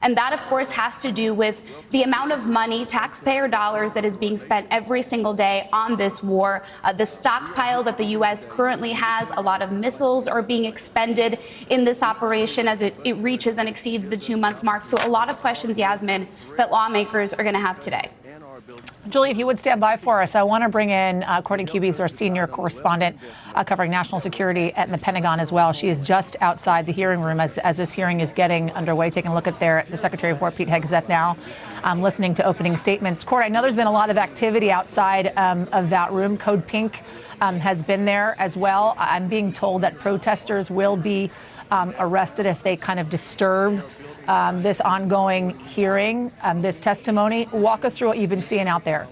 And that, of course, has to do with the amount of money, taxpayer dollars, that is being spent every single day on this war. The stockpile that the U.S. currently has, a lot of missiles are being expended in this operation as it reaches and exceeds the 2-month mark. So a lot of questions, Yasmin, that lawmakers are going to have today. Julie, if you would stand by for us, I want to bring in Courtney Cubies, our senior correspondent covering national security at the Pentagon as well. She is just outside the hearing room as this hearing is getting underway, taking a look at the Secretary of War, Pete Hegseth, now listening to opening statements. Court, I know there's been a lot of activity outside of that room. Code Pink has been there as well. I'm being told that protesters will be arrested if they kind of disturb this ongoing hearing, this testimony. Walk us through what you've been seeing out there.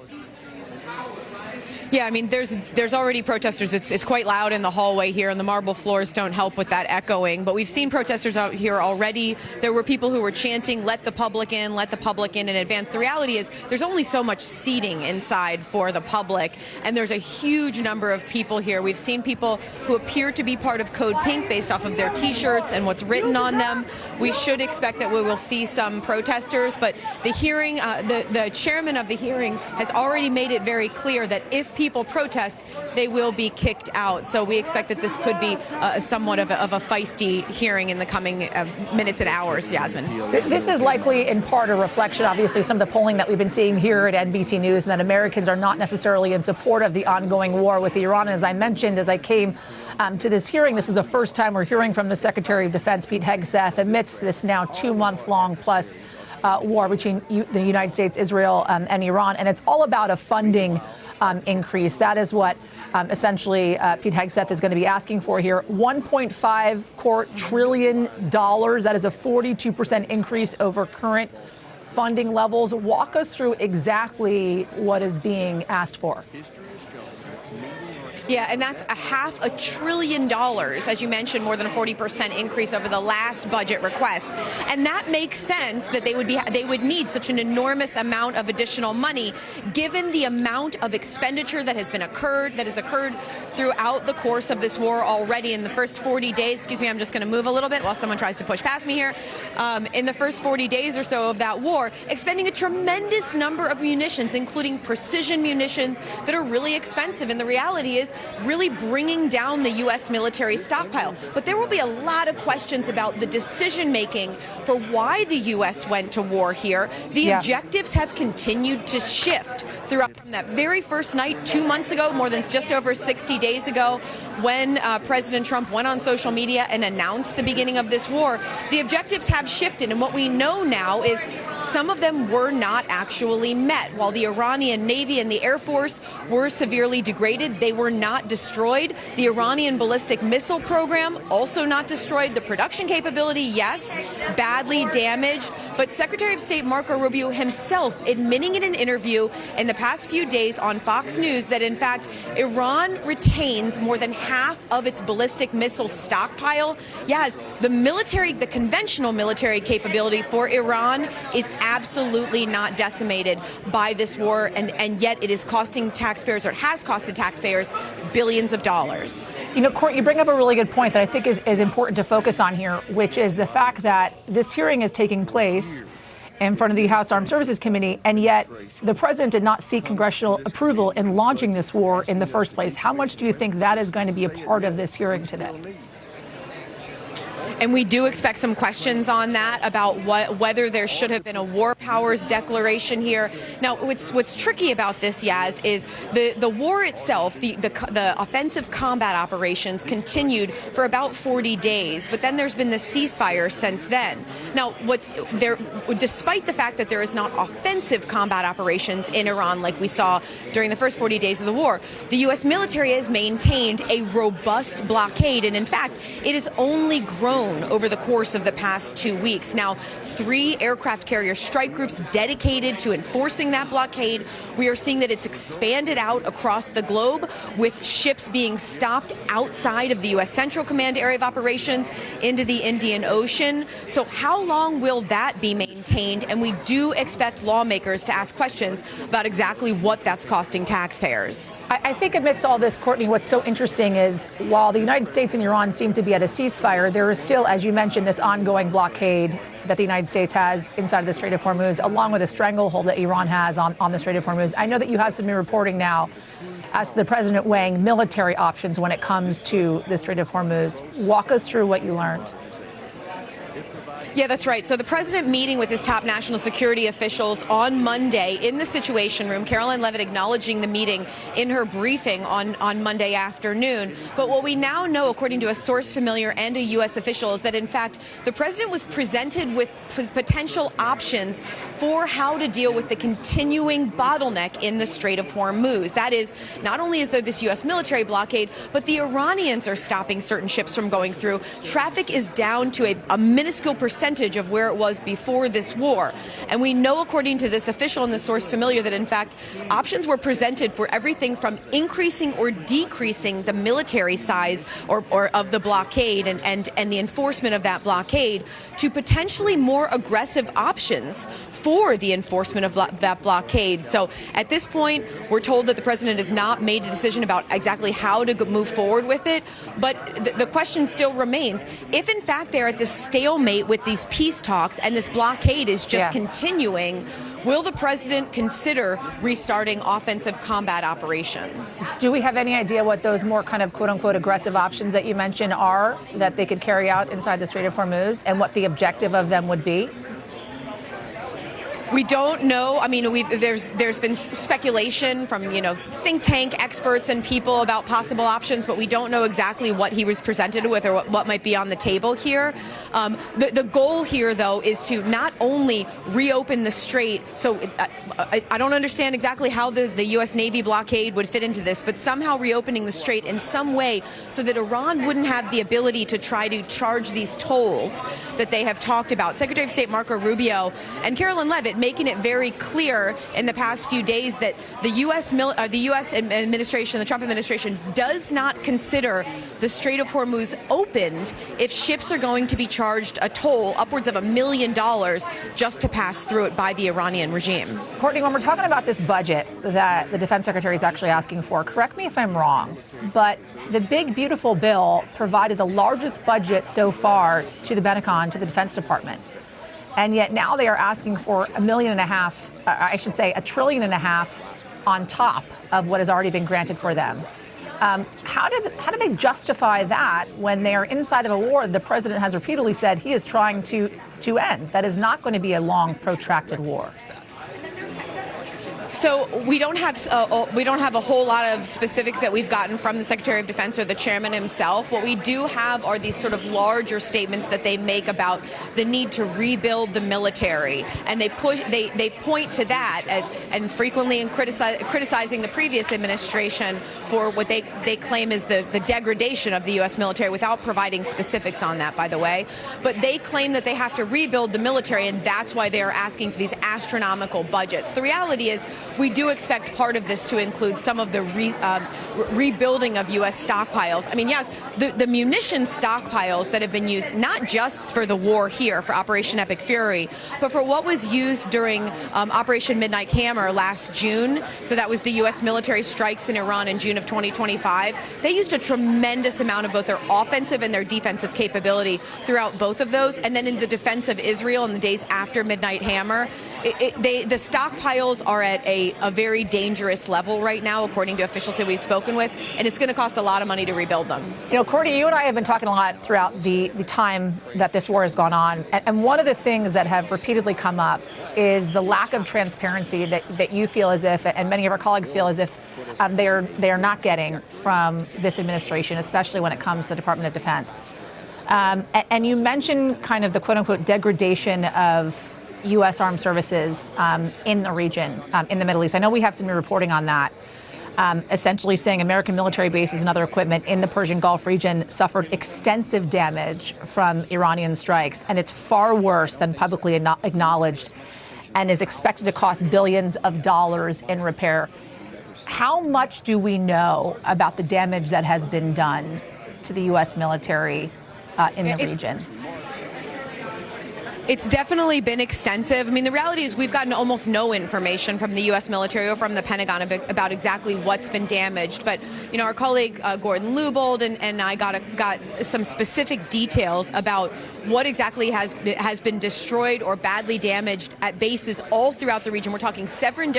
Yeah, I mean, there's already protesters. It's quite loud in the hallway here, and the marble floors don't help with that echoing. But we've seen protesters out here already. There were people who were chanting, "Let the public in, let the public in advance." The reality is there's only so much seating inside for the public, and there's a huge number of people here. We've seen people who appear to be part of Code Pink based off of their T-shirts and what's written on them. We should expect that we will see some protesters, but the hearing, the chairman of the hearing has already made it very clear that if people protest, they will be kicked out. So we expect that this could be somewhat of a feisty hearing in the coming minutes and hours, Yasmin. This is likely in part a reflection, obviously, some of the polling that we've been seeing here at NBC News, and that Americans are not necessarily in support of the ongoing war with Iran. As I mentioned, as I came to this hearing, this is the first time we're hearing from the Secretary of Defense, Pete Hegseth, amidst this now 2-month-long plus war between the United States, Israel, and Iran. And it's all about a funding increase. That is what essentially Pete Hegseth is going to be asking for here. $1.5 trillion. That is a 42% increase over current funding levels. Walk us through exactly what is being asked for. Yeah, and that's $500 billion, as you mentioned, more than a 40% increase over the last budget request. And that makes sense that they would need such an enormous amount of additional money, given the amount of expenditure that has occurred throughout the course of this war already. In the first 40 days, excuse me, I'm just going to move a little bit while someone tries to push past me here. In the first 40 days or so of that war, expending a tremendous number of munitions, including precision munitions that are really expensive. And the reality is really bringing down the U.S. military stockpile. But there will be a lot of questions about the decision-making for why the U.S. went to war here. The objectives have continued to shift throughout from that very first night 2 months ago, more than just over 60 days ago, when President Trump went on social media and announced the beginning of this war. The objectives have shifted, and what we know now is some of them were not actually met. While the Iranian Navy and the Air Force were severely degraded, they were not destroyed. The Iranian ballistic missile program also not destroyed. The production capability, yes, badly damaged. But Secretary of State Marco Rubio himself admitting in an interview in the past few days on Fox News that, in fact, Iran retains more than half of its ballistic missile stockpile. Yes, the conventional military capability for Iran is absolutely not decimated by this war, and yet it is costing taxpayers, or it has costed taxpayers, billions of dollars. You know, Court, you bring up a really good point that I think is important to focus on here, which is the fact that this hearing is taking place in front of the House Armed Services Committee, and yet the president did not seek congressional approval in launching this war in the first place. How much do you think that is going to be a part of this hearing today? And we do expect some questions on that about whether there should have been a war powers declaration here. Now, what's tricky about this, Yaz, is the war itself, the offensive combat operations continued for about 40 days, but then there's been the ceasefire since then. Now, despite the fact that there is not offensive combat operations in Iran like we saw during the first 40 days of the war, the U.S. military has maintained a robust blockade, and in fact, it has only grown over the course of the past 2 weeks. Now, 3 aircraft carrier strike groups dedicated to enforcing that blockade. We are seeing that it's expanded out across the globe, with ships being stopped outside of the U.S. Central Command area of operations into the Indian Ocean. So how long will that be maintained? And we do expect lawmakers to ask questions about exactly what that's costing taxpayers. I think amidst all this, Courtney, what's so interesting is while the United States and Iran seem to be at a ceasefire, there is still, as you mentioned, this ongoing blockade that the United States has inside of the Strait of Hormuz, along with a stranglehold that Iran has on the Strait of Hormuz. I know that you have some new reporting now as to the president weighing military options when it comes to the Strait of Hormuz. Walk us through what you learned. Yeah, that's right. So the president meeting with his top national security officials on Monday in the Situation Room. Caroline Leavitt acknowledging the meeting in her briefing on Monday afternoon. But what we now know, according to a source familiar and a U.S. official, is that, in fact, the president was presented with potential options for how to deal with the continuing bottleneck in the Strait of Hormuz. That is, not only is there this U.S. military blockade, but the Iranians are stopping certain ships from going through. Traffic is down to a minuscule percentage of where it was before this war. And we know, according to this official and the source familiar, that in fact options were presented for everything from increasing or decreasing the military size or of the blockade and the enforcement of that blockade to potentially more aggressive options for the enforcement of that blockade. So at this point, we're told that the president has not made a decision about exactly how to move forward with it. But the question still remains, if in fact they're at this stalemate with these peace talks and this blockade is just continuing, will the president consider restarting offensive combat operations? Do we have any idea what those more kind of quote unquote aggressive options that you mentioned are that they could carry out inside the Strait of Hormuz and what the objective of them would be? We don't know. I mean, there's been speculation from, think tank experts and people about possible options, but we don't know exactly what he was presented with or what might be on the table here. The goal here, though, is to not only reopen the strait. So I don't understand exactly how the U.S. Navy blockade would fit into this, but somehow reopening the strait in some way so that Iran wouldn't have the ability to try to charge these tolls that they have talked about. Secretary of State Marco Rubio and Caroline Leavitt making it very clear in the past few days that the U.S. administration, the Trump administration, does not consider the Strait of Hormuz opened if ships are going to be charged a toll upwards of $1 million just to pass through it by the Iranian regime. Courtney, when we're talking about this budget that the defense secretary is actually asking for, correct me if I'm wrong, but the big, beautiful bill provided the largest budget so far to the Pentagon, to the Defense Department. And yet now they are asking for $1.5 million, $1.5 trillion on top of what has already been granted for them. How do they justify that when they are inside of a war the president has repeatedly said he is trying to end? That is not going to be a long, protracted war. So we don't have a whole lot of specifics that we've gotten from the Secretary of Defense or the chairman himself. What we do have are these sort of larger statements that they make about the need to rebuild the military, and they point to that as and frequently in criticizing the previous administration for what they claim is the degradation of the U.S. military, without providing specifics on that, by the way. But they claim that they have to rebuild the military, and that's why they are asking for these astronomical budgets. The reality is, we do expect part of this to include some of the rebuilding of U.S. stockpiles. I mean, yes, the munitions stockpiles that have been used not just for the war here, for Operation Epic Fury, but for what was used during Operation Midnight Hammer last June. So that was the U.S. military strikes in Iran in June of 2025. They used a tremendous amount of both their offensive and their defensive capability throughout both of those. And then in the defense of Israel in the days after Midnight Hammer, the stockpiles are at a very dangerous level right now, according to officials that we've spoken with, and it's going to cost a lot of money to rebuild them. Courtney, you and I have been talking a lot throughout the time that this war has gone on, and one of the things that have repeatedly come up is the lack of transparency that you feel as if, and many of our colleagues feel as if, they are not getting from this administration, especially when it comes to the Department of Defense. And you mentioned kind of the quote-unquote degradation of U.S. armed services in the region, in the Middle East. I know we have some new reporting on that, essentially saying American military bases and other equipment in the Persian Gulf region suffered extensive damage from Iranian strikes, and it's far worse than publicly acknowledged and is expected to cost billions of dollars in repair. How much do we know about the damage that has been done to the U.S. military in the region? It's definitely been extensive. I mean, the reality is we've gotten almost no information from the U.S. military or from the Pentagon about exactly what's been damaged. But, you know, our colleague Gordon Lubold and I got some specific details about what exactly has been destroyed or badly damaged at bases all throughout the region. We're talking seven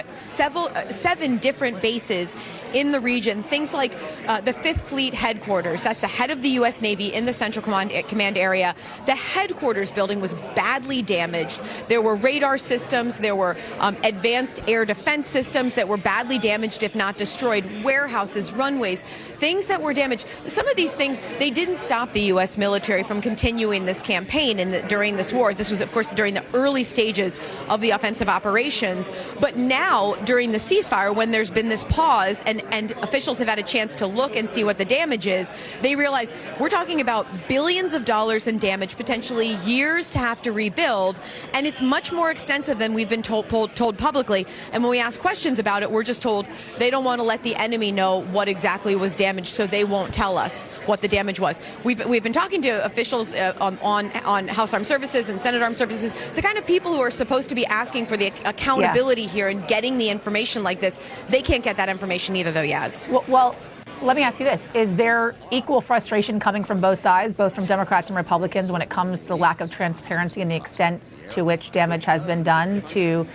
different bases in the region. Things like the 5th Fleet headquarters. That's the head of the U.S. Navy in the Central Command area. The headquarters building was badly damaged. There were radar systems. There were advanced air defense systems that were badly damaged, if not destroyed. Warehouses, runways, things that were damaged. Some of these things, they didn't stop the U.S. military from continuing this campaign during this war. This was, of course, during the early stages of the offensive operations. But now, during the ceasefire, when there's been this pause and officials have had a chance to look and see what the damage is, they realize we're talking about billions of dollars in damage, potentially years to have to rebuild, and it's much more extensive than we've been told publicly. And when we ask questions about it, we're just told they don't want to let the enemy know what exactly was damaged, so they won't tell us what the damage was. We've been talking to officials on House Armed Services and Senate Armed Services, the kind of people who are supposed to be asking for the accountability here and getting the information like this. They can't get that information either, though, Yaz. Well, let me ask you this. Is there equal frustration coming from both sides, both from Democrats and Republicans, when it comes to the lack of transparency and the extent to which damage has been done to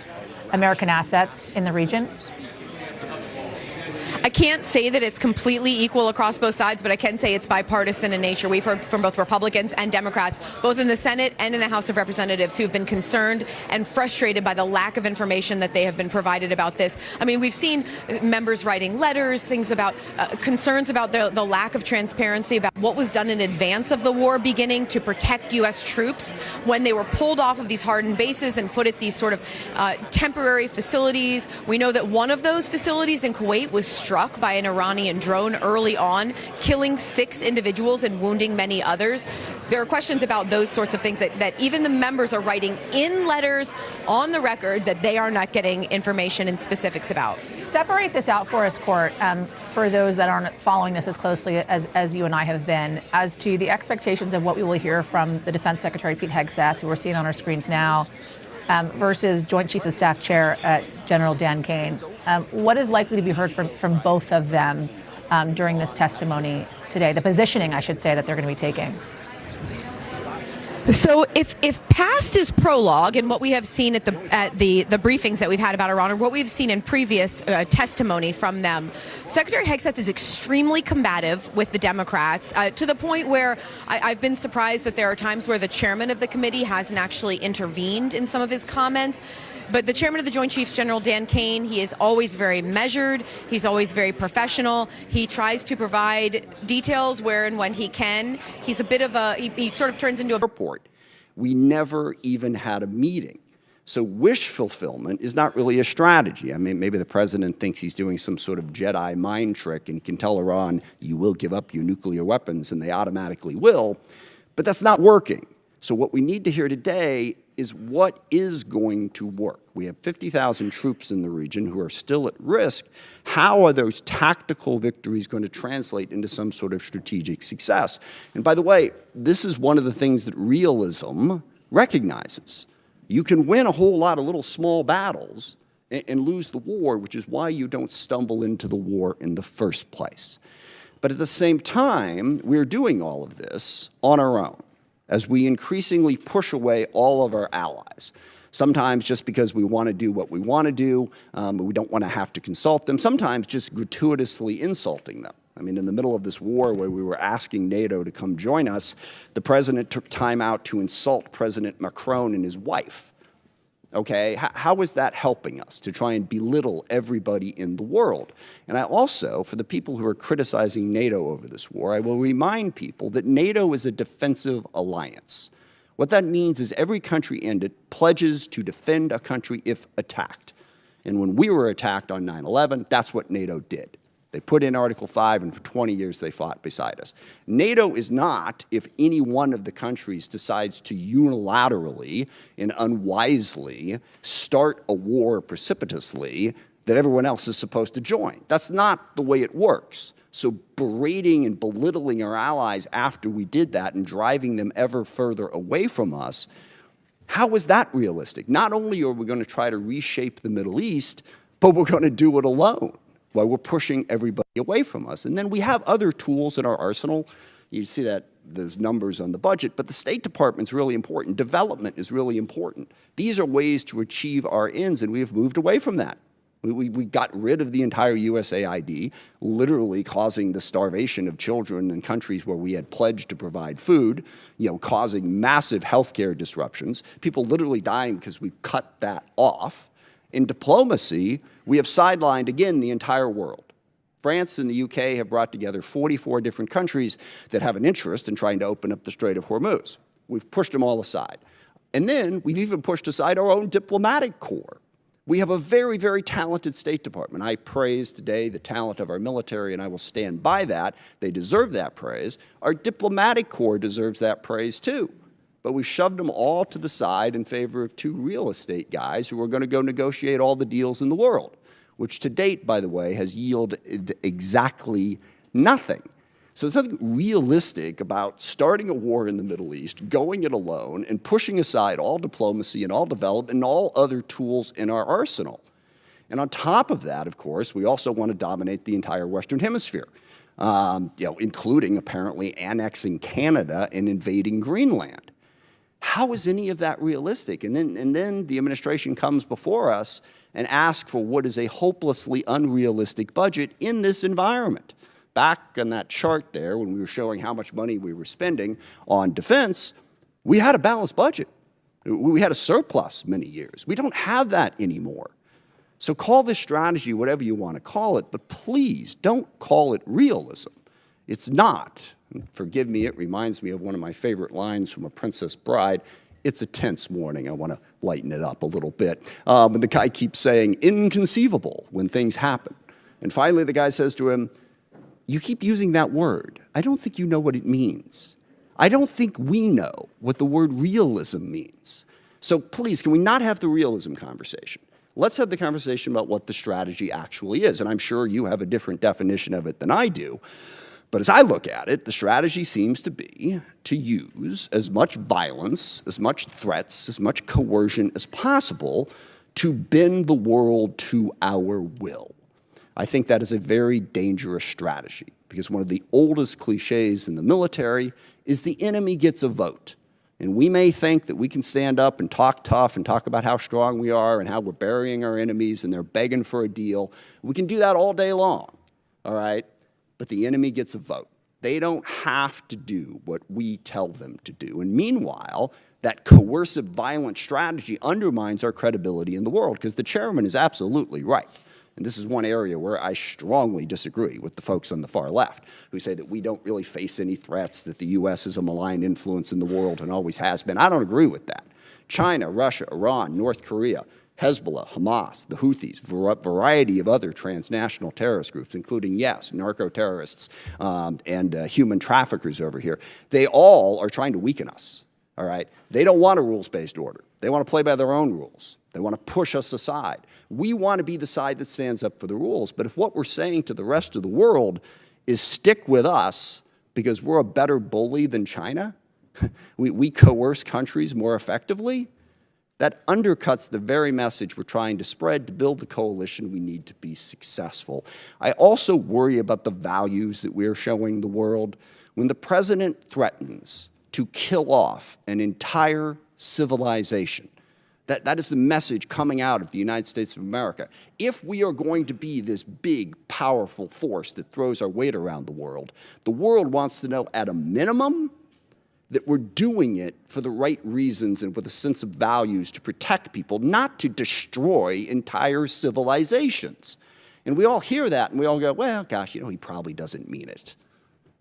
American assets in the region? I can't say that it's completely equal across both sides, but I can say it's bipartisan in nature. We've heard from both Republicans and Democrats, both in the Senate and in the House of Representatives, who've been concerned and frustrated by the lack of information that they have been provided about this. I mean, we've seen members writing letters, things about concerns about the lack of transparency about what was done in advance of the war beginning to protect U.S. troops when they were pulled off of these hardened bases and put at these sort of temporary facilities. We know that one of those facilities in Kuwait was struck by an Iranian drone early on, killing 6 individuals and wounding many others. There are questions about those sorts of things that even the members are writing in letters on the record that they are not getting information and specifics about. Separate this out for us, Court, for those that aren't following this as closely as you and I have been, as to the expectations of what we will hear from the Defense Secretary Pete Hegseth, who we're seeing on our screens now, versus Joint Chiefs of Staff Chair General Dan Caine. What is likely to be heard from both of them during this testimony today? The positioning, I should say, that they're going to be taking. So if past is prologue and what we have seen at the briefings that we've had about Iran, or what we've seen in previous testimony from them, Secretary Hegseth is extremely combative with the Democrats to the point where I've been surprised that there are times where the chairman of the committee hasn't actually intervened in some of his comments. But the chairman of the Joint Chiefs, General Dan Caine, he is always very measured. He's always very professional. He tries to provide details where and when he can. He's a bit of he sort of turns into a report. We never even had a meeting. So wish fulfillment is not really a strategy. I mean, maybe the president thinks he's doing some sort of Jedi mind trick and can tell Iran, you will give up your nuclear weapons, and they automatically will. But that's not working. So what we need to hear today is what is going to work. We have 50,000 troops in the region who are still at risk. How are those tactical victories going to translate into some sort of strategic success? And by the way, this is one of the things that realism recognizes. You can win a whole lot of little small battles and lose the war, which is why you don't stumble into the war in the first place. But at the same time, we're doing all of this on our own, as we increasingly push away all of our allies. Sometimes just because we want to do what we want to do, but we don't want to have to consult them. Sometimes just gratuitously insulting them. I mean, in the middle of this war where we were asking NATO to come join us, the president took time out to insult President Macron and his wife. Okay, how is that helping us to try and belittle everybody in the world? And I also, for the people who are criticizing NATO over this war, I will remind people that NATO is a defensive alliance. What that means is every country in it pledges to defend a country if attacked. And when we were attacked on 9/11, that's what NATO did. They put in Article 5, and for 20 years they fought beside us. NATO is not if any one of the countries decides to unilaterally and unwisely start a war precipitously that everyone else is supposed to join. That's not the way it works. So berating and belittling our allies after we did that and driving them ever further away from us How is that realistic? Not only are we going to try to reshape the Middle East, but we're going to do it alone while we're pushing everybody away from us. And then we have other tools in our arsenal. You see that those numbers on the budget, but the State Department's really important. Development is really important. These are ways to achieve our ends, and we have moved away from that. We got rid of the entire USAID, literally causing the starvation of children in countries where we had pledged to provide food, causing massive healthcare disruptions, people literally dying because we cut that off. In diplomacy, we have sidelined, again, the entire world. France and the UK have brought together 44 different countries that have an interest in trying to open up the Strait of Hormuz. We've pushed them all aside. And then we've even pushed aside our own diplomatic corps. We have a very, very talented State Department. I praise today the talent of our military, and I will stand by that. They deserve that praise. Our diplomatic corps deserves that praise too. But we've shoved them all to the side in favor of two real estate guys who are going to go negotiate all the deals in the world, which to date, by the way, has yielded exactly nothing. So there's nothing realistic about starting a war in the Middle East, going it alone, and pushing aside all diplomacy and all development and all other tools in our arsenal. And on top of that, of course, we also want to dominate the entire Western Hemisphere, including apparently annexing Canada and invading Greenland. How is any of that realistic? And then the administration comes before us and asks for what is a hopelessly unrealistic budget in this environment. Back on that chart there, when we were showing how much money we were spending on defense, we had a balanced budget. We had a surplus many years. We don't have that anymore. So call this strategy whatever you want to call it, but please don't call it realism. It's not. Forgive me, it reminds me of one of my favorite lines from A Princess Bride. It's a tense morning. I want to lighten it up a little bit. And the guy keeps saying, inconceivable, when things happen. And finally, the guy says to him, you keep using that word. I don't think you know what it means. I don't think we know what the word realism means. So please, can we not have the realism conversation? Let's have the conversation about what the strategy actually is. And I'm sure you have a different definition of it than I do. But as I look at it, the strategy seems to be to use as much violence, as much threats, as much coercion as possible to bend the world to our will. I think that is a very dangerous strategy because one of the oldest cliches in the military is the enemy gets a vote. And we may think that we can stand up and talk tough and talk about how strong we are and how we're burying our enemies and they're begging for a deal. We can do that all day long, all right? But the enemy gets a vote. They don't have to do what we tell them to do. And meanwhile, that coercive, violent strategy undermines our credibility in the world because the chairman is absolutely right. And this is one area where I strongly disagree with the folks on the far left who say that we don't really face any threats, that the U.S. is a malign influence in the world and always has been. I don't agree with that. China, Russia, Iran, North Korea, Hezbollah, Hamas, the Houthis, variety of other transnational terrorist groups, including, yes, narco-terrorists and human traffickers over here. They all are trying to weaken us, all right? They don't want a rules-based order. They want to play by their own rules. They want to push us aside. We want to be the side that stands up for the rules. But if what we're saying to the rest of the world is stick with us because we're a better bully than China, we coerce countries more effectively, that undercuts the very message we're trying to spread to build the coalition we need to be successful. I also worry about the values that we're showing the world. When the president threatens to kill off an entire civilization, that is the message coming out of the United States of America. If we are going to be this big, powerful force that throws our weight around the world wants to know at a minimum that we're doing it for the right reasons and with a sense of values to protect people, not to destroy entire civilizations. And we all hear that and we all go, well, gosh, he probably doesn't mean it.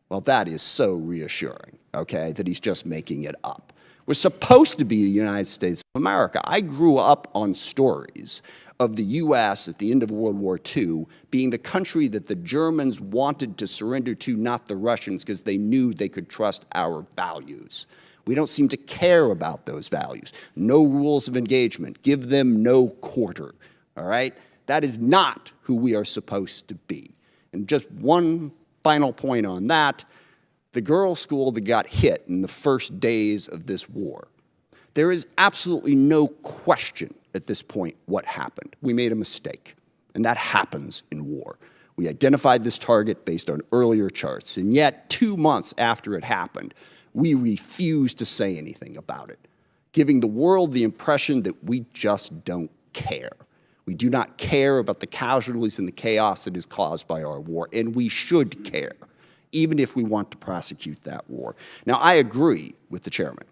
Well, that is so reassuring, okay, that he's just making it up. We're supposed to be the United States of America. I grew up on stories of the U.S. at the end of World War II being the country that the Germans wanted to surrender to, not the Russians, because they knew they could trust our values. We don't seem to care about those values. No rules of engagement. Give them no quarter, all right? That is not who we are supposed to be. And just one final point on that. The girls' school that got hit in the first days of this war, There is absolutely no question at this point what happened. We made a mistake, and that happens in war. We identified this target based on earlier charts, and yet 2 months after it happened, we refused to say anything about it, giving the world the impression that we just don't care. We do not care about the casualties and the chaos that is caused by our war, and we should care, even if we want to prosecute that war. Now, I agree with the chairman.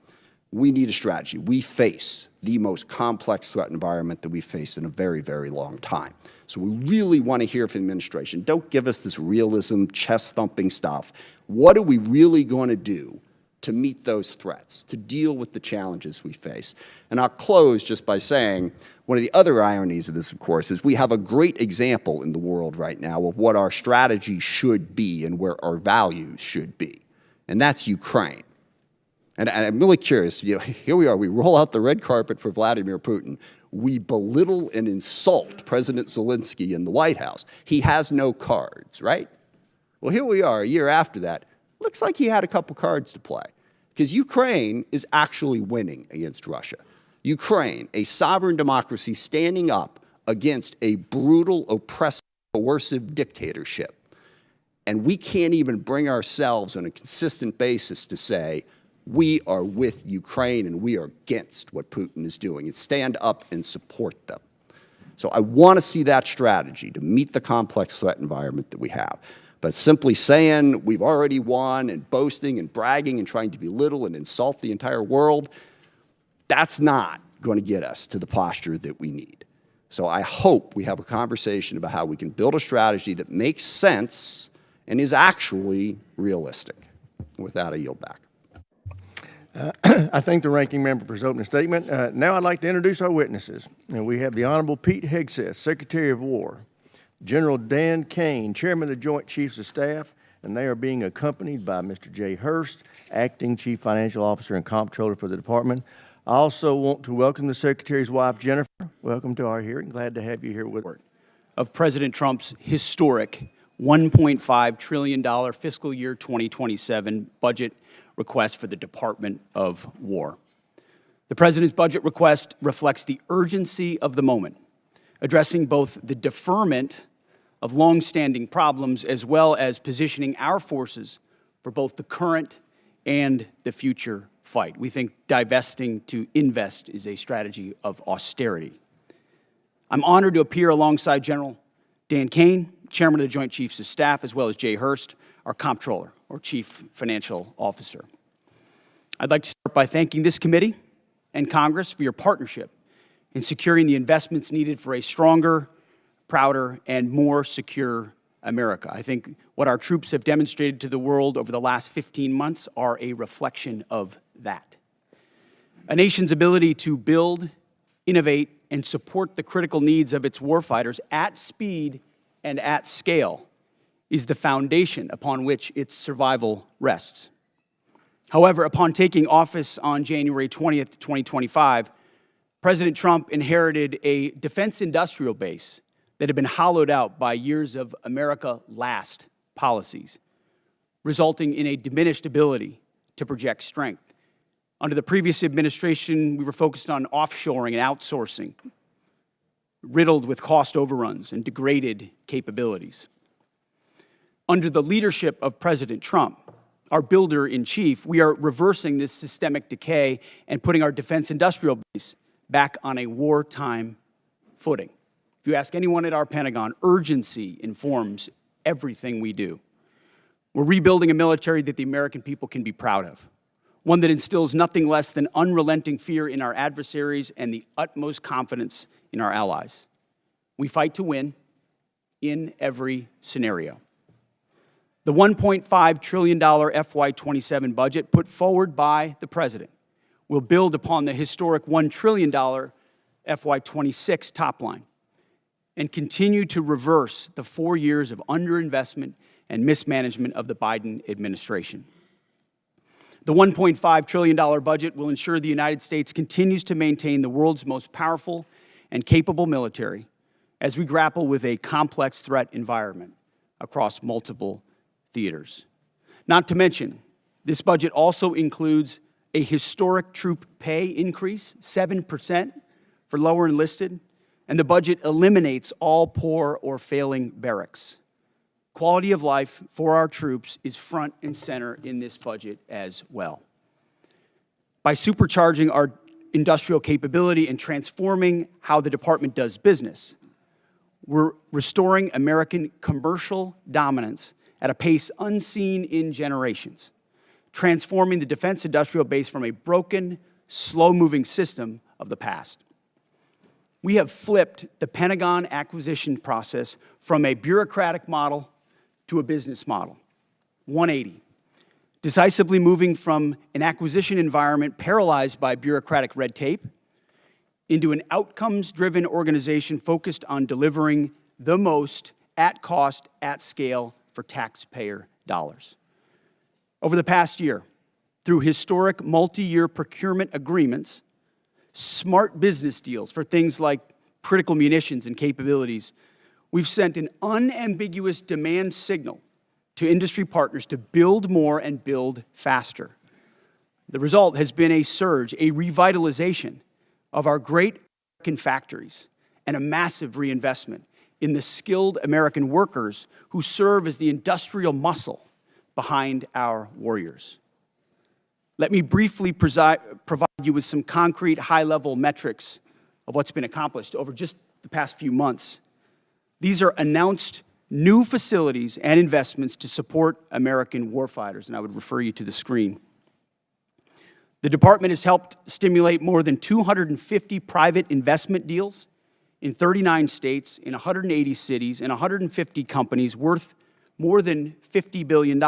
We need a strategy. We face the most complex threat environment that we've faced in a very, very long time. So we really want to hear from the administration. Don't give us this realism, chest-thumping stuff. What are we really going to do to meet those threats, to deal with the challenges we face? And I'll close just by saying one of the other ironies of this, of course, is we have a great example in the world right now of what our strategy should be and where our values should be, and that's Ukraine. And I'm really curious, here we are, we roll out the red carpet for Vladimir Putin. We belittle and insult President Zelensky in the White House. He has no cards, right? Well, here we are a year after that. Looks like he had a couple cards to play, because Ukraine is actually winning against Russia. Ukraine, a sovereign democracy standing up against a brutal, oppressive, coercive dictatorship. And we can't even bring ourselves on a consistent basis to say, we are with Ukraine and we are against what Putin is doing, and stand up and support them. So I want to see that strategy to meet the complex threat environment that we have. But simply saying we've already won and boasting and bragging and trying to belittle and insult the entire world, that's not going to get us to the posture that we need. So I hope we have a conversation about how we can build a strategy that makes sense and is actually realistic. With that, I yield back. I thank the ranking member for his opening statement. Now I'd like to introduce our witnesses. And we have the Honorable Pete Hegseth, Secretary of War, General Dan Caine, Chairman of the Joint Chiefs of Staff, and they are being accompanied by Mr. Jay Hurst, Acting Chief Financial Officer and Comptroller for the Department. I also want to welcome the Secretary's wife, Jennifer. Welcome to our hearing. Glad to have you here with us. Of President Trump's historic $1.5 trillion fiscal year 2027 budget request for the Department of War. The President's budget request reflects the urgency of the moment, addressing both the deferment of longstanding problems as well as positioning our forces for both the current and the future fight. We think divesting to invest is a strategy of austerity. I'm honored to appear alongside General Dan Caine, Chairman of the Joint Chiefs of Staff, as well as Jay Hurst, our Comptroller, or Chief Financial Officer. I'd like to start by thanking this committee and Congress for your partnership in securing the investments needed for a stronger, prouder, and more secure America. I think what our troops have demonstrated to the world over the last 15 months are a reflection of that. A nation's ability to build, innovate, and support the critical needs of its warfighters at speed and at scale is the foundation upon which its survival rests. However, upon taking office on January 20th, 2025, President Trump inherited a defense industrial base that had been hollowed out by years of America Last policies, resulting in a diminished ability to project strength. Under the previous administration, we were focused on offshoring and outsourcing, riddled with cost overruns and degraded capabilities. Under the leadership of President Trump, our builder-in-chief, we are reversing this systemic decay and putting our defense industrial base back on a wartime footing. If you ask anyone at our Pentagon, urgency informs everything we do. We're rebuilding a military that the American people can be proud of, one that instills nothing less than unrelenting fear in our adversaries and the utmost confidence in our allies. We fight to win in every scenario. The $1.5 trillion FY27 budget put forward by the President will build upon the historic $1 trillion FY26 top line and continue to reverse the 4 years of underinvestment and mismanagement of the Biden administration. The $1.5 trillion budget will ensure the United States continues to maintain the world's most powerful and capable military as we grapple with a complex threat environment across multiple theaters. Not to mention, this budget also includes a historic troop pay increase, 7% for lower enlisted, and the budget eliminates all poor or failing barracks. Quality of life for our troops is front and center in this budget as well. By supercharging our industrial capability and transforming how the department does business, we're restoring American commercial dominance at a pace unseen in generations, transforming the defense industrial base from a broken, slow-moving system of the past. We have flipped the Pentagon acquisition process from a bureaucratic model to a business model, 180, decisively moving from an acquisition environment paralyzed by bureaucratic red tape into an outcomes-driven organization focused on delivering the most at cost, at scale for taxpayer dollars. Over the past year, through historic multi-year procurement agreements, smart business deals for things like critical munitions and capabilities, we've sent an unambiguous demand signal to industry partners to build more and build faster. The result has been a surge, a revitalization of our great American factories and a massive reinvestment in the skilled American workers who serve as the industrial muscle behind our warriors. Let me briefly provide you with some concrete high-level metrics of what's been accomplished over just the past few months. These are announced new facilities and investments to support American warfighters, and I would refer you to the screen. The department has helped stimulate more than 250 private investment deals in 39 states, in 180 cities, and 150 companies worth more than $50 billion.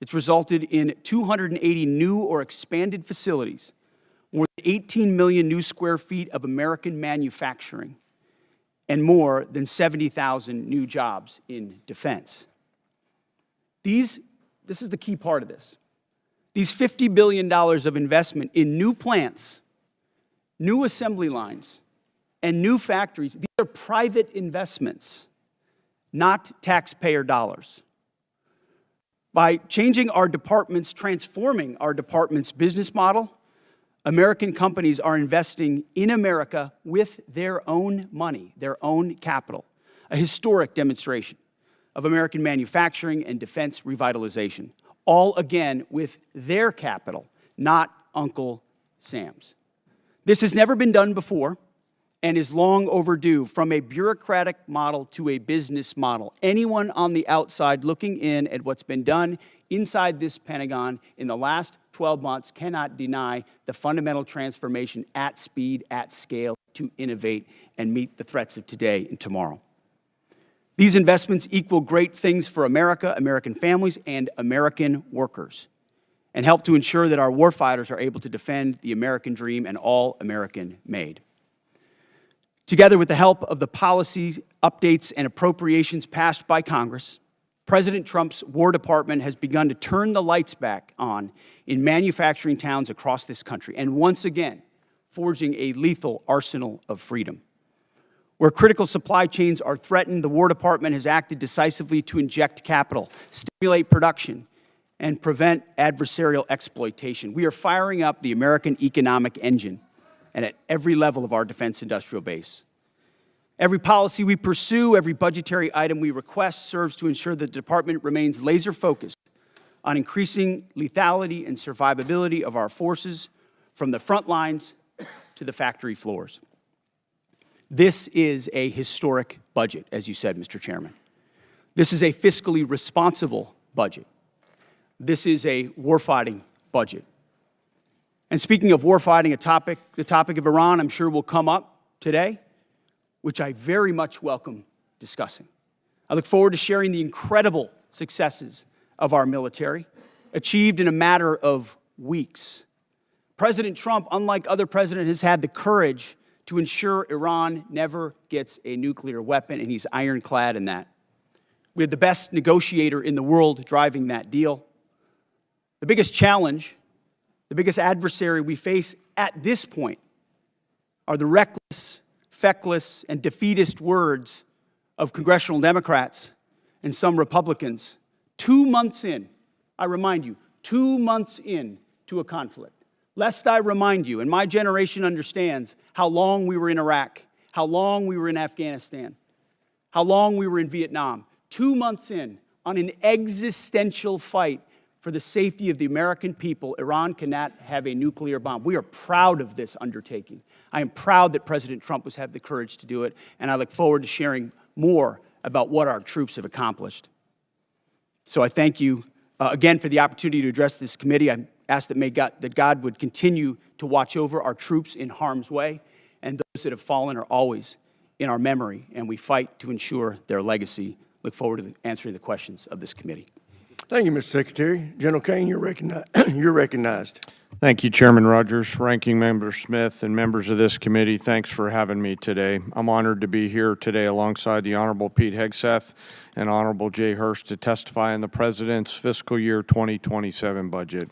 It's resulted in 280 new or expanded facilities, more than 18 million new square feet of American manufacturing, and more than 70,000 new jobs in defense. This is the key part of this. These $50 billion of investment in new plants, new assembly lines, and new factories, these are private investments, not taxpayer dollars. By changing our departments, transforming our department's business model, American companies are investing in America with their own money, their own capital, a historic demonstration of American manufacturing and defense revitalization, all again with their capital, not Uncle Sam's. This has never been done before and is long overdue, from a bureaucratic model to a business model. Anyone on the outside looking in at what's been done inside this Pentagon in the last 12 months cannot deny the fundamental transformation at speed, at scale, to innovate and meet the threats of today and tomorrow. These investments equal great things for America, American families, and American workers, and help to ensure that our warfighters are able to defend the American dream and all American made. Together with the help of the policy updates and appropriations passed by Congress, President Trump's War Department has begun to turn the lights back on in manufacturing towns across this country, and once again, forging a lethal arsenal of freedom. Where critical supply chains are threatened, the War Department has acted decisively to inject capital, stimulate production, and prevent adversarial exploitation. We are firing up the American economic engine, and at every level of our defense industrial base. Every policy we pursue, every budgetary item we request serves to ensure the department remains laser-focused on increasing lethality and survivability of our forces from the front lines to the factory floors. This is a historic budget, as you said, Mr. Chairman. This is a fiscally responsible budget. This is a warfighting budget. And speaking of warfighting, the topic of Iran, I'm sure will come up today, which I very much welcome discussing. I look forward to sharing the incredible successes of our military, achieved in a matter of weeks. President Trump, unlike other presidents, has had the courage to ensure Iran never gets a nuclear weapon, and he's ironclad in that. We have the best negotiator in the world driving that deal. The biggest challenge, the biggest adversary we face at this point are the reckless, feckless, and defeatist words of congressional Democrats and some Republicans 2 months in, I remind you, 2 months in to a conflict. Lest I remind you, and my generation understands how long we were in Iraq, how long we were in Afghanistan, how long we were in Vietnam. 2 months in, on an existential fight for the safety of the American people, Iran cannot have a nuclear bomb. We are proud of this undertaking. I am proud that President Trump has had the courage to do it, and I look forward to sharing more about what our troops have accomplished. So I thank you again for the opportunity to address this committee. I ask that God would continue to watch over our troops in harm's way, and those that have fallen are always in our memory, and we fight to ensure their legacy. Look forward to answering the questions of this committee. Thank you, Mr. Secretary. General Caine, you're recognized. Thank you, Chairman Rogers, Ranking Member Smith, and members of this committee. Thanks for having me today. I'm honored to be here today alongside the Honorable Pete Hegseth and Honorable Jay Hurst to testify on the President's fiscal year 2027 budget.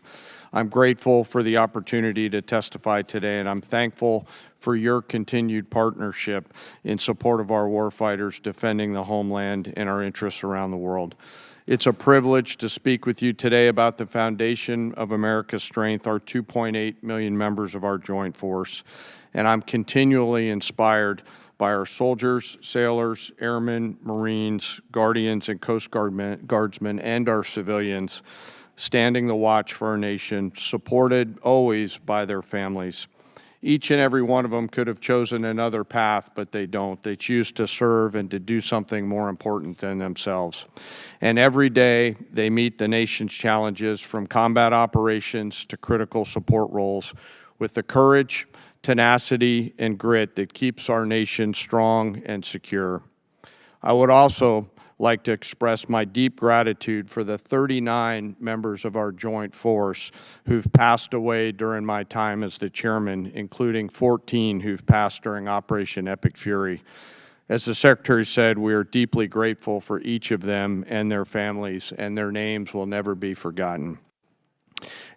I'm grateful for the opportunity to testify today, and I'm thankful for your continued partnership in support of our warfighters defending the homeland and our interests around the world. It's a privilege to speak with you today about the foundation of America's strength, our 2.8 million members of our joint force. And I'm continually inspired by our soldiers, sailors, airmen, Marines, Guardians, and Coast Guardsmen, and our civilians standing the watch for our nation, supported always by their families. Each and every one of them could have chosen another path, but they don't. They choose to serve and to do something more important than themselves. And every day they meet the nation's challenges, from combat operations to critical support roles, with the courage, tenacity, and grit that keeps our nation strong and secure. I would also like to express my deep gratitude for the 39 members of our joint force who've passed away during my time as the chairman, including 14 who've passed during Operation Epic Fury. As the Secretary said, we are deeply grateful for each of them and their families, and their names will never be forgotten.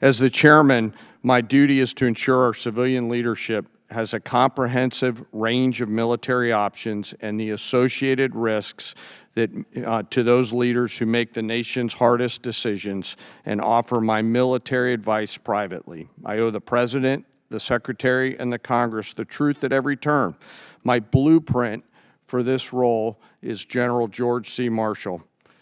As the chairman, my duty is to ensure our civilian leadership has a comprehensive range of military options and the associated risks that to those leaders who make the nation's hardest decisions, and offer my military advice privately. I owe the President, the Secretary, and the Congress the truth at every turn. My blueprint for this role is General George C. Marshall.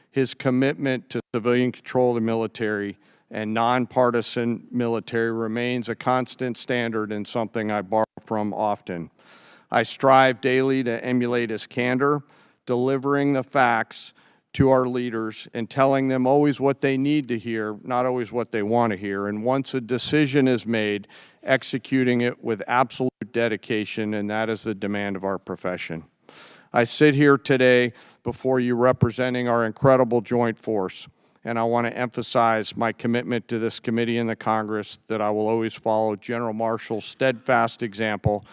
His commitment to civilian control of the military and nonpartisan military remains a constant standard and something I borrow from often. I strive daily to emulate his candor, delivering the facts to our leaders and telling them always what they need to hear, not always what they want to hear. And once a decision is made, executing it with absolute dedication, and that is the demand of our profession. I sit here today before you representing our incredible joint force, and I want to emphasize my commitment to this committee and the Congress that I will always follow General Marshall's steadfast example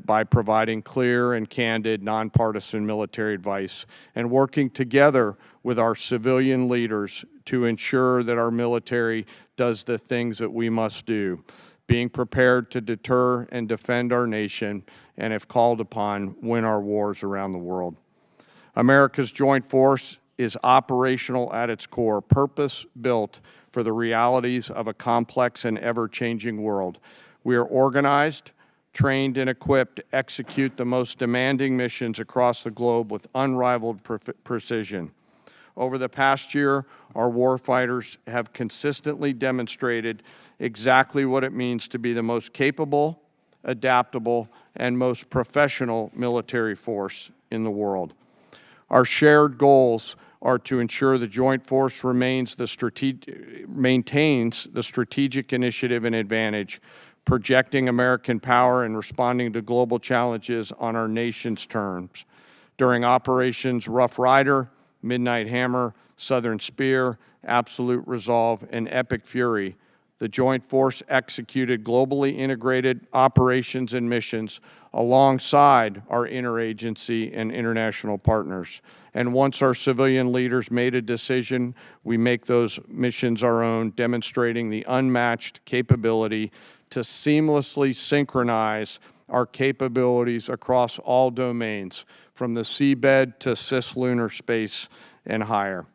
by providing clear and candid, nonpartisan military advice and working together with our civilian leaders to ensure that our military does the things that we must do, being prepared to deter and defend our nation, and if called upon, win our wars around the world. America's joint force is operational at its core, purpose-built for the realities of a complex and ever-changing world. We are organized, trained, and equipped to execute the most demanding missions across the globe with unrivaled precision. Over the past year, our warfighters have consistently demonstrated exactly what it means to be the most capable, adaptable, and most professional military force in the world. Our shared goals are to ensure the joint force maintains the strategic initiative and advantage, projecting American power and responding to global challenges on our nation's terms. During Operations Rough Rider, Midnight Hammer, Southern Spear, Absolute Resolve, and Epic Fury, the Joint Force executed globally integrated operations and missions alongside our interagency and international partners. And once our civilian leaders made a decision, we make those missions our own, demonstrating the unmatched capability to seamlessly synchronize our capabilities across all domains, from the seabed to cislunar space and higher.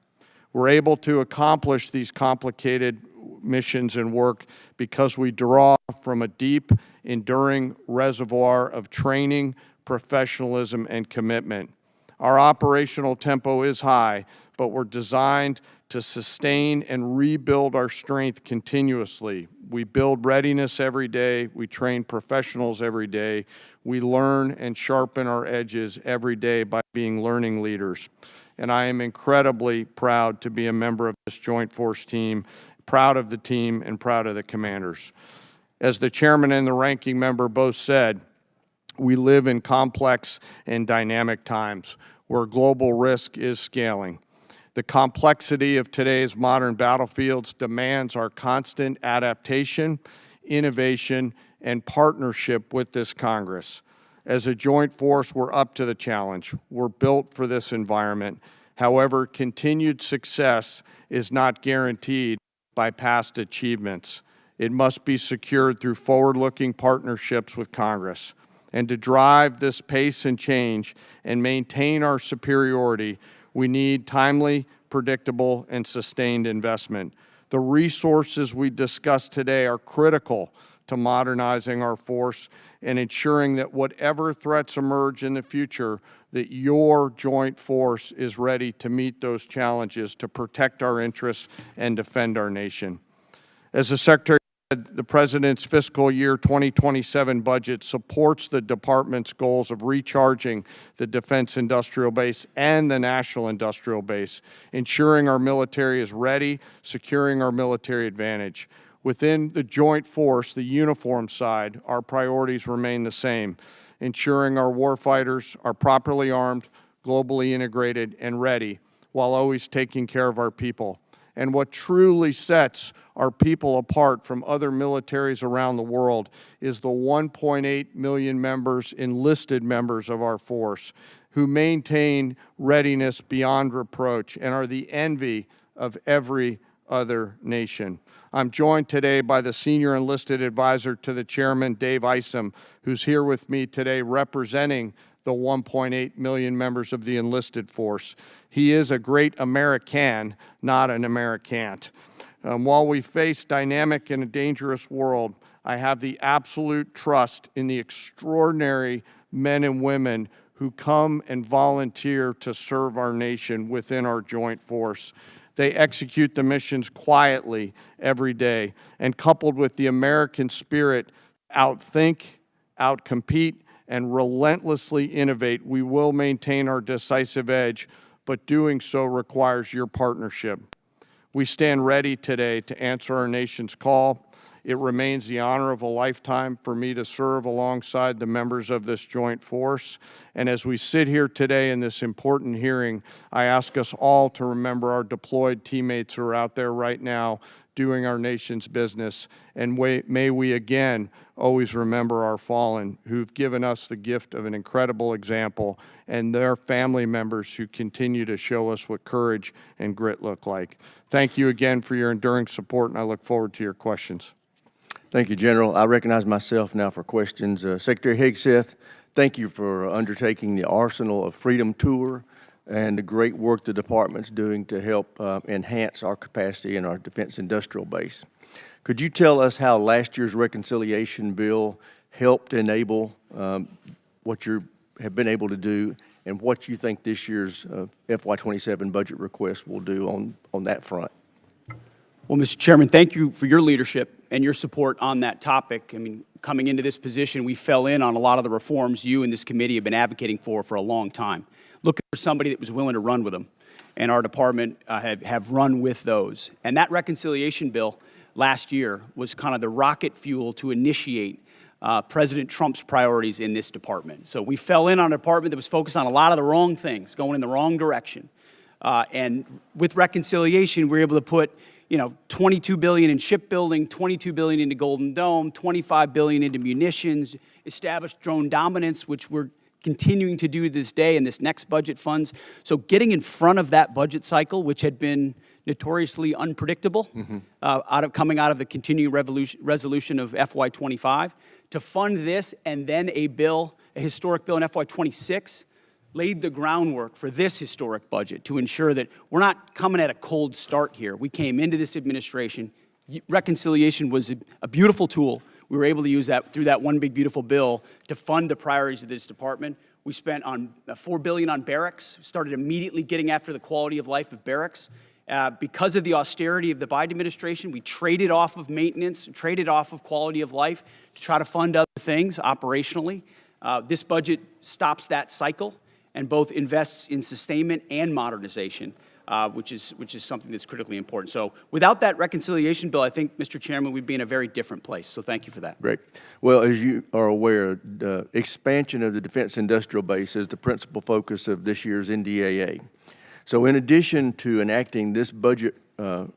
We're able to accomplish these complicated missions and work because we draw from a deep, enduring reservoir of training, professionalism, and commitment. Our operational tempo is high, but we're designed to sustain and rebuild our strength continuously. We build readiness every day. We train professionals every day. We learn and sharpen our edges every day by being learning leaders. And I am incredibly proud to be a member of this Joint Force team, proud of the team and proud of the commanders. As the chairman and the ranking member both said, we live in complex and dynamic times where global risk is scaling. The complexity of today's modern battlefields demands our constant adaptation, innovation, and partnership with this Congress. As a joint force, we're up to the challenge. We're built for this environment. However, continued success is not guaranteed by past achievements. It must be secured through forward-looking partnerships with Congress. And to drive this pace and change and maintain our superiority, we need timely, predictable, and sustained investment. The resources we discussed today are critical to modernizing our force and ensuring that whatever threats emerge in the future, that your joint force is ready to meet those challenges to protect our interests and defend our nation. As the Secretary said, the President's fiscal year 2027 budget supports the Department's goals of recharging the defense industrial base and the national industrial base, ensuring our military is ready, securing our military advantage. Within the joint force, the uniform side, our priorities remain the same, ensuring our warfighters are properly armed, globally integrated, and ready, while always taking care of our people. And what truly sets our people apart from other militaries around the world is the 1.8 million members, enlisted members of our force, who maintain readiness beyond reproach and are the envy of every other nation. I'm joined today by the Senior Enlisted Advisor to the Chairman, Dave Isom, who's here with me today representing the 1.8 million members of the enlisted force. He is a great American, not an Americant. While we face dynamic and a dangerous world, I have the absolute trust in the extraordinary men and women who come and volunteer to serve our nation within our joint force. They execute the missions quietly every day, and coupled with the American spirit, outthink, outcompete, and relentlessly innovate, we will maintain our decisive edge, but doing so requires your partnership. We stand ready today to answer our nation's call. It remains the honor of a lifetime for me to serve alongside the members of this joint force. And as we sit here today in this important hearing, I ask us all to remember our deployed teammates who are out there right now doing our nation's business. And may we again always remember our fallen, who've given us the gift of an incredible example, and their family members who continue to show us what courage and grit look like. Thank you again for your enduring support, and I look forward to your questions. Thank you, General. I recognize myself now for questions. Secretary Hegseth, thank you for undertaking the Arsenal of Freedom tour and the great work the department's doing to help enhance our capacity in our defense industrial base. Could you tell us how last year's reconciliation bill helped enable what you have been able to do, and what you think this year's FY27 budget request will do on that front? Well, Mr. Chairman, thank you for your leadership and your support on that topic. I mean, coming into this position, we fell in on a lot of the reforms you and this committee have been advocating for a long time. Looking for somebody that was willing to run with them, and our department have run with those. And that reconciliation bill last year was kind of the rocket fuel to initiate President Trump's priorities in this department. So we fell in on a department that was focused on a lot of the wrong things, going in the wrong direction. And with reconciliation, we were able to put $22 billion in shipbuilding, $22 billion into Golden Dome, $25 billion into munitions, established drone dominance, which we're continuing to do this day in this next budget funds. So getting in front of that budget cycle, which had been notoriously unpredictable, coming out of the continuing resolution of FY25, to fund this and then a historic bill in FY26, laid the groundwork for this historic budget to ensure that we're not coming at a cold start here. We came into this administration reconciliation was a beautiful tool. We were able to use that through that one big beautiful bill to fund the priorities of this department. We spent on $4 billion on barracks, started immediately getting after the quality of life of barracks. Because of the austerity of the Biden administration, we traded off of maintenance, traded off of quality of life to try to fund other things operationally. This budget stops that cycle and both invests in sustainment and modernization, which is something that's critically important. So without that reconciliation bill, I think, Mr. Chairman, we'd be in a very different place. So thank you for that. Great. Well, as you are aware, the expansion of the defense industrial base is the principal focus of this year's NDAA. So in addition to enacting this budget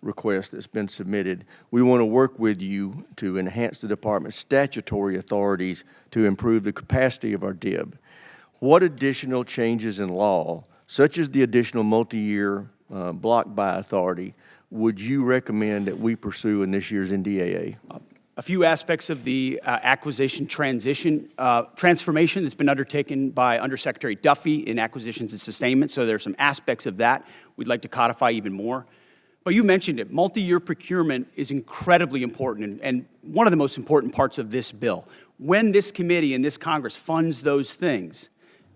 request that's been submitted, we want to work with you to enhance the department's statutory authorities to improve the capacity of our DIB. What additional changes in law, such as the additional multi-year block buy authority, would you recommend that we pursue in this year's NDAA? A few aspects of the acquisition transformation that's been undertaken by Undersecretary Duffy in acquisitions and sustainment. So there are some aspects of that we'd like to codify even more. But you mentioned it, multi-year procurement is incredibly important and one of the most important parts of this bill. When this committee and this Congress funds those things,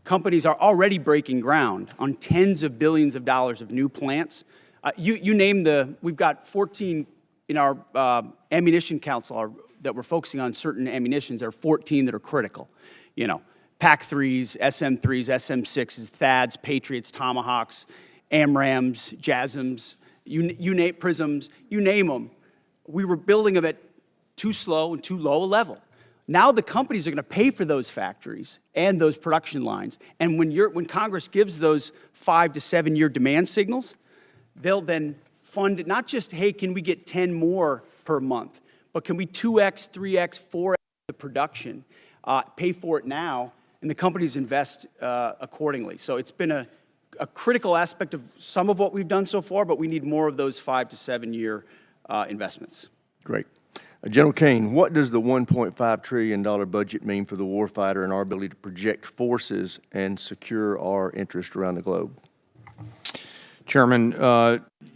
companies are already breaking ground on tens of billions of dollars of new plants. You name we've got 14 in our ammunition council that we're focusing on certain ammunitions. There are 14 that are critical. You know, PAC-3s, SM-3s, SM-6s, THAADs, Patriots, Tomahawks, AMRAAMs, JASSMs, you name PRISMs, you name them. We were building them at too slow and too low a level. Now the companies are going to pay for those factories and those production lines. And when Congress gives those 5 to 7 year demand signals, they'll then fund it, not just, hey, can we get 10 more per month, but can we 2x, 3x, 4x the production, pay for it now, and the companies invest accordingly. So it's been a critical aspect of some of what we've done so far, but we need more of those 5 to 7 year investments. Great. General Caine, what does the $1.5 trillion budget mean for the warfighter and our ability to project forces and secure our interests around the globe? Chairman,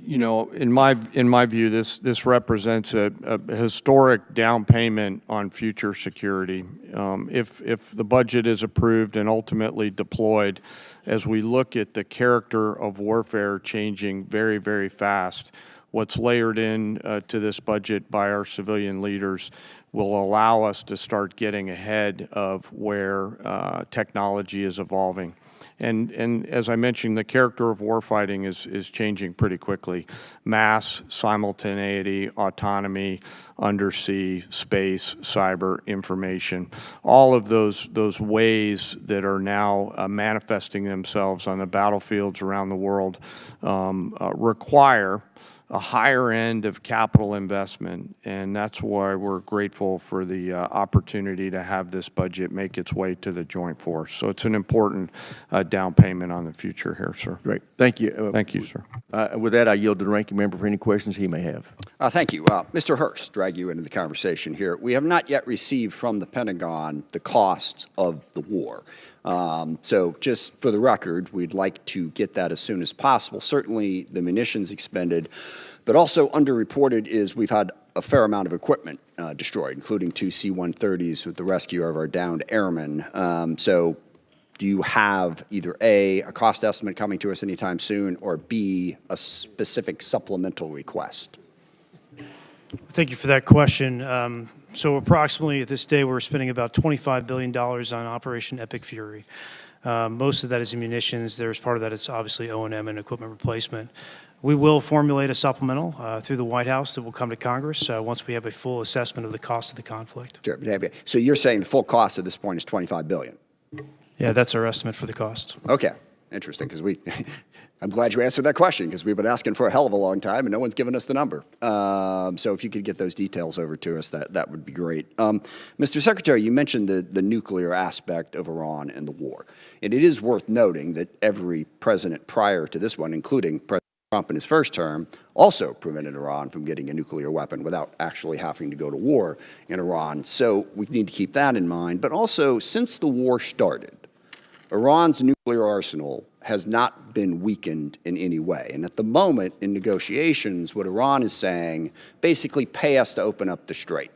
you know, in my view, this represents a historic down payment on future security. If the budget is approved and ultimately deployed, as we look at the character of warfare changing very, very fast, what's layered in to this budget by our civilian leaders will allow us to start getting ahead of where technology is evolving. And as I mentioned, the character of warfighting is changing pretty quickly. Mass, simultaneity, autonomy, undersea, space, cyber, information, all of those ways that are now manifesting themselves on the battlefields around the world require a higher end of capital investment, and that's why we're grateful for the opportunity to have this budget make its way to the joint force. So it's an important down payment on the future here, sir. Great. Thank you. Thank you, sir. With that, I yield to the ranking member for any questions he may have. Thank you. Mr. Hurst, drag you into the conversation here. We have not yet received from the Pentagon the costs of the war. So just for the record, we'd like to get that as soon as possible. Certainly the munitions expended, but also underreported is we've had a fair amount of equipment destroyed, including 2 C-130s with the rescue of our downed airmen. So do you have either A, a cost estimate coming to us anytime soon, or B, a specific supplemental request? Thank you for that question. So approximately at this day, we're spending about $25 billion on Operation Epic Fury. Most of that is in munitions. There's part of that is obviously O&M and equipment replacement. We will formulate a supplemental through the White House that will come to Congress once we have a full assessment of the cost of the conflict. Sure. So you're saying the full cost at this point is $25 billion? Yeah, that's our estimate for the cost. Okay. Interesting, because I'm glad you answered that question, because we've been asking for a hell of a long time, and no one's given us the number. So if you could get those details over to us, that would be great. Mr. Secretary, you mentioned the nuclear aspect of Iran and the war. And it is worth noting that every president prior to this one, including President Trump in his first term, also prevented Iran from getting a nuclear weapon without actually having to go to war in Iran. So we need to keep that in mind. But also, since the war started, Iran's nuclear arsenal has not been weakened in any way. And at the moment, in negotiations, what Iran is saying, basically pay us to open up the strait.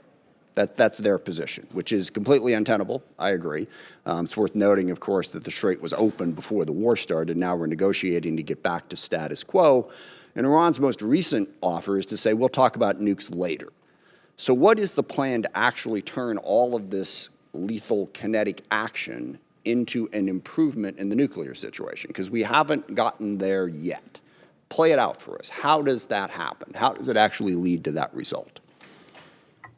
That's their position, which is completely untenable. I agree. It's worth noting, of course, that the strait was open before the war started. Now we're negotiating to get back to status quo. And Iran's most recent offer is to say, we'll talk about nukes later. So what is the plan to actually turn all of this lethal kinetic action into an improvement in the nuclear situation? Because we haven't gotten there yet. Play it out for us. How does that happen? How does it actually lead to that result?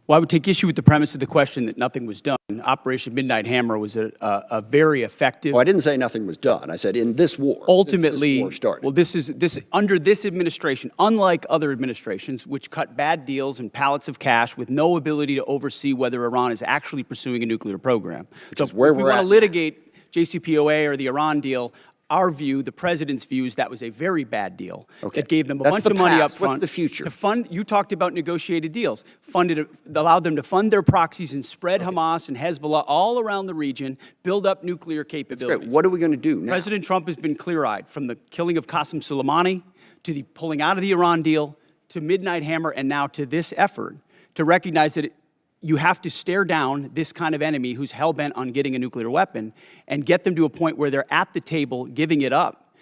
Well, I would take issue with the premise of the question that nothing was done. Operation Midnight Hammer was a very effective. Well, I didn't say nothing was done. I said in this war. Ultimately, since this war started. well, under this administration, unlike other administrations, which cut bad deals and pallets of cash with no ability to oversee whether Iran is actually pursuing a nuclear program. Which is where if we we're want at to litigate JCPOA or the Iran deal, our view, the president's view, is that was a very bad deal. Okay. That gave them a That's bunch the of money up past. front. What's the future? To fund, you talked about negotiated deals. Allowed them to fund their proxies and spread Hamas and Hezbollah all around the region, build up nuclear capabilities. Great. What are we going to do now? President Trump has been clear-eyed, from the killing of Qasem Soleimani to the pulling out of the Iran deal to Midnight Hammer and now to this effort to recognize that you have to stare down this kind of enemy who's hell-bent on getting a nuclear weapon and get them to a point where they're at the table giving it up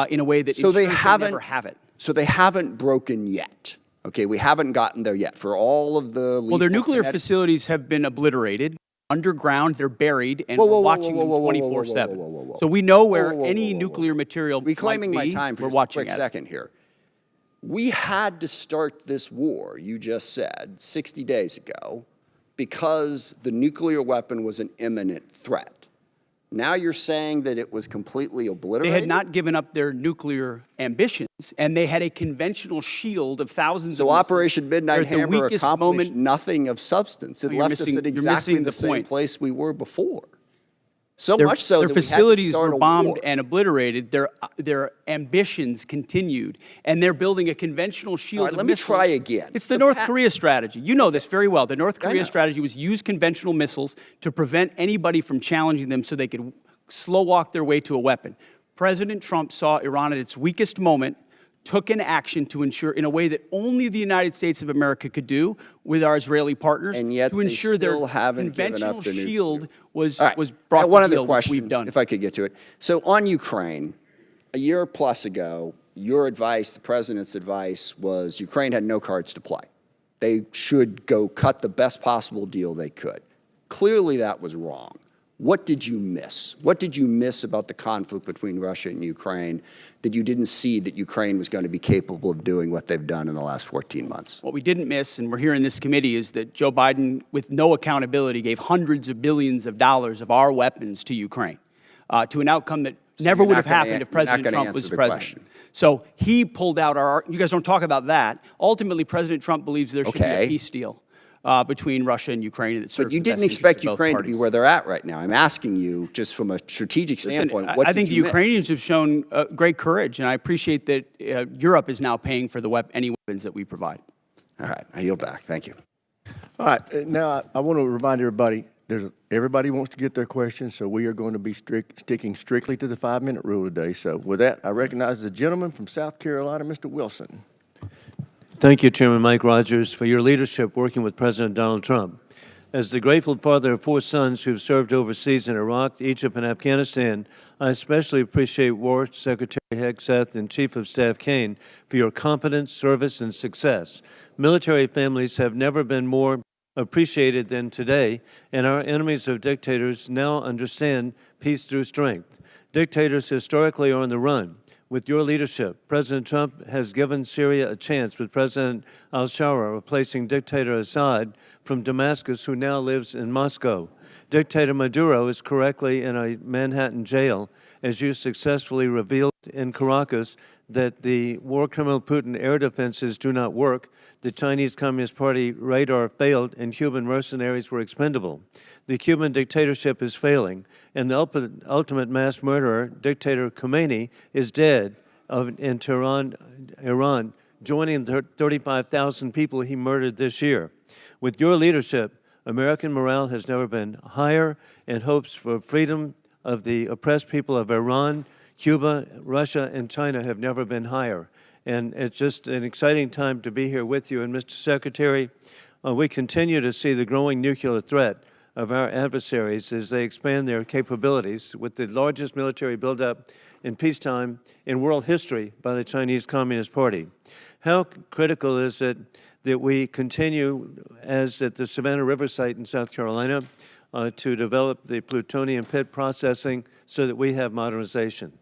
in a way that ensures they never have it. So they haven't broken yet. Okay, we haven't gotten there yet. For all of the Well, their nuclear facilities have been obliterated. Underground, they're buried, and we're watching them 24/7. So we know where any nuclear material reclaiming might be. my time for we're just watching a quick it. second here. We had to start this war, you just said, 60 days ago, because the nuclear weapon was an imminent threat. Now you're saying that it was completely obliterated? They had not given up their nuclear ambitions, and they had a conventional shield of thousands of missiles. So Operation Midnight Hammer accomplished nothing of substance. It left us at exactly the same place we were before. So much so that their we had to facilities start were a bombed war. and obliterated. Their ambitions continued, and they're building a conventional shield. All right, of let me missiles. try again. It's the North Korea strategy. You know this very well. The North I Korea know. strategy was use conventional missiles to prevent anybody from challenging them, so they could slow walk their way to a weapon. President Trump saw Iran at its weakest moment, took an action to ensure, in a way that only the United States of America could do with our Israeli partners, And yet to ensure they still their haven't given conventional up their nuclear. shield was All right. brought One to other heel, which question, we've done. if I could get to it. So on Ukraine, a year plus ago, your advice, the president's advice, was Ukraine had no cards to play. They should go cut the best possible deal they could. Clearly that was wrong. What did you miss? What did you miss about the conflict between Russia and Ukraine that you didn't see that Ukraine was going to be capable of doing what they've done in the last 14 months? What we didn't miss, and we're here in this committee, is that Joe Biden, with no accountability, gave hundreds of billions of dollars of our weapons to Ukraine, to an outcome that never would have happened if President Trump was president. So he pulled out you guys don't talk about that. Ultimately, President Trump believes there should be a peace deal between Russia and Ukraine, and it serves But you the best didn't interest expect of both Ukraine to parties. be where they're at right now. I'm asking you, just from a strategic standpoint, what I did think the you miss? Ukrainians have shown great courage, and I appreciate that Europe is now paying for any weapons that we provide. All right, I yield back. Thank you. All right, now I want to remind everybody, everybody wants to get their questions, so we are going to be sticking strictly to the 5-minute rule today. So with that, I recognize the gentleman from South Carolina, Mr. Wilson. Thank you, Chairman Mike Rogers, for your leadership working with President Donald Trump. As the grateful father of 4 sons who have served overseas in Iraq, Egypt, and Afghanistan, I especially appreciate War Secretary Hegseth and Chief of Staff Caine for your competence, service, and success. Military families have never been more appreciated than today, and our enemies of dictators now understand peace through strength. Dictators historically are on the run. With your leadership, President Trump has given Syria a chance with President al-Shara replacing dictator Assad from Damascus, who now lives in Moscow. Dictator Maduro is correctly in a Manhattan jail, as you successfully revealed in Caracas that the war criminal Putin air defenses do not work, the Chinese Communist Party radar failed, and Cuban mercenaries were expendable. The Cuban dictatorship is failing, and the ultimate mass murderer, dictator Khomeini, is dead in Tehran, Iran, joining the 35,000 people he murdered this year. With your leadership, American morale has never been higher, and hopes for freedom of the oppressed people of Iran, Cuba, Russia, and China have never been higher. And it's just an exciting time to be here with you. And Mr. Secretary, we continue to see the growing nuclear threat of our adversaries as they expand their capabilities with the largest military buildup in peacetime in world history by the Chinese Communist Party. How critical is it that we continue, as at the Savannah River site in South Carolina, to develop the plutonium pit processing so that we have modernization?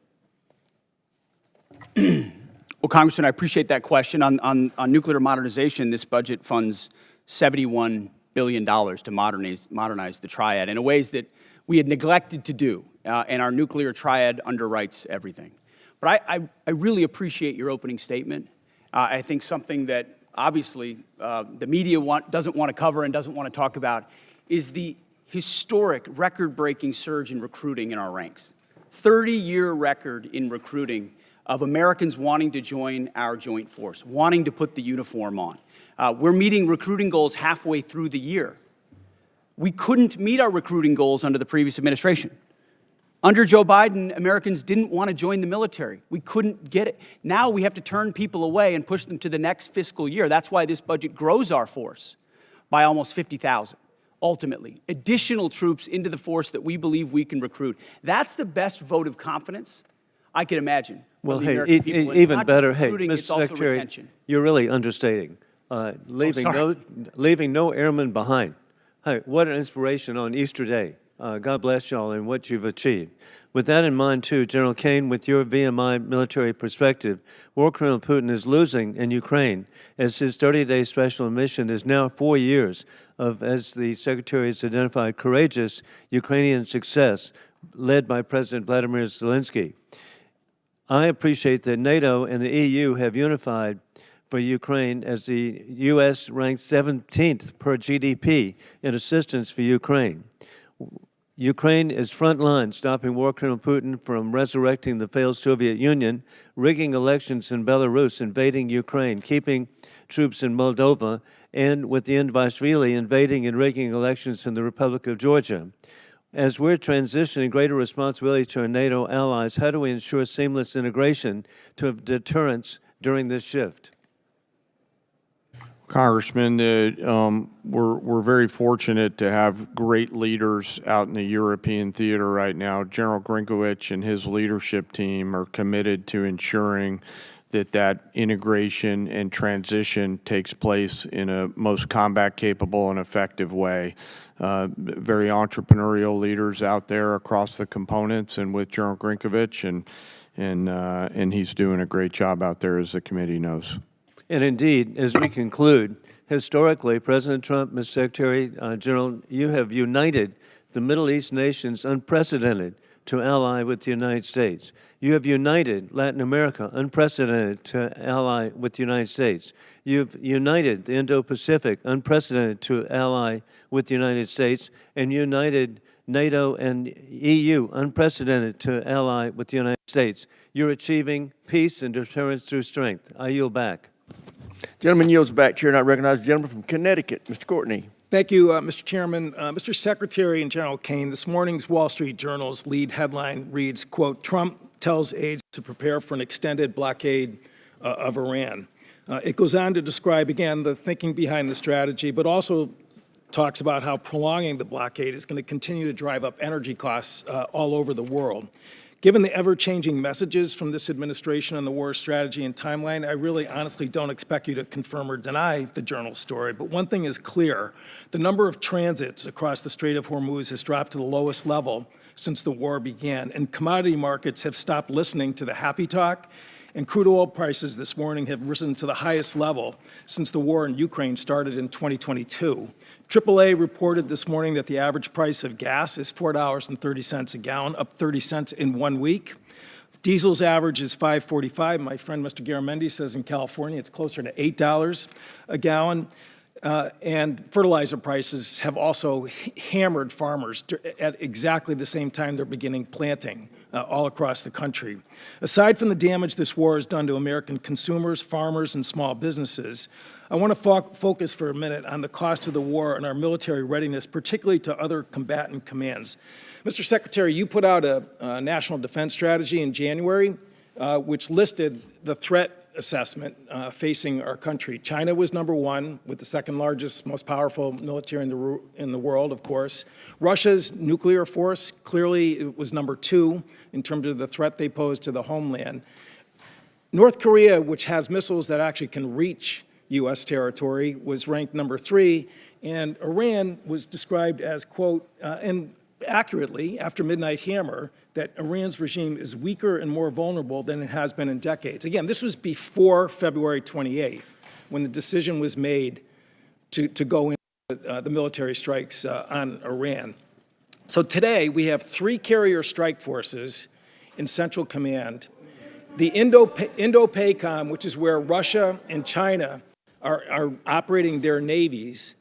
Well, Congressman, I appreciate that question. On nuclear modernization, this budget funds $71 billion to modernize the triad in ways that we had neglected to do, and our nuclear triad underwrites everything. But I really appreciate your opening statement. I think something that obviously the media doesn't want to cover and doesn't want to talk about is the historic, record-breaking surge in recruiting in our ranks. 30-year record in recruiting of Americans wanting to join our joint force, wanting to put the uniform on. We're meeting recruiting goals halfway through the year. We couldn't meet our recruiting goals under the previous administration. Under Joe Biden, Americans didn't want to join the military. We couldn't get it. Now we have to turn people away and push them to the next fiscal year. That's why this budget grows our force by almost 50,000. Ultimately, additional troops into the force that we believe we can recruit. That's the best vote of confidence I can imagine. Well, hey, even better, hey, Mr. Secretary, you're really understating. Leaving no airmen behind. Hey, what an inspiration on Easter Day. God bless y'all and what you've achieved. With that in mind, too, General Caine, with your VMI military perspective, War Colonel Putin is losing in Ukraine as his 30-day special mission is now 4 years of, as the Secretary has identified, courageous Ukrainian success led by President Vladimir Zelensky. I appreciate that NATO and the EU have unified for Ukraine as the U.S. ranks 17th per GDP in assistance for Ukraine. Ukraine is frontline, stopping War Colonel Putin from resurrecting the failed Soviet Union, rigging elections in Belarus, invading Ukraine, keeping troops in Moldova, and with the end of Israeli invading and rigging elections in the Republic of Georgia. As we're transitioning greater responsibility to our NATO allies, how do we ensure seamless integration to have deterrence during this shift? Congressman, we're very fortunate to have great leaders out in the European theater right now. General Grinkovich and his leadership team are committed to ensuring that integration and transition takes place in a most combat-capable and effective way. Very entrepreneurial leaders out there across the components, and with General Grinkovich, and he's doing a great job out there, as the committee knows. And indeed, as we conclude, historically, President Trump, Mr. Secretary General, you have united the Middle East nations unprecedented to ally with the United States. You have united Latin America unprecedented to ally with the United States. You've united the Indo-Pacific unprecedented to ally with the United States, and united NATO and EU unprecedented to ally with the United States. You're achieving peace and deterrence through strength. I yield back. Gentleman yields back. Chair, and I recognize the gentleman from Connecticut, Mr. Courtney. Thank you, Mr. Chairman. Mr. Secretary and General Caine, this morning's Wall Street Journal's lead headline reads, quote, Trump tells aides to prepare for an extended blockade of Iran. It goes on to describe, again, the thinking behind the strategy, but also talks about how prolonging the blockade is going to continue to drive up energy costs all over the world. Given the ever-changing messages from this administration on the war strategy and timeline, I really honestly don't expect you to confirm or deny the Journal's story. But one thing is clear. The number of transits across the Strait of Hormuz has dropped to the lowest level since the war began, and commodity markets have stopped listening to the happy talk, and crude oil prices this morning have risen to the highest level since the war in Ukraine started in 2022. AAA reported this morning that the average price of gas is $4.30 a gallon, up 30 cents in 1 week. Diesel's average is $5.45. My friend Mr. Garamendi says in California it's closer to $8 a gallon. And fertilizer prices have also hammered farmers at exactly the same time they're beginning planting. all across the country. Aside from the damage this war has done to American consumers, farmers, and small businesses, I want to focus for a minute on the cost of the war and our military readiness, particularly to other combatant commands. Mr. Secretary, you put out a national defense strategy in January, which listed the threat assessment facing our country. China was number one, with the second largest, most powerful military in the world, of course. Russia's nuclear force clearly was number two in terms of the threat they pose to the homeland. North Korea, which has missiles that actually can reach U.S. territory, was ranked number three, and Iran was described as, quote, and accurately, after Midnight Hammer, that Iran's regime is weaker and more vulnerable than it has been in decades. Again, this was before February 28th, when the decision was made to go into the military strikes on Iran. So today, we have 3 carrier strike forces in Central Command. The Indo-PACOM, which is where Russia and China are operating their navies,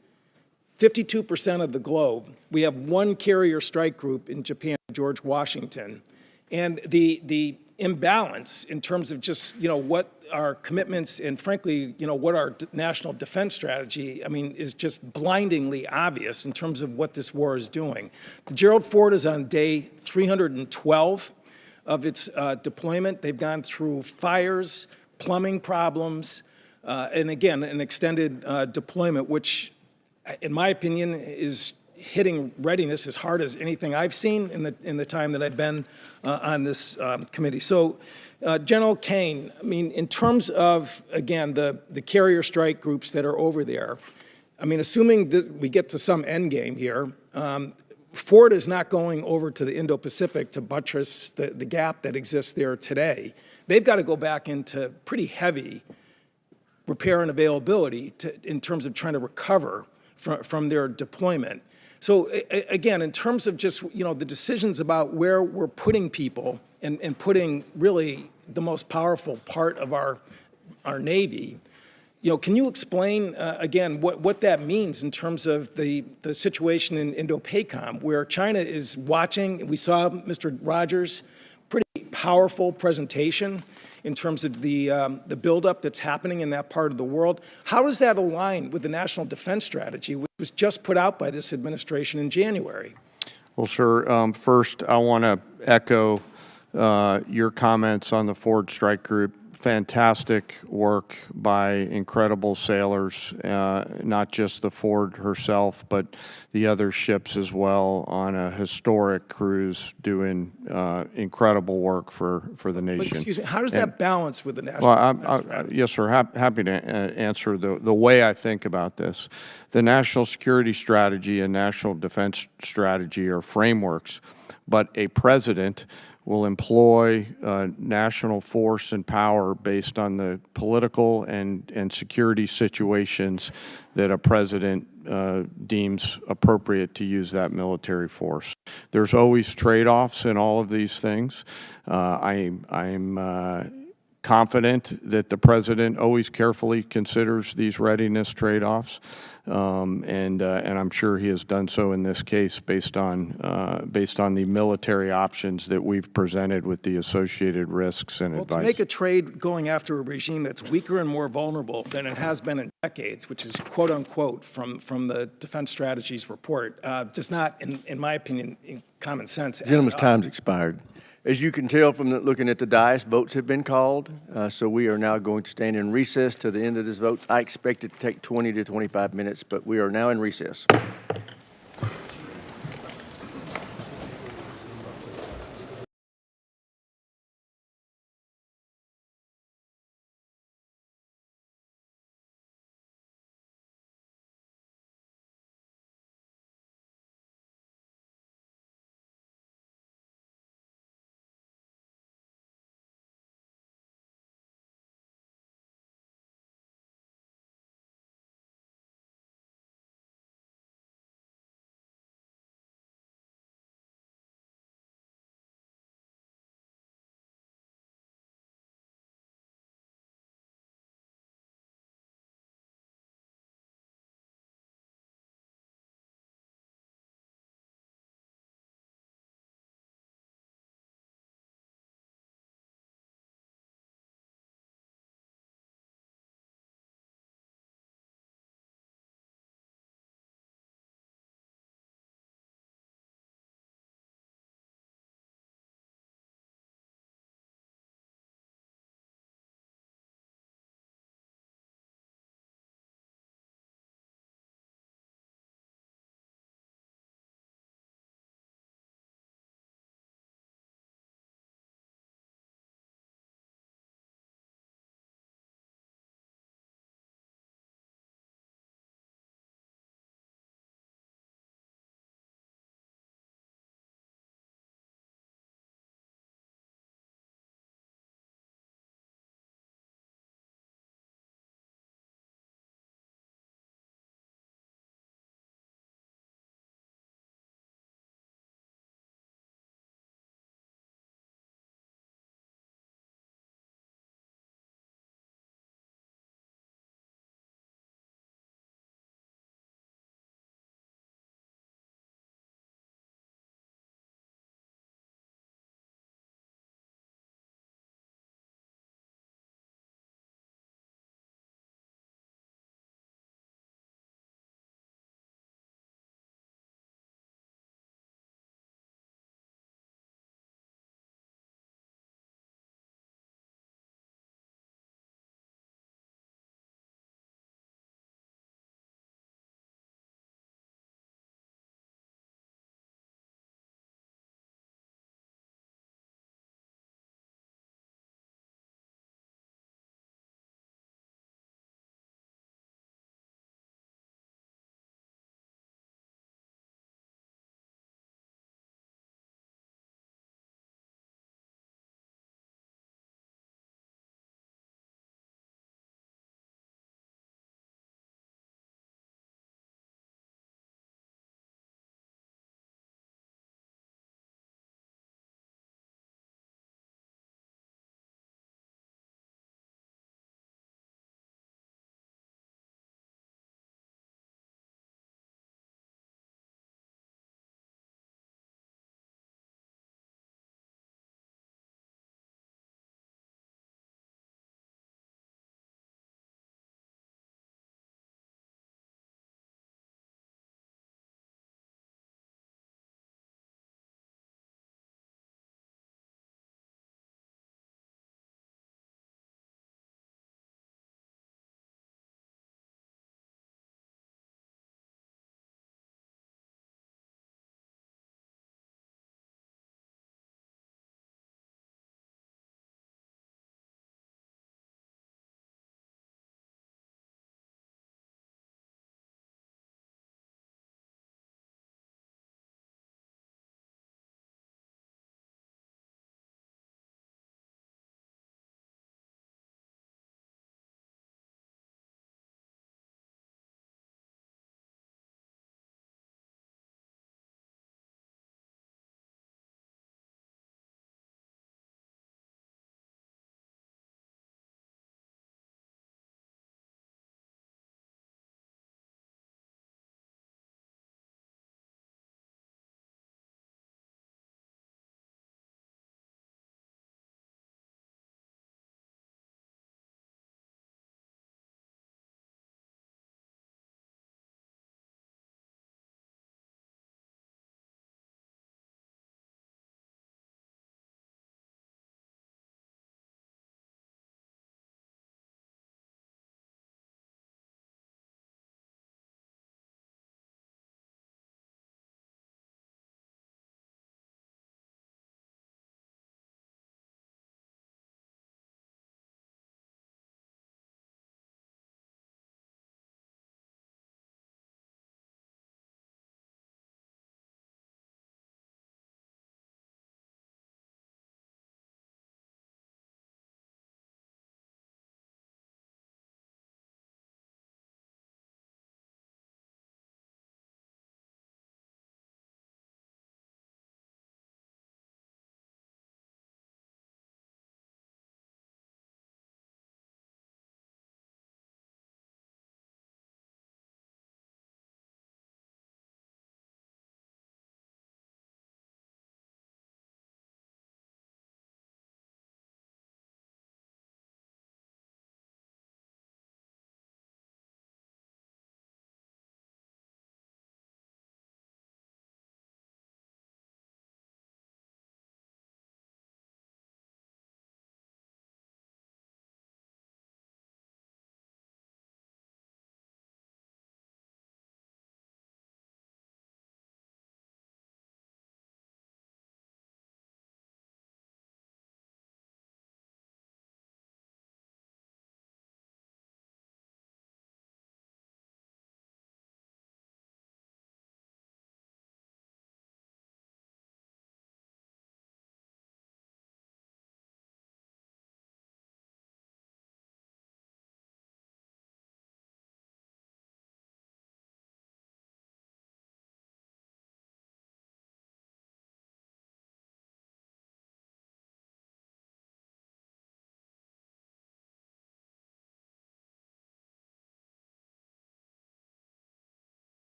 52% of the globe. We have 1 carrier strike group in Japan, George Washington. And the imbalance in terms of just, what our commitments and frankly, what our national defense strategy, is just blindingly obvious in terms of what this war is doing. Gerald Ford is on day 312 of its deployment. They've gone through fires, plumbing problems, and again, an extended deployment, which in my opinion is hitting readiness as hard as anything I've seen in the time that I've been on this committee. So General Caine, in terms of, again, the carrier strike groups that are over there, assuming that we get to some end game here, Ford is not going over to the Indo-Pacific to buttress the gap that exists there today. They've got to go back into pretty heavy repair and availability in terms of trying to recover from their deployment. So again, in terms of just, the decisions about where we're putting people and putting really the most powerful part of our Navy, can you explain, again, what that means in terms of the situation in Indo-PACOM, where China is watching? We saw Mr. Rogers' pretty powerful presentation in terms of the buildup that's happening in that part of the world. How does that align with the National Defense Strategy, which was just put out by this administration in January? Well, sure. First, I want to echo your comments on the Ford Strike Group. Fantastic work by incredible sailors, not just the Ford herself, but the other ships as well, on a historic cruise doing incredible work for the nation. But excuse me, how does that balance with the National Defense Strategy? Yes, sir. Happy to answer the way I think about this. The National Security Strategy and National Defense Strategy are frameworks, but a president will employ national force and power based on the political and security situations that a president deems appropriate to use that military force. There's always trade-offs in all of these things. I'm confident that the president always carefully considers these readiness trade-offs, and I'm sure he has done so in this case based on the military options that we've presented with the associated risks and advice. To make a trade going after a regime that's weaker and more vulnerable than it has been in decades, which is quote unquote from the Defense Strategy's report, does not, in my opinion, in common sense. Gentleman's time's expired. As you can tell from looking at the dais, votes have been called, so we are now going to stand in recess to the end of this vote. I expect it to take 20 to 25 minutes, but we are now in recess.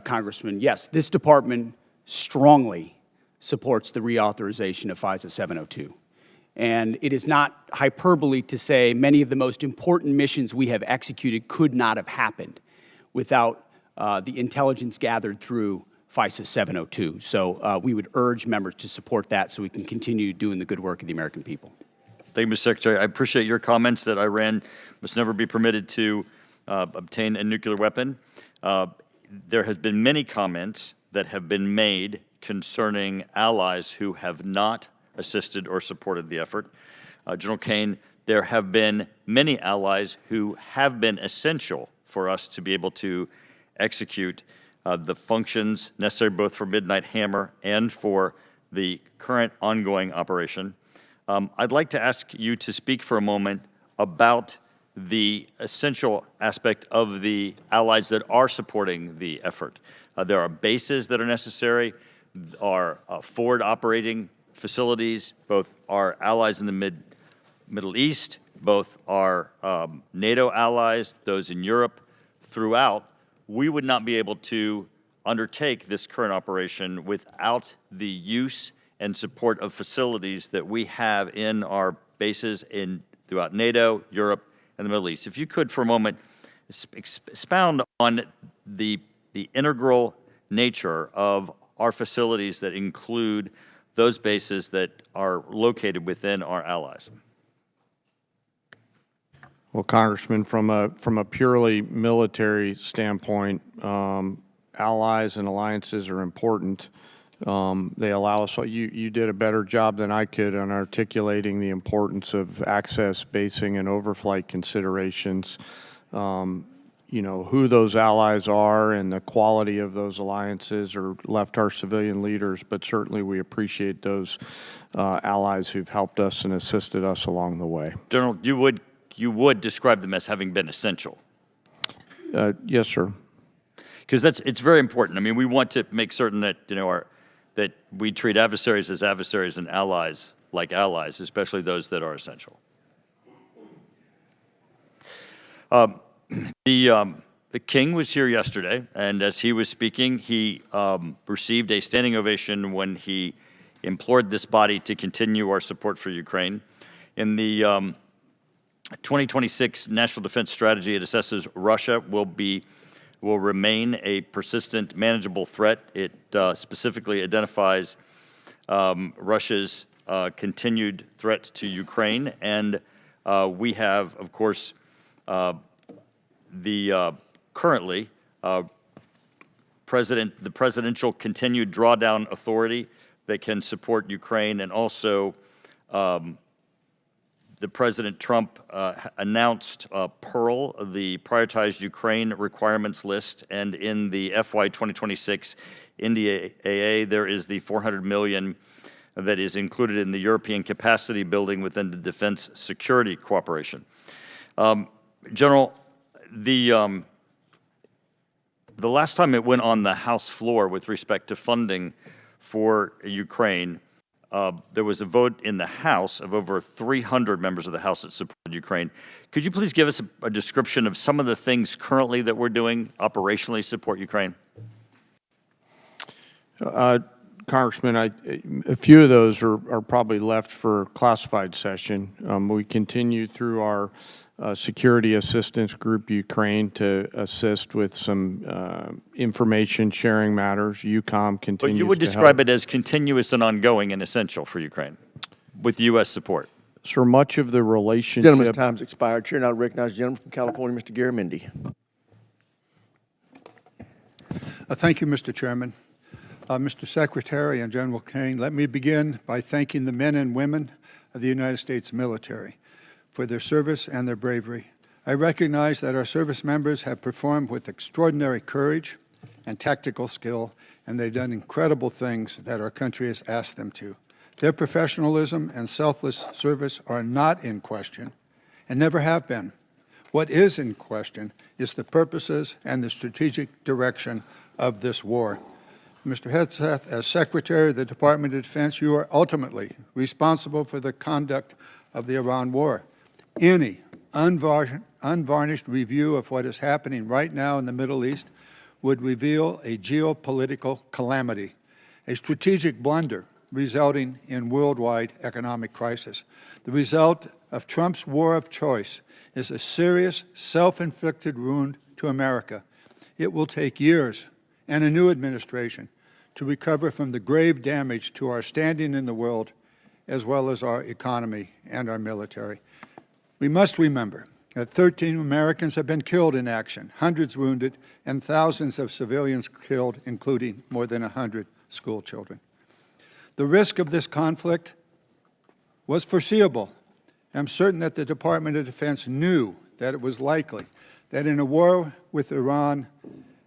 Congressman, yes, this department strongly supports the reauthorization of FISA 702. And it is not hyperbole to say many of the most important missions we have executed could not have happened without the intelligence gathered through FISA 702. So we would urge members to support that so we can continue doing the good work of the American people. Thank you, Mr. Secretary. I appreciate your comments that Iran must never be permitted to obtain a nuclear weapon. There have been many comments that have been made concerning allies who have not assisted or supported the effort. General Caine, there have been many allies who have been essential for us to be able to execute the functions necessary both for Midnight Hammer and for the current ongoing operation. I'd like to ask you to speak for a moment about the essential aspect of the allies that are supporting the effort. There are bases that are necessary, are forward operating facilities, both our allies in the Middle East, both our NATO allies, those in Europe, throughout. We would not be able to undertake this current operation without the use and support of facilities that we have in our bases throughout NATO, Europe, and the Middle East. If you could, for a moment, expound on the integral nature of our facilities that include those bases that are located within our allies. Well, Congressman, from a purely military standpoint, allies and alliances are important. They allow us, you did a better job than I could on articulating the importance of access, basing, and overflight considerations. You know, who those allies are and the quality of those alliances are left our civilian leaders, but certainly we appreciate those allies who've helped us and assisted us along the way. General, you would describe them as having been essential. Yes, sir. Because it's very important. I mean, we want to make certain that, you know, that we treat adversaries as adversaries and allies like allies, especially those that are essential. The King was here yesterday, and as he was speaking, he received a standing ovation when he implored this body to continue our support for Ukraine. In the 2026 National Defense Strategy, it assesses Russia will remain a persistent, manageable threat. It specifically identifies Russia's continued threat to Ukraine, and we have, of course, currently the presidential continued drawdown authority that can support Ukraine, and also the President Trump announced Pearl, the prioritized Ukraine requirements list, and in the FY 2026 NDAA, there is the $400 million that is included in the European capacity building within the defense security cooperation. General, the last time it went on the House floor with respect to funding for Ukraine, there was a vote in the House of over 300 members of the House that supported Ukraine. Could you please give us a description of some of the things currently that we're doing operationally to support Ukraine? Congressman, a few of those are probably left for classified session. We continue through our security assistance group Ukraine to assist with some information sharing matters. UCOM continues. But you would describe it as continuous and ongoing and essential for Ukraine with U.S. support. Sir, much of the relationship. Gentleman's time's expired. Chair now recognizes the gentleman from California, Mr. Garamendi. Thank you, Mr. Chairman. Mr. Secretary and General Caine, let me begin by thanking the men and women of the United States military for their service and their bravery. I recognize that our service members have performed with extraordinary courage and tactical skill, and they've done incredible things that our country has asked them to. Their professionalism and selfless service are not in question and never have been. What is in question is the purposes and the strategic direction of this war. Mr. Hegseth, as Secretary of the Department of Defense, you are ultimately responsible for the conduct of the Iran war. Any unvarnished review of what is happening right now in the Middle East would reveal a geopolitical calamity, a strategic blunder resulting in worldwide economic crisis. The result of Trump's war of choice is a serious, self-inflicted wound to America. It will take years and a new administration to recover from the grave damage to our standing in the world, as well as our economy and our military. We must remember that 13 Americans have been killed in action, hundreds wounded, and thousands of civilians killed, including more than 100 school children. The risk of this conflict was foreseeable. I'm certain that the Department of Defense knew that it was likely that in a war with Iran,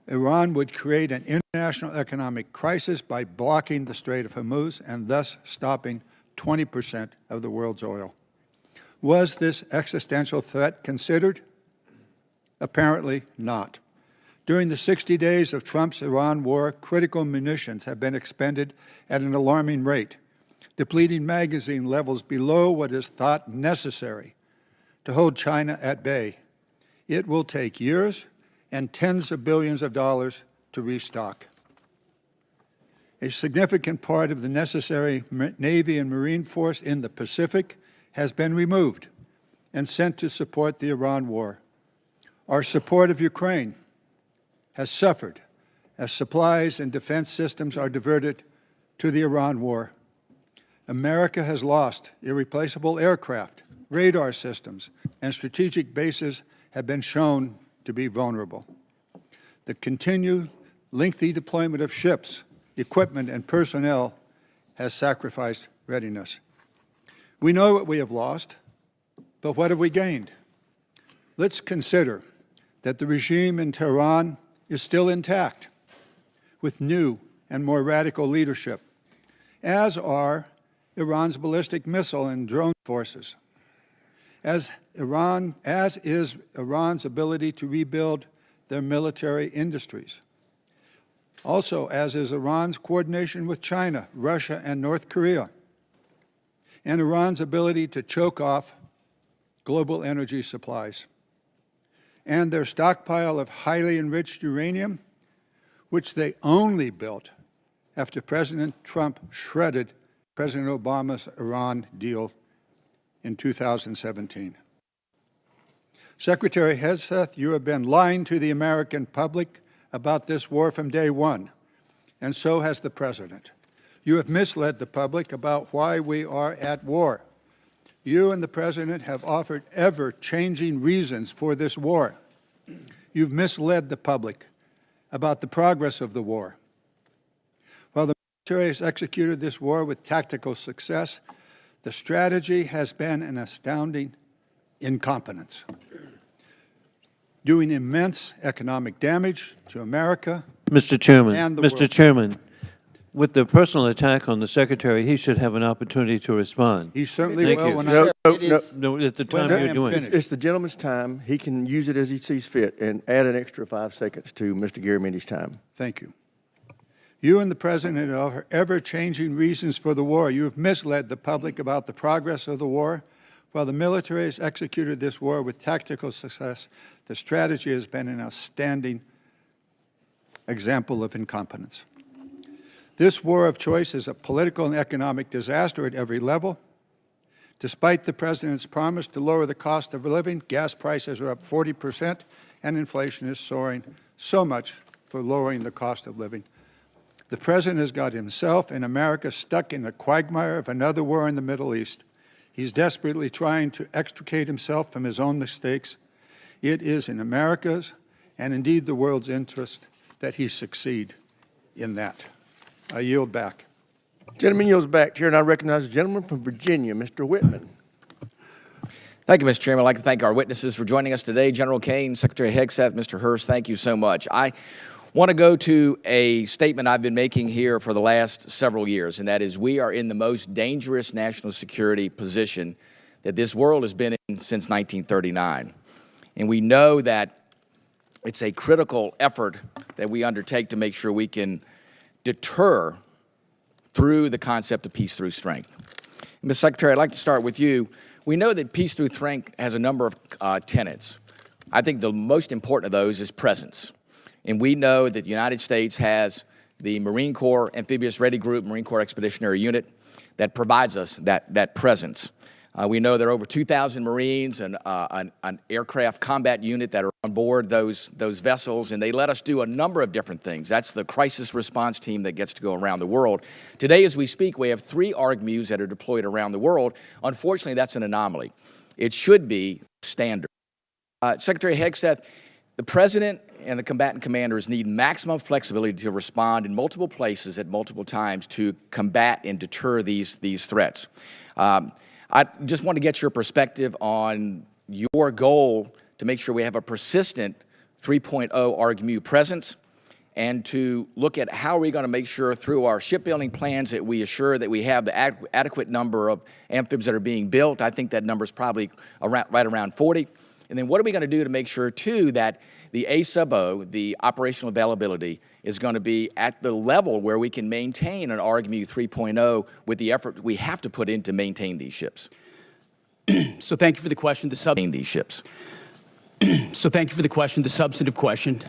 Iran would create an international economic crisis by blocking the Strait of Hormuz and thus stopping 20% of the world's oil. Was this existential threat considered? Apparently not. During the 60 days of Trump's Iran war, critical munitions have been expended at an alarming rate, depleting magazine levels below what is thought necessary to hold China at bay. It will take years and tens of billions of dollars to restock. A significant part of the necessary Navy and Marine force in the Pacific has been removed and sent to support the Iran war. Our support of Ukraine has suffered as supplies and defense systems are diverted to the Iran war. America has lost irreplaceable aircraft, radar systems, and strategic bases have been shown to be vulnerable. The continued lengthy deployment of ships, equipment, and personnel has sacrificed readiness. We know what we have lost, but what have we gained? Let's consider that the regime in Tehran is still intact, with new and more radical leadership, as are Iran's ballistic missile and drone forces, as is Iran's ability to rebuild their military industries. Also, as is Iran's coordination with China, Russia, and North Korea, and Iran's ability to choke off global energy supplies, and their stockpile of highly enriched uranium, which they only built after President Trump shredded President Obama's Iran deal in 2017. Secretary Hegseth, you have been lying to the American public about this war from day one, and so has the President. You have misled the public about why we are at war. You and the President have offered ever-changing reasons for this war. You've misled the public about the progress of the war. While the military has executed this war with tactical success, the strategy has been an astounding incompetence, doing immense economic damage to America. Mr. Chairman, and the Mr. world. Chairman, with the personal attack on the Secretary, he should have an opportunity to respond. He certainly Thank will you. when No, at the time I you're am doing finished. it. It's the gentleman's time. He can use it as he sees fit and add an extra 5 seconds to Mr. Garamendi's time. Thank you. You and the President are ever-changing reasons for the war. You have misled the public about the progress of the war. While the military has executed this war with tactical success, the strategy has been an outstanding example of incompetence. This war of choice is a political and economic disaster at every level. Despite the President's promise to lower the cost of living, gas prices are up 40%, and inflation is soaring so much for lowering the cost of living. The President has got himself and America stuck in the quagmire of another war in the Middle East. He's desperately trying to extricate himself from his own mistakes. It is in America's, and indeed the world's interest, that he succeed in that. I yield back. Gentleman yields back. Chair, and I recognize the gentleman from Virginia, Mr. Whitman. Thank you, Mr. Chairman. I'd like to thank our witnesses for joining us today. General Caine, Secretary Hegseth, Mr. Hurst, thank you so much. I want to go to a statement I've been making here for the last several years, and that is we are in the most dangerous national security position that this world has been in since 1939. And we know that it's a critical effort that we undertake to make sure we can deter through the concept of peace through strength. Ms. Secretary, I'd like to start with you. We know that peace through strength has a number of tenets. I think the most important of those is presence. And we know that the United States has the Marine Corps Amphibious Ready Group, Marine Corps Expeditionary Unit, that provides us that presence. We know there are over 2,000 Marines and an aircraft combat unit that are on board those vessels, and they let us do a number of different things. That's the crisis response team that gets to go around the world. Today, as we speak, we have 3 ARGMUs that are deployed around the world. Unfortunately, that's an anomaly. It should be standard. Secretary Hegseth, the President and the combatant commanders need maximum flexibility to respond in multiple places at multiple times to combat and deter these threats. I just want to get your perspective on your goal to make sure we have a persistent 3.0 ARGMU presence, and to look at how are we going to make sure through our shipbuilding plans that we assure that we have the adequate number of amphibs that are being built. I think that number is probably right around 40. And then what are we going to do to make sure, too, that the A-sub-O, the operational availability, is going to be at the level where we can maintain an ARGMU 3.0 with the effort we have to put in to maintain these ships? So thank you for the question. These ships. So thank you for the question, the substantive question.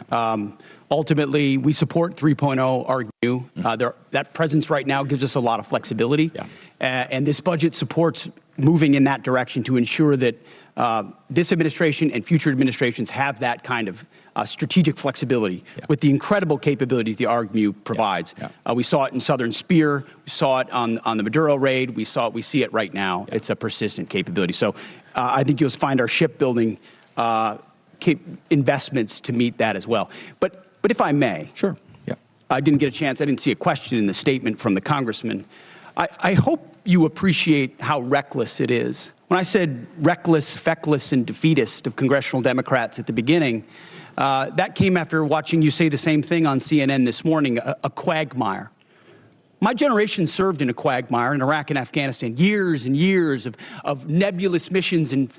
Ultimately, we support 3.0 ARGMU. That presence right now gives us a lot of flexibility. Yeah. And this budget supports moving in that direction to ensure that this administration and future administrations have that kind of strategic flexibility with the incredible capabilities the ARGMU provides. We saw it in Southern Spear. We saw it on the Maduro raid. We see it right now. It's a persistent capability. So I think you'll find our shipbuilding investments to meet that as well. But if I may. Sure. Yeah. I didn't get a chance. I didn't see a question in the statement from the congressman. I hope you appreciate how reckless it is. When I said reckless, feckless, and defeatist of congressional Democrats at the beginning, that came after watching you say the same thing on CNN this morning, a quagmire. My generation served in a quagmire in Iraq and Afghanistan, years and years of nebulous missions and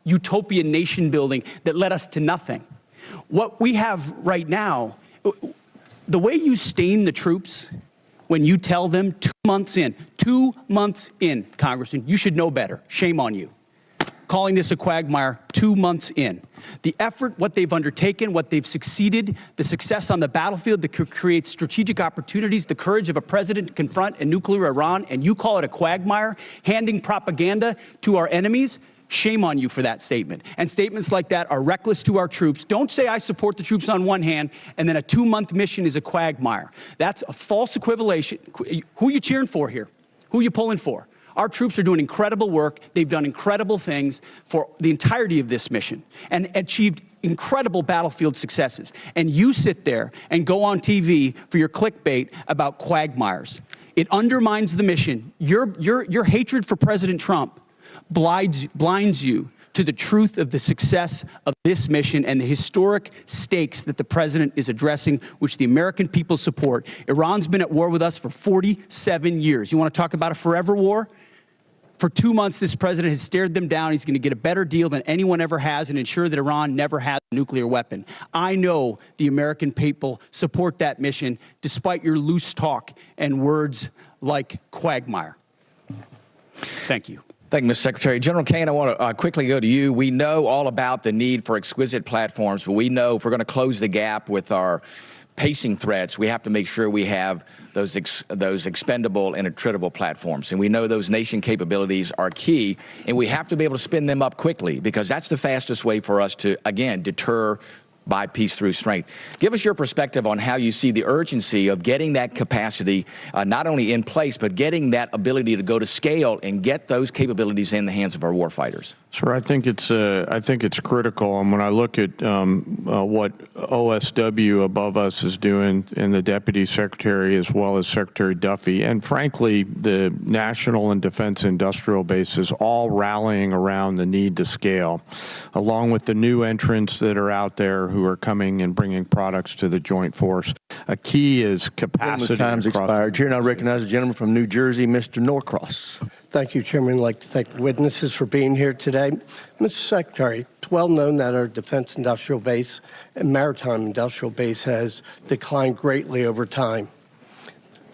utopian nation building that led us to nothing. What we have right now, the way you stain the troops when you tell them 2 months in, Congressman, you should know better. Shame on you. Calling this a quagmire 2 months in. The effort, what they've undertaken, what they've succeeded, the success on the battlefield that could create strategic opportunities, the courage of a president to confront a nuclear Iran, and you call it a quagmire, handing propaganda to our enemies. Shame on you for that statement. And statements like that are reckless to our troops. Don't say I support the troops on one hand, and then a 2-month mission is a quagmire. That's a false equivalation. Who are you cheering for here? Who are you pulling for? Our troops are doing incredible work. They've done incredible things for the entirety of this mission and achieved incredible battlefield successes. And you sit there and go on TV for your clickbait about quagmires. It undermines the mission. Your hatred for President Trump blinds you to the truth of the success of this mission and the historic stakes that the president is addressing, which the American people support. Iran's been at war with us for 47 years. You want to talk about a forever war? For 2 months, this president has stared them down. He's going to get a better deal than anyone ever has and ensure that Iran never has a nuclear weapon. I know the American people support that mission, despite your loose talk and words like quagmire. Thank you. Thank you, Mr. Secretary. General Caine, I want to quickly go to you. We know all about the need for exquisite platforms, but we know if we're going to close the gap with our pacing threats, we have to make sure we have those expendable and attritable platforms. And we know those nation capabilities are key, and we have to be able to spin them up quickly, because that's the fastest way for us to, again, deter by peace through strength. Give us your perspective on how you see the urgency of getting that capacity not only in place, but getting that ability to go to scale and get those capabilities in the hands of our warfighters. Sir, I think it's critical, and when I look at what OSW above us is doing, and the Deputy Secretary as well as Secretary Duffy, and frankly, the national and defense industrial bases all rallying around the need to scale, along with the new entrants that are out there who are coming and bringing products to the joint force. A key is capacity. Time's expired. Chair, now recognize the gentleman from New Jersey, Mr. Norcross. Thank you, Chairman. I'd like to thank the witnesses for being here today. Mr. Secretary, it's well known that our defense industrial base and maritime industrial base has declined greatly over time.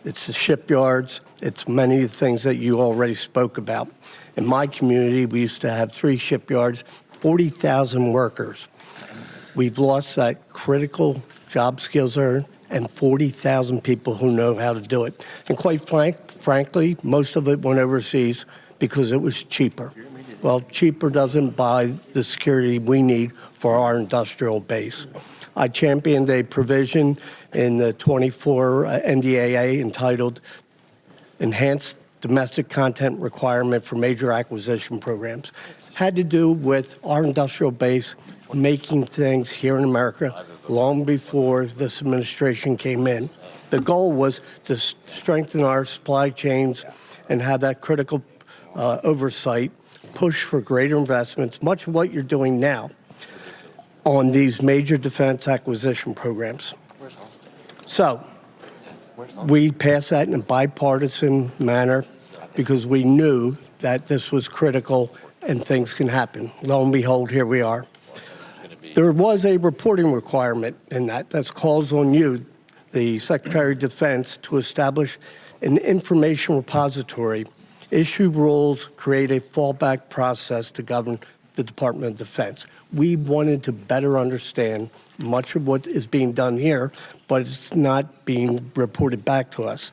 It's the shipyards. It's many of the things that you already spoke about. In my community, we used to have 3 shipyards, 40,000 workers. We've lost that critical job skills are, and 40,000 people who know how to do it. And quite frankly, most of it went overseas because it was cheaper. Well, cheaper doesn't buy the security we need for our industrial base. I championed a provision in the 24 NDAA entitled Enhanced Domestic Content Requirement for Major Acquisition Programs. Had to do with our industrial base making things here in America long before this administration came in. The goal was to strengthen our supply chains and have that critical oversight, push for greater investments, much of what you're doing now on these major defense acquisition programs. So we passed that in a bipartisan manner because we knew that this was critical and things can happen. Lo and behold, here we are. There was a reporting requirement in that. That calls on you, the Secretary of Defense, to establish an information repository, issue rules, create a fallback process to govern the Department of Defense. We wanted to better understand much of what is being done here, but it's not being reported back to us.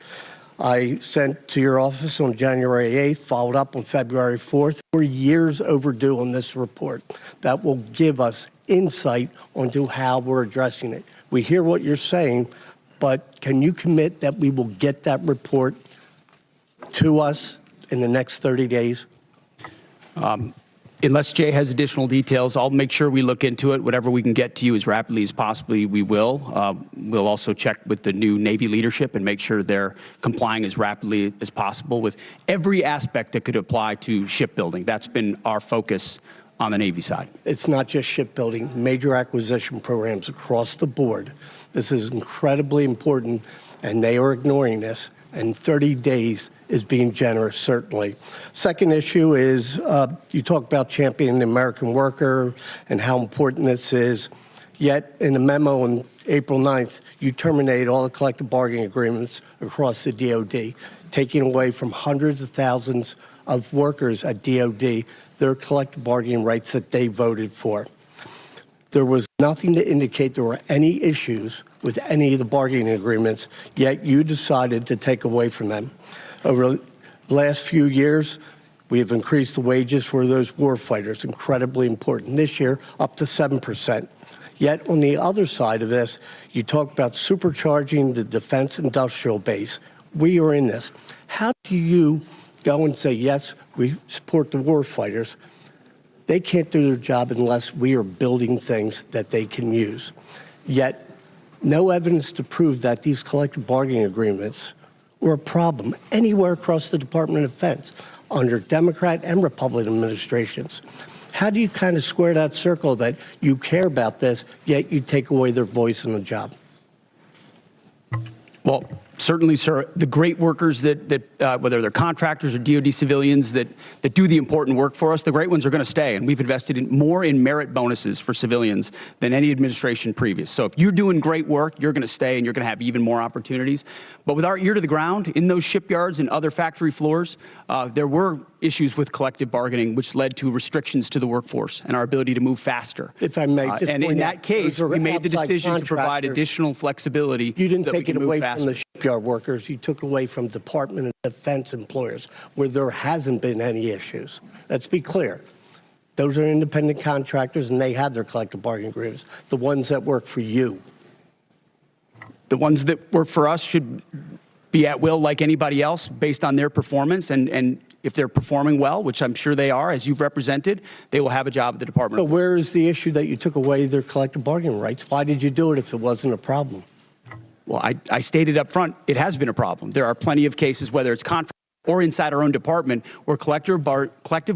I sent to your office on January 8th, followed up on February 4th. We're years overdue on this report that will give us insight onto how we're addressing it. We hear what you're saying, but can you commit that we will get that report to us in the next 30 days? Unless Jay has additional details, I'll make sure we look into it. Whatever we can get to you as rapidly as possibly, we will. We'll also check with the new Navy leadership and make sure they're complying as rapidly as possible with every aspect that could apply to shipbuilding. That's been our focus on the Navy side. It's not just shipbuilding, major acquisition programs across the board. This is incredibly important, and they are ignoring this. And 30 days is being generous, certainly. Second issue is you talk about championing the American worker and how important this is. Yet in a memo on April 9th, you terminate all the collective bargaining agreements across the DOD, taking away from hundreds of thousands of workers at DOD their collective bargaining rights that they voted for. There was nothing to indicate there were any issues with any of the bargaining agreements, yet you decided to take away from them. Over the last few years, we have increased the wages for those war fighters, incredibly important. This year, up to 7%. Yet on the other side of this, you talk about supercharging the defense industrial base. We are in this. How do you go and say, yes, we support the war fighters? They can't do their job unless we are building things that they can use. Yet, no evidence to prove that these collective bargaining agreements were a problem anywhere across the Department of Defense under Democrat and Republican administrations. How do you kind of square that circle that you care about this, yet you take away their voice in the job? Well, certainly, sir, the great workers that whether they're contractors or DOD civilians that do the important work for us, the great ones are going to stay. And we've invested more in merit bonuses for civilians than any administration previous. So if you're doing great work, you're going to stay and you're going to have even more opportunities. But with our ear to the ground in those shipyards and other factory floors, there were issues with collective bargaining, which led to restrictions to the workforce and our ability to move faster. If I may, just and in that case, we made the decision to provide additional flexibility. You didn't take it away from the shipyard workers. You took away from Department of Defense employers where there hasn't been any issues. Let's be clear. Those are independent contractors, and they have their collective bargaining agreements. The ones that work for you. The ones that work for us should be at will like anybody else based on their performance. And if they're performing well, which I'm sure they are, as you've represented, they will have a job at the department. So where is the issue that you took away their collective bargaining rights? Why did you do it if it wasn't a problem? Well, I stated up front, it has been a problem. There are plenty of cases, whether it's contract or inside our own department, where collective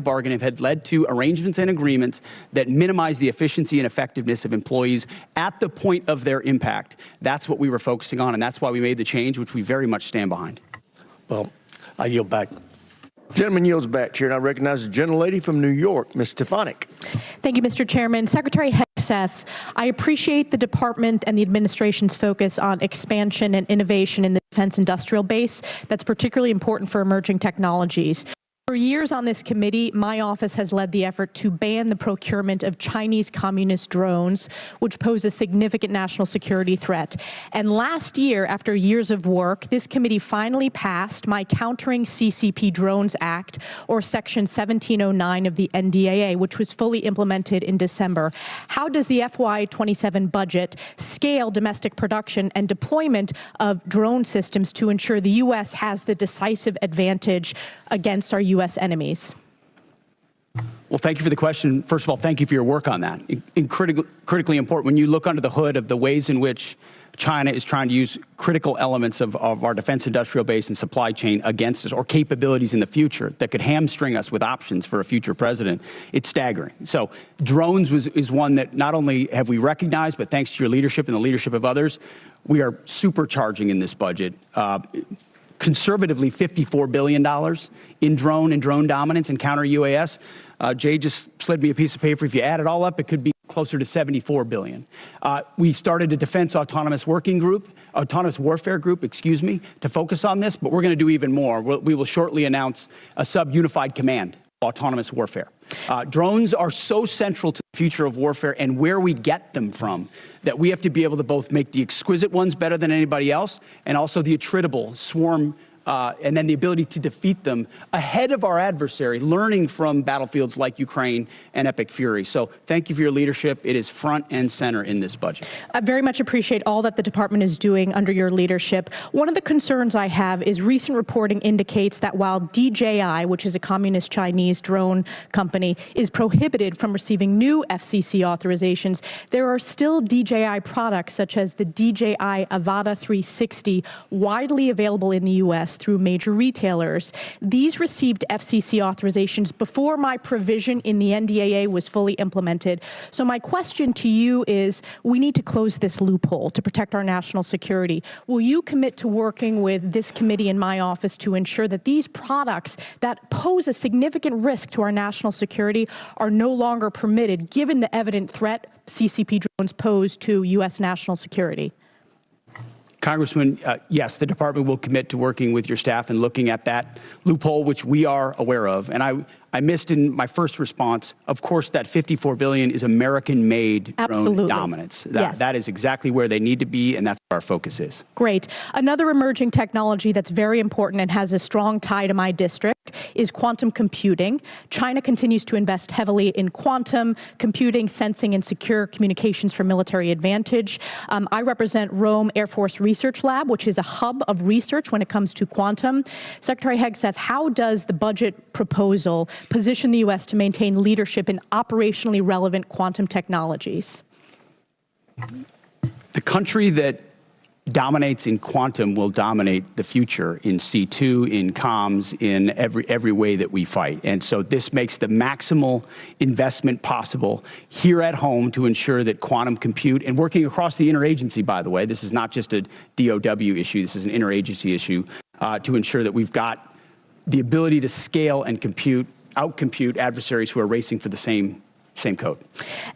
bargaining had led to arrangements and agreements that minimize the efficiency and effectiveness of employees at the point of their impact. That's what we were focusing on, and that's why we made the change, which we very much stand behind. Well, I yield back. Gentleman yields back, Chair, and I recognize the gentlelady from New York, Ms. Stefanik. Thank you, Mr. Chairman. Secretary Hegseth, I appreciate the department and the administration's focus on expansion and innovation in the defense industrial base. That's particularly important for emerging technologies. For years on this committee, my office has led the effort to ban the procurement of Chinese communist drones, which pose a significant national security threat. And last year, after years of work, this committee finally passed my Countering CCP Drones Act, or Section 1709 of the NDAA, which was fully implemented in December. How does the FY27 budget scale domestic production and deployment of drone systems to ensure the U.S. has the decisive advantage against our U.S. enemies? Well, thank you for the question. First of all, thank you for your work on that. Critically important. When you look under the hood of the ways in which China is trying to use critical elements of our defense industrial base and supply chain against us, or capabilities in the future that could hamstring us with options for a future president, it's staggering. So drones is one that not only have we recognized, but thanks to your leadership and the leadership of others, we are supercharging in this budget. Conservatively $54 billion in drone and drone dominance and counter UAS. Jay just slid me a piece of paper. If you add it all up, it could be closer to $74 billion. We started a defense autonomous warfare group, to focus on this, but we're going to do even more. We will shortly announce a sub-unified command, autonomous warfare. Drones are so central to the future of warfare and where we get them from that we have to be able to both make the exquisite ones better than anybody else and also the attritable swarm and then the ability to defeat them ahead of our adversary, learning from battlefields like Ukraine and Epic Fury. So thank you for your leadership. It is front and center in this budget. I very much appreciate all that the department is doing under your leadership. One of the concerns I have is recent reporting indicates that while DJI, which is a communist Chinese drone company, is prohibited from receiving new FCC authorizations, there are still DJI products such as the DJI Avata 360 widely available in the U.S. through major retailers. These received FCC authorizations before my provision in the NDAA was fully implemented. So my question to you is, we need to close this loophole to protect our national security. Will you commit to working with this committee in my office to ensure that these products that pose a significant risk to our national security are no longer permitted, given the evident threat CCP drones pose to U.S. national security? Congressman, yes, the department will commit to working with your staff and looking at that loophole, which we are aware of. And I missed in my first response, of course, that $54 billion is American-made drone dominance. That is exactly where they need to be, and that's where our focus is. Great. Another emerging technology that's very important and has a strong tie to my district is quantum computing. China continues to invest heavily in quantum computing, sensing, and secure communications for military advantage. I represent Rome Air Force Research Lab, which is a hub of research when it comes to quantum. Secretary Hegseth, how does the budget proposal position the U.S. to maintain leadership in operationally relevant quantum technologies? The country that dominates in quantum will dominate the future in C2, in comms, in every way that we fight. And so this makes the maximal investment possible here at home to ensure that quantum compute, and working across the interagency, by the way, this is not just a DOW issue, this is an interagency issue, to ensure that we've got the ability to scale and outcompute adversaries who are racing for the same code.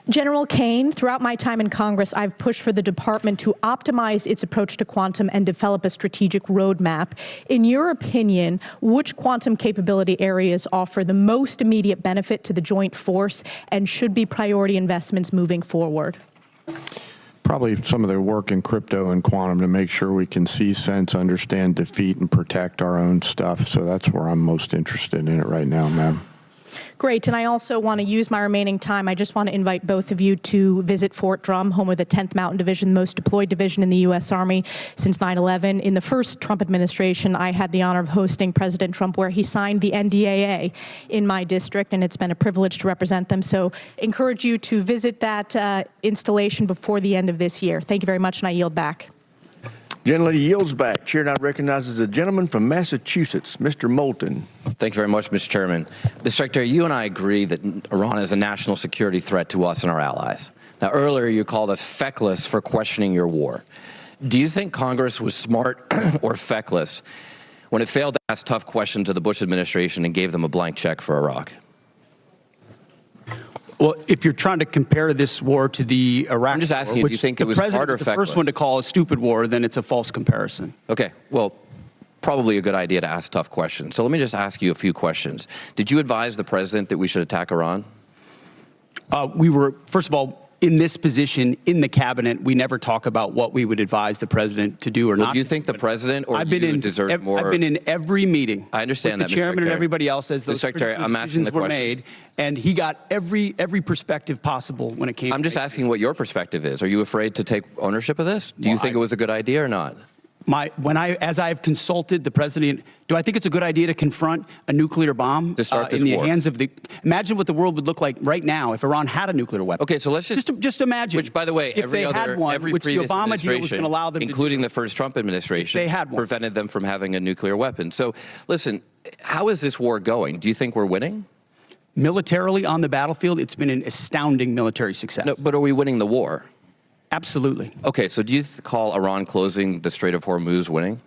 General Caine, throughout my time in Congress, I've pushed for the department to optimize its approach to quantum and develop a strategic roadmap. In your opinion, which quantum capability areas offer the most immediate benefit to the joint force and should be priority investments moving forward? Probably some of the work in crypto and quantum to make sure we can see, sense, understand, defeat, and protect our own stuff. So that's where I'm most interested in it right now, ma'am. Great, and I also want to use my remaining time. I just want to invite both of you to visit Fort Drum, home of the 10th Mountain Division, the most deployed division in the U.S. Army since 9/11. In the first Trump administration, I had the honor of hosting President Trump, where he signed the NDAA in my district, and it's been a privilege to represent them. So encourage you to visit that installation before the end of this year. Thank you very much, and I yield back. Gentlelady yields back. Chair now recognizes a gentleman from Massachusetts, Mr. Moulton. Thank you very much, Mr. Chairman. Mr. Secretary, you and I agree that Iran is a national security threat to us and our allies. Now, earlier you called us feckless for questioning your war. Do you think Congress was smart or feckless when it failed to ask tough questions of the Bush administration and gave them a blank check for Iraq? Well, if you're trying to compare this war to the Iraq I'm just asking war, if you think it was smart or the feckless. first one to call a stupid war, then it's a false comparison. Okay, well, probably a good idea to ask tough questions. So let me just ask you a few questions. Did you advise the president that we should attack Iran? We were, first of all, in this position in the cabinet, we never talk about what we would advise the president to do or not. Do you think the president or you deserve more? I've been in every meeting. I understand with that, the chairman Mr. and everybody else as those Secretary, I'm asking decisions the were questions. made, and he got every perspective possible when it came. I'm just asking what your perspective is. Are you afraid to take ownership of this? Do you think it was a good idea or not? As I've consulted the president, do I think it's a good idea to confront a nuclear bomb to start this in the war? hands of the? Imagine what the world would look like right now if Iran had a nuclear weapon. Okay, so let's just imagine. Which, by the way, if they had one, which the previous Obama deal was going to allow them, including the first Trump administration, they had one. prevented them from having a nuclear weapon. So, listen, how is this war going? Do you think we're winning? Militarily on the battlefield, it's been an astounding military success. No, but are we winning the war? Absolutely. Okay, so do you call Iran closing the Strait of Hormuz winning?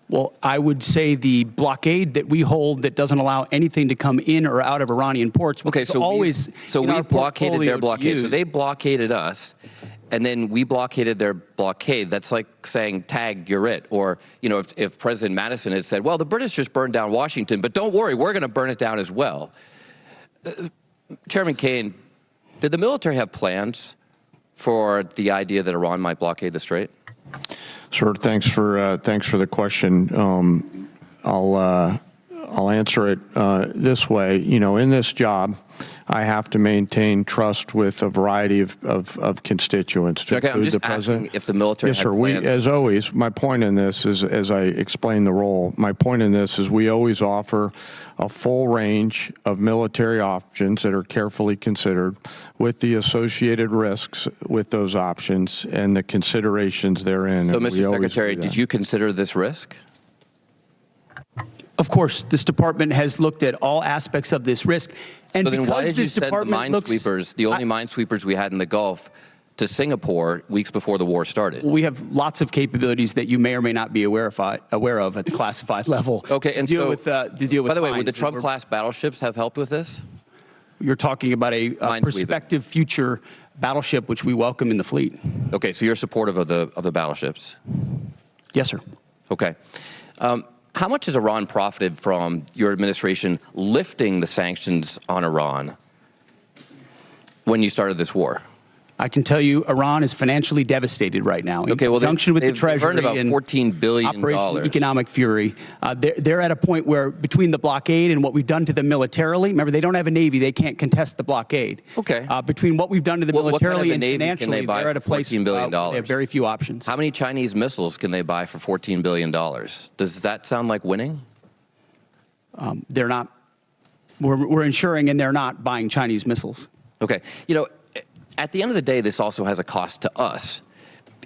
Well, I would say the blockade that we hold that doesn't allow anything to come in or out of Iranian ports. Okay, so we've blockaded their blockade. So they blockaded us, and then we blockaded their blockade. That's like saying, tag, you're it. Or, you know, if President Madison had said, well, the British just burned down Washington, but don't worry, we're going to burn it down as well. Chairman Caine, did the military have plans for the idea that Iran might blockade the strait? Sure. Thanks for the question. I'll answer it this way. You know, in this job, I have to maintain trust with a variety of constituents. To okay, I'm just the president. asking if the military yes, had sir. plans. As always, my point in this is, as I explain the role, my point in this is we always offer a full range of military options that are carefully considered with the associated risks with those options and the considerations therein. So, and Mr. Secretary, did you consider this risk? Of course, this department has looked at all aspects of this risk. And so then why did you send the department minesweepers, the only minesweepers we had in the Gulf, to Singapore weeks before the war started? We have lots of capabilities that you may or may not be aware of at the classified level. Okay, and to deal with by the way, would the mines. Trump-class battleships have helped with this? You're talking about a prospective future battleship, which we welcome in the fleet. Okay, so you're supportive of the battleships? Yes, sir. Okay. How much has Iran profited from your administration lifting the sanctions on Iran when you started this war? I can tell you Iran is financially devastated right now. Okay, well, in conjunction with the Treasury earned about $14 billion. Operation Economic Fury. They're at a point where between the blockade and what we've done to them militarily, remember, they don't have a Navy. They can't contest the blockade. Okay. Between what we've done to them militarily and financially, they're at a place $14 billion. They have very few options. How many Chinese missiles can they buy for $14 billion? Does that sound like winning? They're not. We're ensuring, and they're not buying Chinese missiles. Okay. You know, at the end of the day, this also has a cost to us.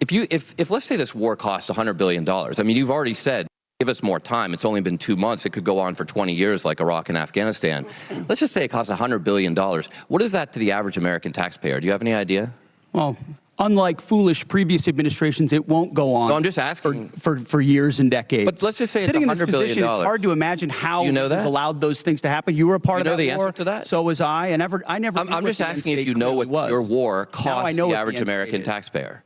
If let's say this war costs $100 billion, I mean, you've already said, give us more time. It's only been 2 months. It could go on for 20 years like Iraq and Afghanistan. Let's just say it costs $100 billion. What is that to the average American taxpayer? Do you have any idea? Well, unlike foolish previous administrations, it won't go on. No, I'm just asking for years and decades. But let's just say sitting in this $100 billion. position, it's hard to imagine how you know we've allowed those things to happen. You were a part of that war. You know the answer to that? So was I. And I never. I'm just asking if you know what your war costs the average American taxpayer.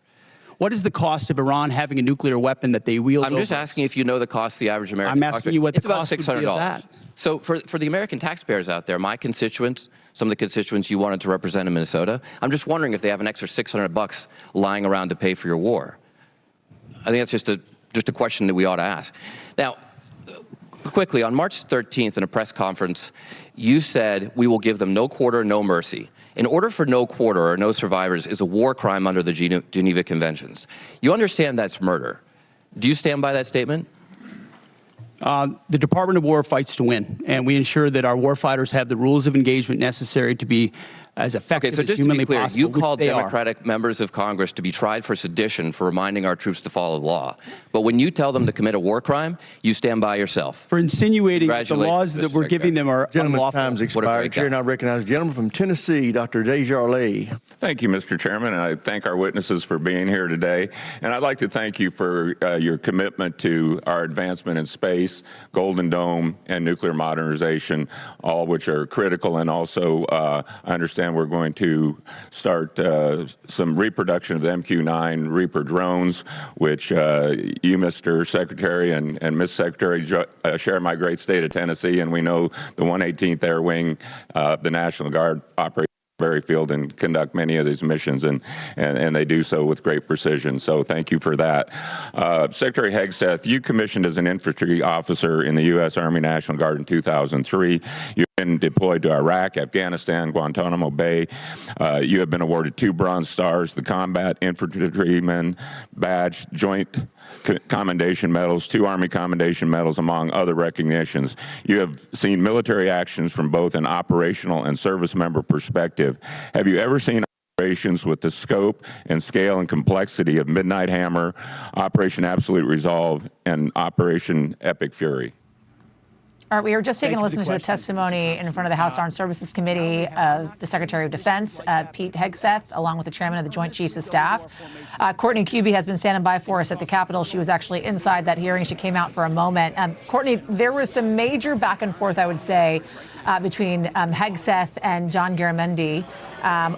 What is the cost of Iran having a nuclear weapon that they wield? I'm just asking if you know the cost of the average American taxpayer. I'm asking you what the cost would be of that. So for the American taxpayers out there, my constituents, some of the constituents you wanted to represent in Minnesota, I'm just wondering if they have an extra $600 lying around to pay for your war. I think that's just a question that we ought to ask. Now, quickly, on March 13th in a press conference, you said we will give them no quarter, no mercy. In order for no quarter or no survivors is a war crime under the Geneva Conventions. You understand that's murder. Do you stand by that statement? The Department of War fights to win, and we ensure that our warfighters have the rules of engagement necessary to be as effective as humanly possible. Okay, so just to be clear, you called Democratic members of Congress to be tried for sedition for reminding our troops to follow the law. But when you tell them to commit a war crime, you stand by yourself. For insinuating that the laws that we're giving them are unlawful. Time's expired. Chair now recognizes the gentleman from Tennessee, Dr. Desjardins. Thank you, Mr. Chairman, and I thank our witnesses for being here today. And I'd like to thank you for your commitment to our advancement in space, Golden Dome, and nuclear modernization, all which are critical and also, I understand, Afghanistan, we're going to start some reproduction of the MQ-9 Reaper drones, which you, Mr. Secretary, and Ms. Secretary share my great state of Tennessee, and we know the 118th Air Wing, the National Guard, operates field and conduct many of these missions, and they do so with great precision. So thank you for that. Secretary Hegseth, you commissioned as an infantry officer in the U.S. Army National Guard in 2003. You've been deployed to Iraq, Afghanistan, Guantanamo Bay. You have been awarded 2 Bronze Stars, the Combat Infantryman Badge, Joint Commendation Medals, 2 Army Commendation Medals, among other recognitions. You have seen military actions from both an operational and service member perspective. Have you ever seen operations with the scope and scale and complexity of Midnight Hammer, Operation Absolute Resolve, and Operation Epic Fury? All right, we are just taking a listen to the testimony in front of the House Armed Services Committee of the Secretary of Defense, Pete Hegseth, along with the Chairman of the Joint Chiefs of Staff. Courtney Kube has been standing by for us at the Capitol. She was actually inside that hearing. She came out for a moment. Courtney, there was some major back and forth, I would say, between Hegseth and John Garamendi,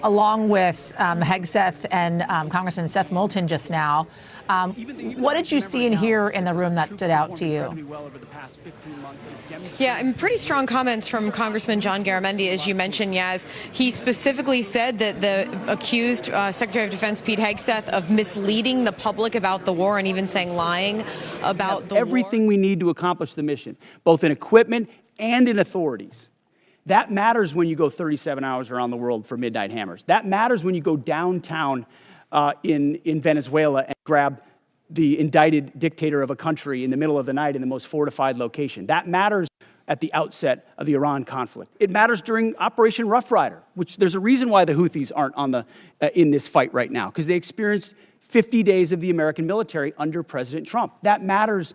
along with Hegseth and Congressman Seth Moulton just now. What did you see and hear in the room that stood out to you? Yeah, and pretty strong comments from Congressman John Garamendi, as you mentioned, Yaz. He specifically said that the accused Secretary of Defense Pete Hegseth of misleading the public about the war and even saying lying about the war. Everything we need to accomplish the mission, both in equipment and in authorities. That matters when you go 37 hours around the world for Midnight Hammers. That matters when you go downtown in Venezuela and grab the indicted dictator of a country in the middle of the night in the most fortified location. That matters at the outset of the Iran conflict. It matters during Operation Rough Rider, which there's a reason why the Houthis aren't on the in this fight right now, because they experienced 50 days of the American military under President Trump. That matters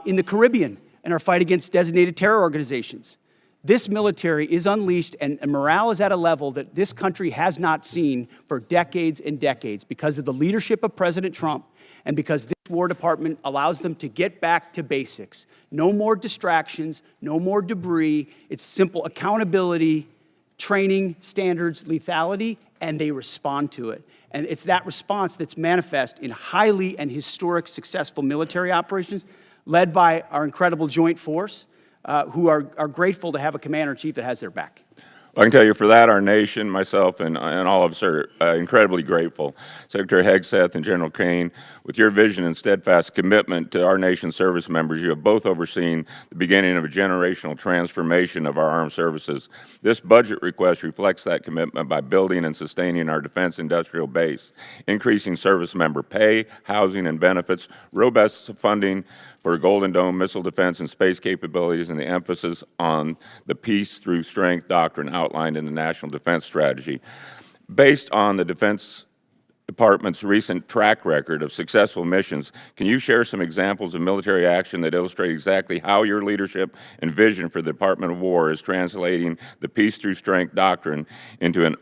in the Caribbean in our fight against designated terror organizations. This military is unleashed, and morale is at a level that this country has not seen for decades and decades because of the leadership of President Trump and because this War Department allows them to get back to basics. No more distractions, no more debris. It's simple accountability, training, standards, lethality, and they respond to it. And it's that response that's manifest in highly and historic successful military operations led by our incredible joint force, who are grateful to have a commander-in-chief that has their back. I can tell you for that, our nation, myself, and all of us are incredibly grateful. Secretary Hegseth and General Caine, with your vision and steadfast commitment to our nation's service members, you have both overseen the beginning of a generational transformation of our armed services. This budget request reflects that commitment by building and sustaining our defense industrial base, increasing service member pay, housing, and benefits, robust funding for Golden Dome missile defense and space capabilities, and the emphasis on the peace through strength doctrine outlined in the National Defense Strategy. Based on the Defense Department's recent track record of successful missions, can you share some examples of military action that illustrate exactly how your leadership and vision for the Department of War is translating the peace through strength doctrine into an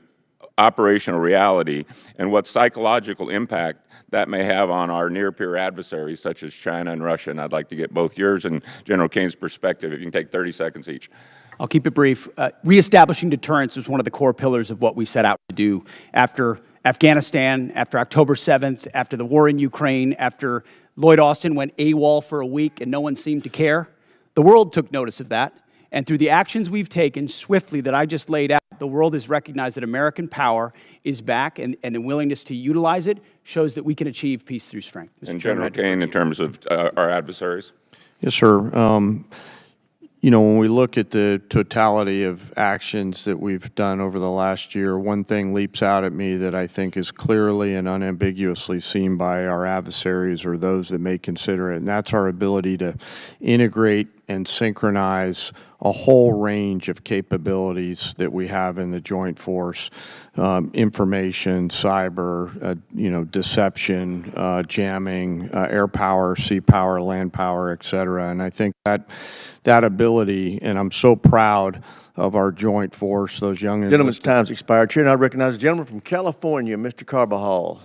operational reality, and what psychological impact that may have on our near-peer adversaries, such as China and Russia? And I'd like to get both yours and General Caine's perspective, if you can take 30 seconds each. I'll keep it brief. Reestablishing deterrence was one of the core pillars of what we set out to do after Afghanistan, after October 7th, after the war in Ukraine, after Lloyd Austin went AWOL for a week and no one seemed to care. The world took notice of that. And through the actions we've taken swiftly that I just laid out, the world has recognized that American power is back, and the willingness to utilize it shows that we can achieve peace through strength. And General Caine, in terms of our adversaries? Yes, sir. You know, when we look at the totality of actions that we've done over the last year, one thing leaps out at me that I think is clearly and unambiguously seen by our adversaries or those that may consider it, and that's our ability to integrate and synchronize a whole range of capabilities that we have in the joint force, information, cyber, deception, jamming, air power, sea power, land power, et cetera. And I think that ability, and I'm so proud of our joint force, those young... Gentleman's time's expired. Chair, and I recognize the gentleman from California, Mr. Carbajal.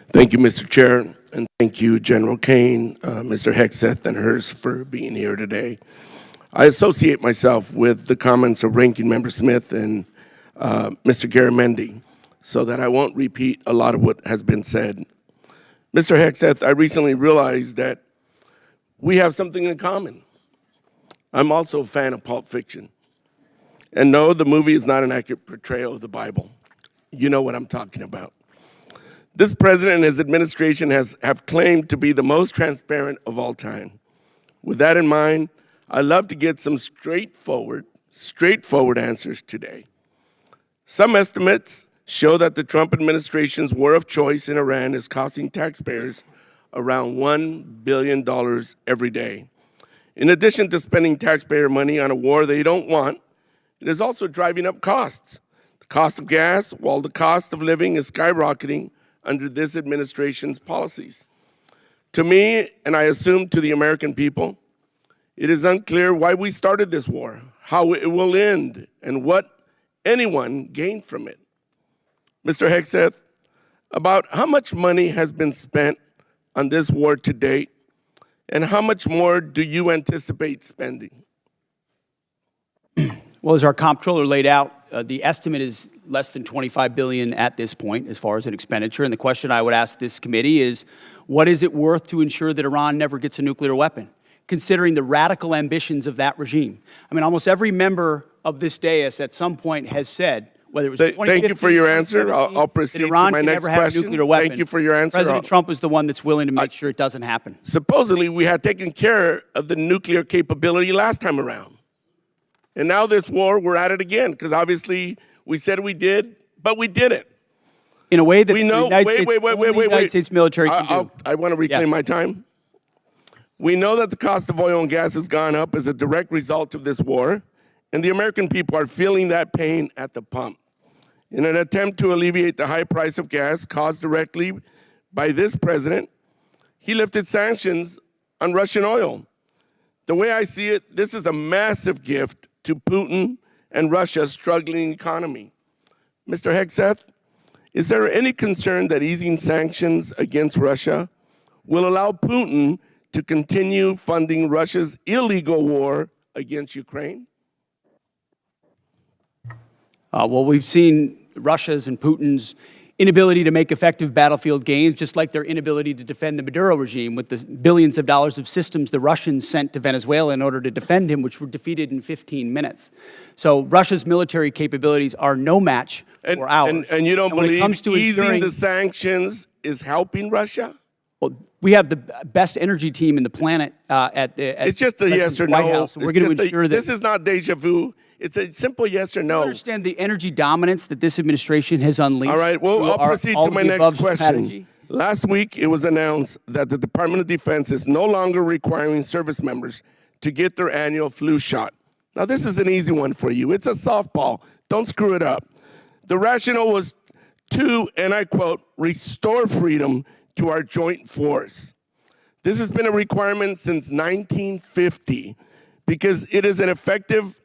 Thank you, Mr. Chair, and thank you, General Caine, Mr. Hegseth, and Hurst for being here today. I associate myself with the comments of Ranking Member Smith and Mr. Garamendi, so that I won't repeat a lot of what has been said. Mr. Hegseth, I recently realized that we have something in common. I'm also a fan of Pulp Fiction. And no, the movie is not an accurate portrayal of the Bible. You know what I'm talking about. This president and his administration have claimed to be the most transparent of all time. With that in mind, I'd love to get some straightforward answers today. Some estimates show that the Trump administration's war of choice in Iran is costing taxpayers around $1 billion every day. In addition to spending taxpayer money on a war they don't want, it is also driving up costs. The cost of gas, while the cost of living is skyrocketing under this administration's policies. To me, and I assume to the American people, it is unclear why we started this war, how it will end, and what anyone gained from it. Mr. Hegseth, about how much money has been spent on this war to date, and how much more do you anticipate spending? Well, as our comptroller laid out, the estimate is less than $25 billion at this point as far as an expenditure. And the question I would ask this committee is, what is it worth to ensure that Iran never gets a nuclear weapon, considering the radical ambitions of that regime? I mean, almost every member of this dais at some point has said, whether it was 2015, thank you for your answer. I'll proceed to my next question. Thank you for your answer. President Trump is the one that's willing to make sure it doesn't happen. Supposedly, we had taken care of the nuclear capability last time around. And now this war, we're at it again, because obviously we said we did, but we didn't. In a way that we know, the United States military can do. I want to reclaim my time. We know that the cost of oil and gas has gone up as a direct result of this war, and the American people are feeling that pain at the pump. In an attempt to alleviate the high price of gas caused directly by this president, he lifted sanctions on Russian oil. The way I see it, this is a massive gift to Putin and Russia's struggling economy. Mr. Hegseth, is there any concern that easing sanctions against Russia will allow Putin to continue funding Russia's illegal war against Ukraine? Well, we've seen Russia's and Putin's inability to make effective battlefield gains, just like their inability to defend the Maduro regime with the billions of dollars of systems the Russians sent to Venezuela in order to defend him, which were defeated in 15 minutes. So Russia's military capabilities are no match for ours. And you don't believe easing the sanctions is helping Russia? Well, we have the best energy team in the planet it's just a yes or White no. House. We're going to ensure that this is not deja vu. It's a simple yes or no. I understand the energy dominance that this administration has unleashed. All right, well, I'll proceed to my next question. Strategy. Last week, it was announced that the Department of Defense is no longer requiring service members to get their annual flu shot. Now, this is an easy one for you. It's a softball. Don't screw it up. The rationale was to, and I quote, restore freedom to our joint force. This has been a requirement since 1950 because it is an effective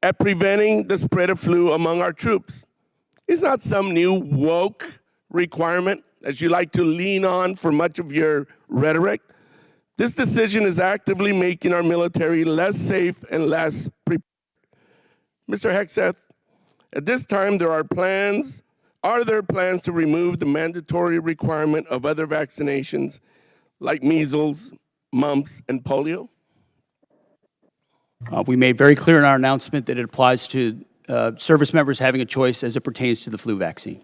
at preventing the spread of flu among our troops. It's not some new woke requirement, as you like to lean on for much of your rhetoric. This decision is actively making our military less safe and less prepared. Mr. Hegseth, at this time, are there plans to remove the mandatory requirement of other vaccinations like measles, mumps, and polio? We made very clear in our announcement that it applies to service members having a choice as it pertains to the flu vaccine.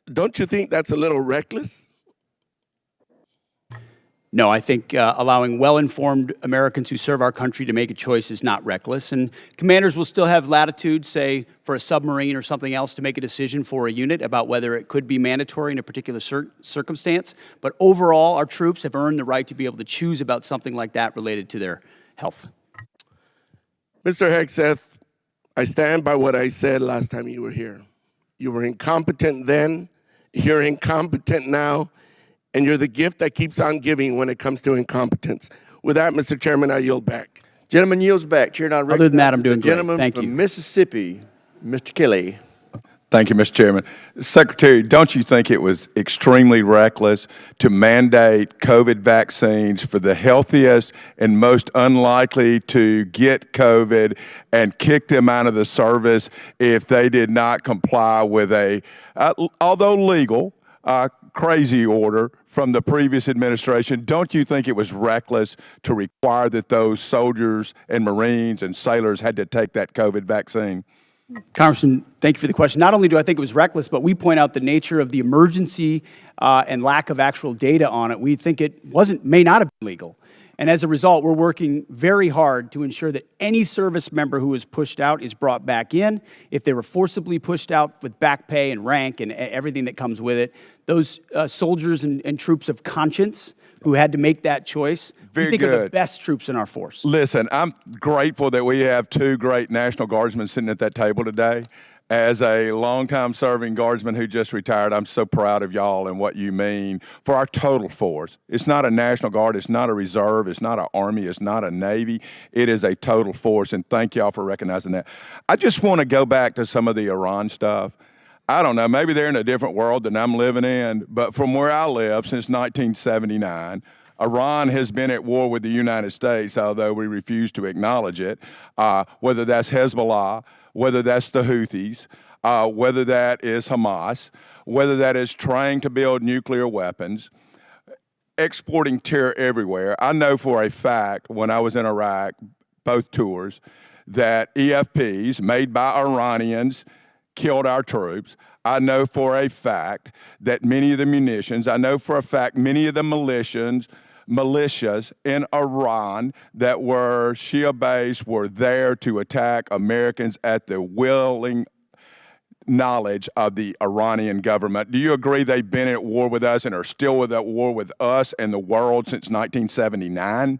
Don't you think that's a little reckless? No, I think allowing well-informed Americans who serve our country to make a choice is not reckless. And commanders will still have latitude, say, for a submarine or something else to make a decision for a unit about whether it could be mandatory in a particular circumstance. But overall, our troops have earned the right to be able to choose about something like that related to their health. Mr. Hegseth, I stand by what I said last time you were here. You were incompetent then, you're incompetent now, and you're the gift that keeps on giving when it comes to incompetence. With that, Mr. Chairman, I yield back. Gentleman yields back. Chair, now other than that, I'm doing great. Gentleman Thank from you. Mississippi, Mr. Kelly. Thank you, Mr. Chairman. Secretary, don't you think it was extremely reckless to mandate COVID vaccines for the healthiest and most unlikely to get COVID and kick them out of the service if they did not comply with a, although legal, crazy order from the previous administration? Don't you think it was reckless to require that those soldiers and Marines and sailors had to take that COVID vaccine? Congressman, thank you for the question. Not only do I think it was reckless, but we point out the nature of the emergency and lack of actual data on it. We think it may not have been legal. And as a result, we're working very hard to ensure that any service member who was pushed out is brought back in. If they were forcibly pushed out with back pay and rank and everything that comes with it, those soldiers and troops of conscience who had to make that choice, we think are the best troops in our force. Listen, I'm grateful that we have two great National Guardsmen sitting at that table today. As a longtime serving Guardsman who just retired, I'm so proud of y'all and what you mean for our total force. It's not a National Guard, it's not a reserve, it's not an Army, it's not a Navy. It is a total force, and thank y'all for recognizing that. I just want to go back to some of the Iran stuff. I don't know, maybe they're in a different world than I'm living in, but from where I live since 1979, Iran has been at war with the United States, although we refuse to acknowledge it, whether that's Hezbollah, whether that's the Houthis, whether that is Hamas, whether that is trying to build nuclear weapons, exporting terror everywhere. I know for a fact when I was in Iraq, both tours, that EFPs made by Iranians killed our troops. I know for a fact that many of the munitions, I know for a fact many of the militias in Iran that were Shia-based were there to attack Americans at the willing knowledge of the Iranian government. Do you agree they've been at war with us and are still at war with us and the world since 1979?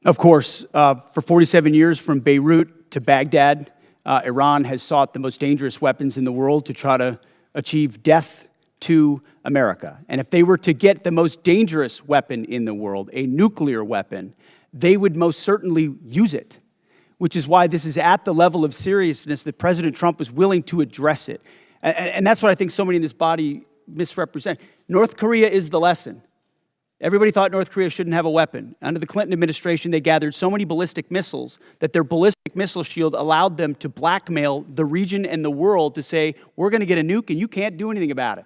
Of course, for 47 years from Beirut to Baghdad, Iran has sought the most dangerous weapons in the world to try to achieve death to America. And if they were to get the most dangerous weapon in the world, a nuclear weapon, they would most certainly use it, which is why this is at the level of seriousness that President Trump is willing to address it. And that's what I think so many in this body misrepresent. North Korea is the lesson. Everybody thought North Korea shouldn't have a weapon. Under the Clinton administration, they gathered so many ballistic missiles that their ballistic missile shield allowed them to blackmail the region and the world to say, we're going to get a nuke and you can't do anything about it.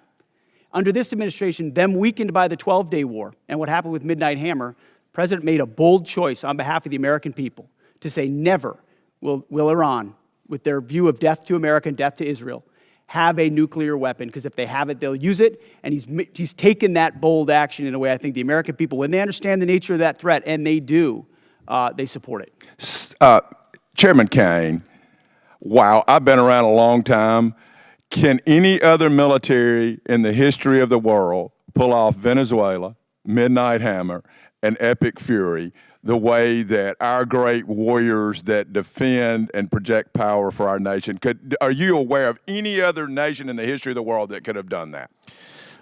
Under this administration, them weakened by the 12-day war and what happened with Midnight Hammer, the president made a bold choice on behalf of the American people to say never will Iran, with their view of death to America and death to Israel, have a nuclear weapon, because if they have it, they'll use it. And he's taken that bold action in a way I think the American people, when they understand the nature of that threat, and they do, they support it. Chairman Caine, wow, I've been around a long time. Can any other military in the history of the world pull off Venezuela, Midnight Hammer, and Epic Fury the way that our great warriors that defend and project power for our nation? Are you aware of any other nation in the history of the world that could have done that?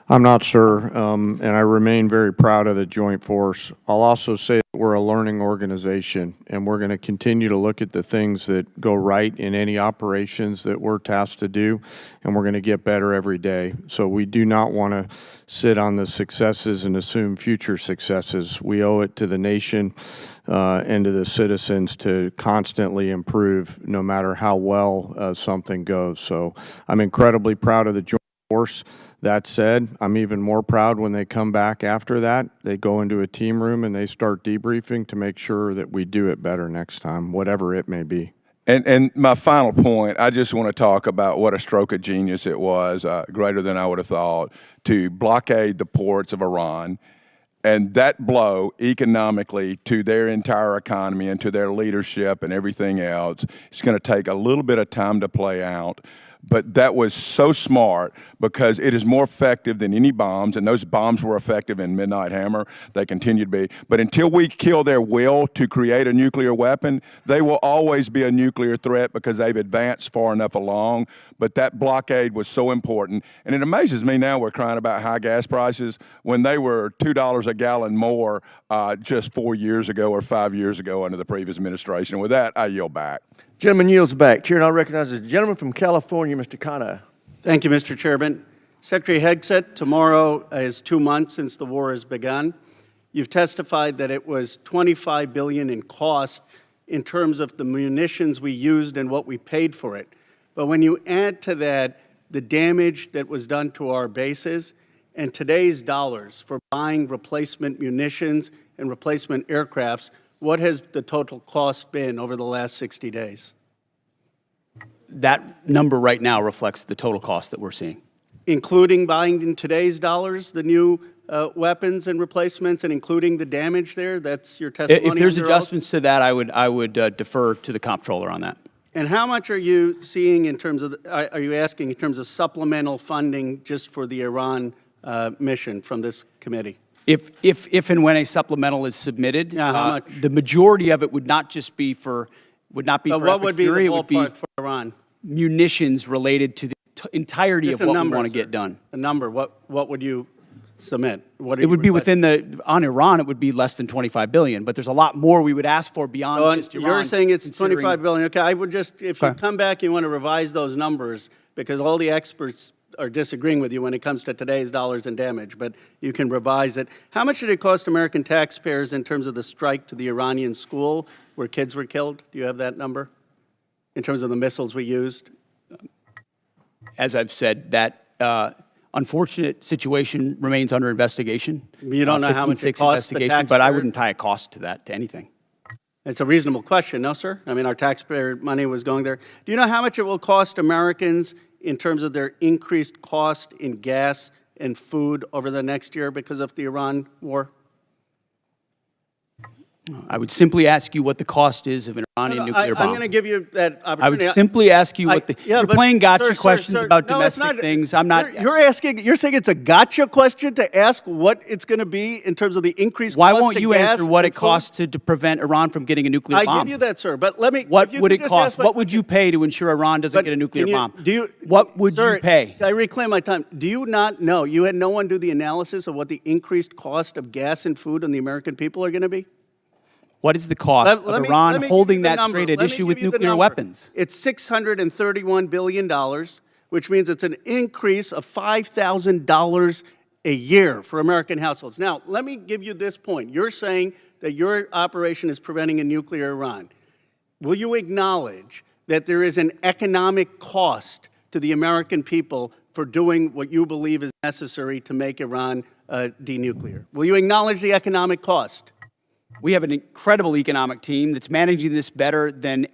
I'm not sure, and I remain very proud of the Joint Force. I'll also say that we're a learning organization, and we're going to continue to look at the things that go right in any operations that we're tasked to do, and we're going to get better every day. So we do not want to sit on the successes and assume future successes. We owe it to the nation and to the citizens to constantly improve no matter how well something goes. So I'm incredibly proud of the Joint Force. That said, I'm even more proud when they come back after that. They go into a team room and they start debriefing to make sure that we do it better next time, whatever it may be. And my final point, I just want to talk about what a stroke of genius it was, greater than I would have thought, to blockade the ports of Iran. And that blow economically to their entire economy and to their leadership and everything else, it's going to take a little bit of time to play out. But that was so smart because it is more effective than any bombs, and those bombs were effective in Midnight Hammer. They continue to be. But until we kill their will to create a nuclear weapon, they will always be a nuclear threat because they've advanced far enough along. But that blockade was so important. And it amazes me now we're crying about high gas prices when they were $2 a gallon more just 4 years ago or 5 years ago under the previous administration. With that, I yield back. Gentleman yields back. Chair, and I recognize the gentleman from California, Mr. Caine. Thank you, Mr. Chairman. Secretary Hegseth, tomorrow is 2 months since the war has begun. You've testified that it was $25 billion in cost in terms of the munitions we used and what we paid for it. But when you add to that the damage that was done to our bases and today's dollars for buying replacement munitions and replacement aircrafts, what has the total cost been over the last 60 days? That number right now reflects the total cost that we're seeing. Including buying in today's dollars the new weapons and replacements, and including the damage there? That's your testimony? If there's under oath? adjustments to that, I would defer to the comptroller on that. And how much are you seeing in terms of, are you asking in terms of supplemental funding just for the Iran mission from this committee? If and when a supplemental is submitted, how much? the majority of it would not just be for, What Epic would be the Fury, it would be ballpark for Iran? munitions related to the entirety Just of a what number, we want to sir. get done. A number, what would you submit? What are It you would be requesting? within on Iran, it would be less than $25 billion, but there's a lot more we would ask for beyond Oh, just Iran. you're saying it's considering- $25 billion. Okay, I would just, if you Okay. come back, you want to revise those numbers, because all the experts are disagreeing with you when it comes to today's dollars and damage, but you can revise it. How much did it cost American taxpayers in terms of the strike to the Iranian school where kids were killed? Do you have that number? In terms of the missiles we used? As I've said, that unfortunate situation remains under investigation. You don't know how much it 15-6 costs the investigation, but I taxpayer? wouldn't tie a cost to that, to anything. It's a reasonable question, no, sir? I mean, our taxpayer money was going there. Do you know how much it will cost Americans in terms of their increased cost in gas and food over the next year because of the Iran war? I would simply ask you what the cost is of an Iranian nuclear bomb. I'm going to give you that I opportunity. would simply ask you what the. Yeah, you're but playing gotcha sir, questions sir, about no, it's domestic not. things. I'm not. You're saying it's a gotcha question to ask what it's going to be in terms of the increased Why cost won't of you gas answer what and it costs to prevent Iran from getting a nuclear bomb? I give you that, sir. But let me. What if you would could it just cost? ask my- What would you pay to ensure Iran doesn't But get a nuclear can you- bomb? do you- what would sir, you pay? I reclaim my time. Do you not know? You had no one do the analysis of what the increased cost of gas and food on the American people are going to be? What is the cost Let of me- let Iran me give holding you the that number. straight at Let me issue give with you the nuclear number. weapons? It's $631 billion, which means it's an increase of $5,000 a year for American households. Now, let me give you this point. You're saying that your operation is preventing a nuclear Iran. Will you acknowledge that there is an economic cost to the American people for doing what you believe is necessary to make Iran denuclear? Will you acknowledge the economic cost? We have an incredible economic team that's managing this better than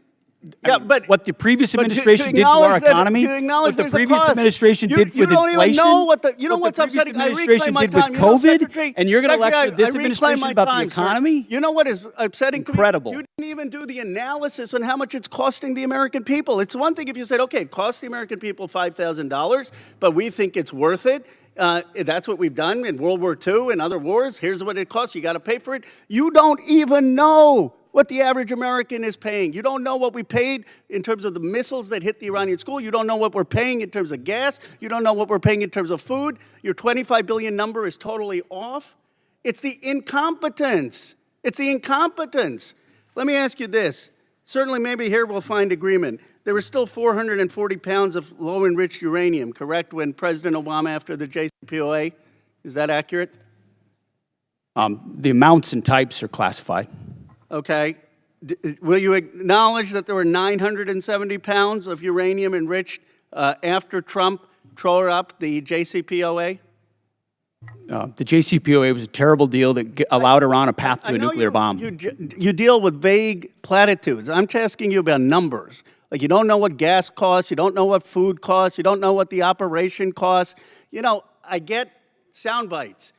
but what the previous but administration to did to our acknowledge that- economy, to acknowledge what the there's a previous cost. administration You- did you with don't even inflation, know what the- you know what what's the previous upsetting? I reclaim administration my did with time. You know, COVID, Secretary- and you're going to Secretary, lecture this I reclaim administration my about time, the sir. economy? You know what is upsetting to me? Incredible. You didn't even do the analysis on how much it's costing the American people. It's one thing if you said, okay, it costs the American people $5,000, but we think it's worth it. That's what we've done in World War II and other wars. Here's what it costs. You got to pay for it. You don't even know what the average American is paying. You don't know what we paid in terms of the missiles that hit the Iranian school. You don't know what we're paying in terms of gas. You don't know what we're paying in terms of food. Your 25 billion number is totally off. It's the incompetence. It's the incompetence. Let me ask you this. Certainly, maybe here we'll find agreement. There was still 440 pounds of low-enriched uranium, correct, when President Obama, after the JCPOA? Is that accurate? The amounts and types are classified. Okay. Will you acknowledge that there were 970 pounds of uranium enriched after Trump tore up the JCPOA? The JCPOA was a terrible deal that allowed Iran a path to a nuclear bomb. You deal with vague platitudes. I'm asking you about numbers. Like you don't know what gas costs, you don't know what food costs, you don't know what the operation costs. You know, I get sound bites,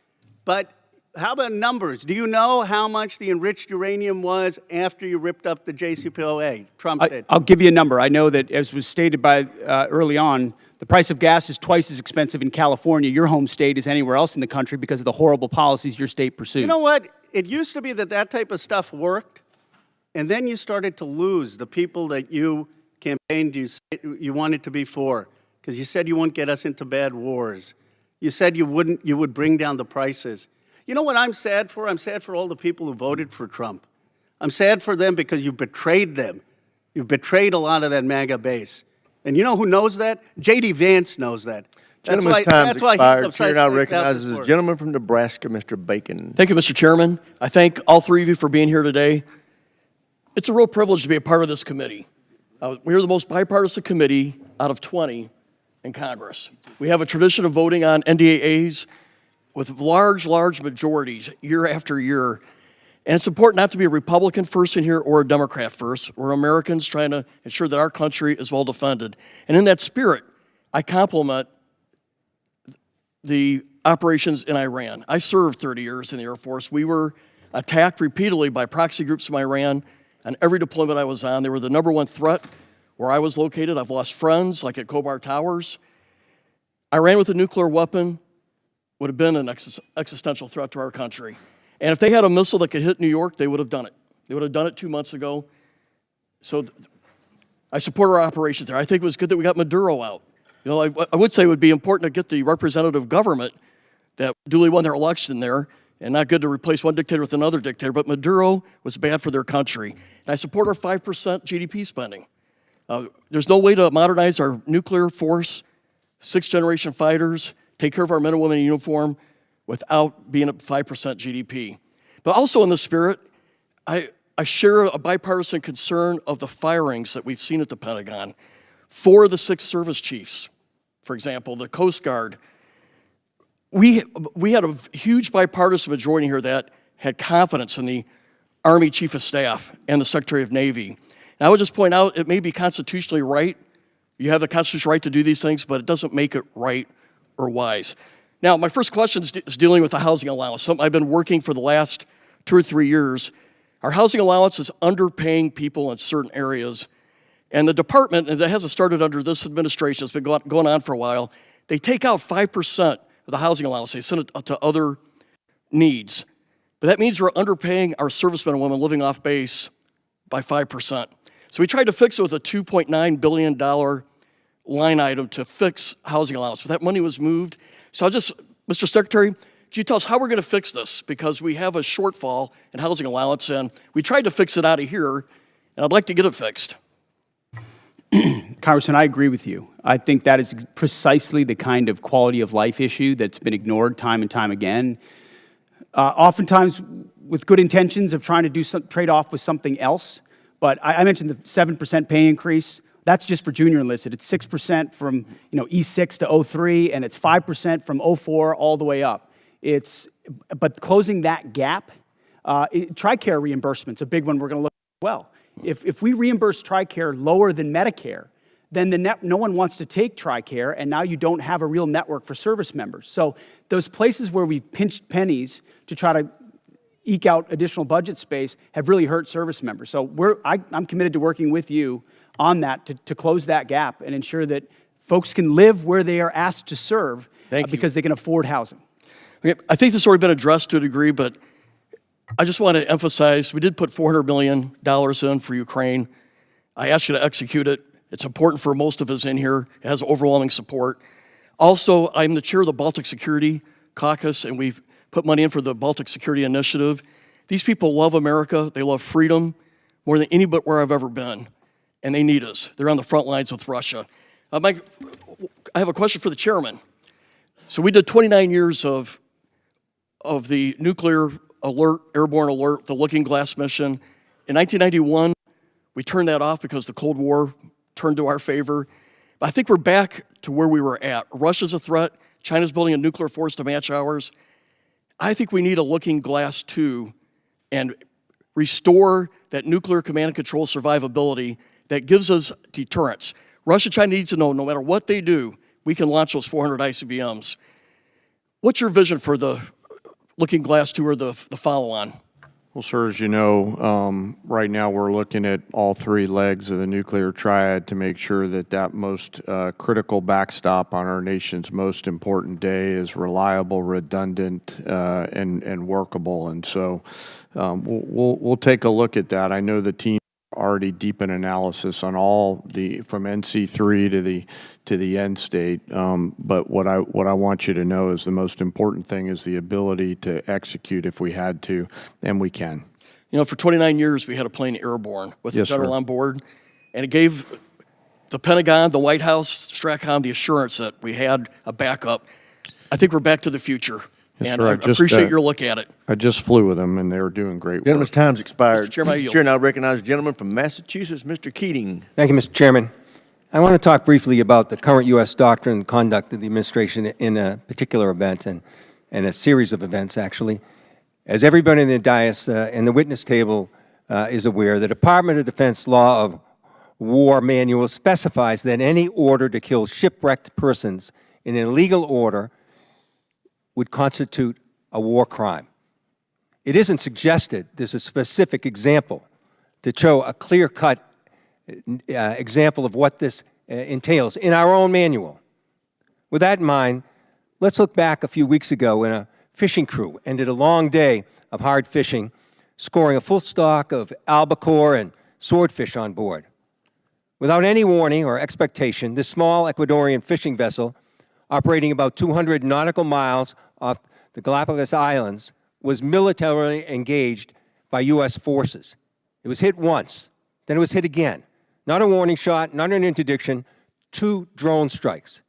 but how about numbers? Do you know how much the enriched uranium was after you ripped up the JCPOA? Trump did. I'll give you a number. I know that, as was stated by early on, the price of gas is twice as expensive in California, your home state, as anywhere else in the country because of the horrible policies your state pursued. You know what? It used to be that that type of stuff worked, and then you started to lose the people that you campaigned you wanted to be for, because you said you wouldn't get us into bad wars. You said you would bring down the prices. You know what I'm sad for? I'm sad for all the people who voted for Trump. I'm sad for them because you betrayed them. You betrayed a lot of that MAGA base. And you know who knows that? J.D. Vance knows that. Gentleman's time's expired. he's Chair now upset recognizes with the gentleman from Nebraska, Mr. Bacon. Thank you, Mr. Chairman. I thank all three of you for being here today. It's a real privilege to be a part of this committee. We're the most bipartisan committee out of 20 in Congress. We have a tradition of voting on NDAAs with large majorities year after year. And it's important not to be a Republican first in here or a Democrat first. We're Americans trying to ensure that our country is well defended. And in that spirit, I compliment the operations in Iran. I served 30 years in the Air Force. We were attacked repeatedly by proxy groups from Iran on every deployment I was on. They were the #1 threat where I was located. I've lost friends, like at Khobar Towers. Iran with a nuclear weapon would have been an existential threat to our country. And if they had a missile that could hit New York, they would have done it. They would have done it 2 months ago. So I support our operations there. I think it was good that we got Maduro out. You know, I would say it would be important to get the representative government that duly won their election there, and not good to replace one dictator with another dictator, but Maduro was bad for their country. And I support our 5% GDP spending. There's no way to modernize our nuclear force, 6th-generation fighters, take care of our men and women in uniform without being at 5% GDP. But also in the spirit, I share a bipartisan concern of the firings that we've seen at the Pentagon. 4 of the 6 service chiefs, for example, the Coast Guard. We had a huge bipartisan majority here that had confidence in the Army Chief of Staff and the Secretary of Navy. And I would just point out, it may be constitutionally right. You have the constitutional right to do these things, but it doesn't make it right or wise. Now, my first question is dealing with the housing allowance, something I've been working for the last 2 or 3 years. Our housing allowance is underpaying people in certain areas. And the department, and it hasn't started under this administration, it's been going on for a while, they take out 5% of the housing allowance. They send it to other needs. But that means we're underpaying our servicemen and women living off base by 5%. So we tried to fix it with a $2.9 billion line item to fix housing allowance, but that money was moved. So Mr. Secretary, could you tell us how we're going to fix this? Because we have a shortfall in housing allowance, and we tried to fix it out of here, and I'd like to get it fixed. Congressman, I agree with you. I think that is precisely the kind of quality of life issue that's been ignored time and time again. Oftentimes with good intentions of trying to do some trade-off with something else. But I mentioned the 7% pay increase. That's just for junior enlisted. It's 6% from E6 to 03, and it's 5% from 04 all the way up. But closing that gap, TRICARE reimbursement's a big one we're going to look at as well. If we reimburse TRICARE lower than Medicare, then no one wants to take TRICARE, and now you don't have a real network for service members. So those places where we pinched pennies to try to eke out additional budget space have really hurt service members. So I'm committed to working with you on that to close that gap and ensure that folks can live where they are asked to serve because they can afford housing. Okay, I think this has already been addressed to a degree, but I just want to emphasize we did put $400 million in for Ukraine. I asked you to execute it. It's important for most of us in here. It has overwhelming support. Also, I'm the chair of the Baltic Security Caucus, and we've put money in for the Baltic Security Initiative. These people love America. They love freedom more than anywhere I've ever been, and they need us. They're on the front lines with Russia. I have a question for the chairman. So we did 29 years of the nuclear alert, airborne alert, the Looking Glass mission. In 1991, we turned that off because the Cold War turned to our favor. But I think we're back to where we were at. Russia's a threat. China's building a nuclear force to match ours. I think we need a Looking Glass 2 and restore that nuclear command and control survivability that gives us deterrence. Russia, China needs to know no matter what they do, we can launch those 400 ICBMs. What's your vision for the Looking Glass 2 or the follow-on? Well, sir, as you know, right now we're looking at all 3 legs of the nuclear triad to make sure that most critical backstop on our nation's most important day is reliable, redundant, and workable. And so we'll take a look at that. I know the team already deep in analysis on all from NC3 to the end state. But what I want you to know is the most important thing is the ability to execute if we had to, and we can. You know, for 29 years we had a plane airborne with a general on board, and it gave the Pentagon, the White House, Stratcom, the assurance that we had a backup. I think we're back to the future. Yes, And sir. I appreciate your look at it. I just flew with them, and they were doing great Gentleman's work. time's expired. Mr. Chairman, I yield. Chair now recognizes the gentleman from Massachusetts, Mr. Keating. Thank you, Mr. Chairman. I want to talk briefly about the current U.S. doctrine and conduct of the administration in a particular event and a series of events, actually. As everybody in the dais and the witness table is aware, the Department of Defense Law of War Manual specifies that any order to kill shipwrecked persons in an illegal order would constitute a war crime. It isn't suggested. There's a specific example to show a clear-cut example of what this entails in our own manual. With that in mind, let's look back a few weeks ago when a fishing crew ended a long day of hard fishing, scoring a full stock of albacore and swordfish on board. Without any warning or expectation, this small Ecuadorian fishing vessel, operating about 200 nautical miles off the Galapagos Islands, was militarily engaged by U.S. forces. It was hit once, then it was hit again. Not a warning shot, not an interdiction, 2 drone strikes.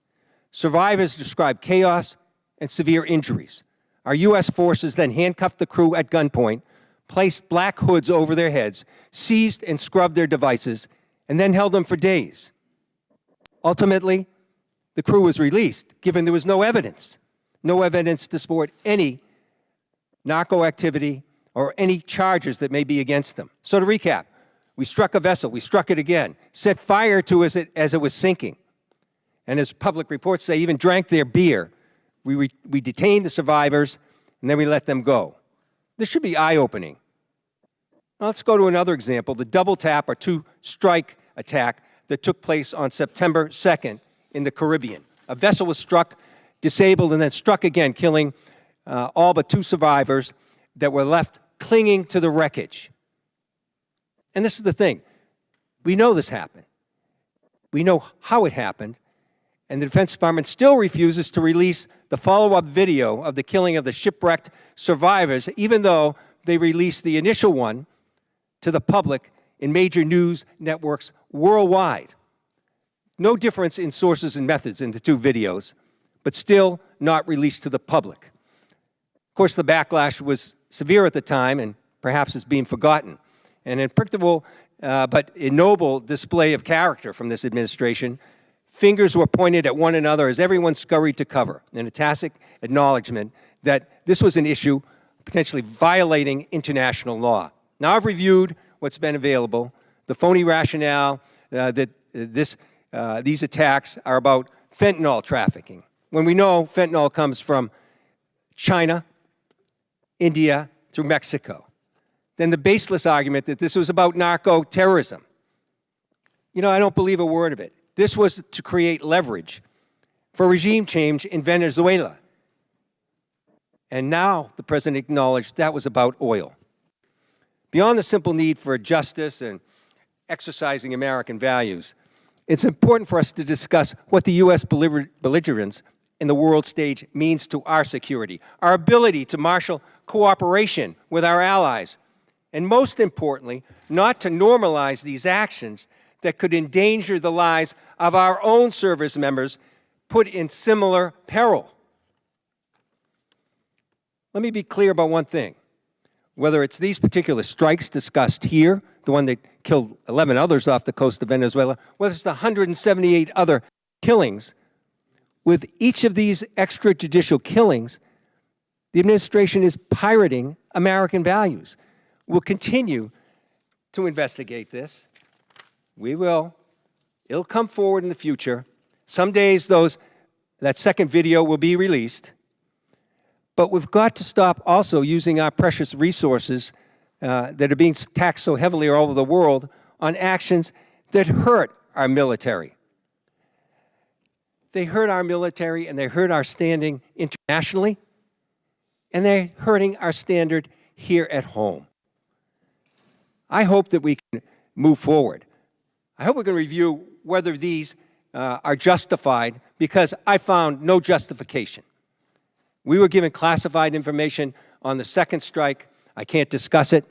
Survivors described chaos and severe injuries. Our U.S. forces then handcuffed the crew at gunpoint, placed black hoods over their heads, seized and scrubbed their devices, and then held them for days. Ultimately, the crew was released, given there was no evidence to support any narco activity or any charges that may be against them. So to recap, we struck a vessel, we struck it again, set fire to it as it was sinking, and as public reports say, even drank their beer. We detained the survivors, and then we let them go. This should be eye-opening. Now let's go to another example, the double tap or 2-strike attack that took place on September 2nd in the Caribbean. A vessel was struck, disabled, and then struck again, killing all but 2 survivors that were left clinging to the wreckage. And this is the thing. We know this happened. We know how it happened, and the Defense Department still refuses to release the follow-up video of the killing of the shipwrecked survivors, even though they released the initial one to the public in major news networks worldwide. No difference in sources and methods in the 2 videos, but still not released to the public. Of course, the backlash was severe at the time and perhaps is being forgotten. An unpredictable but ignoble display of character from this administration. Fingers were pointed at one another as everyone scurried to cover, in a tacit acknowledgement that this was an issue potentially violating international law. Now I've reviewed what's been available, the phony rationale that these attacks are about fentanyl trafficking, when we know fentanyl comes from China, India, through Mexico. Then the baseless argument that this was about narco-terrorism. You know, I don't believe a word of it. This was to create leverage for regime change in Venezuela. And now the president acknowledged that was about oil. Beyond the simple need for justice and exercising American values, it's important for us to discuss what the U.S. belligerence in the world stage means to our security, our ability to marshal cooperation with our allies, and most importantly, not to normalize these actions that could endanger the lives of our own service members put in similar peril. Let me be clear about one thing. Whether it's these particular strikes discussed here, the one that killed 11 others off the coast of Venezuela, whether it's the 178 other killings, with each of these extrajudicial killings, the administration is pirating American values. We'll continue to investigate this. We will. It'll come forward in the future. Some days that second video will be released. But we've got to stop also using our precious resources that are being taxed so heavily all over the world on actions that hurt our military. They hurt our military and they hurt our standing internationally, and they're hurting our standard here at home. I hope that we can move forward. I hope we can review whether these are justified, because I found no justification. We were given classified information on the second strike. I can't discuss it,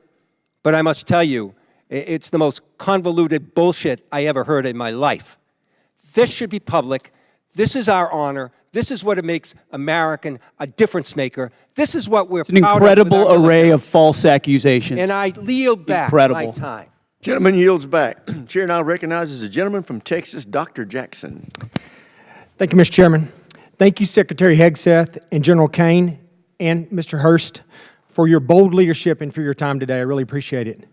but I must tell you, it's the most convoluted bullshit I ever heard in my life. This should be public. This is our honor. This is what it makes American a difference maker. This is what we're It's an proud incredible of with our array military. of false accusations. And I yield back Incredible. my time. Gentleman yields back. Chair now recognizes the gentleman from Texas, Dr. Jackson. Thank you, Mr. Chairman. Thank you, Secretary Hegseth and General Caine and Mr. Hurst for your bold leadership and for your time today. I really appreciate it.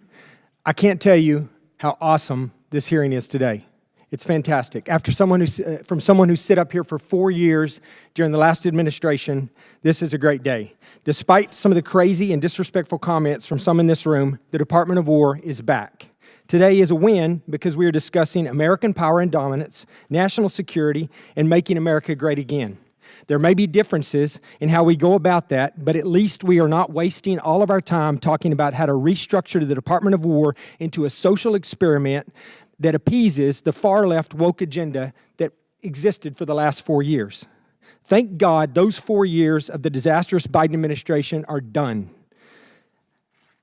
I can't tell you how awesome this hearing is today. It's fantastic. After from someone who sat up here for 4 years during the last administration, this is a great day. Despite some of the crazy and disrespectful comments from some in this room, the Department of War is back. Today is a win because we are discussing American power and dominance, national security, and making America great again. There may be differences in how we go about that, but at least we are not wasting all of our time talking about how to restructure the Department of War into a social experiment that appeases the far-left woke agenda that existed for the last 4 years. Thank God those 4 years of the disastrous Biden administration are done.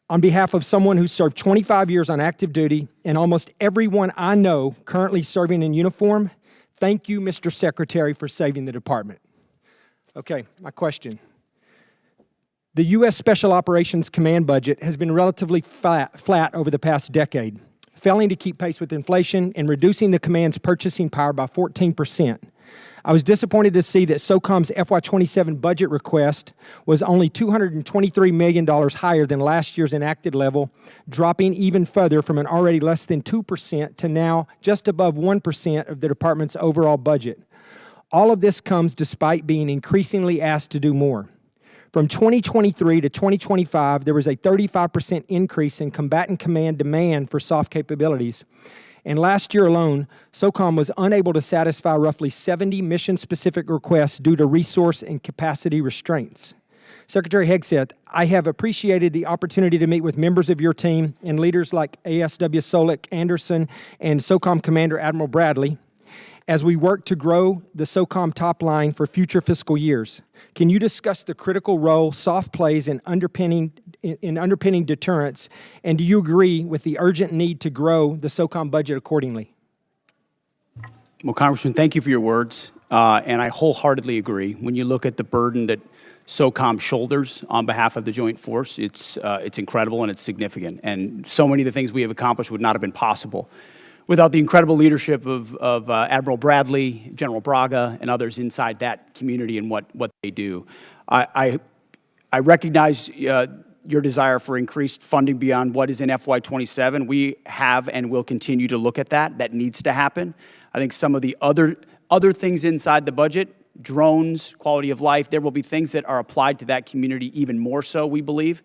On behalf of someone who served 25 years on active duty and almost everyone I know currently serving in uniform, thank you, Mr. Secretary, for saving the department. Okay, my question. The U.S. Special Operations Command budget has been relatively flat over the past decade, failing to keep pace with inflation and reducing the command's purchasing power by 14%. I was disappointed to see that SOCOM's FY27 budget request was only $223 million higher than last year's enacted level, dropping even further from an already less than 2% to now just above 1% of the department's overall budget. All of this comes despite being increasingly asked to do more. From 2023 to 2025, there was a 35% increase in combatant command demand for soft capabilities. And last year alone, SOCOM was unable to satisfy roughly 70 mission-specific requests due to resource and capacity restraints. Secretary Hegseth, I have appreciated the opportunity to meet with members of your team and leaders like ASW Solik Anderson and SOCOM Commander Admiral Bradley as we work to grow the SOCOM top line for future fiscal years. Can you discuss the critical role soft plays in underpinning deterrence, and do you agree with the urgent need to grow the SOCOM budget accordingly? Well, Congressman, thank you for your words, and I wholeheartedly agree. When you look at the burden that SOCOM shoulders on behalf of the Joint Force, it's incredible and it's significant. And so many of the things we have accomplished would not have been possible without the incredible leadership of Admiral Bradley, General Braga, and others inside that community and what they do. I recognize your desire for increased funding beyond what is in FY27. We have and will continue to look at that. That needs to happen. I think some of the other things inside the budget, drones, quality of life, there will be things that are applied to that community even more so, we believe,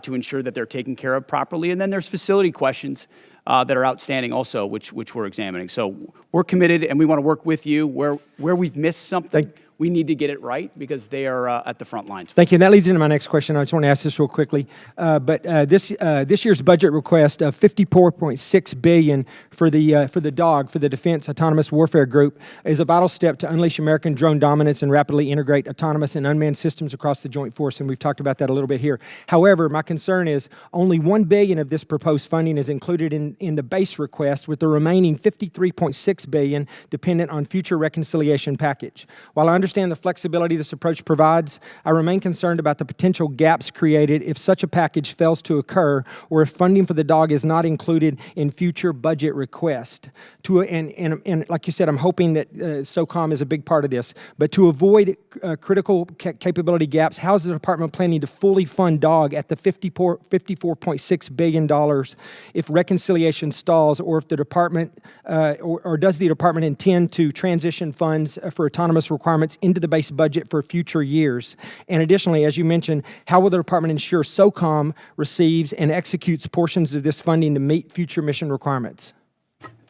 to ensure that they're taken care of properly. And then there's facility questions that are outstanding also, which we're examining. So we're committed, and we want to work with you. Where we've missed something, we need to get it right because they are at the front lines. Thank you. And that leads into my next question. I just want to ask this real quickly. This year's budget request of $54.6 billion for the DAWG, for the Defense Autonomous Warfare Group, is a vital step to unleash American drone dominance and rapidly integrate autonomous and unmanned systems across the Joint Force. And we've talked about that a little bit here. However, my concern is only $1 billion of this proposed funding is included in the base request, with the remaining $53.6 billion dependent on future reconciliation package. While I understand the flexibility this approach provides, I remain concerned about the potential gaps created if such a package fails to occur or if funding for the DAWG is not included in future budget requests. And like you said, I'm hoping that SOCOM is a big part of this. But to avoid critical capability gaps, how is the department planning to fully fund DAWG at the $54.6 billion if reconciliation stalls, or if the department, or does the department intend to transition funds for autonomous requirements into the base budget for future years? And additionally, as you mentioned, how will the department ensure SOCOM receives and executes portions of this funding to meet future mission requirements?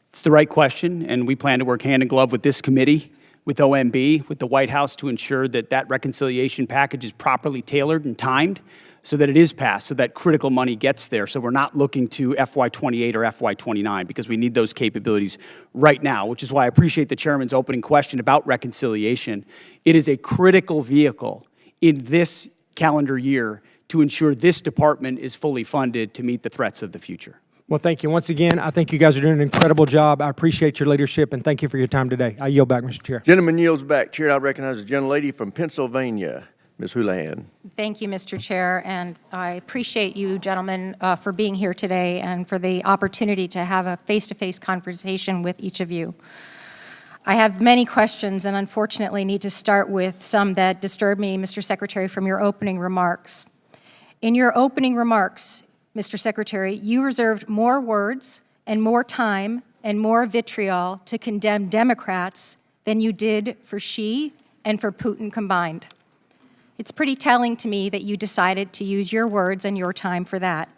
It's the right question, and we plan to work hand in glove with this committee, with OMB, with the White House to ensure that that reconciliation package is properly tailored and timed so that it is passed, so that critical money gets there. So we're not looking to FY28 or FY29 because we need those capabilities right now, which is why I appreciate the chairman's opening question about reconciliation. It is a critical vehicle in this calendar year to ensure this department is fully funded to meet the threats of the future. Well, thank you. Once again, I think you guys are doing an incredible job. I appreciate your leadership, and thank you for your time today. I yield back, Mr. Chair. Gentleman yields back. Chair, I recognize the gentlelady from Pennsylvania, Ms. Houlihan. Thank you, Mr. Chair, and I appreciate you gentlemen for being here today and for the opportunity to have a face-to-face conversation with each of you. I have many questions and unfortunately need to start with some that disturb me, Mr. Secretary, from your opening remarks. In your opening remarks, Mr. Secretary, you reserved more words and more time and more vitriol to condemn Democrats than you did for Xi and for Putin combined. It's pretty telling to me that you decided to use your words and your time for that.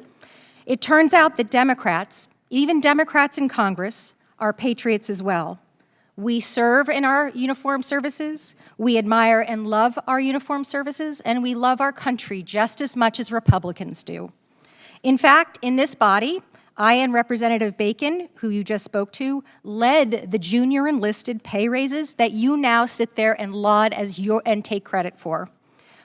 It turns out that Democrats, even Democrats in Congress, are patriots as well. We serve in our uniformed services, we admire and love our uniformed services, and we love our country just as much as Republicans do. In fact, in this body, I and Representative Bacon, who you just spoke to, led the junior enlisted pay raises that you now sit there and laud as and take credit for.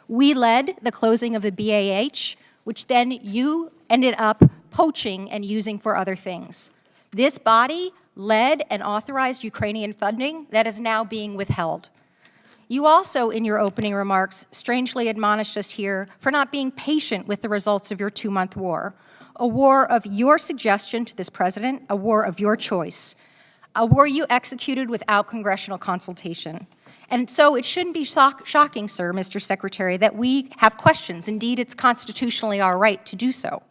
We led the closing of the BAH, which then you ended up poaching and using for other things. This body led and authorized Ukrainian funding that is now being withheld. You also, in your opening remarks, strangely admonished us here for not being patient with the results of your 2-month war, a war of your suggestion to this president, a war of your choice, a war you executed without congressional consultation. And so it shouldn't be shocking, sir, Mr. Secretary, that we have questions. Indeed, it's constitutionally our right to do so.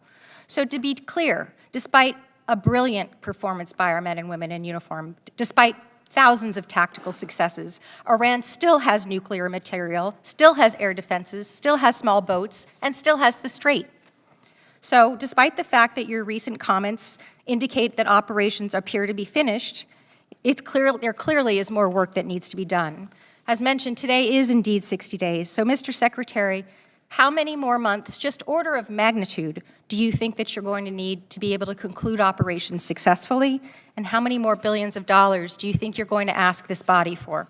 So to be clear, despite a brilliant performance by our men and women in uniform, despite thousands of tactical successes, Iran still has nuclear material, still has air defenses, still has small boats, and still has the Strait. So despite the fact that your recent comments indicate that operations appear to be finished, there clearly is more work that needs to be done. As mentioned, today is indeed 60 days. So Mr. Secretary, how many more months, just order of magnitude, do you think that you're going to need to be able to conclude operations successfully? And how many more billions of dollars do you think you're going to ask this body for?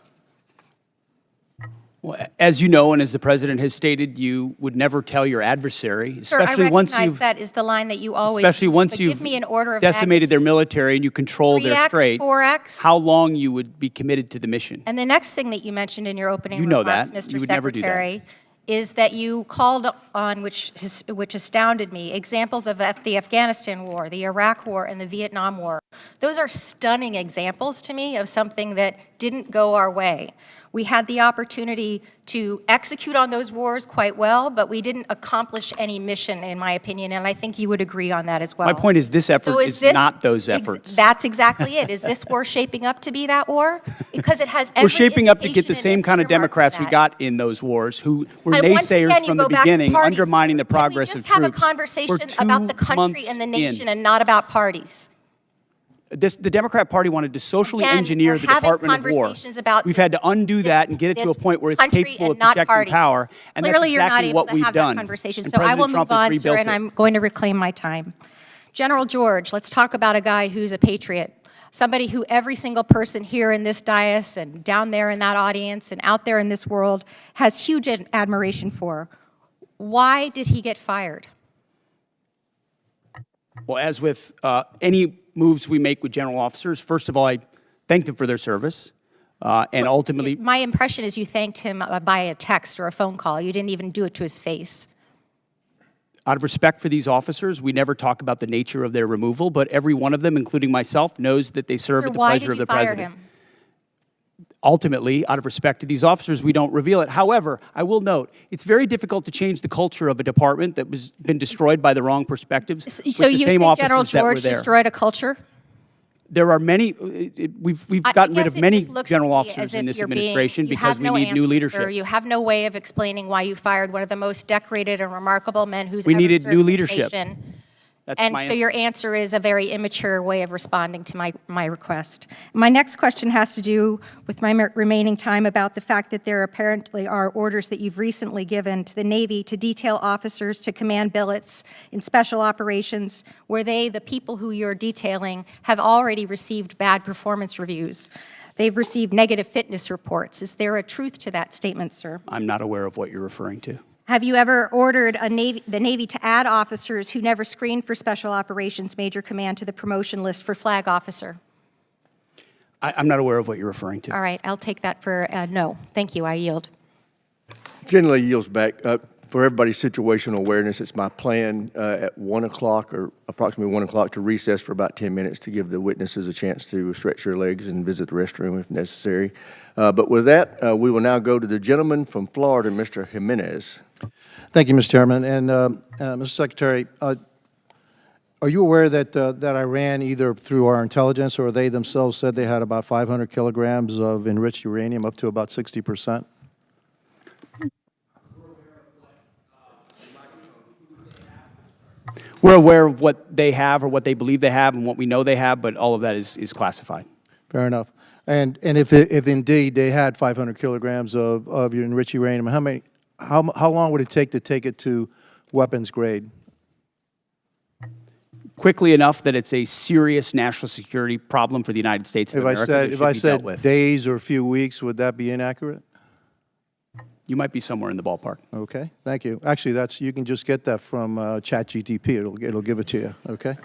Well, as you know, and as the President has stated, you would never tell your adversary, Sir, especially once you've that is the line that you always especially once but you've give me an order of decimated their military and you control their 3X, strait, 4X. how long you would be committed to the mission. And the next thing that you mentioned in your opening You know remarks, that. Mr. You would never do that. Secretary, is that you called on, which astounded me, examples of the Afghanistan war, the Iraq war, and the Vietnam war. Those are stunning examples to me of something that didn't go our way. We had the opportunity to execute on those wars quite well, but we didn't accomplish any mission, in my opinion, and I think you would agree on that as well. My point is this effort is not those efforts. That's exactly it. Is this war shaping up to be that war? Because it has every We're shaping up to get the indication same and kind of earmark for Democrats we that. got in those wars who were And once naysayers again, you from the go back to beginning, parties. undermining the Can we progress of just have troops. a conversation We're about the 2 country months and the in. nation and not about parties? The Democrat Party wanted to socially Again, engineer we're the having Department of War. conversations about We've had to undo that and get it to a point where it's country capable of and not projecting parties. power, and Clearly, that's you're not exactly able what to we've have done. that conversation. And So I will President Trump move has on, sir, rebuilt and it. I'm going to reclaim my time. General George, let's talk about a guy who's a patriot, somebody who every single person here in this dais and down there in that audience and out there in this world has huge admiration for. Why did he get fired? Well, as with any moves we make with general officers, first of all, I thank them for their service, and ultimately... My impression is you thanked him by a text or a phone call. You didn't even do it to his face. Out of respect for these officers, we never talk about the nature of their removal, but every one of them, including myself, knows that they serve at the pleasure of the President. Him? Ultimately, out of respect to these officers, we don't reveal it. However, I will note, it's very difficult to change the culture of a department that was been destroyed by the wrong perspectives So with the you same think officers General that were George there. destroyed a culture? There are many, we've gotten rid of many general to me officers as in if this you're administration you because have we no need new answer, leadership. Sir. You have no way of explaining why you fired one of the most decorated and remarkable men who's We ever needed served new this leadership. nation. That's And my so answer. your answer is a very immature way of responding to my request. My next question has to do with my remaining time about the fact that there apparently are orders that you've recently given to the Navy to detail officers to command billets in special operations where they, the people who you're detailing, have already received bad performance reviews. They've received negative fitness reports. Is there a truth to that statement, sir? I'm not aware of what you're referring to. Have you ever ordered the Navy to add officers who never screened for Special Operations Major Command to the promotion list for flag officer? I'm not aware of what you're referring to. All right, I'll take that for no. Thank you, I yield. Generally yields back. For everybody's situational awareness, it's my plan at 1 o'clock or approximately 1 o'clock to recess for about 10 minutes to give the witnesses a chance to stretch their legs and visit the restroom if necessary. But with that, we will now go to the gentleman from Florida, Mr. Jimenez. Thank you, Mr. Chairman. And Mr. Secretary, are you aware that Iran, either through our intelligence or they themselves, said they had about 500 kilograms of enriched uranium, up to about 60%? We're aware of what they have or what they believe they have and what we know they have, but all of that is classified. Fair enough. And if indeed they had 500 kilograms of your enriched uranium, how long would it take it to weapons grade? Quickly enough that it's a serious national security problem for the United States of America. If I said days or a few weeks, would that be inaccurate? You might be somewhere in the ballpark. Okay, thank you. Actually, you can just get that from ChatGPT. It'll give it to you. Okay.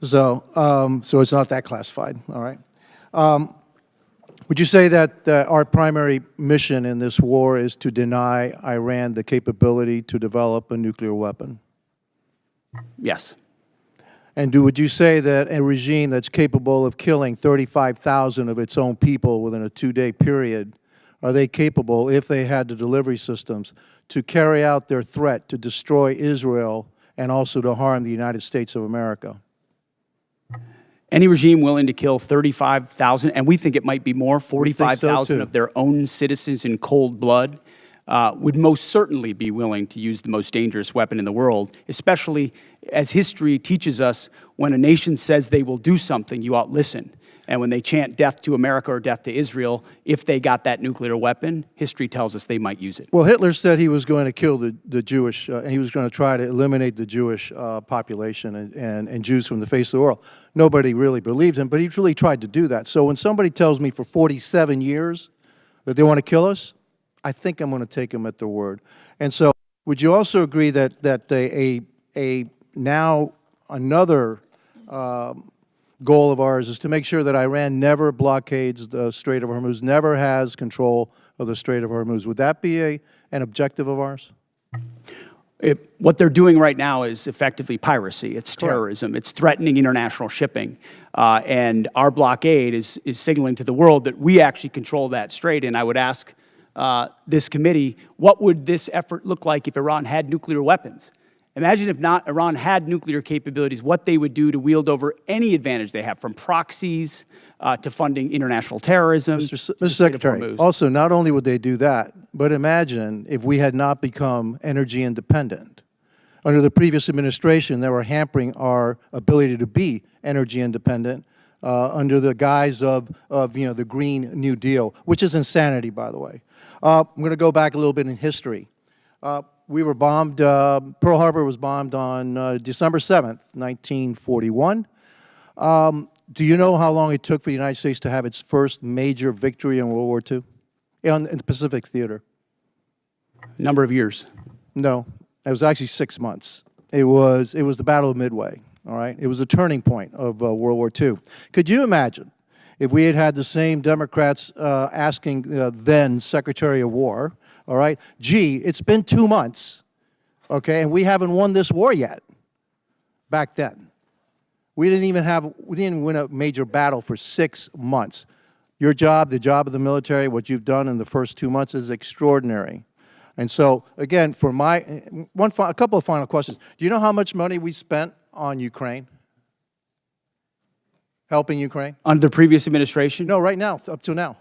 So it's not that classified. All right. Would you say that our primary mission in this war is to deny Iran the capability to develop a nuclear weapon? Yes. And would you say that a regime that's capable of killing 35,000 of its own people within a 2-day period, are they capable, if they had the delivery systems, to carry out their threat to destroy Israel and also to harm the United States of America? Any regime willing to kill 35,000, and we think it might be more, 45,000 of their own citizens in cold blood, would most certainly be willing to use the most dangerous weapon in the world, especially as history teaches us, when a nation says they will do something, you ought listen. And when they chant death to America or death to Israel, if they got that nuclear weapon, history tells us they might use it. Well, Hitler said he was going to kill the Jewish, and he was going to try to eliminate the Jewish population and Jews from the face of the world. Nobody really believed him, but he really tried to do that. So when somebody tells me for 47 years that they want to kill us, I think I'm going to take them at their word. And so would you also agree that now another goal of ours is to make sure that Iran never blockades the Strait of Hormuz, never has control of the Strait of Hormuz? Would that be an objective of ours? What they're doing right now is effectively piracy. It's terrorism. It's threatening international shipping. And our blockade is signaling to the world that we actually control that strait. And I would ask this committee, what would this effort look like if Iran had nuclear weapons? Imagine if not Iran had nuclear capabilities, what they would do to wield over any advantage they have, from proxies to funding international terrorism. Mr. Secretary, also, not only would they do that, but imagine if we had not become energy independent. Under the previous administration, they were hampering our ability to be energy independent under the guise of the Green New Deal, which is insanity, by the way. I'm going to go back a little bit in history. We were bombed, Pearl Harbor was bombed on December 7th, 1941. Do you know how long it took for the United States to have its first major victory in World War II? In the Pacific Theater? Number of years. No, it was actually 6 months. It was the Battle of Midway, all right? It was a turning point of World War II. Could you imagine if we had had the same Democrats asking then Secretary of War, all right, gee, it's been 2 months, okay, and we haven't won this war yet. Back then, we didn't win a major battle for 6 months. Your job, the job of the military, what you've done in the first 2 months is extraordinary. And so, again, for a couple of final questions. Do you know how much money we spent on Ukraine? Helping Ukraine? Under the previous administration? No, right now, up to now.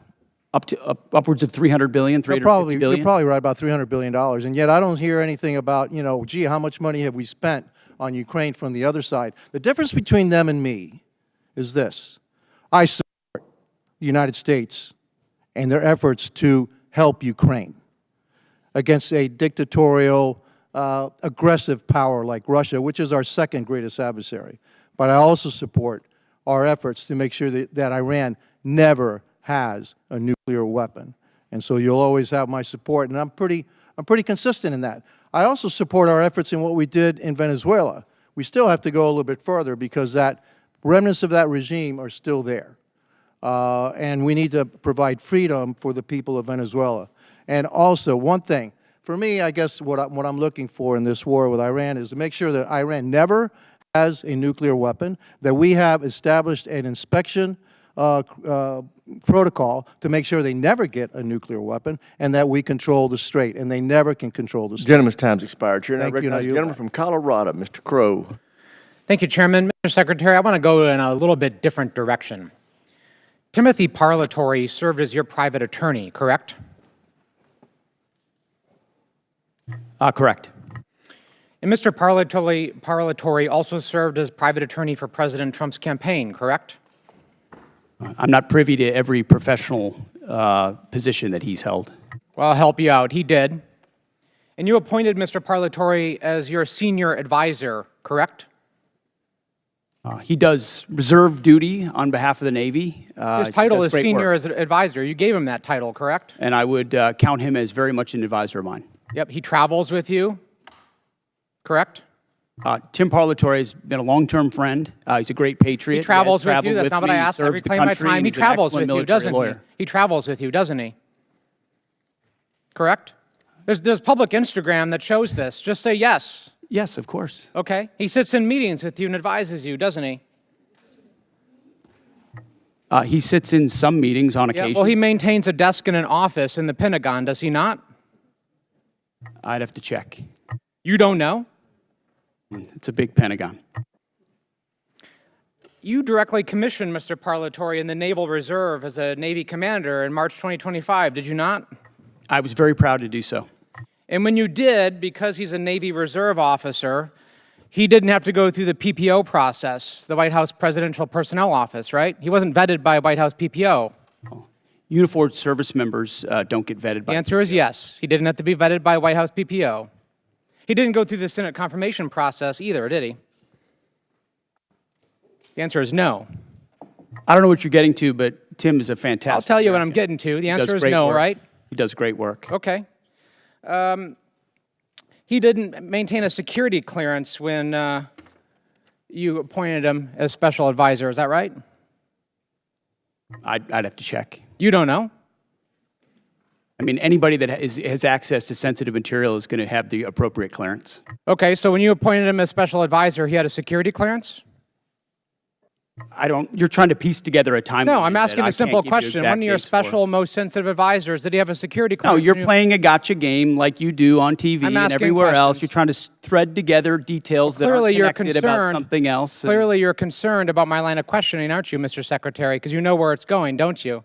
Upwards of $300 billion, $350 billion? You're probably right, about $300 billion. And yet I don't hear anything about, gee, how much money have we spent on Ukraine from the other side? The difference between them and me is this. I support the United States and their efforts to help Ukraine against a dictatorial, aggressive power like Russia, which is our second greatest adversary. But I also support our efforts to make sure that Iran never has a nuclear weapon. And so you'll always have my support. And I'm pretty I'm pretty consistent in that. I also support our efforts in what we did in Venezuela. We still have to go a little bit further because that remnants of that regime are still there. And we need to provide freedom for the people of Venezuela. And also, one thing, for me, I guess what I'm looking for in this war with Iran is to make sure that Iran never has a nuclear weapon, that we have established an inspection protocol to make sure they never get a nuclear weapon, and that we control the strait, and they never can control the strait. Gentleman's time's expired. Chair, now Thank you. recognize the gentleman from Colorado, Mr. Crow. Thank you, Chairman. Mr. Secretary, I want to go in a little bit different direction. Timothy Parlatore served as your private attorney, correct? Correct. And Mr. Parlatore also served as private attorney for President Trump's campaign, correct? I'm not privy to every professional position that he's held. Well, I'll help you out. He did. And you appointed Mr. Parlatore as your senior advisor, correct? He does reserve duty on behalf of the Navy. His title is senior advisor. You gave him that title, correct? And I would count him as very much an advisor of mine. Yep, he travels with you, correct? Tim Parlatore has been a long-term friend. He's a great patriot. He travels with you. That's not what I asked. I reclaim my time. He travels with you, doesn't he? He travels with you, doesn't he? Correct? There's public Instagram that shows this. Just say yes. Yes, of course. Okay. He sits in meetings with you and advises you, doesn't he? He sits in some meetings on occasion. Well, he maintains a desk in an office in the Pentagon, does he not? I'd have to check. You don't know? It's a big Pentagon. You directly commissioned Mr. Parlatore in the Naval Reserve as a Navy commander in March 2025, did you not? I was very proud to do so. And when you did, because he's a Navy Reserve officer, he didn't have to go through the PPO process, the White House Presidential Personnel Office, right? He wasn't vetted by a White House PPO. Uniformed service members don't get vetted by The answer is yes. He didn't have to be vetted by a White House PPO. He didn't go through the Senate confirmation process either, did he? The answer is no. I don't know what you're getting to, but Tim is a fantastic I'll tell you what American. I'm getting to. The answer is great no, work. right? He does great work. Okay. He didn't maintain a security clearance when you appointed him as special advisor. Is that right? I'd have to check. You don't know? I mean, anybody that has access to sensitive material is going to have the appropriate clearance. Okay, so when you appointed him as special advisor, he had a security clearance? You're trying to piece together a timeline. No, I'm asking that I a simple can't give you question. exact One of your dates for. special, most sensitive advisors, did he have a security No, clearance? you're playing a gotcha game like you do on TV I'm and asking everywhere else. questions. You're trying to thread together details that Clearly, are you're connected about concerned. something else. Clearly, you're concerned about my line of questioning, aren't you, Mr. Secretary? Because you know where it's going, don't you?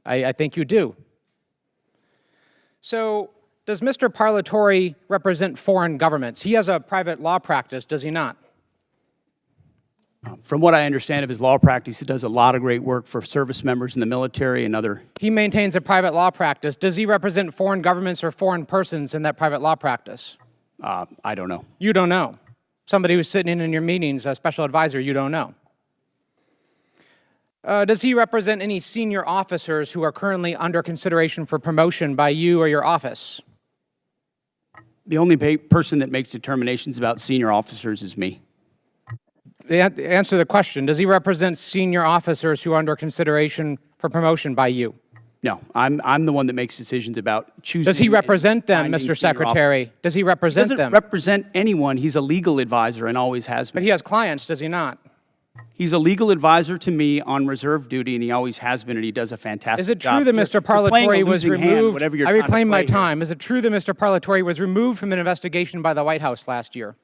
I think you do. So, does Mr. Parlatore represent foreign governments? He has a private law practice, does he not? From what I understand of his law practice, he does a lot of great work for service members in the military and other. He maintains a private law practice. Does he represent foreign governments or foreign persons in that private law practice? I don't know. You don't know. Somebody who's sitting in your meetings, a special advisor, you don't know. Does he represent any senior officers who are currently under consideration for promotion by you or your office? The only person that makes determinations about senior officers is me. Answer the question. Does he represent senior officers who are under consideration for promotion by you? No, I'm the one that makes decisions about choosing. Does he represent them, finding Mr. senior Secretary? Does he represent He them? doesn't represent anyone. He's a legal advisor and always has been. But he has clients, does he not? He's a legal advisor to me on reserve duty, and he always has been, and he does a fantastic job. Is it true that Mr. Parlatore was removed? I reclaim my time. Is it true that Mr. Parlatore was removed from an investigation by the White House last year?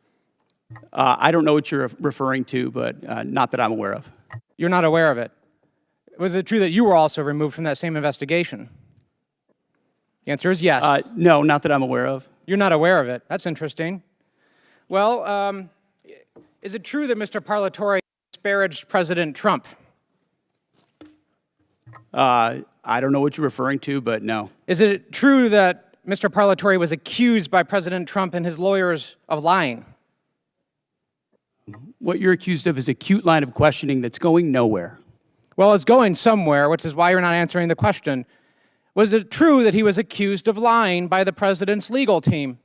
I don't know what you're referring to, but not that I'm aware of. You're not aware of it. Was it true that you were also removed from that same investigation? The answer is yes. No, not that I'm aware of. You're not aware of it. That's interesting. Well, is it true that Mr. Parlatore disparaged President Trump? I don't know what you're referring to, but no. Is it true that Mr. Parlatore was accused by President Trump and his lawyers of lying? What you're accused of is a cute line of questioning that's going nowhere. Well, it's going somewhere, which is why you're not answering the question. Was it true that he was accused of lying by the president's legal team?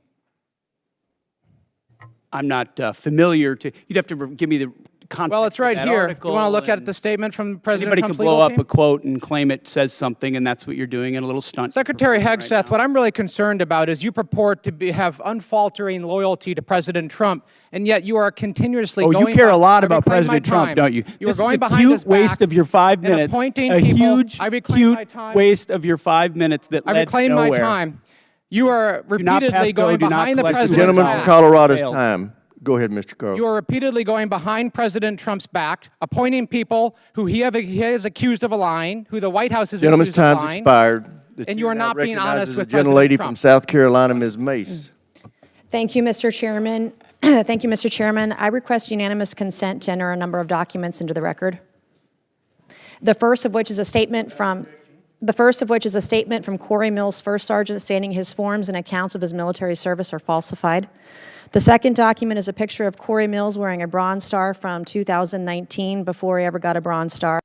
I'm not familiar to, you'd have to give me the context. Well, it's right of that here. article, You want to look and at the statement from President anybody Trump's could blow legal up team? a quote and claim it says something, and that's what you're doing in a little stunt. Secretary Hegseth, what I'm really concerned about is you purport to have unfaltering loyalty to President Trump, and yet you are continuously Oh, going you care a lot I about reclaim my President Trump, time. don't you? You are This going is a behind cute his waste back of your 5 and minutes. appointing A people. huge, I reclaim my cute time. waste of your 5 minutes that I led reclaim nowhere. my time. You are Do not pass repeatedly go, going do not behind the collect president's Gentleman back. from Colorado's time. Go ahead, Mr. Carl. You are repeatedly going behind President Trump's back, appointing people who he has accused of lying, who the White House is Gentleman's accused of time's lying. expired. The And you are chair now not being recognizes honest with the gentlelady President from Trump. South Carolina, Ms. Mace. Thank you, Mr. Chairman. Thank you, Mr. Chairman. I request unanimous consent to enter a number of documents into the record. The first of which is a statement from Corey Mills, First Sergeant, stating his forms and accounts of his military service are falsified. The second document is a picture of Corey Mills wearing a Bronze Star from 2019, before he ever got a Bronze Star.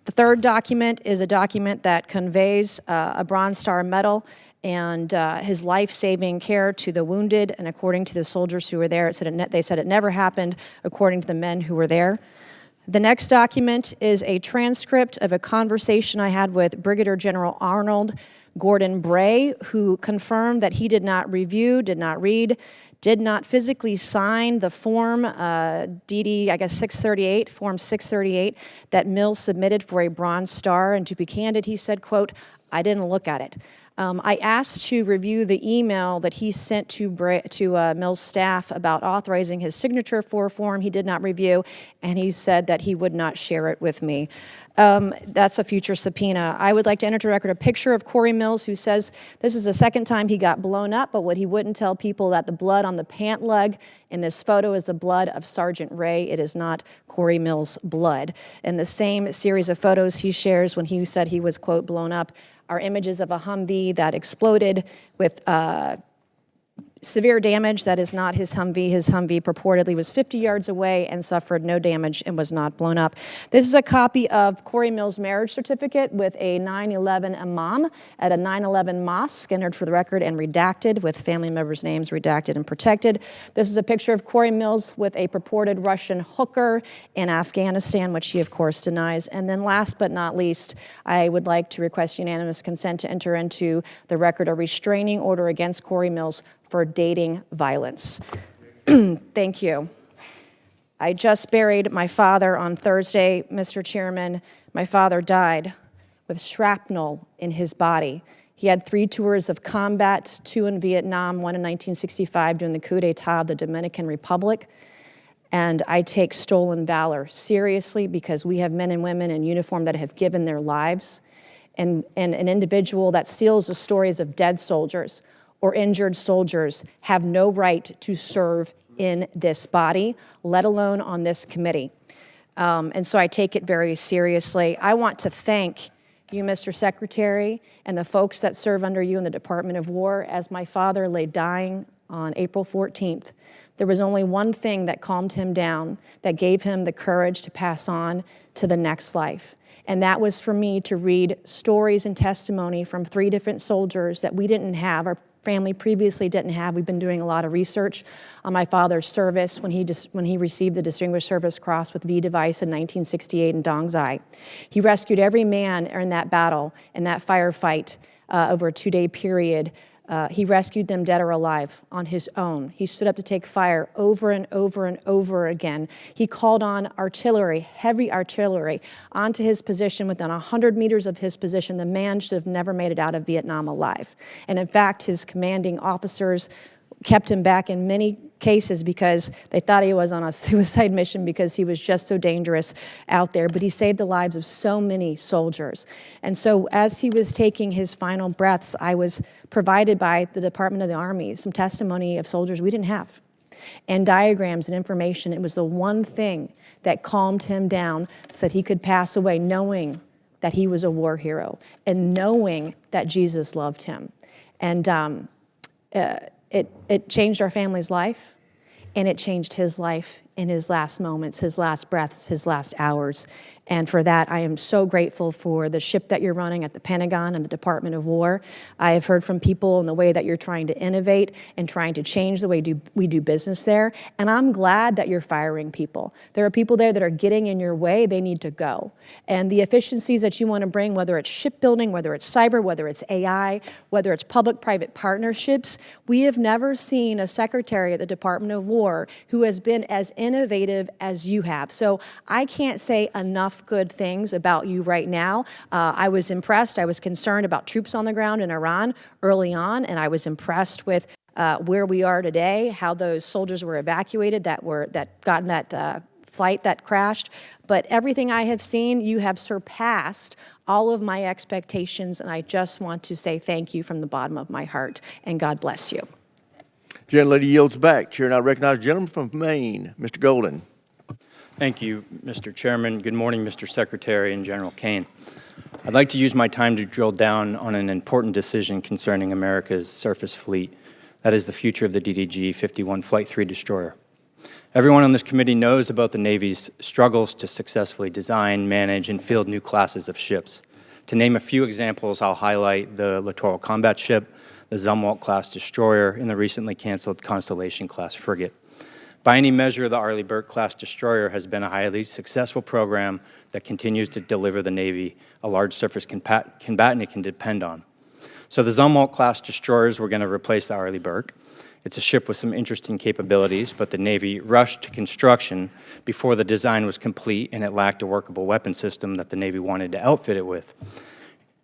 The third document is a document that conveys a Bronze Star medal and his life-saving care to the wounded, and according to the soldiers who were there, they said it never happened, according to the men who were there. The next document is a transcript of a conversation I had with Brigadier General Arnold Gordon Bray, who confirmed that he did not review, did not read, did not physically sign the form, DD, I guess 638, form 638, that Mills submitted for a Bronze Star. And to be candid, he said, quote, "I didn't look at it." I asked to review the email that he sent to Mills' staff about authorizing his signature for a form he did not review, and he said that he would not share it with me. That's a future subpoena. I would like to enter to record a picture of Corey Mills, who says this is the second time he got blown up, but what he wouldn't tell people, that the blood on the pant leg in this photo is the blood of Sergeant Ray. It is not Corey Mills' blood. In the same series of photos he shares when he said he was, quote, blown up, are images of a Humvee that exploded with severe damage. That is not his Humvee. His Humvee purportedly was 50 yards away and suffered no damage and was not blown up. This is a copy of Corey Mills' marriage certificate with a 9/11 imam at a 9/11 mosque, entered for the record and redacted, with family members' names redacted and protected. This is a picture of Corey Mills with a purported Russian hooker in Afghanistan, which he, of course, denies. And then last but not least, I would like to request unanimous consent to enter into the record a restraining order against Corey Mills for dating violence. Thank you. I just buried my father on Thursday, Mr. Chairman. My father died with shrapnel in his body. He had 3 tours of combat, 2 in Vietnam, 1 in 1965 during the coup d'etat of the Dominican Republic. And I take stolen valor seriously, because we have men and women in uniform that have given their lives. And an individual that steals the stories of dead soldiers or injured soldiers have no right to serve in this body, let alone on this committee. And so I take it very seriously. I want to thank you, Mr. Secretary, and the folks that serve under you in the Department of War. As my father lay dying on April 14th, there was only one thing that calmed him down, that gave him the courage to pass on to the next life. And that was for me to read stories and testimony from 3 different soldiers that we didn't have, our family previously didn't have. We've been doing a lot of research on my father's service when he received the Distinguished Service Cross with V device in 1968 in Dong Zai. He rescued every man in that battle, in that firefight, over a 2-day period. He rescued them dead or alive on his own. He stood up to take fire over and over and over again. He called on artillery, heavy artillery, onto his position. Within 100 meters of his position, the man should have never made it out of Vietnam alive. And in fact, his commanding officers kept him back in many cases because they thought he was on a suicide mission, because he was just so dangerous out there. But he saved the lives of so many soldiers. And so as he was taking his final breaths, I was provided by the Department of the Army some testimony of soldiers we didn't have, and diagrams and information. It was the one thing that calmed him down so that he could pass away knowing that he was a war hero and knowing that Jesus loved him. And it changed our family's life, and it changed his life in his last moments, his last breaths, his last hours. And for that, I am so grateful for the ship that you're running at the Pentagon and the Department of War. I have heard from people in the way that you're trying to innovate and trying to change the way we do business there. And I'm glad that you're firing people. There are people there that are getting in your way. They need to go. And the efficiencies that you want to bring, whether it's shipbuilding, whether it's cyber, whether it's AI, whether it's public-private partnerships, we have never seen a secretary at the Department of War who has been as innovative as you have. So I can't say enough good things about you right now. I was impressed. I was concerned about troops on the ground in Iran early on, and I was impressed with where we are today, how those soldiers were evacuated that got in that flight that crashed. But everything I have seen, you have surpassed all of my expectations, and I just want to say thank you from the bottom of my heart, and God bless you. Gentlelady yields back. Chair now recognizes the gentleman from Maine, Mr. Golden. Thank you, Mr. Chairman. Good morning, Mr. Secretary and General Caine. I'd like to use my time to drill down on an important decision concerning America's surface fleet. That is the future of the DDG-51 Flight 3 destroyer. Everyone on this committee knows about the Navy's struggles to successfully design, manage, and field new classes of ships. To name a few examples, I'll highlight the Littoral Combat Ship, the Zumwalt-class destroyer, and the recently canceled Constellation-class frigate. By any measure, the Arleigh Burke-class destroyer has been a highly successful program that continues to deliver the Navy a large surface combatant it can depend on. So the Zumwalt-class destroyers were going to replace the Arleigh Burke. It's a ship with some interesting capabilities, but the Navy rushed to construction before the design was complete, and it lacked a workable weapon system that the Navy wanted to outfit it with.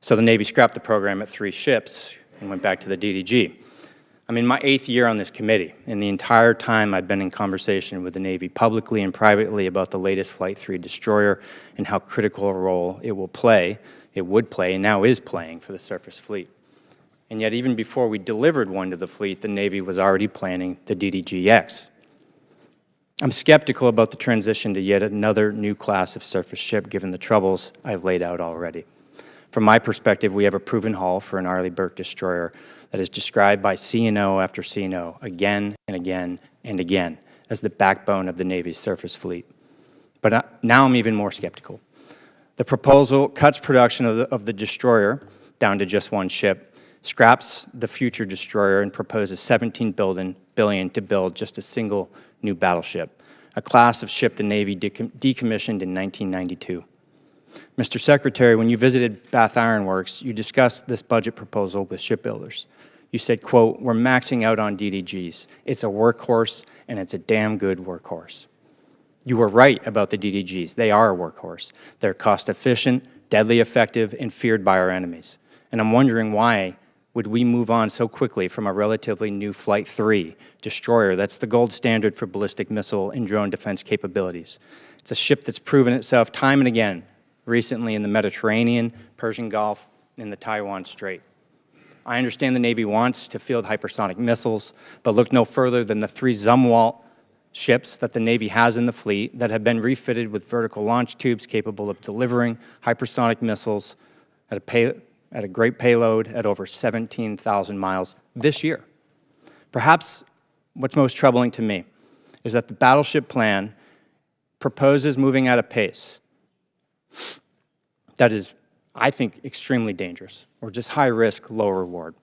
So the Navy scrapped the program at 3 ships and went back to the DDG. I'm in my 8th year on this committee, and the entire time I've been in conversation with the Navy publicly and privately about the latest Flight 3 destroyer and how critical a role it would play, and now is playing for the surface fleet. And yet, even before we delivered one to the fleet, the Navy was already planning the DDG-X. I'm skeptical about the transition to yet another new class of surface ship, given the troubles I've laid out already. From my perspective, we have a proven hull for an Arleigh Burke destroyer that is described by CNO after CNO again and again and again as the backbone of the Navy's surface fleet. But now I'm even more skeptical. The proposal cuts production of the destroyer down to just 1 ship, scraps the future destroyer, and proposes $17 billion to build just a single new battleship, a class of ship the Navy decommissioned in 1992. Mr. Secretary, when you visited Bath Iron Works, you discussed this budget proposal with shipbuilders. You said, quote, "We're maxing out on DDGs. It's a workhorse, and it's a damn good workhorse." You were right about the DDGs. They are a workhorse. They're cost-efficient, deadly effective, and feared by our enemies. And I'm wondering why would we move on so quickly from a relatively new Flight 3 destroyer that's the gold standard for ballistic missile and drone defense capabilities. It's a ship that's proven itself time and again, recently in the Mediterranean, Persian Gulf, and the Taiwan Strait. I understand the Navy wants to field hypersonic missiles, but look no further than the 3 Zumwalt ships that the Navy has in the fleet that have been refitted with vertical launch tubes capable of delivering hypersonic missiles at a great payload at over 17,000 miles this year. Perhaps what's most troubling to me is that the battleship plan proposes moving at a pace that is, I think, extremely dangerous, or just high risk, low reward.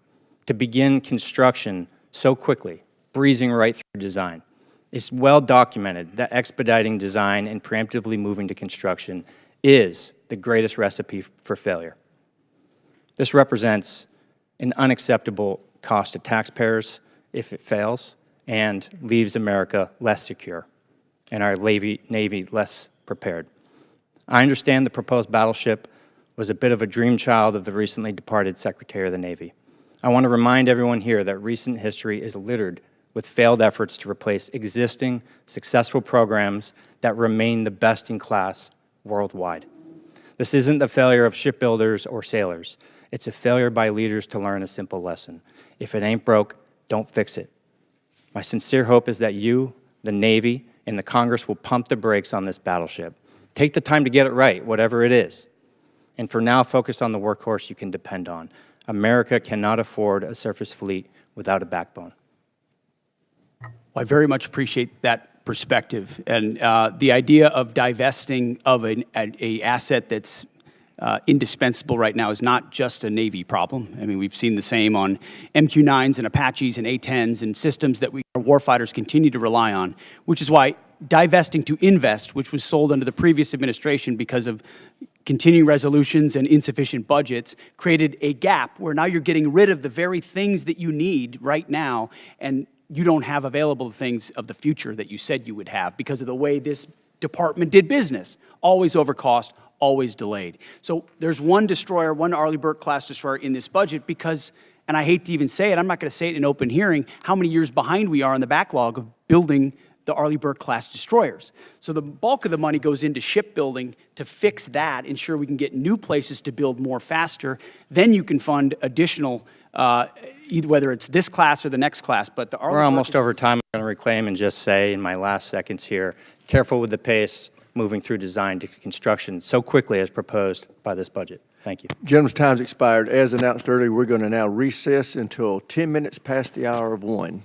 To begin construction so quickly, breezing right through design. It's well documented that expediting design and preemptively moving to construction is the greatest recipe for failure. This represents an unacceptable cost to taxpayers if it fails, and leaves America less secure and our Navy less prepared. I understand the proposed battleship was a bit of a dream child of the recently departed Secretary of the Navy. I want to remind everyone here that recent history is littered with failed efforts to replace existing successful programs that remain the best in class worldwide. This isn't the failure of shipbuilders or sailors. It's a failure by leaders to learn a simple lesson. If it ain't broke, don't fix it. My sincere hope is that you, the Navy, and the Congress will pump the brakes on this battleship. Take the time to get it right, whatever it is. And for now, focus on the workhorse you can depend on. America cannot afford a surface fleet without a backbone. Well, I very much appreciate that perspective. And the idea of divesting of an asset that's indispensable right now is not just a Navy problem. I mean, we've seen the same on MQ-9s and Apaches and A-10s and systems that our warfighters continue to rely on, which is why divesting to invest, which was sold under the previous administration because of continuing resolutions and insufficient budgets, created a gap where now you're getting rid of the very things that you need right now, and you don't have available the things of the future that you said you would have because of the way this department did business. Always over cost, always delayed. So there's one destroyer, one Arleigh Burke-class destroyer in this budget because, and I hate to even say it, I'm not going to say it in an open hearing, how many years behind we are in the backlog of building the Arleigh Burke-class destroyers. So the bulk of the money goes into shipbuilding to fix that, ensure we can get new places to build more faster. Then you can fund additional, either whether it's this class or the next class. But the Arleigh We're Burke almost over time. I'm going to reclaim and just say in my last seconds here, careful with the pace moving through design to construction so quickly as proposed by this budget. Thank you. Gentlemen's time's expired. As announced earlier, we're going to now recess until 10 minutes past the hour of 1.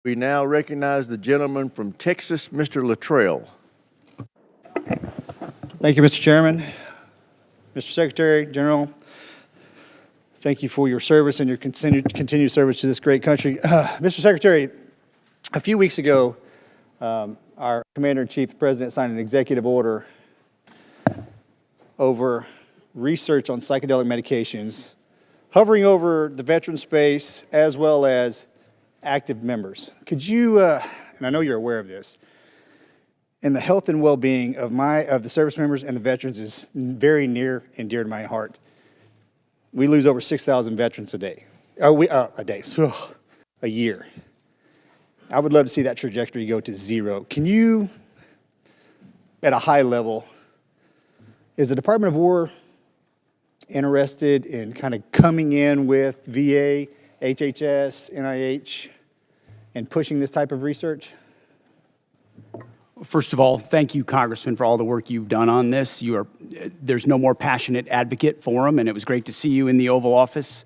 We now recognize the gentleman from Texas, Mr. Luttrell. Thank you, Mr. Chairman. Mr. Secretary General, thank you for your service and your continued service to this great country. Mr. Secretary, a few weeks ago, our Commander-in-Chief, the President, signed an executive order over research on psychedelic medications, hovering over the veteran space as well as active members. Could you, and I know you're aware of this, and the health and well-being of the service members and the veterans is very near and dear to my heart. We lose over 6,000 veterans a day. A year. I would love to see that trajectory go to zero. Can you, at a high level, is the Department of War interested in kind of coming in with VA, HHS, NIH, and pushing this type of research? First of all, thank you, Congressman, for all the work you've done on this. There's no more passionate advocate for them, and it was great to see you in the Oval Office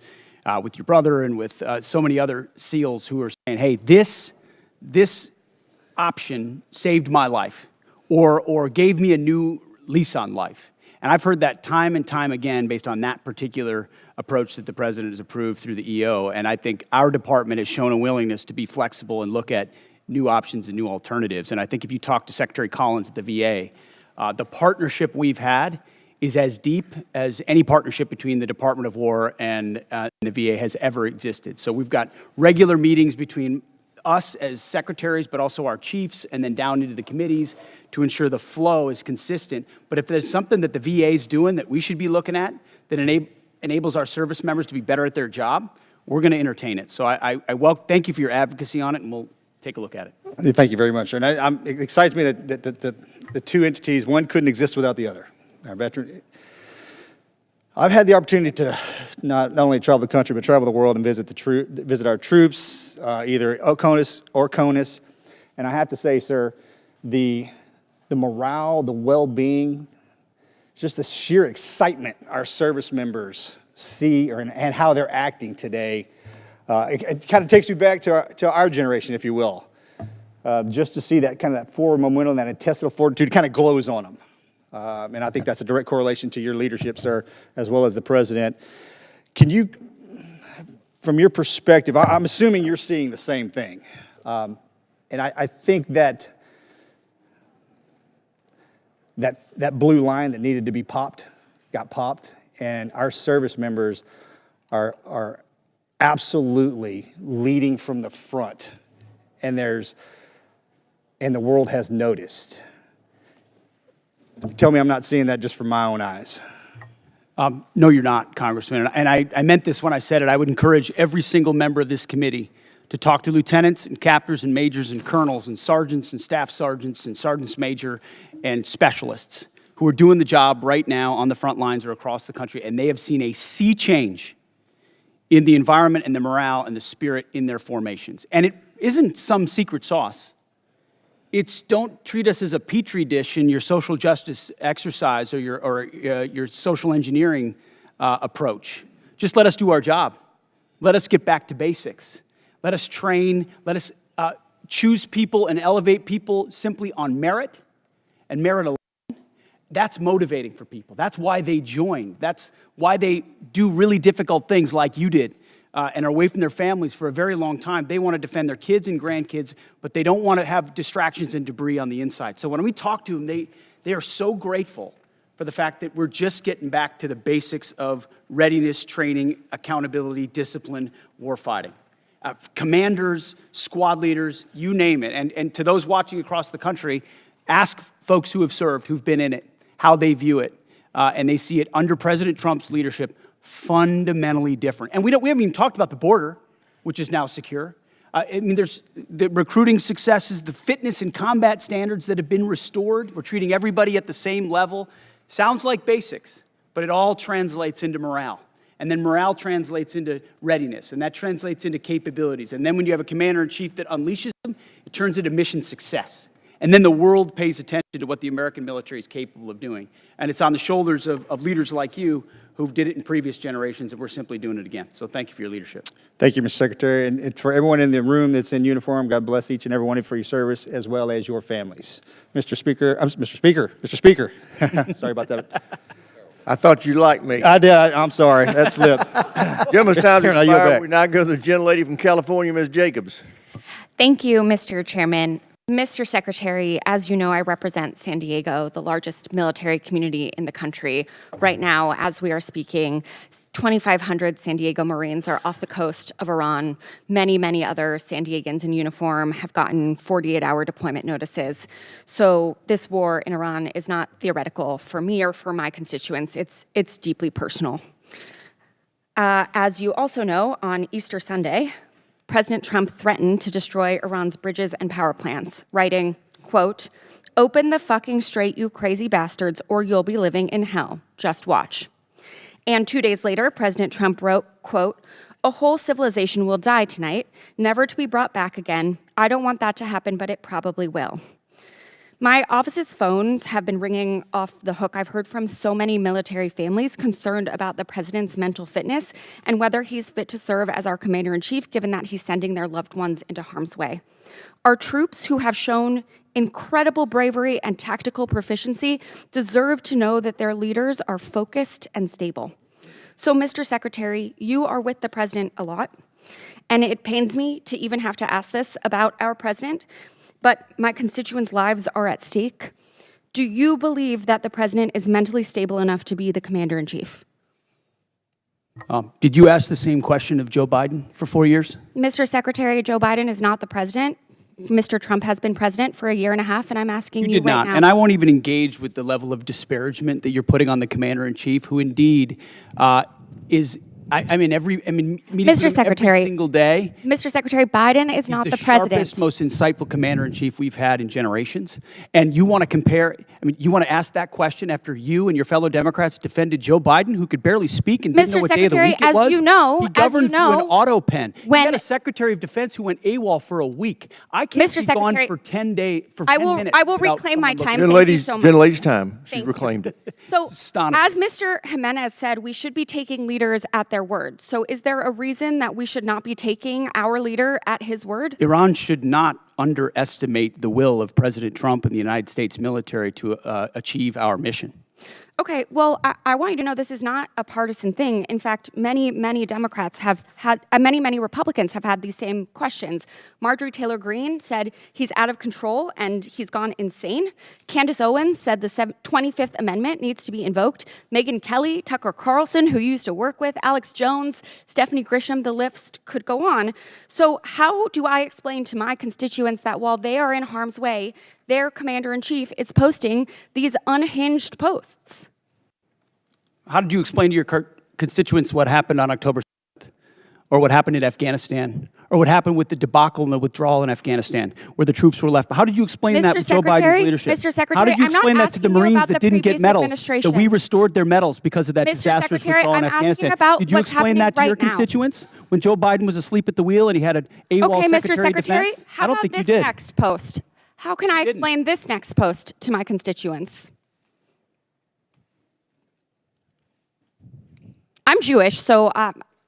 with your brother and with so many other SEALs who are saying, hey, this option saved my life or gave me a new lease on life. And I've heard that time and time again based on that particular approach that the President has approved through the EO, and I think our department has shown a willingness to be flexible and look at new options and new alternatives. And I think if you talk to Secretary Collins at the VA, the partnership we've had is as deep as any partnership between the Department of War and the VA has ever existed. So we've got regular meetings between us as secretaries, but also our chiefs, and then down into the committees to ensure the flow is consistent. But if there's something that the VA is doing that we should be looking at that enables our service members to be better at their job, we're going to entertain it. So thank you for your advocacy on it, and we'll take a look at it. Thank you very much. And it excites me that the two entities, one couldn't exist without the other. Our veteran. I've had the opportunity to not only travel the country, but travel the world and visit our troops, either OCONUS or CONUS. And I have to say, sir, the morale, the well-being, just the sheer excitement our service members see and how they're acting today, it kind of takes me back to our generation, if you will. Just to see that kind of that forward momentum, that intestinal fortitude kind of glows on them. And I think that's a direct correlation to your leadership, sir, as well as the President. Can you, from your perspective, I'm assuming you're seeing the same thing. And I think that blue line that needed to be popped got popped, and our service members are absolutely leading from the front, and the world has noticed. Tell me I'm not seeing that just from my own eyes. No, you're not, Congressman. And I meant this when I said it. I would encourage every single member of this committee to talk to lieutenants and captains and majors and colonels and sergeants and staff sergeants and sergeants major and specialists who are doing the job right now on the front lines or across the country, and they have seen a sea change in the environment and the morale and the spirit in their formations. And it isn't some secret sauce. It's don't treat us as a petri dish in your social justice exercise or your social engineering approach. Just let us do our job. Let us get back to basics. Let us train. Let us choose people and elevate people simply on merit and merit alone. That's motivating for people. That's why they join. That's why they do really difficult things like you did. And are away from their families for a very long time. They want to defend their kids and grandkids, but they don't want to have distractions and debris on the inside. So when we talk to them, they are so grateful for the fact that we're just getting back to the basics of readiness, training, accountability, discipline, warfighting. Commanders, squad leaders, you name it. And to those watching across the country, ask folks who have served, who've been in it, how they view it. And they see it under President Trump's leadership fundamentally different. And we haven't even talked about the border, which is now secure. I mean, there's the recruiting successes, the fitness and combat standards that have been restored. We're treating everybody at the same level. Sounds like basics, but it all translates into morale. And then morale translates into readiness, and that translates into capabilities. And then when you have a commander-in-chief that unleashes them, it turns into mission success. And then the world pays attention to what the American military is capable of doing. And it's on the shoulders of leaders like you who did it in previous generations, and we're simply doing it again. So thank you for your leadership. Thank you, Mr. Secretary. And for everyone in the room that's in uniform, God bless each and every one of you for your service, as well as your families. Mr. Speaker, sorry about that. I thought you liked me. I did. I'm sorry. That slipped. Gentleman's time Now you're expired. back. We now go to the gentlelady from California, Ms. Jacobs. Thank you, Mr. Chairman. Mr. Secretary, as you know, I represent San Diego, the largest military community in the country. Right now, as we are speaking, 2,500 San Diego Marines are off the coast of Iran. Many, many other San Diegans in uniform have gotten 48-hour deployment notices. So this war in Iran is not theoretical for me or for my constituents. It's deeply personal. As you also know, on Easter Sunday, President Trump threatened to destroy Iran's bridges and power plants, writing, quote, "Open the fucking strait, you crazy bastards, or you'll be living in hell. Just watch." And 2 days later, President Trump wrote, quote, "A whole civilization will die tonight, never to be brought back again. I don't want that to happen, but it probably will." My office's phones have been ringing off the hook. I've heard from so many military families concerned about the president's mental fitness and whether he's fit to serve as our commander-in-chief, given that he's sending their loved ones into harm's way. Our troops, who have shown incredible bravery and tactical proficiency, deserve to know that their leaders are focused and stable. So, Mr. Secretary, you are with the president a lot, and it pains me to even have to ask this about our president, but my constituents' lives are at stake. Do you believe that the president is mentally stable enough to be the commander-in-chief? Did you ask the same question of Joe Biden for 4 years? Mr. Secretary, Joe Biden is not the president. Mr. Trump has been president for a year and a half, and I'm asking you did right not, now. and I won't even engage with the level of disparagement that you're putting on the commander-in-chief, who indeed is. Meeting with him every single day. Mr. Secretary, Biden is not the president. He's the sharpest, most insightful commander-in-chief we've had in generations. And you want to compare, you want to ask that question after you and your fellow Democrats defended Joe Biden, who could barely speak and didn't know what day of the week it was? As you know, he governed through an auto pen. You got a Secretary of Defense who went AWOL for a week. I can't be gone for 10 days, for 10 minutes. I will reclaim my time. Thank you so much. Gentlelady's time. She's reclaimed it. So, as Mr. Jimenez said, we should be taking leaders at their word. So is there a reason that we should not be taking our leader at his word? Iran should not underestimate the will of President Trump and the United States military to achieve our mission. Okay, well, I want you to know this is not a partisan thing. In fact, many Democrats have had, many Republicans have had these same questions. Marjorie Taylor Greene said he's out of control and he's gone insane. Candace Owens said the 25th Amendment needs to be invoked. Megyn Kelly, Tucker Carlson, who you used to work with, Alex Jones, Stephanie Grisham, the list could go on. So how do I explain to my constituents that while they are in harm's way, their commander-in-chief is posting these unhinged posts? How did you explain to your constituents what happened on October 7th, or what happened in Afghanistan, or what happened with the debacle and the withdrawal in Afghanistan, where the troops were left? How did you explain that with Joe Biden's leadership? Mr. Secretary, how did you I'm not explain that to the asking you Marines about that the didn't get previous medals, administration. that we restored their medals because of that Mr. disastrous Secretary, withdrawal in I'm asking Afghanistan? about Did you what's explain happening that to your right now. constituents when Joe Biden was asleep at the wheel and he had an AWOL Okay, Mr. Secretary of Secretary, Defense? how I don't about think you this did. next post? How can I explain this next post to my constituents? I'm Jewish, so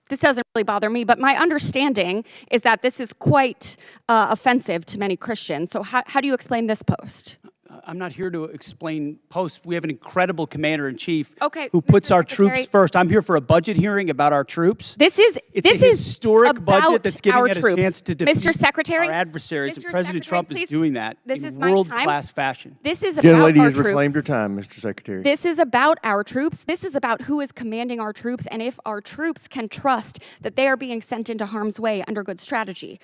this doesn't really bother me, but my understanding is that this is quite offensive to many Christians. So how do you explain this post? I'm not here to explain posts. We have an incredible commander-in-chief Okay, who puts Mr. our Secretary, troops first. I'm here for a budget hearing about our troops. This is It's a historic budget that's giving it a chance to defeat Mr. Secretary, our adversaries, and Mr. President Secretary, Trump is doing that this in is my world-class fashion. This is about Gentlelady our has reclaimed her troops. time, Mr. Secretary. This is about our troops. This is about who is commanding our troops and if our troops can trust that they are being sent into harm's way under good strategy.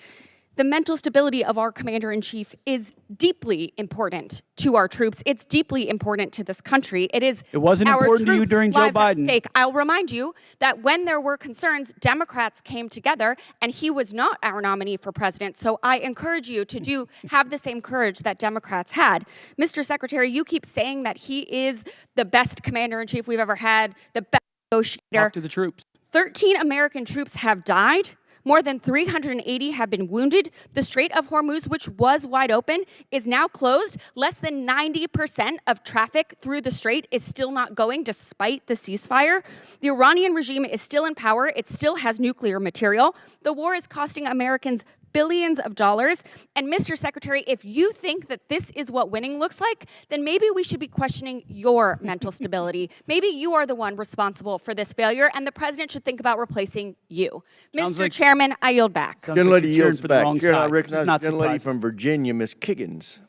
The mental stability of our commander-in-chief is deeply important to our troops. It's deeply important to this country. It wasn't our important to you troops' during Joe lives at Biden. stake. I'll remind you that when there were concerns, Democrats came together, and he was not our nominee for president. So I encourage you to have the same courage that Democrats had. Mr. Secretary, you keep saying that he is the best commander-in-chief we've ever had, the best negotiator. Talk to the troops. 13 American troops have died. More than 380 have been wounded. The Strait of Hormuz, which was wide open, is now closed. Less than 90% of traffic through the strait is still not going despite the ceasefire. The Iranian regime is still in power. It still has nuclear material. The war is costing Americans billions of dollars. And Mr. Secretary, if you think that this is what winning looks like, then maybe we should be questioning your mental stability. Maybe you are the one responsible for this failure, and the president should think about replacing you. Mr. Chairman, I yield back. Gentlelady yields for the back. wrong Chair, I side. recognize It's not the gentlelady surprising. from Virginia, Ms. Kiggins.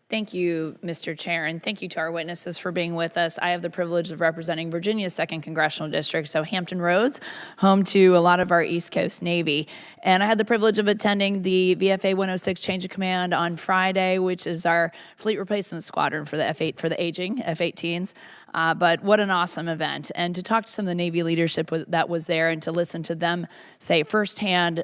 Thank you, Mr. Chair, and thank you to our witnesses for being with us. I have the privilege of representing Virginia's 2nd Congressional District, so Hampton Roads, home to a lot of our East Coast Navy. And I had the privilege of attending the VFA 106 Change of Command on Friday, which is our fleet replacement squadron for the F-8, for the aging F-18s. But what an awesome event. And to talk to some of the Navy leadership that was there and to listen to them say firsthand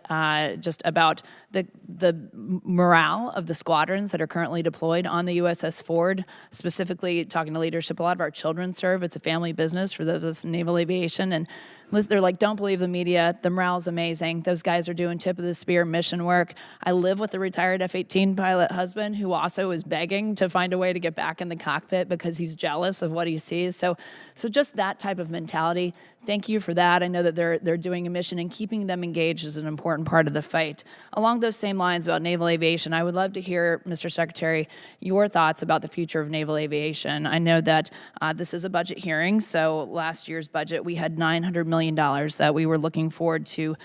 just about the morale of the squadrons that are currently deployed on the USS Ford, specifically talking to leadership. A lot of our children serve. It's a family business for those of us in naval aviation. And they're like, don't believe the media. The morale's amazing. Those guys are doing tip of the spear mission work. I live with a retired F-18 pilot husband who also is begging to find a way to get back in the cockpit because he's jealous of what he sees. So just that type of mentality. Thank you for that. I know that they're doing a mission, and keeping them engaged is an important part of the fight. Along those same lines about naval aviation, I would love to hear, Mr. Secretary, your thoughts about the future of naval aviation. I know that this is a budget hearing, so last year's budget, we had $900 million that we were looking forward to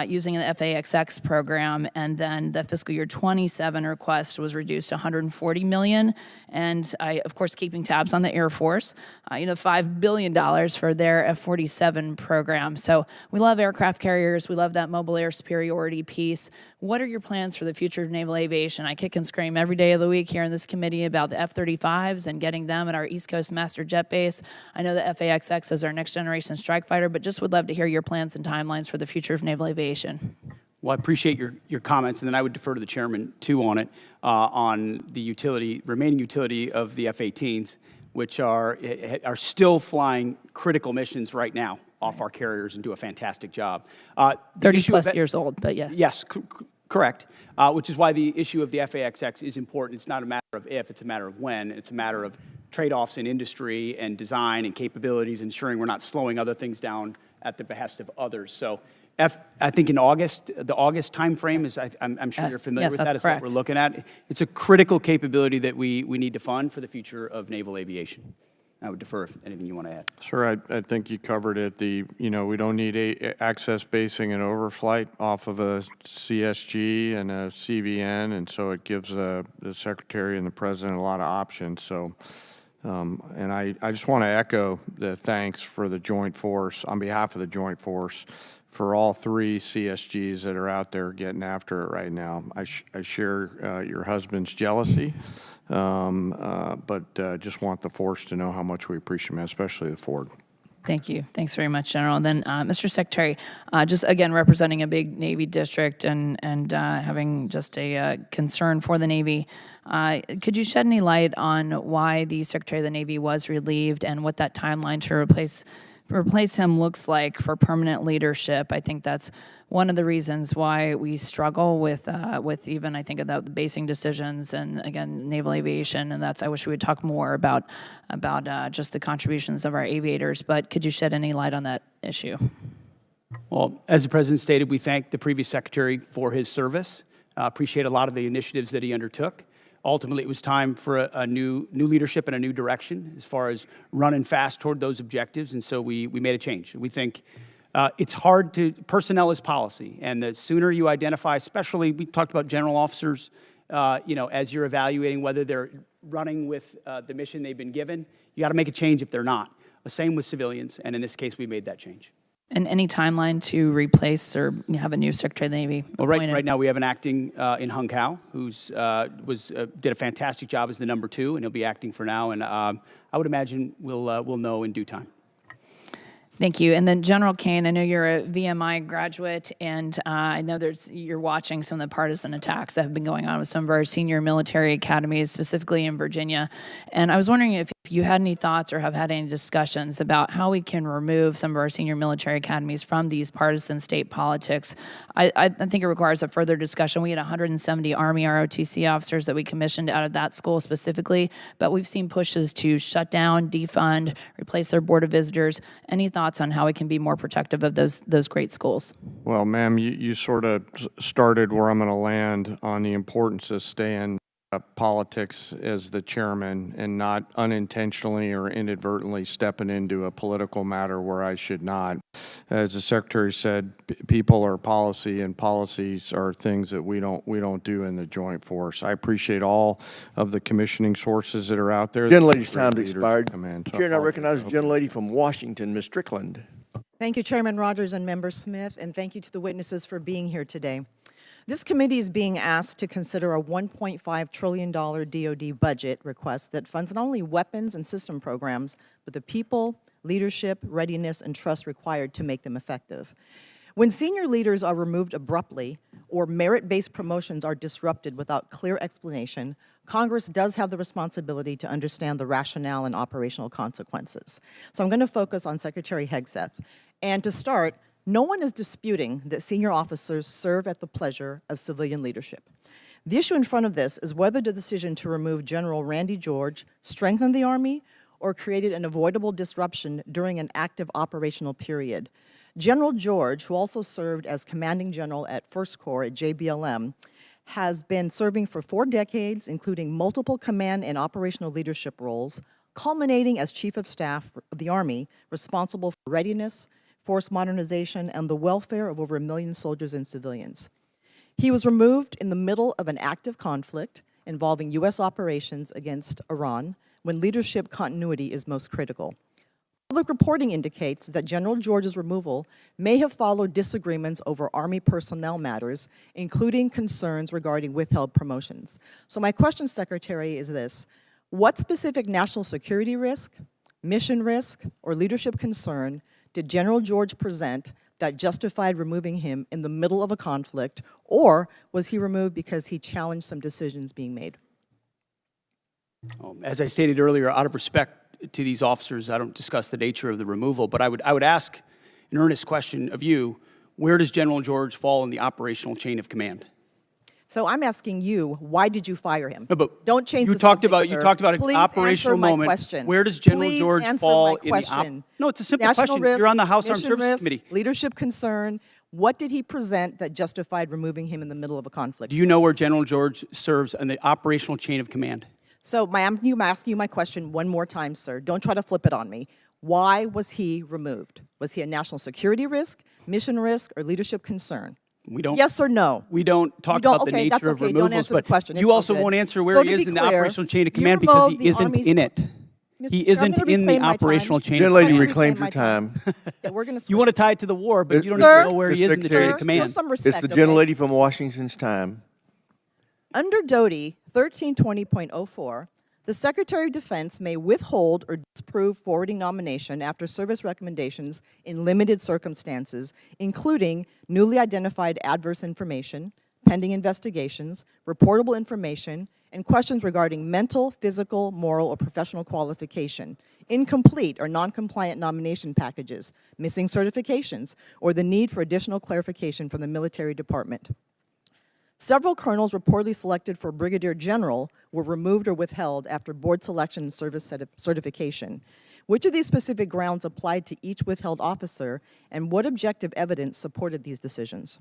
using in the FAXX program, and then the fiscal year 27 request was reduced to $140 million. And I, of course, keeping tabs on the Air Force, $5 billion for their F-47 program. So we love aircraft carriers. We love that mobile air superiority piece. What are your plans for the future of naval aviation? I kick and scream every day of the week here in this committee about the F-35s and getting them at our East Coast Master Jet Base. I know the FAXX is our next generation strike fighter, but just would love to hear your plans and timelines for the future of naval aviation. Well, I appreciate your comments, and then I would defer to the chairman, too, on it, on the remaining utility of the F-18s, which are still flying critical missions right now off our carriers and do a fantastic job. 30-plus years old, but yes. Yes, correct, which is why the issue of the FAXX is important. It's not a matter of if, it's a matter of when. It's a matter of trade-offs in industry and design and capabilities, ensuring we're not slowing other things down at the behest of others. So I think in August, the August timeframe is, I'm sure you're familiar with that, is what we're looking at. It's a critical capability that we need to fund for the future of naval aviation. I would defer if anything you want to add. Sir, I think you covered it. We don't need access basing and overflight off of a CSG and a CVN, and so it gives the Secretary and the President a lot of options. So, and I just want to echo the thanks for the Joint Force, on behalf of the Joint Force, for all 3 CSGs that are out there getting after it right now. I share your husband's jealousy, but just want the force to know how much we appreciate him, especially the Ford. Thank you. Thanks very much, General. And then, Mr. Secretary, just again representing a big Navy district and having just a concern for the Navy, could you shed any light on why the Secretary of the Navy was relieved and what that timeline to replace him looks like for permanent leadership? I think that's one of the reasons why we struggle with even, I think, about the basing decisions and, again, naval aviation, and I wish we would talk more about just the contributions of our aviators, but could you shed any light on that issue? Well, as the President stated, we thank the previous Secretary for his service, appreciate a lot of the initiatives that he undertook. Ultimately, it was time for a new leadership and a new direction as far as running fast toward those objectives, and so we made a change. We think it's hard personnel is policy, and the sooner you identify, especially, we talked about general officers, as you're evaluating whether they're running with the mission they've been given, you got to make a change if they're not. The same with civilians, and in this case, we made that change. And any timeline to replace or have a new Secretary of the Navy appointed? Well, right now we have an acting in Hung Kao who's did a fantastic job as the number 2, and he'll be acting for now. And I would imagine we'll know in due time. Thank you. And then General Caine, I know you're a VMI graduate, and I know you're watching some of the partisan attacks that have been going on with some of our senior military academies, specifically in Virginia. And I was wondering if you had any thoughts or have had any discussions about how we can remove some of our senior military academies from these partisan state politics. I think it requires a further discussion. We had 170 Army ROTC officers that we commissioned out of that school specifically, but we've seen pushes to shut down, defund, replace their board of visitors. Any thoughts on how we can be more protective of those great schools? Well, ma'am, you sort of started where I'm going to land on the importance of staying politics as the chairman and not unintentionally or inadvertently stepping into a political matter where I should not. As the secretary said, people are policy, and policies are things that we don't do in the joint force. I appreciate all of the commissioning sources that are out there. Gentlelady's time's expired. So Chair, I recognize the gentlelady from Washington, Ms. Strickland. Thank you, Chairman Rogers and Member Smith, and thank you to the witnesses for being here today. This committee is being asked to consider a $1.5 trillion DoD budget request that funds not only weapons and system programs, but the people, leadership, readiness, and trust required to make them effective. When senior leaders are removed abruptly or merit-based promotions are disrupted without clear explanation, Congress does have the responsibility to understand the rationale and operational consequences. So I'm going to focus on Secretary Hegseth. And to start, no one is disputing that senior officers serve at the pleasure of civilian leadership. The issue in front of this is whether the decision to remove General Randy George strengthened the Army or created an avoidable disruption during an active operational period. General George, who also served as commanding general at 1st Corps at JBLM, has been serving for 4 decades, including multiple command and operational leadership roles, culminating as Chief of Staff of the Army, responsible for readiness, force modernization, and the welfare of over 1 million soldiers and civilians. He was removed in the middle of an active conflict involving U.S. operations against Iran, when leadership continuity is most critical. Public reporting indicates that General George's removal may have followed disagreements over Army personnel matters, including concerns regarding withheld promotions. So my question, Secretary, is this: what specific national security risk, mission risk, or leadership concern did General George present that justified removing him in the middle of a conflict, or was he removed because he challenged some decisions being made? As I stated earlier, out of respect to these officers, I don't discuss the nature of the removal, but I would ask an earnest question of you: where does General George fall in the operational chain of command? So I'm asking you, why did you fire him? No, but don't change you the talked subject, about sir. you talked about an Please operational answer my moment. question. Where does General Please George answer fall my in question. No, it's a simple National question. risk, You're on the House Armed mission Services risk, Committee. Leadership concern. What did he present that justified removing him in the middle of a conflict? Do you know where General George serves in the operational chain of command? So I'm asking you my question one more time, sir. Don't try to flip it on me. Why was he removed? Was he a national security risk, mission risk, or leadership concern? We don't. Yes or no? We don't talk about the okay, that's nature of okay. removals, Don't answer but the question. you also won't answer where he is in the operational chain of command because he isn't in it. He isn't in the operational chain of command. Gentlelady reclaimed your time. You want to tie it to the war, but you don't Sir, even know where he is in the chain of command. some respect, It's the okay? gentlelady from Washington's time. Under DoD 1320.04, the Secretary of Defense may withhold or disapprove forwarding nomination after service recommendations in limited circumstances, including newly identified adverse information, pending investigations, reportable information, and questions regarding mental, physical, moral, or professional qualification, incomplete or non-compliant nomination packages, missing certifications, or the need for additional clarification from the military department. Several colonels reportedly selected for brigadier general were removed or withheld after board selection and service certification. Which of these specific grounds applied to each withheld officer, and what objective evidence supported these decisions?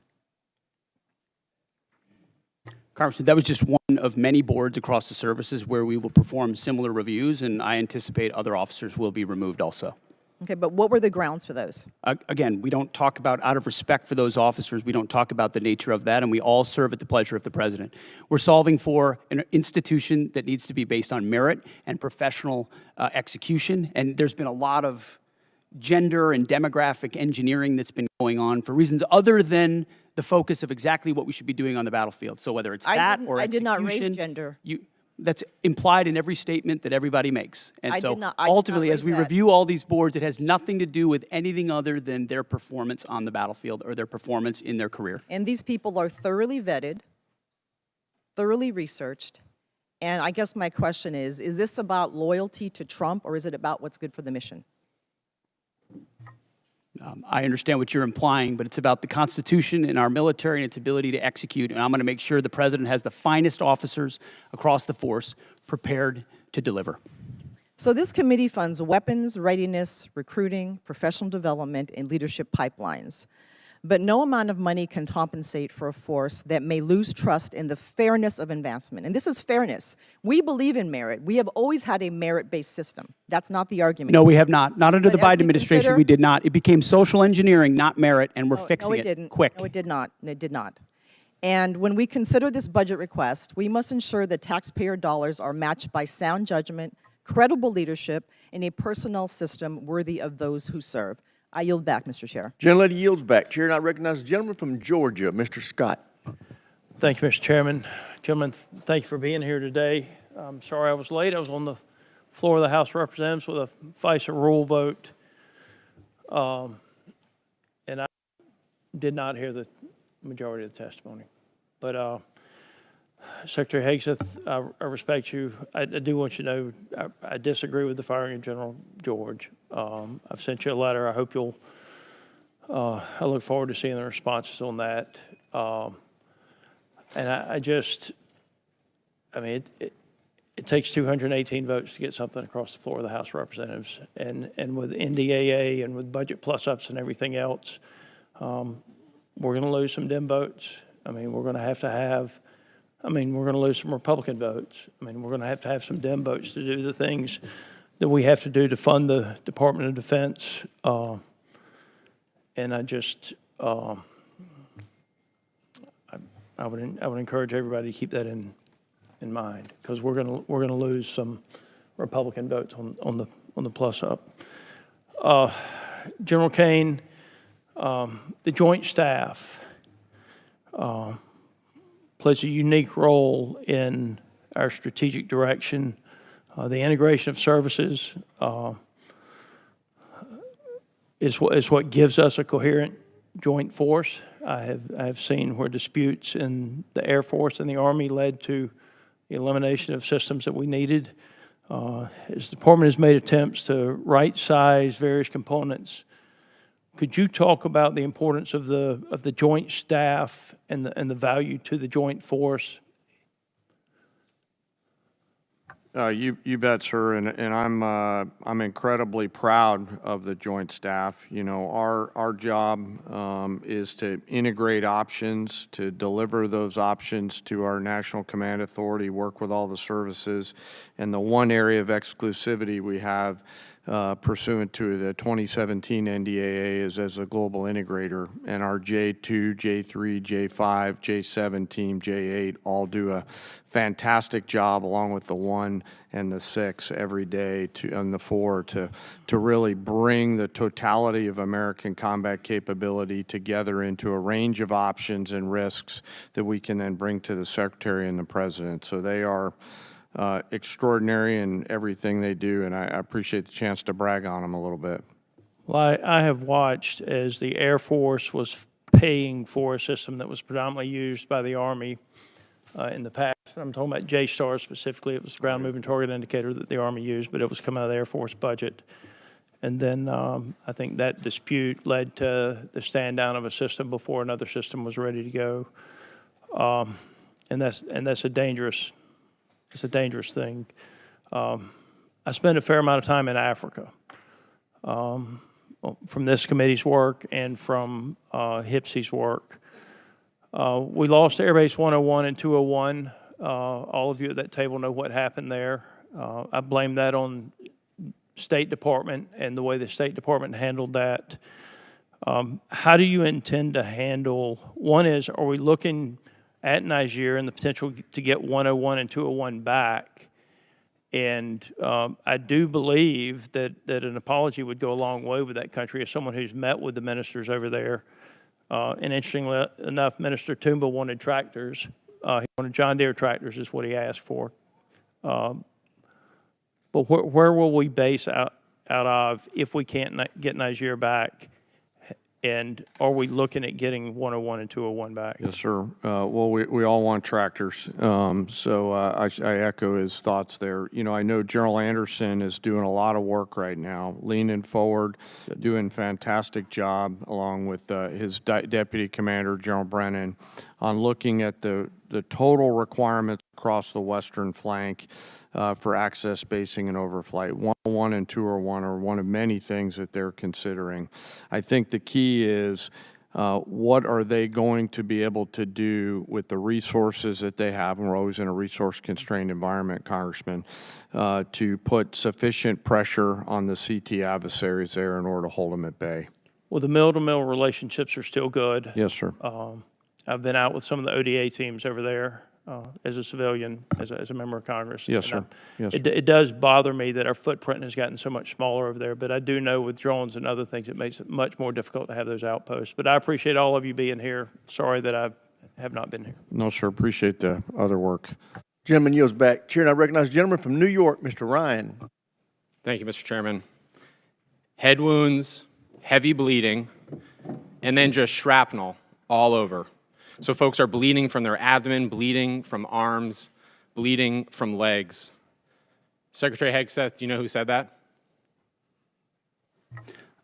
Congressman, that was just one of many boards across the services where we will perform similar reviews, and I anticipate other officers will be removed also. Okay, but what were the grounds for those? Again, we don't talk about, out of respect for those officers, we don't talk about the nature of that, and we all serve at the pleasure of the president. We're solving for an institution that needs to be based on merit and professional execution, and there's been a lot of gender and demographic engineering that's been going on for reasons other than the focus of exactly what we should be doing on the battlefield. So whether it's that or execution. I did not raise gender. That's implied in every statement that everybody makes. And I so did not- I did not ultimately, as raise we that. review all these boards, it has nothing to do with anything other than their performance on the battlefield or their performance in their career. And these people are thoroughly vetted, thoroughly researched. And I guess my question is this about loyalty to Trump, or is it about what's good for the mission? I understand what you're implying, but it's about the Constitution and our military and its ability to execute. And I'm going to make sure the president has the finest officers across the force prepared to deliver. So this committee funds weapons, readiness, recruiting, professional development, and leadership pipelines. But no amount of money can compensate for a force that may lose trust in the fairness of advancement. And this is fairness. We believe in merit. We have always had a merit-based system. That's not the argument. No, we have not. Not under the But as Biden we administration, consider- we did not. It became social engineering, not merit, and we're No, fixing no, it it didn't. quick. No, it did not. No, it did not. And when we consider this budget request, we must ensure that taxpayer dollars are matched by sound judgment, credible leadership, and a personnel system worthy of those who serve. I yield back, Mr. Chair. Gentlelady yields back. Chair, and I recognize the gentleman from Georgia, Mr. Scott. Thank you, Mr. Chairman. Gentlemen, thank you for being here today. I'm sorry I was late. I was on the floor of the House of Representatives with a FISA rule vote, and I did not hear the majority of the testimony. But Secretary Hegseth, I respect you. I do want you to know I disagree with the firing of General George. I've sent you a letter. I hope you'll, I look forward to seeing the responses on that. And I mean, it takes 218 votes to get something across the floor of the House of Representatives. And with NDAA and with budget plus-ups and everything else, we're going to lose some Dem votes. I mean, we're going to have, we're going to lose some Republican votes. I mean, we're going to have some Dem votes to do the things that we have to do to fund the Department of Defense. And I just, I would encourage everybody to keep that in mind, because we're gonna lose some Republican votes on the plus up. General Caine, the Joint Staff plays a unique role in our strategic direction. The integration of services is what gives us a coherent joint force. I have seen where disputes in the Air Force and the Army led to the elimination of systems that we needed. As the department has made attempts to right-size various components, could you talk about the importance of the Joint Staff and the value to the joint force? You bet, sir, and I'm incredibly proud of the Joint Staff. You know, our job is to integrate options, to deliver those options to our National Command Authority, work with all the services, and the one area of exclusivity we have pursuant to the 2017 NDAA is as a global integrator, and our J2, J3, J5, J7 team, J8 all do a fantastic job along with the 1 and the 6 every day and the 4 to really bring the totality of American combat capability together into a range of options and risks that we can then bring to the Secretary and the President. So they are extraordinary in everything they do, and I appreciate the chance to brag on them a little bit. Well, I have watched as the Air Force was paying for a system that was predominantly used by the Army in the past. I'm talking about JSTAR specifically. It was the ground moving target indicator that the Army used, but it was coming out of the Air Force budget. And then I think that dispute led to the stand down of a system before another system was ready to go. And that's a dangerous thing. I spent a fair amount of time in Africa from this committee's work and from HPSC's work. We lost Air Base 101 and 201. All of you at that table know what happened there. I blame that on State Department and the way the State Department handled that. How do you intend to handle, one is, are we looking at Niger and the potential to get 101 and 201 back? And I do believe that an apology would go a long way with that country as someone who's met with the ministers over there. And interestingly enough, Minister Toomba wanted tractors. He wanted John Deere tractors is what he asked for. But where will we base out of if we can't get Niger back? And are we looking at getting 101 and 201 back? Yes, sir. Well, we all want tractors, so I echo his thoughts there. You know, I know General Anderson is doing a lot of work right now, leaning forward, doing a fantastic job, along with his Deputy Commander, General Brennan, on looking at the total requirements across the western flank for access, basing, and overflight. 101 and 201 are one of many things that they're considering. I think the key is what are they going to be able to do with the resources that they have, and we're always in a resource-constrained environment, Congressman, to put sufficient pressure on the CT adversaries there in order to hold them at bay. Well, the mill-to-mill relationships are still good. Yes, sir. I've been out with some of the ODA teams over there as a civilian, as a member of Congress. Yes, sir. Yes, sir. It does bother me that our footprint has gotten so much smaller over there, but I do know with drones and other things, it makes it much more difficult to have those outposts. But I appreciate all of you being here. Sorry that I have not been here. No, sir. Appreciate the other work. Gentleman yields back. Chair, and I recognize the gentleman from New York, Mr. Ryan. Thank you, Mr. Chairman. Head wounds, heavy bleeding, and then just shrapnel all over. So folks are bleeding from their abdomen, bleeding from arms, bleeding from legs. Secretary Hegseth, do you know who said that?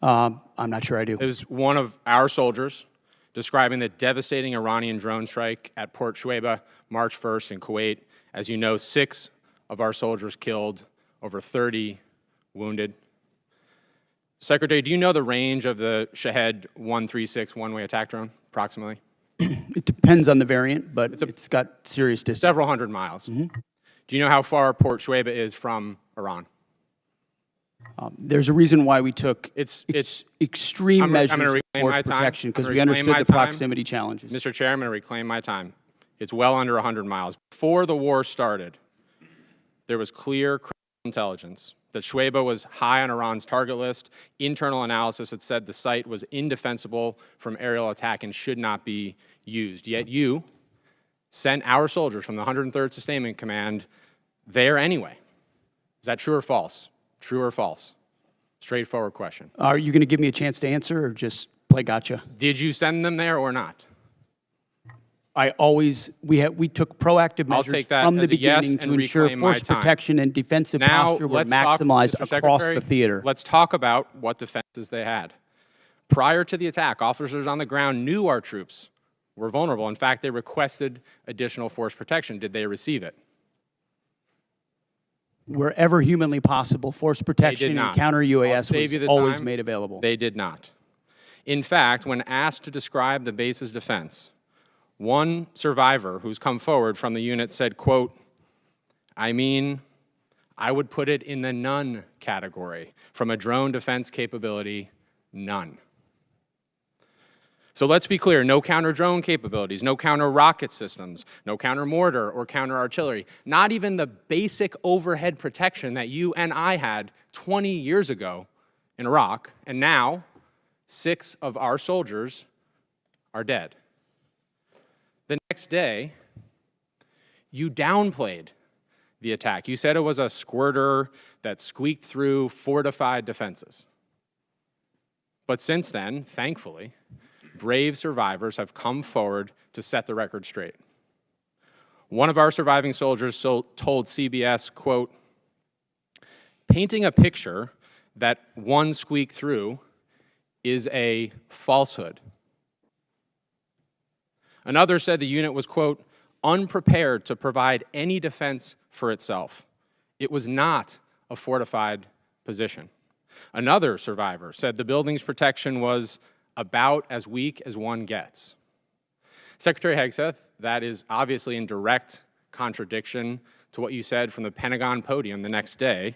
I'm not sure I do. It was one of our soldiers describing the devastating Iranian drone strike at Port Shuaibah, March 1st in Kuwait. As you know, 6 of our soldiers killed, over 30 wounded. Secretary, do you know the range of the Shahed 136 one-way attack drone, approximately? It depends on the variant, but it's got serious distance. Several hundred miles. Do you know how far Port Shuaibah is from Iran? There's a reason why we took extreme measures of force protection, because we understood the proximity challenges. Mr. Chair, I'm going to reclaim my time. It's well under 100 miles. Before the war started, there was clear intelligence that Shuaibah was high on Iran's target list. Internal analysis had said the site was indefensible from aerial attack and should not be used. Yet you sent our soldiers from the 103rd Sustainment Command there anyway. Is that true or false? True or false? Straightforward question. Are you going to give me a chance to answer or just play gotcha? Did you send them there or not? We took proactive measures from the beginning to ensure force protection and defensive posture were maximized across the theater. Let's talk about what defenses they had. Prior to the attack, officers on the ground knew our troops were vulnerable. In fact, they requested additional force protection. Did they receive it? Wherever humanly possible, force protection and counter UAS was always made available. They did not. In fact, when asked to describe the base's defense, one survivor who's come forward from the unit said, quote, I would put it in the none category. From a drone defense capability, none. So let's be clear, no counter-drone capabilities, no counter-rocket systems, no counter-mortar or counter-artillery, not even the basic overhead protection that you and I had 20 years ago in Iraq, and now 6 of our soldiers are dead. The next day, you downplayed the attack. You said it was a squirter that squeaked through fortified defenses. But since then, thankfully, brave survivors have come forward to set the record straight. One of our surviving soldiers told CBS, quote, painting a picture that one squeaked through is a falsehood. Another said the unit was, quote, unprepared to provide any defense for itself. It was not a fortified position. Another survivor said the building's protection was about as weak as one gets. Secretary Hegseth, that is obviously in direct contradiction to what you said from the Pentagon podium the next day.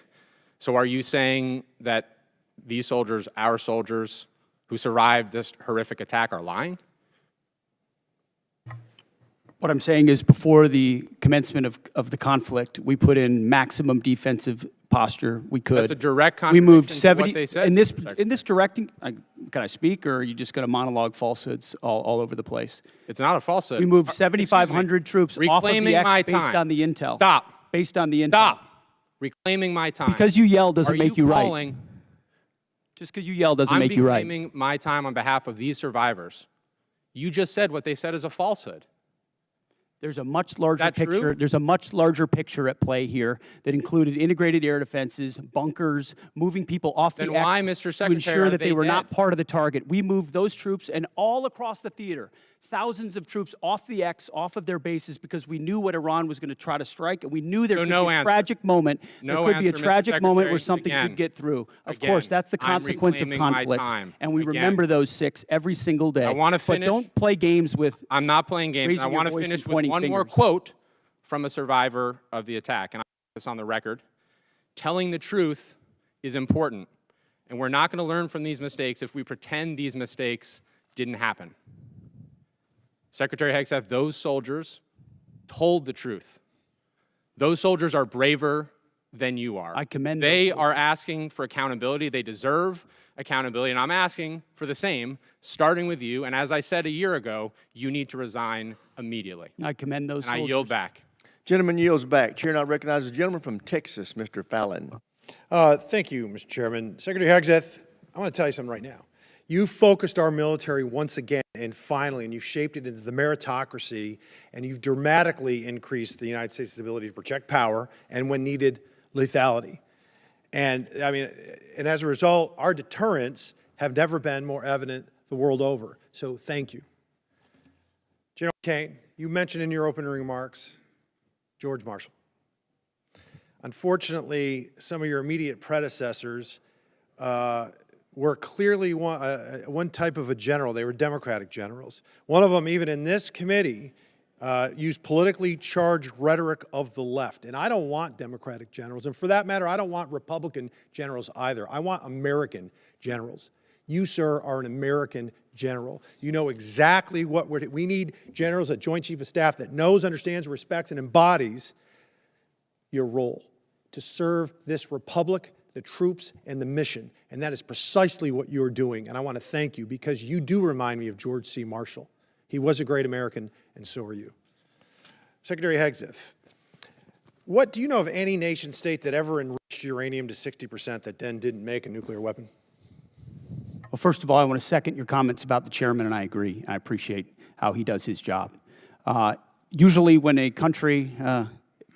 So are you saying that these soldiers, our soldiers who survived this horrific attack, are lying? What I'm saying is before the commencement of the conflict, we put in maximum defensive posture we could. That's a direct we moved contradiction 70, to what they said. in this directing, can I speak, or are you just going to monologue falsehoods all over the place? It's not a falsehood. We moved 7,500 troops off of the X based on the intel. Stop. based on the intel. Stop reclaiming my time. Because you yell doesn't make you right. Calling, Just because you yell doesn't make you right. I'm reclaiming my time on behalf of these survivors. You just said what they said is a falsehood. There's a much larger that picture. true? There's a much larger picture at play here that included integrated air defenses, bunkers, moving people off Then the why, X Mr. to Secretary, ensure are that they they were not dead? part of the target. We moved those troops and all across the theater, thousands of troops off the X, off of their bases, because we knew what Iran was going to try to strike, and we knew there So could no be a answer. tragic moment. No there could be a answer, Mr. tragic moment where Secretary. something Again. could get through. Of Again, course, that's the I'm consequence of reclaiming my conflict, time. and we Again. remember those 6 every single day. I want to finish. But don't play games with. I'm not playing games. raising I your want to voice finish and with pointing one more fingers. quote from a survivor of the attack, and I put this on the record. Telling the truth is important, and we're not going to learn from these mistakes if we pretend these mistakes didn't happen. Secretary Hegseth, those soldiers told the truth. Those soldiers are braver than you are. I commend They those are asking for accountability. They deserve accountability, and I'm asking for the same, starting with you. And as I said a year ago, you need to resign immediately. I commend those And I soldiers. yield back. Gentleman yields back. Chair now recognizes the gentleman from Texas, Mr. Fallon. Thank you, Mr. Chairman. Secretary Hegseth, I want to tell you something right now. You focused our military once again, and finally, and you've shaped it into the meritocracy, and you've dramatically increased the United States' ability to project power, and when needed, lethality. And and as a result, our deterrents have never been more evident the world over. So thank you. General Caine, you mentioned in your opening remarks George Marshall. Unfortunately, some of your immediate predecessors were clearly one type of a general. They were Democratic generals. One of them, even in this committee, used politically charged rhetoric of the left. And I don't want Democratic generals. And for that matter, I don't want Republican generals either. I want American generals. You, sir, are an American general. You know exactly what we need generals, a Joint Chief of Staff that knows, understands, respects, and embodies your role to serve this republic, the troops, and the mission. And that is precisely what you're doing. And I want to thank you because you do remind me of George C. Marshall. He was a great American, and so are you. Secretary Hegseth, what do you know of any nation state that ever enriched uranium to 60% that then didn't make a nuclear weapon? Well, first of all, I want to second your comments about the chairman, and I agree. I appreciate how he does his job. Usually when a country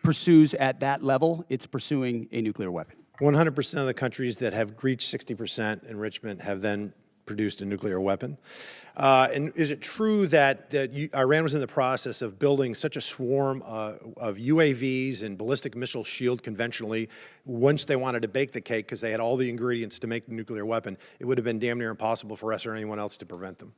pursues at that level, it's pursuing a nuclear weapon. 100% of the countries that have reached 60% enrichment have then produced a nuclear weapon. And is it true that Iran was in the process of building such a swarm of UAVs and ballistic missile shield conventionally, once they wanted to bake the cake because they had all the ingredients to make the nuclear weapon, it would have been damn near impossible for us or anyone else to prevent them?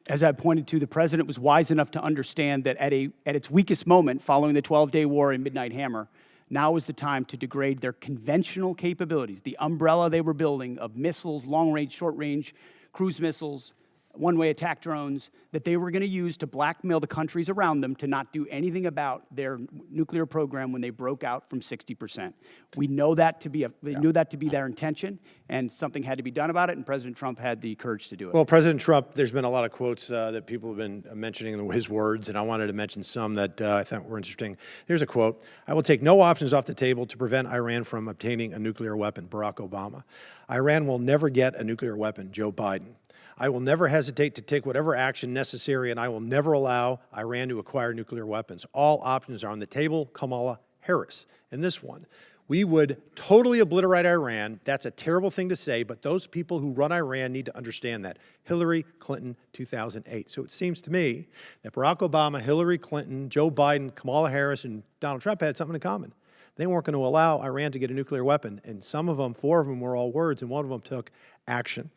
As I pointed to, the president was wise enough to understand that at its weakest moment, following the 12-day war in Midnight Hammer, now is the time to degrade their conventional capabilities, the umbrella they were building of missiles, long-range, short-range, cruise missiles, one-way attack drones, that they were going to use to blackmail the countries around them to not do anything about their nuclear program when they broke out from 60%. We know that to be they knew that to be their intention, and something had to be done about it, and President Trump had the courage to do it. Well, President Trump, there's been a lot of quotes that people have been mentioning his words, and I wanted to mention some that I thought were interesting. Here's a quote: "I will take no options off the table to prevent Iran from obtaining a nuclear weapon." Barack Obama. "Iran will never get a nuclear weapon." Joe Biden. "I will never hesitate to take whatever action necessary, and I will never allow Iran to acquire nuclear weapons. All options are on the table." Kamala Harris. And this one: "We would totally obliterate Iran." That's a terrible thing to say, but those people who run Iran need to understand that. Hillary Clinton, 2008. So it seems to me that Barack Obama, Hillary Clinton, Joe Biden, Kamala Harris, and Donald Trump had something in common. They weren't going to allow Iran to get a nuclear weapon, and some of them, 4 of them, were all words, and one of them took action.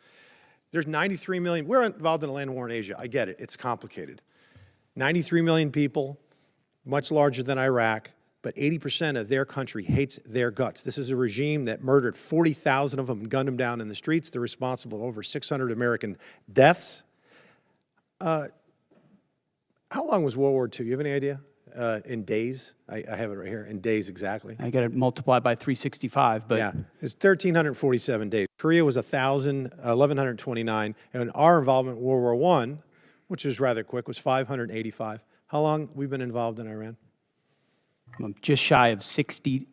There's 93 million. We're involved in a land war in Asia. I get it. It's complicated. 93 million people, much larger than Iraq, but 80% of their country hates their guts. This is a regime that murdered 40,000 of them and gunned them down in the streets. They're responsible for over 600 American deaths. How long was World War II? You have any idea? In days? I have it right here. In days, exactly. I got it multiplied by 365, but yeah, it's 1,347 days. Korea was 1,129, and our involvement in World War I, which was rather quick, was 585. How long we've been involved in Iran? Just shy of 60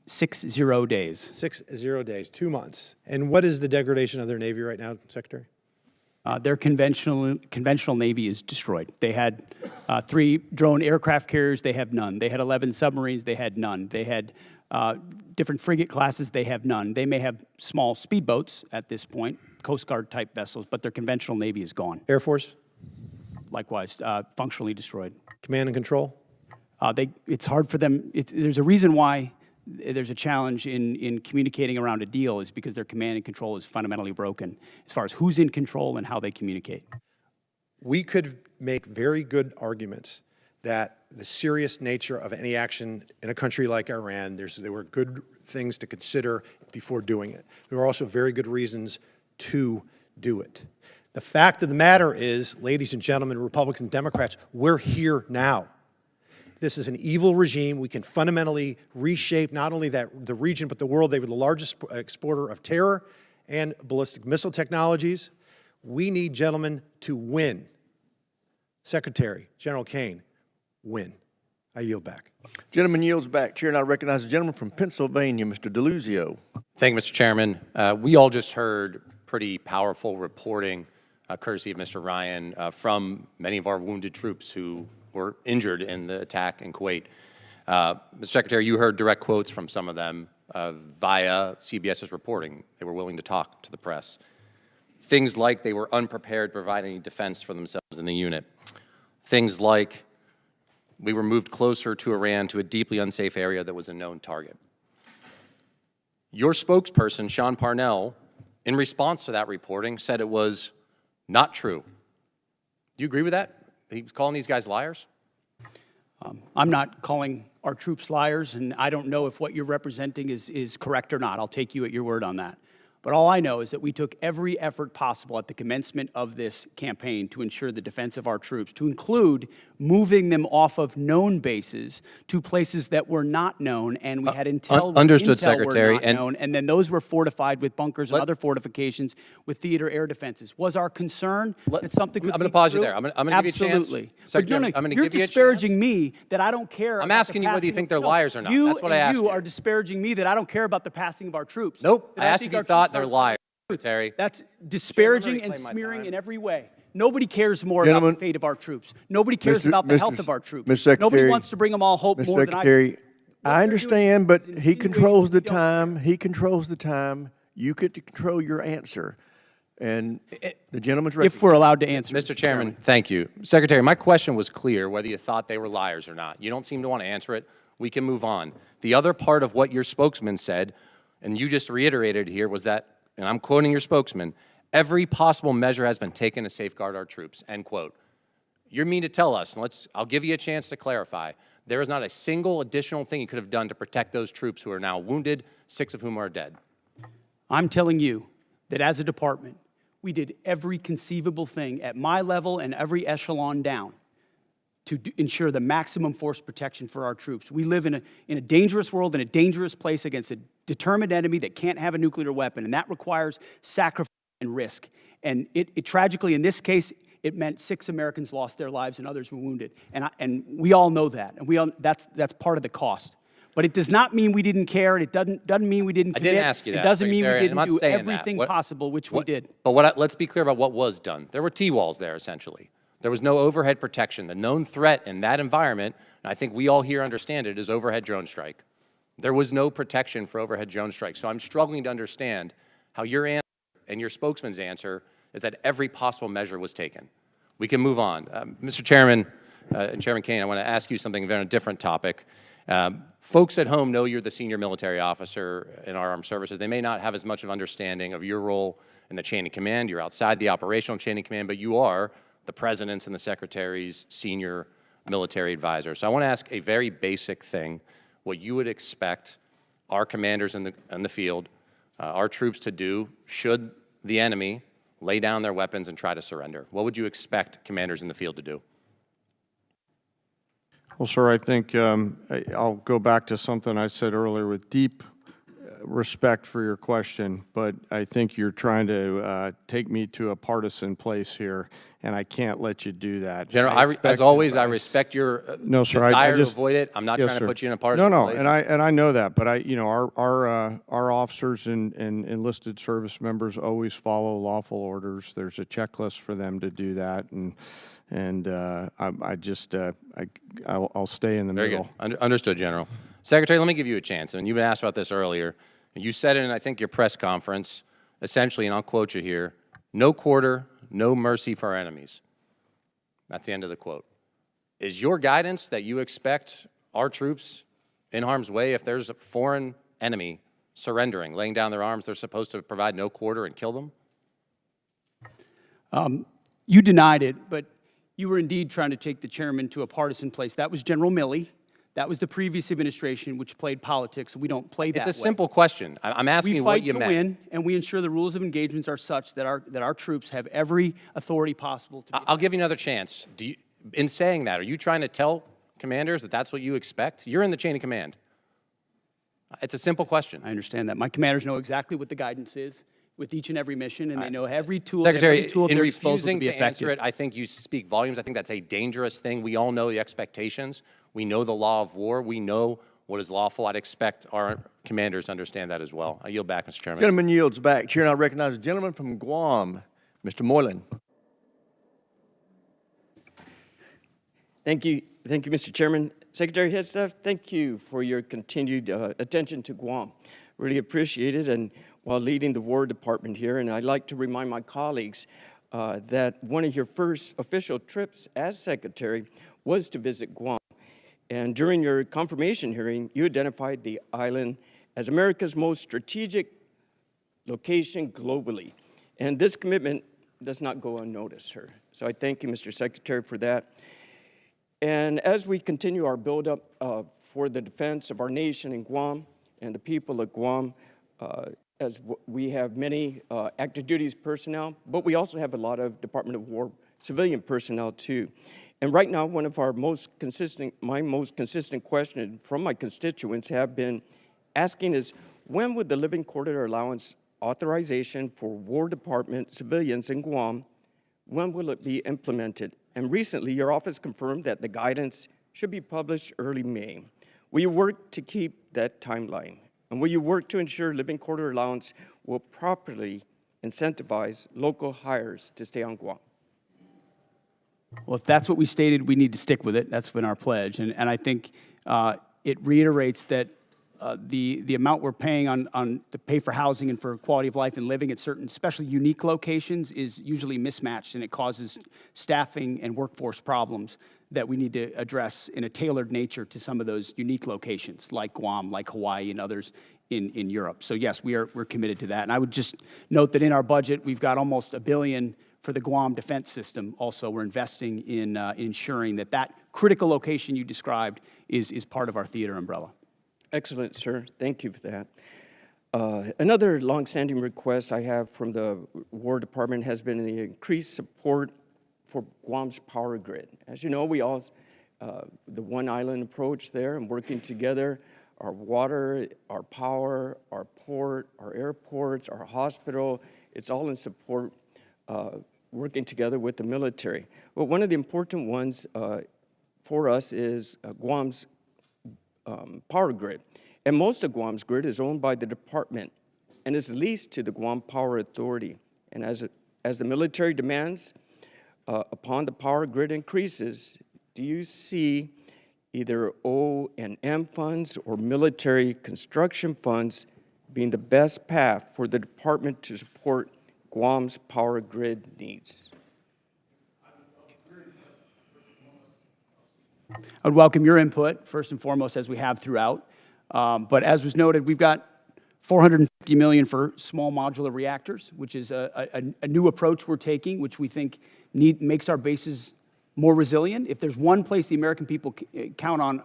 days. 60 days, 2 months. And what is the degradation of their Navy right now, Secretary? Their conventional Navy is destroyed. They had 3 drone aircraft carriers, they have none. They had 11 submarines, they had none. They had different frigate classes, they have none. They may have small speedboats at this point, Coast Guard type vessels, but their conventional Navy is gone. Air Force? Likewise, functionally destroyed. Command and control? It's hard for them. There's a reason why there's a challenge in communicating around a deal is because their command and control is fundamentally broken as far as who's in control and how they communicate. We could make very good arguments that the serious nature of any action in a country like Iran, there were good things to consider before doing it. There were also very good reasons to do it. The fact of the matter is, ladies and gentlemen, Republicans and Democrats, we're here now. This is an evil regime. We can fundamentally reshape not only the region, but the world. They were the largest exporter of terror and ballistic missile technologies. We need, gentlemen, to win. Secretary, General Caine, win. I yield back. Gentleman yields back. Chair now recognizes the gentleman from Pennsylvania, Mr. DeLuzio. Thank you, Mr. Chairman. We all just heard pretty powerful reporting, courtesy of Mr. Ryan, from many of our wounded troops who were injured in the attack in Kuwait. Mr. Secretary, you heard direct quotes from some of them via CBS's reporting. They were willing to talk to the press. Things like they were unprepared to provide any defense for themselves in the unit. Things like we were moved closer to Iran to a deeply unsafe area that was a known target. Your spokesperson, Sean Parnell, in response to that reporting, said it was not true. Do you agree with that? He was calling these guys liars? I'm not calling our troops liars, and I don't know if what you're representing is correct or not. I'll take you at your word on that. But all I know is that we took every effort possible at the commencement of this campaign to ensure the defense of our troops, to include moving them off of known bases to places that were not known, and we had intel Understood, intel Secretary, were not known, and then those were fortified with bunkers and other fortifications with theater air defenses. Was our concern that something could I'm going to leak pause you through? there. I'm going to give you a chance. Absolutely. Secretary, But I'm going to you're give you a chance. disparaging me that I don't care. I'm asking you whether you think they're liars or not. That's what I asked you. You are disparaging me that I don't care about the passing of our troops. Nope. That I asked think if you our thought troops they're are- liars, Secretary. That's disparaging and smearing in every way. Nobody cares more about the fate of our troops. Nobody cares about the health of our troops. Mr. Secretary, Nobody wants to bring them all hope Mr. more than I do. Secretary, I understand, but he controls the time. He controls the time. You get to control your answer. And the gentleman's recognized. If we're allowed to answer. Mr. Chairman, thank you. Secretary, my question was clear, whether you thought they were liars or not. You don't seem to want to answer it. We can move on. The other part of what your spokesman said, and you just reiterated here, was that, and I'm quoting your spokesman, every possible measure has been taken to safeguard our troops, end quote. You mean to tell us, and I'll give you a chance to clarify, there is not a single additional thing you could have done to protect those troops who are now wounded, 6 of whom are dead? I'm telling you that as a department, we did every conceivable thing at my level and every echelon down to ensure the maximum force protection for our troops. We live in a dangerous world, in a dangerous place against a determined enemy that can't have a nuclear weapon, and that requires sacrifice and risk. And it tragically, in this case, it meant 6 Americans lost their lives and others were wounded. And we all know that, and that's part of the cost. But it does not mean we didn't care, and it doesn't mean we didn't commit. I didn't ask you that, It doesn't mean we Secretary, and I'm didn't not do saying that. everything possible, which we did. But let's be clear about what was done. There were T-walls there, essentially. There was no overhead protection. The known threat in that environment, and I think we all here understand it, is overhead drone strike. There was no protection for overhead drone strike. So I'm struggling to understand how your answer and your spokesman's answer is that every possible measure was taken. We can move on. Mr. Chairman, and Chairman Caine, I want to ask you something on a different topic. Folks at home know you're the senior military officer in our armed services. They may not have as much of understanding of your role in the chain of command. You're outside the operational chain of command, but you are the President's and the Secretary's senior military advisor. So I want to ask a very basic thing, what you would expect our commanders in the field, our troops to do should the enemy lay down their weapons and try to surrender. What would you expect commanders in the field to do? Well, sir, I think I'll go back to something I said earlier with deep respect for your question, but I think you're trying to take me to a partisan place here, and I can't let you do that. General, as always, I respect your no, sir, desire I just, to avoid it. I'm not yes, trying sir. to put you in a partisan place. And I know that, but our officers and enlisted service members always follow lawful orders. There's a checklist for them to do that, and I'll stay in the Very middle. good. Understood, General. Secretary, let me give you a chance. And you've been asked about this earlier. You said in, I think, your press conference, essentially, and I'll quote you here, "No quarter, no mercy for our enemies." That's the end of the quote. Is your guidance that you expect our troops in harm's way, if there's a foreign enemy surrendering, laying down their arms, they're supposed to provide no quarter and kill them? You denied it, but you were indeed trying to take the chairman to a partisan place. That was General Milley. That was the previous administration, which played politics. We don't play that way. It's a simple question. I'm asking you what you meant. We fight to win, and we ensure the rules of engagement are such that our troops have every authority possible to. I'll give you another chance. In saying that, are you trying to tell commanders that that's what you expect? You're in the chain of command. It's a simple question. I understand that. My commanders know exactly what the guidance is with each and every mission, and they know every tool. Secretary, every tool at in their disposal refusing to be to answer effective. it, I think you speak volumes. I think that's a dangerous thing. We all know the expectations. We know the law of war. We know what is lawful. I'd expect our commanders to understand that as well. I yield back, Mr. Chairman. Gentleman yields back. Chair now recognizes the gentleman from Guam, Mr. Moylan. Thank you, Mr. Chairman. Secretary Hegseth, thank you for your continued attention to Guam. Really appreciate it, and while leading the War Department here, and I'd like to remind my colleagues that one of your first official trips as Secretary was to visit Guam. And during your confirmation hearing, you identified the island as America's most strategic location globally. And this commitment does not go unnoticed, sir. So I thank you, Mr. Secretary, for that. And as we continue our buildup for the defense of our nation in Guam and the people of Guam, we have many active duties personnel, but we also have a lot of Department of War civilian personnel too. And right now, my most consistent question from my constituents have been asking is, when would the living quarter allowance authorization for War Department civilians in Guam, when will it be implemented? And recently, your office confirmed that the guidance should be published early May. Will you work to keep that timeline? And will you work to ensure living quarter allowance will properly incentivize local hires to stay on Guam? Well, if that's what we stated, we need to stick with it. That's been our pledge. And I think it reiterates that the amount we're paying on the pay for housing and for quality of life and living at certain, especially unique locations, is usually mismatched, and it causes staffing and workforce problems that we need to address in a tailored nature to some of those unique locations, like Guam, like Hawaii, and others in Europe. So yes, we're committed to that. And I would just note that in our budget, we've got almost $1 billion for the Guam defense system. Also, we're investing in ensuring that that critical location you described is part of our theater umbrella. Excellent, sir. Thank you for that. Another longstanding request I have from the War Department has been the increased support for Guam's power grid. As you know, we all, the one island approach there and working together, our water, our power, our port, our airports, our hospital, it's all in support, working together with the military. But one of the important ones for us is Guam's power grid. And most of Guam's grid is owned by the department and is leased to the Guam Power Authority. And as the military demands upon the power grid increases, do you see either O&M funds or military construction funds being the best path for the department to support Guam's power grid needs? I would welcome your input, first and foremost, as we have throughout. But as was noted, we've got $450 million for small modular reactors, which is a new approach we're taking, which we think makes our bases more resilient. If there's one place the American people count on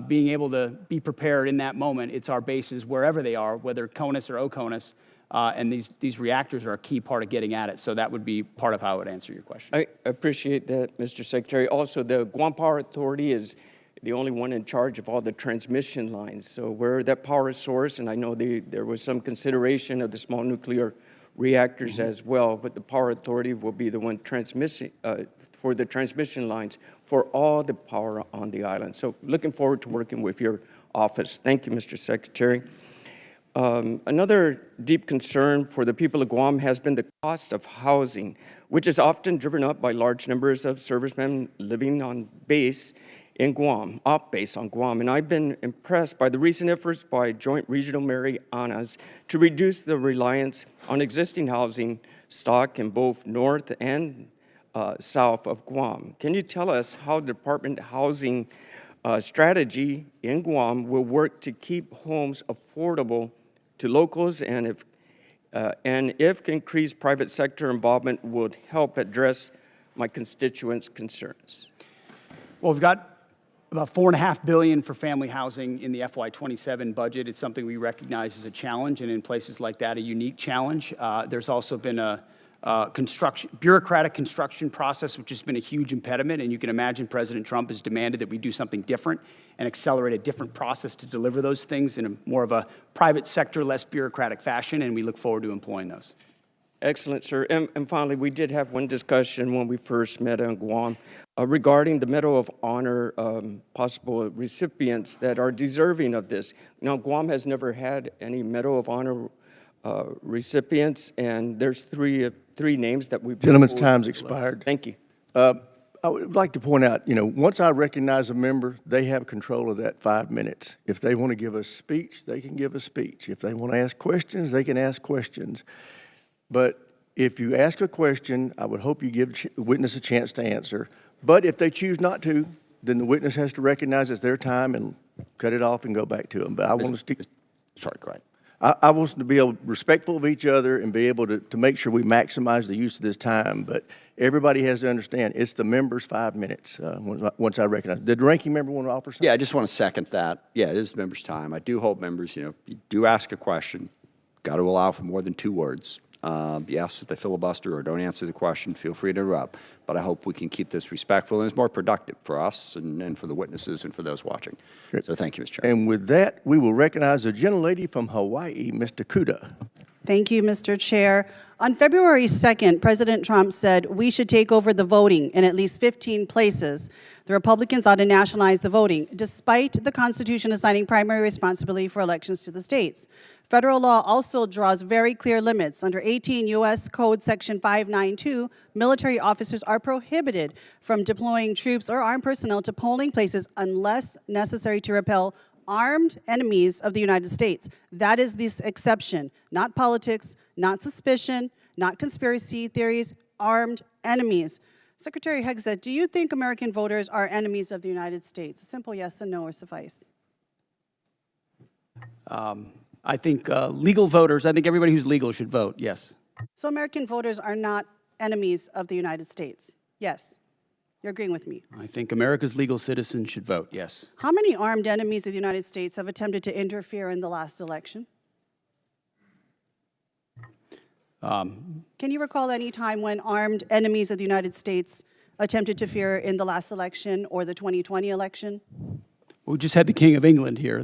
being able to be prepared in that moment, it's our bases, wherever they are, whether CONUS or OCONUS. And these reactors are a key part of getting at it. So that would be part of how I would answer your question. I appreciate that, Mr. Secretary. Also, the Guam Power Authority is the only one in charge of all the transmission lines. So we're that power source, and I know there was some consideration of the small nuclear reactors as well, but the Power Authority will be the one transmitting for the transmission lines for all the power on the island. So looking forward to working with your office. Thank you, Mr. Secretary. Another deep concern for the people of Guam has been the cost of housing, which is often driven up by large numbers of servicemen living on base in Guam, off base on Guam. And I've been impressed by the recent efforts by Joint Regional Marianas to reduce the reliance on existing housing stock in both north and south of Guam. Can you tell us how the Department of Housing strategy in Guam will work to keep homes affordable to locals, and if increased private sector involvement would help address my constituents' concerns? Well, we've got about $4.5 billion for family housing in the FY27 budget. It's something we recognize as a challenge, and in places like that, a unique challenge. There's also been a bureaucratic construction process, which has been a huge impediment, and you can imagine President Trump has demanded that we do something different and accelerate a different process to deliver those things in a more of a private sector, less bureaucratic fashion, and we look forward to employing those. Excellent, sir. And finally, we did have one discussion when we first met on Guam regarding the Medal of Honor possible recipients that are deserving of this. Now, Guam has never had any Medal of Honor recipients, and there's three names that we've... Gentleman's time's expired. Thank you. I would like to point out, once I recognize a member, they have control of that 5 minutes. If they want to give a speech, they can give a speech. If they want to ask questions, they can ask questions. But if you ask a question, I would hope you give the witness a chance to answer. But if they choose not to, then the witness has to recognize it's their time and cut it off and go back to them. But I want to stick... Sorry, go ahead. I want us to be respectful of each other and be able to make sure we maximize the use of this time. But everybody has to understand it's the member's 5 minutes once I recognize. Did the ranking member want to offer something? Yeah, I just want to second that. Yeah, it is the member's time. I do hope members, you do ask a question, got to allow for more than 2 words. Yes, if they filibuster or don't answer the question, feel free to interrupt. But I hope we can keep this respectful and it's more productive for us and for the witnesses and for those watching. Great. So thank you, Mr. Chairman. And with that, we will recognize the gentlelady from Hawaii, Mr. Kuda. Thank you, Mr. Chair. On February 2nd, President Trump said we should take over the voting in at least 15 places. The Republicans ought to nationalize the voting, despite the Constitution assigning primary responsibility for elections to the states. Federal law also draws very clear limits. Under 18 U.S. Code Section 592, military officers are prohibited from deploying troops or armed personnel to polling places unless necessary to repel armed enemies of the United States. That is this exception, not politics, not suspicion, not conspiracy theories, armed enemies. Secretary Hegseth, do you think American voters are enemies of the United States? A simple yes and no or suffice. I think legal voters, I think everybody who's legal should vote, yes. So American voters are not enemies of the United States? Yes. You're agreeing with me? I think America's legal citizens should vote, yes. How many armed enemies of the United States have attempted to interfere in the last election? Can you recall any time when armed enemies of the United States attempted to interfere in the last election or the 2020 election? We just had the King of England here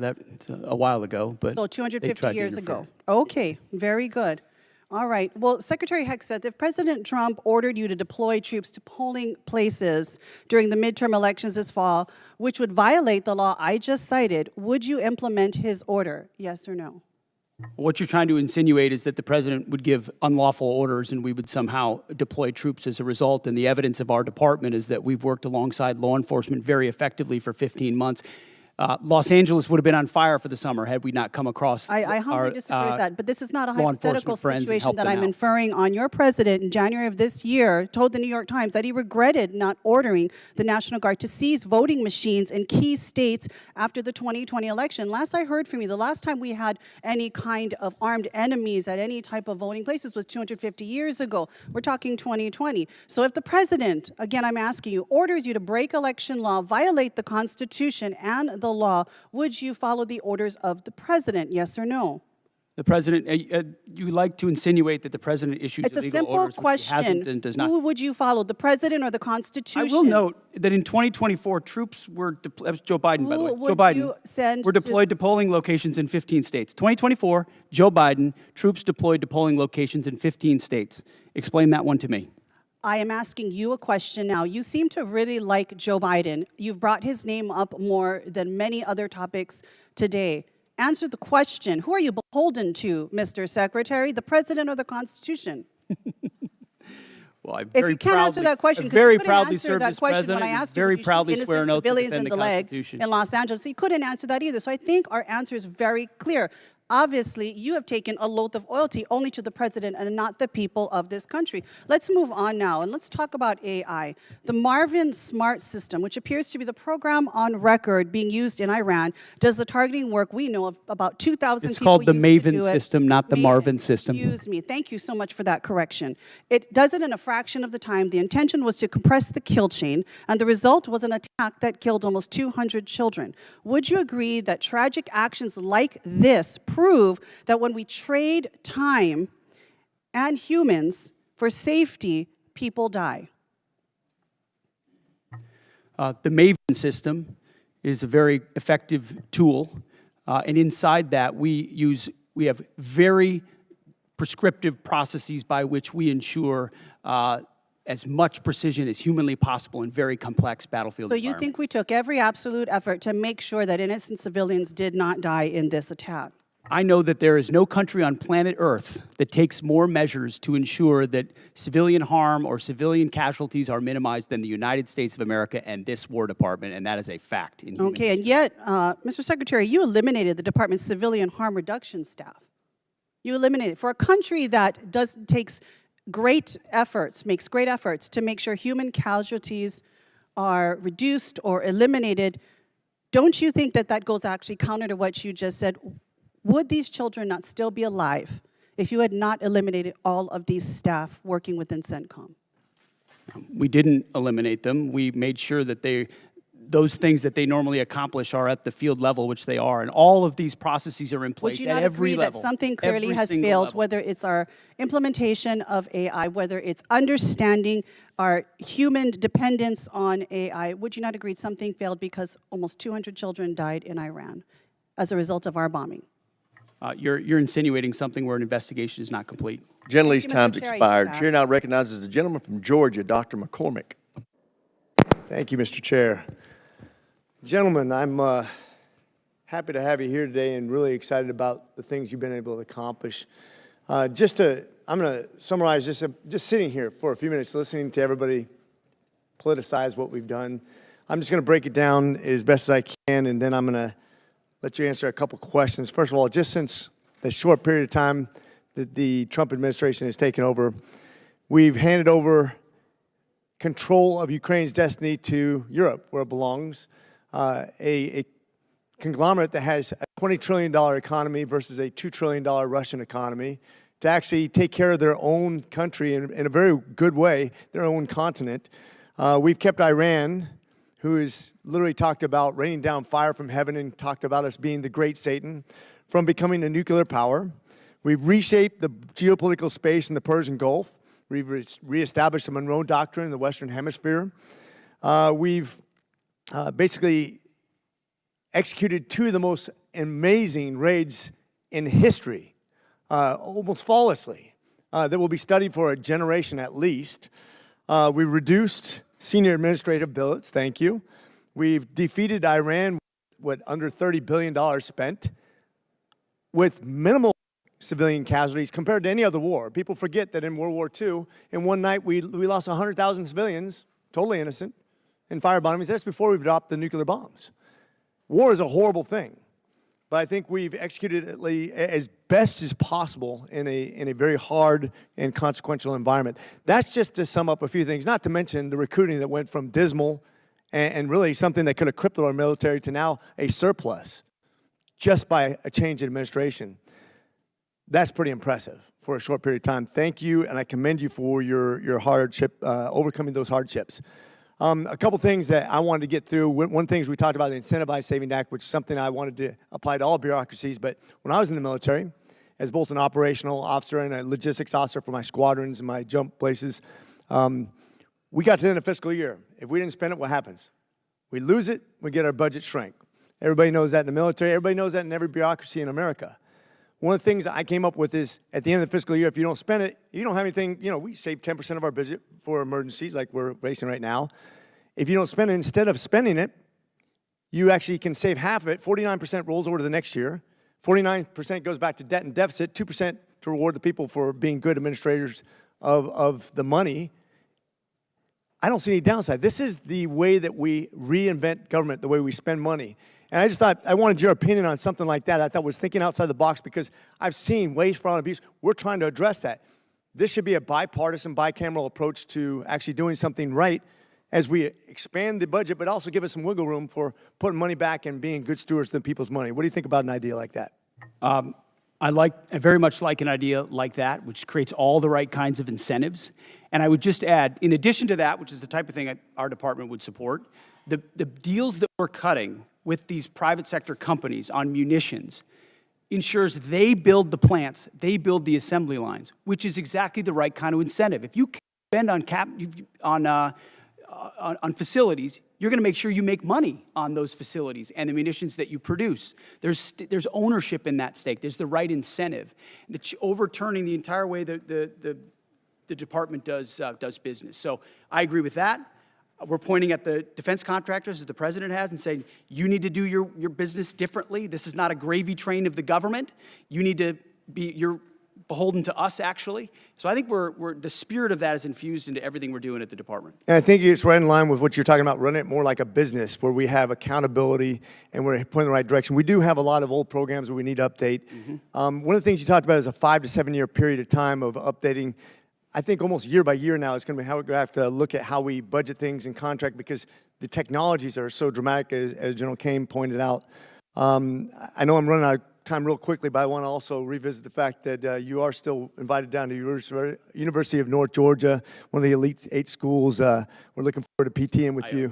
a while ago, but so 250 years ago. Okay, very good. All right. Well, Secretary Hegseth, if President Trump ordered you to deploy troops to polling places during the midterm elections this fall, which would violate the law I just cited, would you implement his order? Yes or no? What you're trying to insinuate is that the president would give unlawful orders and we would somehow deploy troops as a result. And the evidence of our department is that we've worked alongside law enforcement very effectively for 15 months. Los Angeles would have been on fire for the summer had we not come across I humbly disagree with that, but this is not a hypothetical situation that I'm inferring on. Your president in January of this year told the New York Times that he regretted not ordering the National Guard to seize voting machines in key states after the 2020 election. Last I heard from you, the last time we had any kind of armed enemies at any type of voting places was 250 years ago. We're talking 2020. So if the president, again I'm asking you, orders you to break election law, violate the Constitution and the law, would you follow the orders of the president, yes or no? The president, you like to insinuate that the president issues It's a illegal simple orders, which he hasn't question. and does not. Who would you follow, the president or the Constitution? I will note that in 2024, troops were that was Joe Biden, by the way. Who Joe would Biden you send were to- deployed to polling locations in 15 states. 2024, Joe Biden, troops deployed to polling locations in 15 states. Explain that one to me. I am asking you a question now. You seem to really like Joe Biden. You've brought his name up more than many other topics today. Answer the question. Who are you beholden to, Mr. Secretary, the president or the Constitution? Well, I If very you can't answer proudly- that question, I 'cause you very couldn't proudly answer served that as question president. when I and asked you very if you shoot proudly swear an innocent oath to civilians defend in the the leg Constitution. in Los Angeles. He couldn't answer that either. So I think our answer is very clear. Obviously, you have taken a oath of loyalty only to the president and not the people of this country. Let's move on now, and let's talk about AI. The Marvin Smart System, which appears to be the program on record being used in Iran, does the targeting work we know of about 2,000 It's people called the used to Maven do it. system, not the Marvin system. Excuse me. Thank you so much for that correction. It does it in a fraction of the time. The intention was to compress the kill chain, and the result was an attack that killed almost 200 children. Would you agree that tragic actions like this prove that when we trade time and humans for safety, people die? The Maven system is a very effective tool, and inside that we have very prescriptive processes by which we ensure as much precision as humanly possible in very complex battlefield So you environments. think we took every absolute effort to make sure that innocent civilians did not die in this attack? I know that there is no country on planet Earth that takes more measures to ensure that civilian harm or civilian casualties are minimized than the United States of America and this War Department, and that is a fact. In human Okay, and yet, Mr. Secretary, you eliminated the department's civilian harm reduction staff. You eliminated, for a country that makes great efforts to make sure human casualties are reduced or eliminated. Don't you think that that goes actually counter to what you just said? Would these children not still be alive if you had not eliminated all of these staff working within CENTCOM? We didn't eliminate them. We made sure that those things that they normally accomplish are at the field level, which they are, and all of these processes are in place Would you at not every agree level. that something clearly every has single failed, level. whether it's our implementation of AI, whether it's understanding our human dependence on AI? Would you not agree something failed because almost 200 children died in Iran as a result of our bombing? You're insinuating something where an investigation is not complete. Gentley's Thank you, Mr. time's Chair. I expired. yield Chair now recognizes the gentleman from Georgia, Dr. McCormick. Thank you, Mr. Chair. Gentlemen, I'm happy to have you here today and really excited about the things you've been able to accomplish. I'm going to summarize just sitting here for a few minutes, listening to everybody politicize what we've done. I'm just going to break it down as best as I can, and then I'm going to let you answer a couple questions. First of all, just since the short period of time that the Trump administration has taken over, we've handed over control of Ukraine's destiny to Europe, where it belongs, a conglomerate that has a $20 trillion economy versus a $2 trillion Russian economy, to actually take care of their own country in a very good way, their own continent. We've kept Iran, who has literally talked about raining down fire from heaven and talked about us being the great Satan, from becoming a nuclear power. We've reshaped the geopolitical space in the Persian Gulf. We've reestablished the Monroe Doctrine in the Western Hemisphere. We've basically executed two of the most amazing raids in history, almost flawlessly, that will be studied for a generation at least. We reduced senior administrative billets, thank you. We've defeated Iran with under $30 billion spent, with minimal civilian casualties compared to any other war. People forget that in World War II, in one night we lost 100,000 civilians, totally innocent, in fire bombings. That's before we dropped the nuclear bombs. War is a horrible thing, but I think we've executed it as best as possible in a very hard and consequential environment. That's just to sum up a few things, not to mention the recruiting that went from dismal and really something that could have crippled our military to now a surplus just by a change in administration. That's pretty impressive for a short period of time. Thank you, and I commend you for your hardship, overcoming those hardships. A couple things that I wanted to get through. One thing is we talked about the Incentivized Savings Act, which is something I wanted to apply to all bureaucracies. But when I was in the military, as both an operational officer and a logistics officer for my squadrons and my jump places. We got to the end of fiscal year. If we didn't spend it, what happens? We lose it, we get our budget shrink. Everybody knows that in the military. Everybody knows that in every bureaucracy in America. One of the things I came up with is at the end of the fiscal year, if you don't spend it, you don't have anything. We save 10% of our budget for emergencies like we're facing right now. If you don't spend it, instead of spending it, you actually can save half of it. 49% rolls over to the next year. 49% goes back to debt and deficit. 2% to reward the people for being good administrators of the money. I don't see any downside. This is the way that we reinvent government, the way we spend money. And I just thought, I wanted your opinion on something like that. I thought was thinking outside the box because I've seen waste, fraud, and abuse. We're trying to address that. This should be a bipartisan, bicameral approach to actually doing something right as we expand the budget, but also give us some wiggle room for putting money back and being good stewards of people's money. What do you think about an idea like that? I very much like an idea like that, which creates all the right kinds of incentives. And I would just add, in addition to that, which is the type of thing our department would support, the deals that we're cutting with these private sector companies on munitions ensures they build the plants, they build the assembly lines, which is exactly the right kind of incentive. If you spend on facilities, you're going to make sure you make money on those facilities and the munitions that you produce. There's ownership in that stake. There's the right incentive. Overturning the entire way the department does business. So I agree with that. We're pointing at the defense contractors that the president has and saying, you need to do your business differently. This is not a gravy train of the government. You need to you're beholden to us, actually. So I think the spirit of that is infused into everything we're doing at the department. And I think it's right in line with what you're talking about, running it more like a business where we have accountability and we're pointing in the right direction. We do have a lot of old programs that we need to update. One of the things you talked about is a 5 to 7 year period of time of updating. I think almost year by year now, it's going to be how we have to look at how we budget things and contract because the technologies are so dramatic, as General Caine pointed out. I know I'm running out of time real quickly, but I want to also revisit the fact that you are still invited down to University of North Georgia, one of the elite 8 schools. We're looking forward to PTing with you.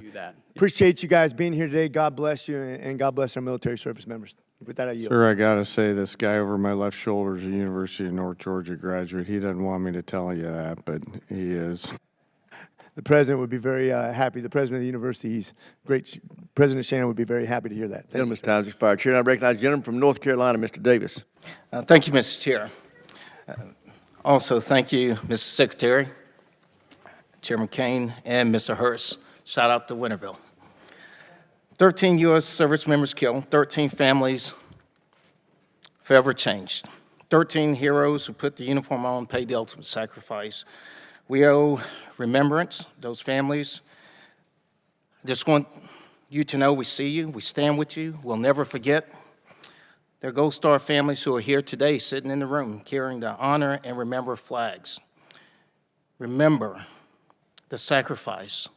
Appreciate you guys being here today. God bless you, and God bless our military service members. With that, I yield. Sir, I got to say, this guy over my left shoulder is a University of North Georgia graduate. He doesn't want me to tell you that, but he is. The president would be very happy. The president of the university, he's great. President Shannon would be very happy to hear that. Gentleman's time has expired. Chair, I recognize the gentleman from North Carolina, Mr. Davis. Thank you, Mr. Chair. Also, thank you, Mr. Secretary, Chairman Caine, and Mr. Hurst. Shout out to Winterville. 13 U.S. service members killed, 13 families forever changed, 13 heroes who put the uniform on, paid the ultimate sacrifice. We owe remembrance, those families. I just want you to know we see you, we stand with you, we'll never forget. There are Gold Star families who are here today sitting in the room carrying the honor and remember flags. Remember the sacrifice.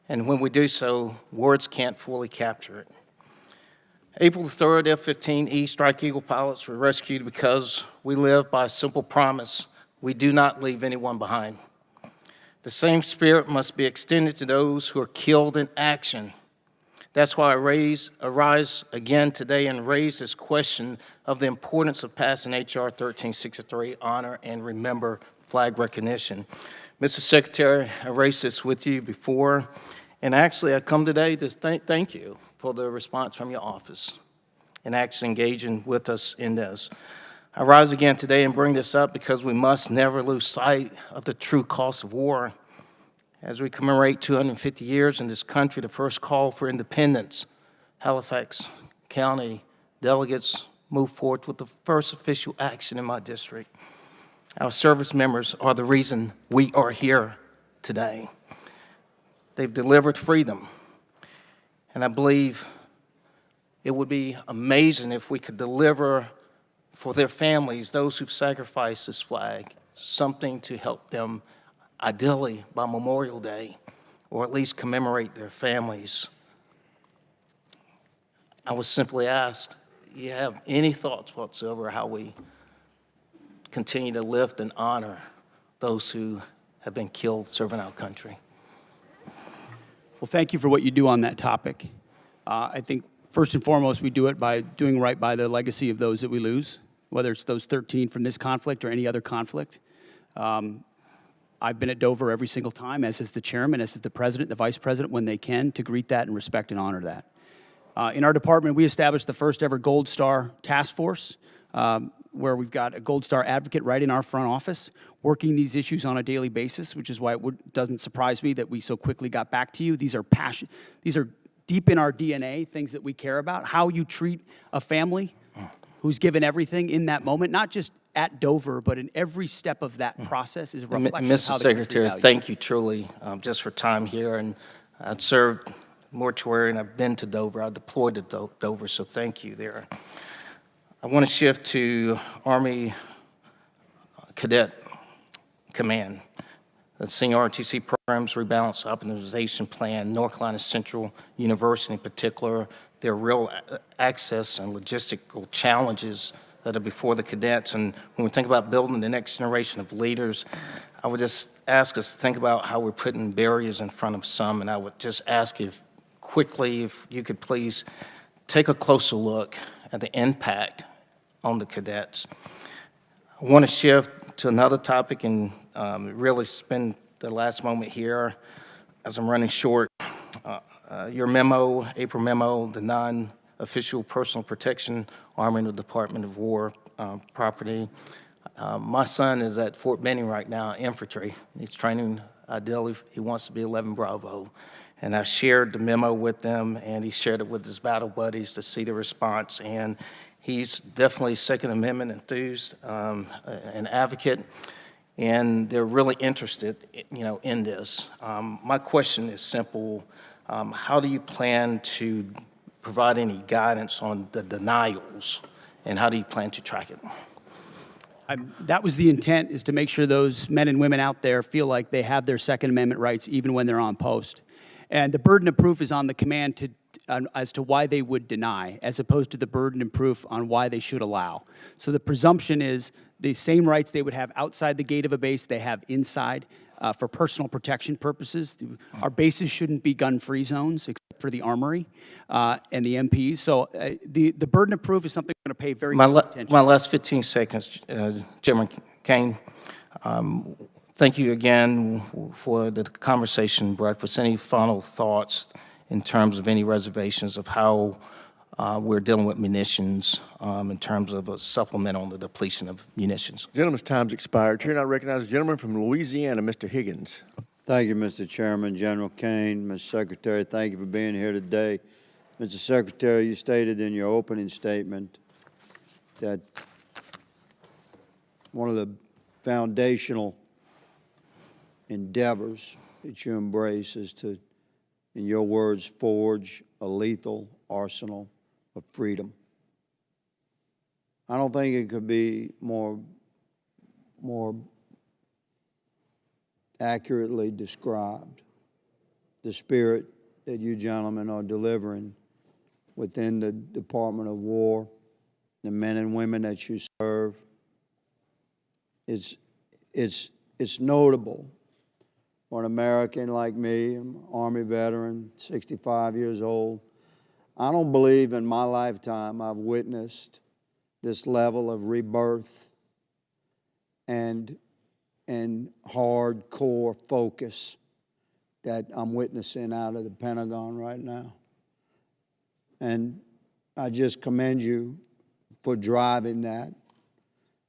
And when we do so, words can't fully capture it. April the 3rd, F-15E Strike Eagle pilots were rescued because we live by a simple promise: we do not leave anyone behind. The same spirit must be extended to those who are killed in action. That's why I arise again today and raise this question of the importance of passing H.R. 1363, Honor and Remember Flag Recognition. Mr. Secretary, I raised this with you before, and actually I come today to thank you for the response from your office and actually engaging with us in this. I rise again today and bring this up because we must never lose sight of the true cost of war. As we commemorate 250 years in this country, the first call for independence, Halifax County delegates moved forward with the first official action in my district. Our service members are the reason we are here today. They've delivered freedom, and I believe it would be amazing if we could deliver for their families, those who've sacrificed this flag, something to help them, ideally by Memorial Day, or at least commemorate their families. I was simply asked, do you have any thoughts whatsoever how we continue to lift and honor those who have been killed serving our country? Well, thank you for what you do on that topic. I think first and foremost, we do it by doing right by the legacy of those that we lose. whether it's those 13 from this conflict or any other conflict. I've been at Dover every single time, as is the chairman, as is the president, the vice president, when they can, to greet that and respect and honor that. In our department, we established the first ever Gold Star task force, where we've got a Gold Star advocate right in our front office working these issues on a daily basis, which is why it doesn't surprise me that we so quickly got back to you. These are deep in our DNA, things that we care about. How you treat a family who's given everything in that moment, not just at Dover, but in every step of that process is a reflection of how Mr. the country Secretary, values. thank you truly just for time here. And I've served mortuary and I've been to Dover. I deployed to Dover, so thank you there. I want to shift to Army Cadet Command. The Senior ROTC Programs Rebalance Optimization Plan, North Carolina Central University in particular, there are real access and logistical challenges that are before the cadets. And when we think about building the next generation of leaders, I would just ask us to think about how we're putting barriers in front of some. And I would just ask if you could please take a closer look at the impact on the cadets. I want to shift to another topic and really spend the last moment here as I'm running short. Your memo, April memo, the non-official personal protection arming the Department of War property. My son is at Fort Benning right now, infantry. He's training, ideally, he wants to be 11 Bravo. And I shared the memo with them, and he shared it with his battle buddies to see the response. And he's definitely Second Amendment enthused, an advocate, and they're really interested, in this. My question is simple. How do you plan to provide any guidance on the denials, and how do you plan to track it? That was the intent, is to make sure those men and women out there feel like they have their Second Amendment rights even when they're on post. And the burden of proof is on the command as to why they would deny, as opposed to the burden of proof on why they should allow. So the presumption is the same rights they would have outside the gate of a base they have inside for personal protection purposes. Our bases shouldn't be gun-free zones, except for the Armory and the MPs. So the burden of proof is something we're going to pay very close attention to. My last 15 seconds, Chairman Caine. Thank you again for the conversation breakfast. Any final thoughts in terms of any reservations of how we're dealing with munitions in terms of a supplement on the depletion of munitions? Gentleman's time's expired. Chair, now recognize the gentleman from Louisiana, Mr. Higgins. Thank you, Mr. Chairman. General Caine, Mr. Secretary, thank you for being here today. Mr. Secretary, you stated in your opening statement that one of the foundational endeavors that you embrace is to, in your words, forge a lethal arsenal of freedom. I don't think it could be more accurately described, the spirit that you gentlemen are delivering within the Department of War, the men and women that you serve. It's notable for an American like me, I'm an Army veteran, 65 years old. I don't believe in my lifetime I've witnessed this level of rebirth and hardcore focus that I'm witnessing out of the Pentagon right now. And I just commend you for driving that.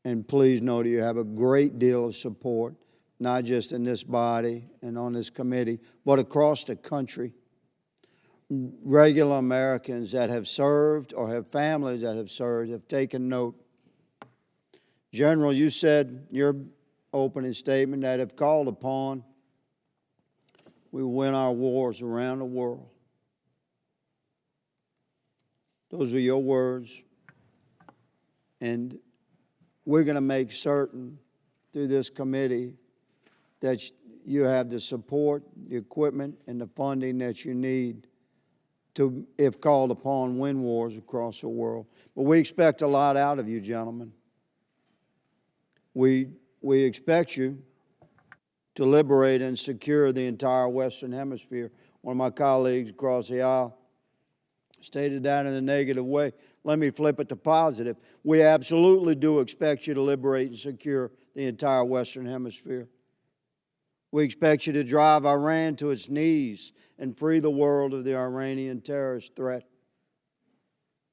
And please know that you have a great deal of support, not just in this body and on this committee, but across the country. Regular Americans that have served or have families that have served have taken note. General, you said in your opening statement that if called upon, we will win our wars around the world. Those are your words. And we're going to make certain through this committee that you have the support, the equipment, and the funding that you need to, if called upon, win wars across the world. But we expect a lot out of you, gentlemen. We expect you to liberate and secure the entire Western Hemisphere. One of my colleagues across the aisle stated that in a negative way. Let me flip it to positive. We absolutely do expect you to liberate and secure the entire Western Hemisphere. We expect you to drive Iran to its knees and free the world of the Iranian terrorist threat.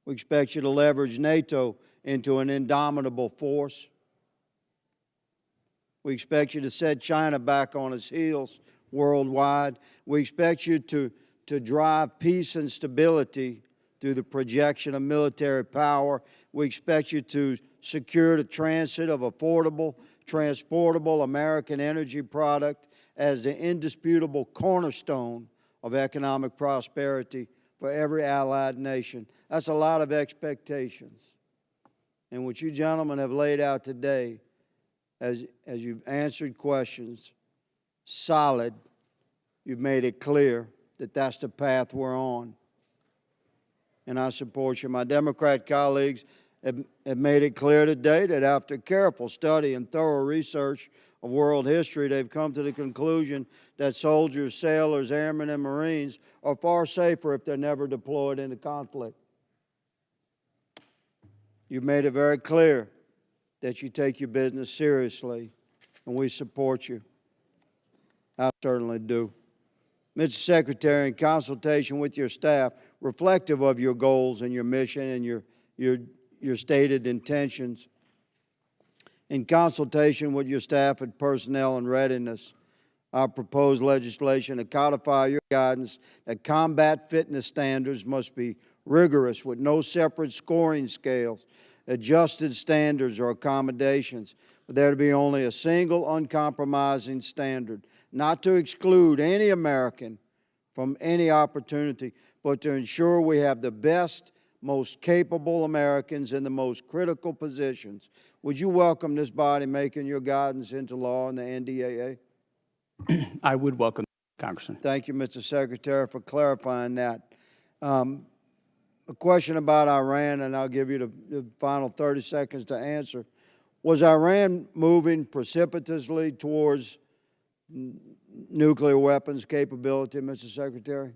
We expect you to leverage NATO into an indomitable force. We expect you to set China back on its heels worldwide. We expect you to drive peace and stability through the projection of military power. We expect you to secure the transit of affordable, transportable American energy product as the indisputable cornerstone of economic prosperity for every allied nation. That's a lot of expectations. And what you gentlemen have laid out today, as you've answered questions, solid, you've made it clear that that's the path we're on. And I support you. My Democrat colleagues have made it clear today that after careful study and thorough research of world history, they've come to the conclusion that soldiers, sailors, airmen, and Marines are far safer if they're never deployed into conflict. You've made it very clear that you take your business seriously, and we support you. I certainly do. Mr. Secretary, in consultation with your staff, reflective of your goals and your mission and your stated intentions, in consultation with your staff and personnel and readiness, I propose legislation to codify your guidance that combat fitness standards must be rigorous with no separate scoring scales, adjusted standards or accommodations, but there to be only a single uncompromising standard, not to exclude any American from any opportunity, but to ensure we have the best, most capable Americans in the most critical positions. Would you welcome this body making your guidance into law in the NDAA? I would welcome, Congressman. Thank you, Mr. Secretary, for clarifying that. A question about Iran, and I'll give you the final 30 seconds to answer. Was Iran moving precipitously towards nuclear weapons capability, Mr. Secretary?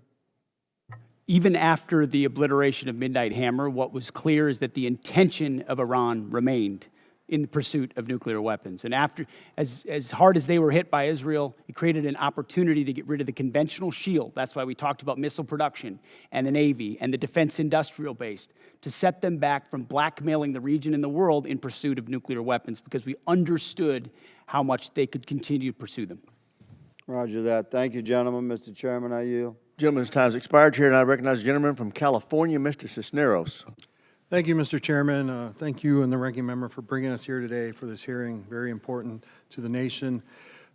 Even after the obliteration of Midnight Hammer, what was clear is that the intention of Iran remained in the pursuit of nuclear weapons. And after, as hard as they were hit by Israel, it created an opportunity to get rid of the conventional shield. That's why we talked about missile production and the Navy and the defense industrial base, to set them back from blackmailing the region and the world in pursuit of nuclear weapons, because we understood how much they could continue to pursue them. Roger that. Thank you, gentlemen. Mr. Chairman, I yield. Gentleman's time's expired. Chair, and I recognize the gentleman from California, Mr. Cisneros. Thank you, Mr. Chairman. Thank you and the ranking member for bringing us here today for this hearing. Very important to the nation.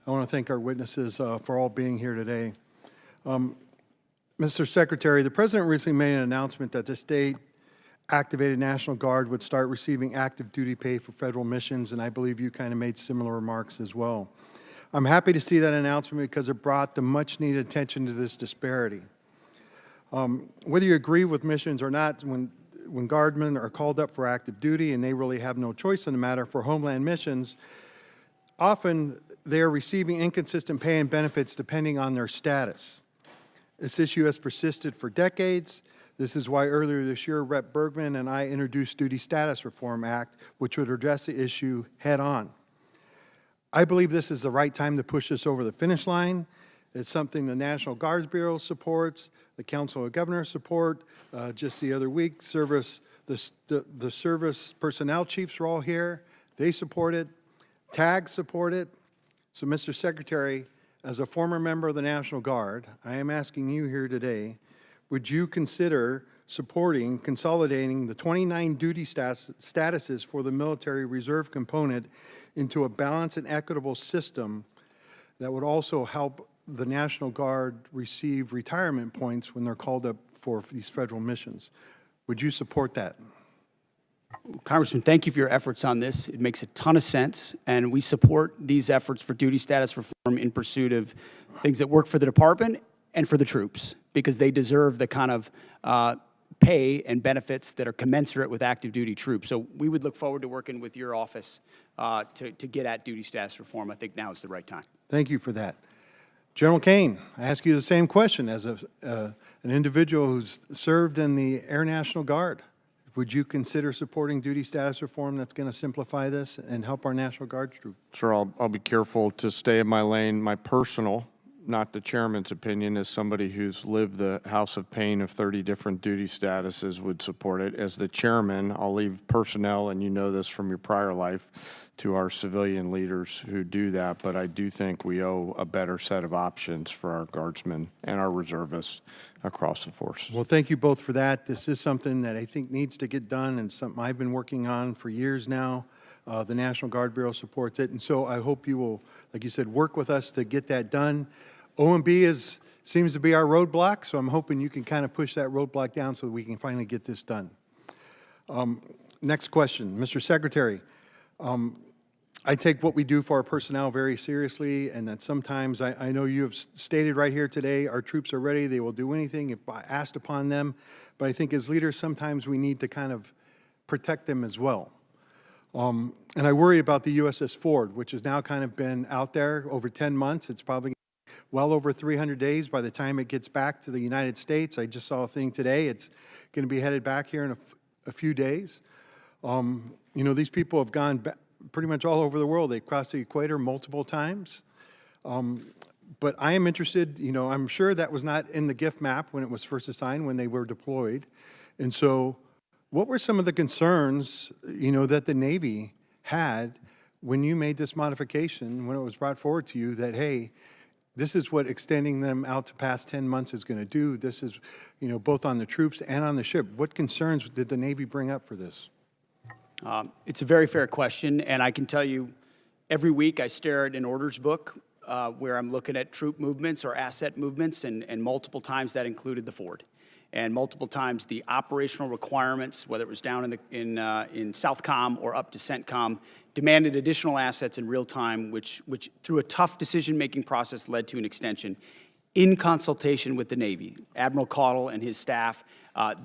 I want to thank our witnesses for all being here today. Mr. Secretary, the President recently made an announcement that the state-activated National Guard would start receiving active duty pay for federal missions, and I believe you kind of made similar remarks as well. I'm happy to see that announcement because it brought the much-needed attention to this disparity. Whether you agree with missions or not, when guardmen are called up for active duty and they really have no choice in the matter for homeland missions, often they are receiving inconsistent pay and benefits depending on their status. This issue has persisted for decades. This is why earlier this year, Rep. Bergman and I introduced Duty Status Reform Act, which would address the issue head on. I believe this is the right time to push this over the finish line. It's something the National Guard Bureau supports, the Council of Governors support. Just the other week, the service personnel chiefs are all here. They support it. TAG support it. So, Mr. Secretary, as a former member of the National Guard, I am asking you here today, would you consider supporting consolidating the 29 duty statuses for the military reserve component into a balanced and equitable system that would also help the National Guard receive retirement points when they're called up for these federal missions? Would you support that? Congressman, thank you for your efforts on this. It makes a ton of sense, and we support these efforts for duty status reform in pursuit of things that work for the department and for the troops, because they deserve the kind of pay and benefits that are commensurate with active duty troops. So we would look forward to working with your office to get at duty status reform. I think now is the right time. Thank you for that. General Caine, I ask you the same question. As an individual who's served in the Air National Guard. Would you consider supporting duty status reform that's going to simplify this and help our National Guard troops? Sir, I'll be careful to stay in my lane. My personal, not the chairman's opinion, as somebody who's lived the house of pain of 30 different duty statuses would support it. As the chairman, I'll leave personnel, and you know this from your prior life, to our civilian leaders who do that, but I do think we owe a better set of options for our guardsmen and our reservists across the forces. Well, thank you both for that. This is something that I think needs to get done and something I've been working on for years now. The National Guard Bureau supports it, and so I hope you will, like you said, work with us to get that done. OMB seems to be our roadblock, so I'm hoping you can kind of push that roadblock down so that we can finally get this done. Next question, Mr. Secretary. I take what we do for our personnel very seriously, and that sometimes I know you have stated right here today, our troops are ready, they will do anything if asked upon them, but I think as leaders sometimes we need to kind of protect them as well. And I worry about the USS Ford, which has now kind of been out there over 10 months. It's probably well over 300 days by the time it gets back to the United States. I just saw a thing today. It's going to be headed back here in a few days. You know, these people have gone pretty much all over the world. They've crossed the equator multiple times. But I am interested, you know, I'm sure that was not in the gift map when it was first assigned, when they were deployed. And so what were some of the concerns, you know, that the Navy had when you made this modification, when it was brought forward to you that, hey, this is what extending them out to past 10 months is going to do. This is, you know, both on the troops and on the ship. What concerns did the Navy bring up for this? It's a very fair question, and I can tell you every week I stare at an orders book where I'm looking at troop movements or asset movements, and multiple times that included the Ford. And multiple times the operational requirements, whether it was down in Southcom or up to CENTCOM, demanded additional assets in real time, which through a tough decision-making process led to an extension in consultation with the Navy. Admiral Caudle and his staff,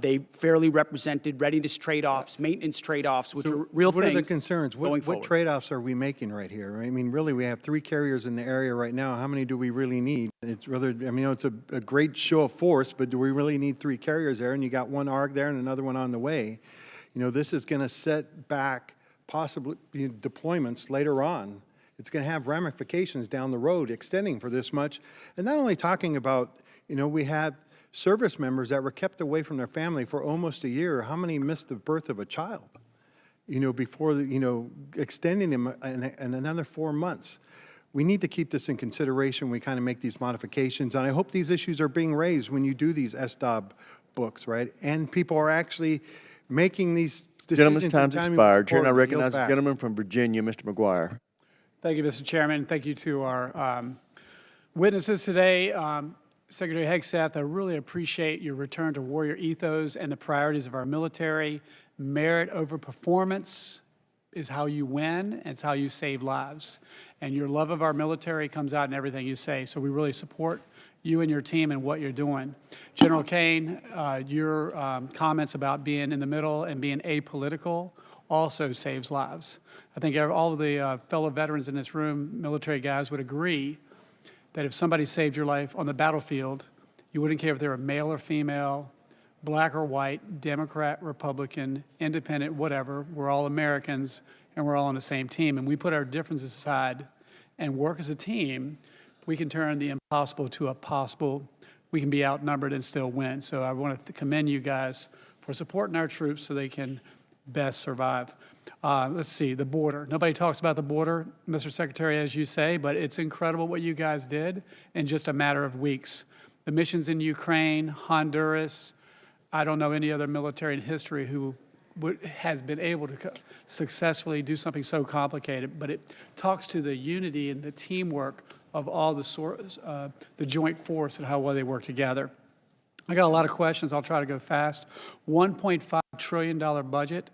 they fairly represented readiness trade-offs, maintenance trade-offs, which are real what things. What are the concerns? What trade-offs are we making right here? I mean, really, we have 3 carriers in the area right now. How many do we really need? It's rather, I mean, you know, it's a great show of force, but do we really need 3 carriers there? And you got 1 ARG there and another one on the way. You know, this is going to set back possibly deployments later on. It's going to have ramifications down the road extending for this much. And not only talking about, you know, we had service members that were kept away from their family for almost a year. How many missed the birth of a child, you know, before, you know, extending them in another 4 months? We need to keep this in consideration when we kind of make these modifications. And I hope these issues are being raised when you do these SDOB books, right? And people are actually making these decisions. Gentleman's time's expired. Chair, I recognize the gentleman from Virginia, Mr. McGuire. Thank you, Mr. Chairman. Thank you to our witnesses today. Secretary Hegseth, I really appreciate your return to warrior ethos and the priorities of our military. Merit over performance is how you win, and it's how you save lives. And your love of our military comes out in everything you say. So we really support you and your team and what you're doing. General Caine, your comments about being in the middle and being apolitical also saves lives. I think all of the fellow veterans in this room, military guys, would agree that if somebody saved your life on the battlefield, you wouldn't care if they were male or female, black or white, Democrat, Republican, independent, whatever. We're all Americans, and we're all on the same team. And we put our differences aside and work as a team, we can turn the impossible to a possible. We can be outnumbered and still win. So I want to commend you guys for supporting our troops so they can best survive. Let's see, the border. Nobody talks about the border, Mr. Secretary, as you say, but it's incredible what you guys did in just a matter of weeks. The missions in Ukraine, Honduras, I don't know any other military in history who has been able to successfully do something so complicated, but it talks to the unity and the teamwork of all the joint force and how well they work together. I got a lot of questions. I'll try to go fast. $1.5 trillion budget.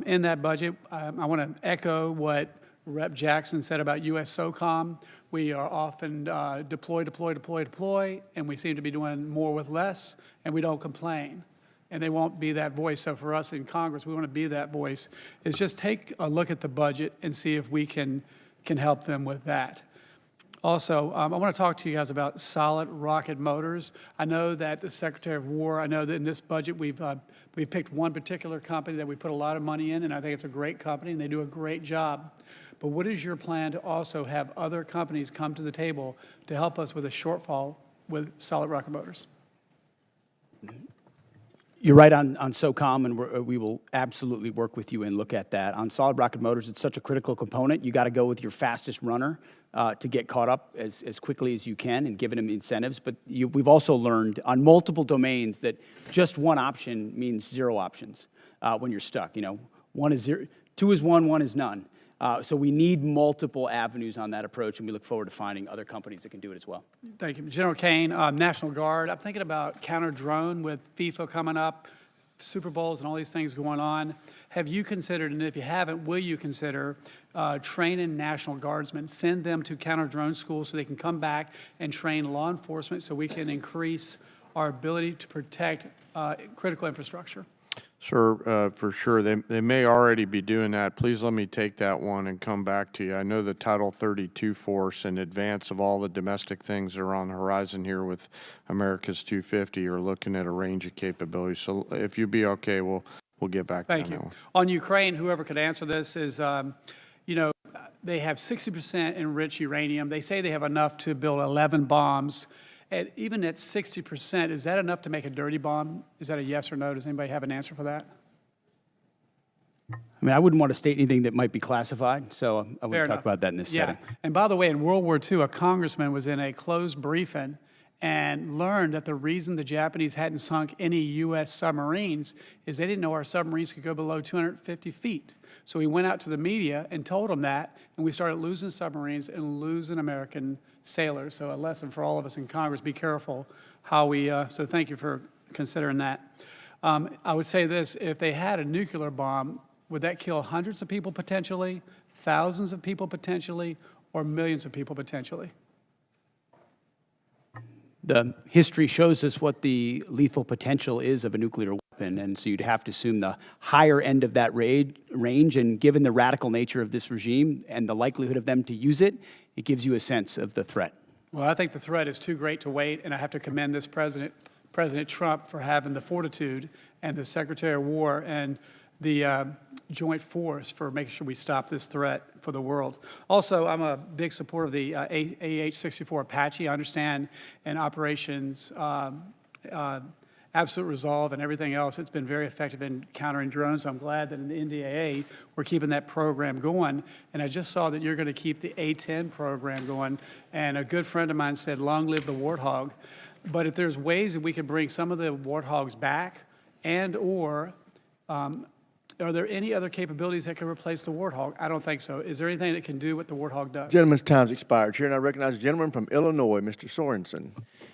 In that budget, I want to echo what Rep. Jackson said about U.S. SOCOM. We are often deploy, and we seem to be doing more with less, and we don't complain. And they won't be that voice. So for us in Congress, we want to be that voice. Is just take a look at the budget and see if we can help them with that. Also, I want to talk to you guys about solid rocket motors. I know that the Secretary of War, I know that in this budget we've picked one particular company that we put a lot of money in, and I think it's a great company, and they do a great job. But what is your plan to also have other companies come to the table to help us with a shortfall with solid rocket motors? You're right on SOCOM, and we will absolutely work with you and look at that. On solid rocket motors, it's such a critical component. You got to go with your fastest runner to get caught up as quickly as you can and giving them incentives. But we've also learned on multiple domains that just one option means zero options when you're stuck. You know, one is zero, two is one is none. So we need multiple avenues on that approach, and we look forward to finding other companies that can do it as well. Thank you. General Caine, National Guard, I'm thinking about counter-drone with FIFA coming up, Super Bowls and all these things going on. Have you considered, and if you haven't, will you consider training National Guardsmen, send them to counter-drone schools so they can come back and train law enforcement so we can increase our ability to protect critical infrastructure? Sir, for sure. They may already be doing that. Please let me take that one and come back to you. I know the Title 32 force, in advance of all the domestic things that are on the horizon here with America's 250, are looking at a range of capabilities. So if you'd be okay, we'll get back to you. Thank you. On Ukraine, whoever could answer this is, you know, they have 60% enriched uranium. They say they have enough to build 11 bombs. Even at 60%, is that enough to make a dirty bomb? Is that a yes or no? Does anybody have an answer for that? I mean, I wouldn't want to state anything that might be classified, so I wouldn't talk about that in this setting. And by the way, in World War II, a congressman was in a closed briefing and learned that the reason the Japanese hadn't sunk any U.S. submarines is they didn't know our submarines could go below 250 feet. So he went out to the media and told them that, and we started losing submarines and losing American sailors. So a lesson for all of us in Congress, be careful how we, so thank you for considering that. I would say this, if they had a nuclear bomb, would that kill hundreds of people potentially, thousands of people potentially, or millions of people potentially? The history shows us what the lethal potential is of a nuclear weapon, and so you'd have to assume the higher end of that range, and given the radical nature of this regime and the likelihood of them to use it, it gives you a sense of the threat. Well, I think the threat is too great to wait, and I have to commend this President Trump for having the fortitude, and the Secretary of War and the joint force for making sure we stop this threat for the world. Also, I'm a big supporter of the AH-64 Apache. I understand in operations Absolute Resolve and everything else, it's been very effective in countering drones. I'm glad that in the NDAA, we're keeping that program going. And I just saw that you're going to keep the A-10 program going. And a good friend of mine said, long live the Warthog. But if there's ways that we can bring some of the Warthogs back, and or are there any other capabilities that can replace the Warthog? I don't think so. Is there anything that can do what the Warthog does? Gentleman's time's expired. Chair, and I recognize the gentleman from Illinois, Mr. Sorensen.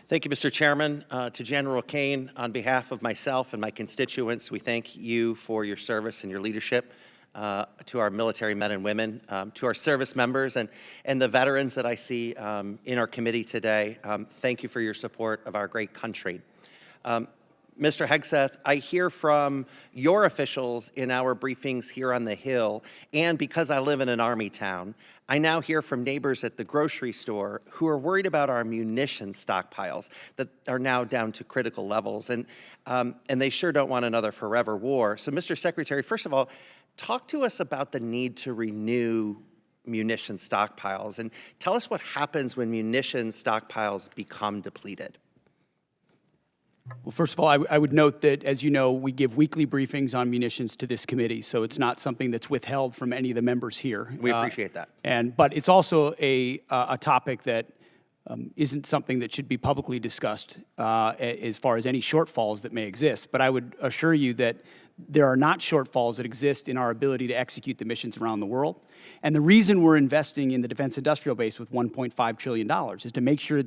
Thank you, Mr. Chairman. To General Caine, on behalf of myself and my constituents, we thank you for your service and your leadership. To our military men and women, to our service members and the veterans that I see in our committee today, thank you for your support of our great country. Mr. Hegseth, I hear from your officials in our briefings here on the Hill, and because I live in an Army town, I now hear from neighbors at the grocery store who are worried about our munitions stockpiles that are now down to critical levels, and they sure don't want another forever war. So, Mr. Secretary, first of all, talk to us about the need to renew munition stockpiles, and tell us what happens when munition stockpiles become depleted. Well, first of all, I would note that, as you know, we give weekly briefings on munitions to this committee, so it's not something that's withheld from any of the members here. We appreciate that. But it's also a topic that isn't something that should be publicly discussed as far as any shortfalls that may exist. But I would assure you that there are not shortfalls that exist in our ability to execute the missions around the world. And the reason we're investing in the defense industrial base with $1.5 trillion is to make sure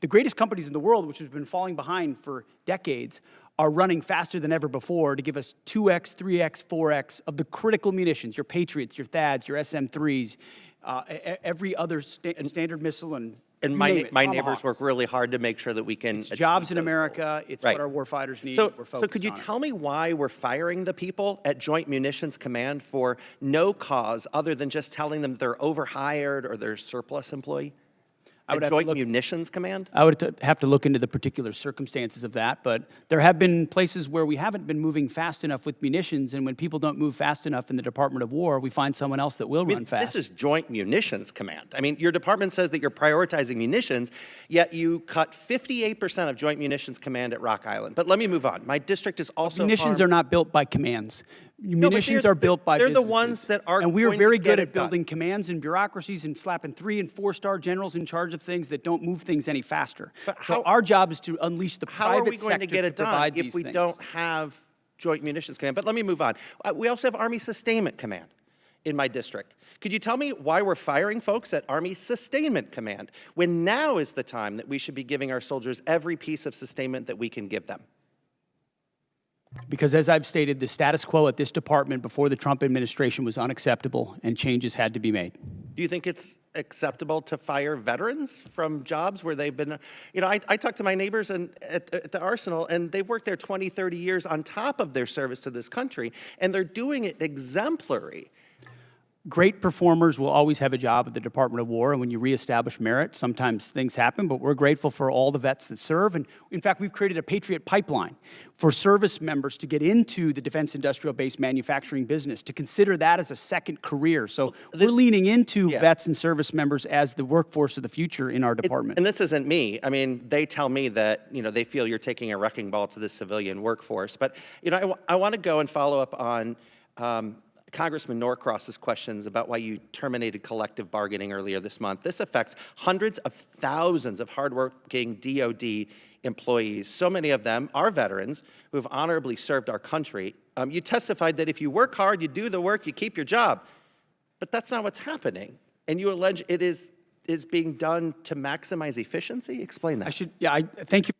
the greatest companies in the world, which have been falling behind for decades, are running faster than ever before to give us 2x, 3x, 4x of the critical munitions, your Patriots, your THAADs, your SM-3s, every other standard missile and my neighbors work really hard to make sure that we can. It's jobs in America. It's what our warfighters need. So could you tell me why we're firing the people at Joint Munitions Command for no cause other than just telling them they're overhired or they're surplus employee? I would A have to Joint look- Munitions Command? I would have to look into the particular circumstances of that, but there have been places where we haven't been moving fast enough with munitions, and when people don't move fast enough in the Department of War, we find someone else that will run fast. This is Joint Munitions Command. I mean, your department says that you're prioritizing munitions, yet you cut 58% of Joint Munitions Command at Rock Island. But let me move on. My district is also Munitions are not built by commands. but Munitions they're- are built by they're the businesses. ones that are And we are going very to get good it at done. building commands and bureaucracies and slapping 3- and 4-star generals in charge of things that don't move things any faster. So our job is to unleash the How are we private going to sector get it done provide if these we things. don't have Joint Munitions Command? But let me move on. We also have Army Sustainment Command in my district. Could you tell me why we're firing folks at Army Sustainment Command when now is the time that we should be giving our soldiers every piece of sustainment that we can give them? Because as I've stated, the status quo at this department before the Trump administration was unacceptable, and changes had to be made. Do you think it's acceptable to fire veterans from jobs where they've been, you know, I talk to my neighbors at the Arsenal, and they've worked there 20, 30 years on top of their service to this country, and they're doing it exemplary. Great performers will always have a job at the Department of War, and when you reestablish merit, sometimes things happen, but we're grateful for all the vets that serve. And in fact, we've created a Patriot pipeline for service members to get into the defense industrial base manufacturing business, to consider that as a second career. So we're leaning into vets and service members as the workforce of the future in our department. And this isn't me. I mean, they tell me that, you know, they feel you're taking a wrecking ball to the civilian workforce. But, you know, I want to go and follow up on Congressman Norcross's questions about why you terminated collective bargaining earlier this month. This affects hundreds of thousands of hardworking DOD employees. So many of them are veterans who have honorably served our country. You testified that if you work hard, you do the work, you keep your job. But that's not what's happening. And you allege it is being done to maximize efficiency? Explain that. I thank you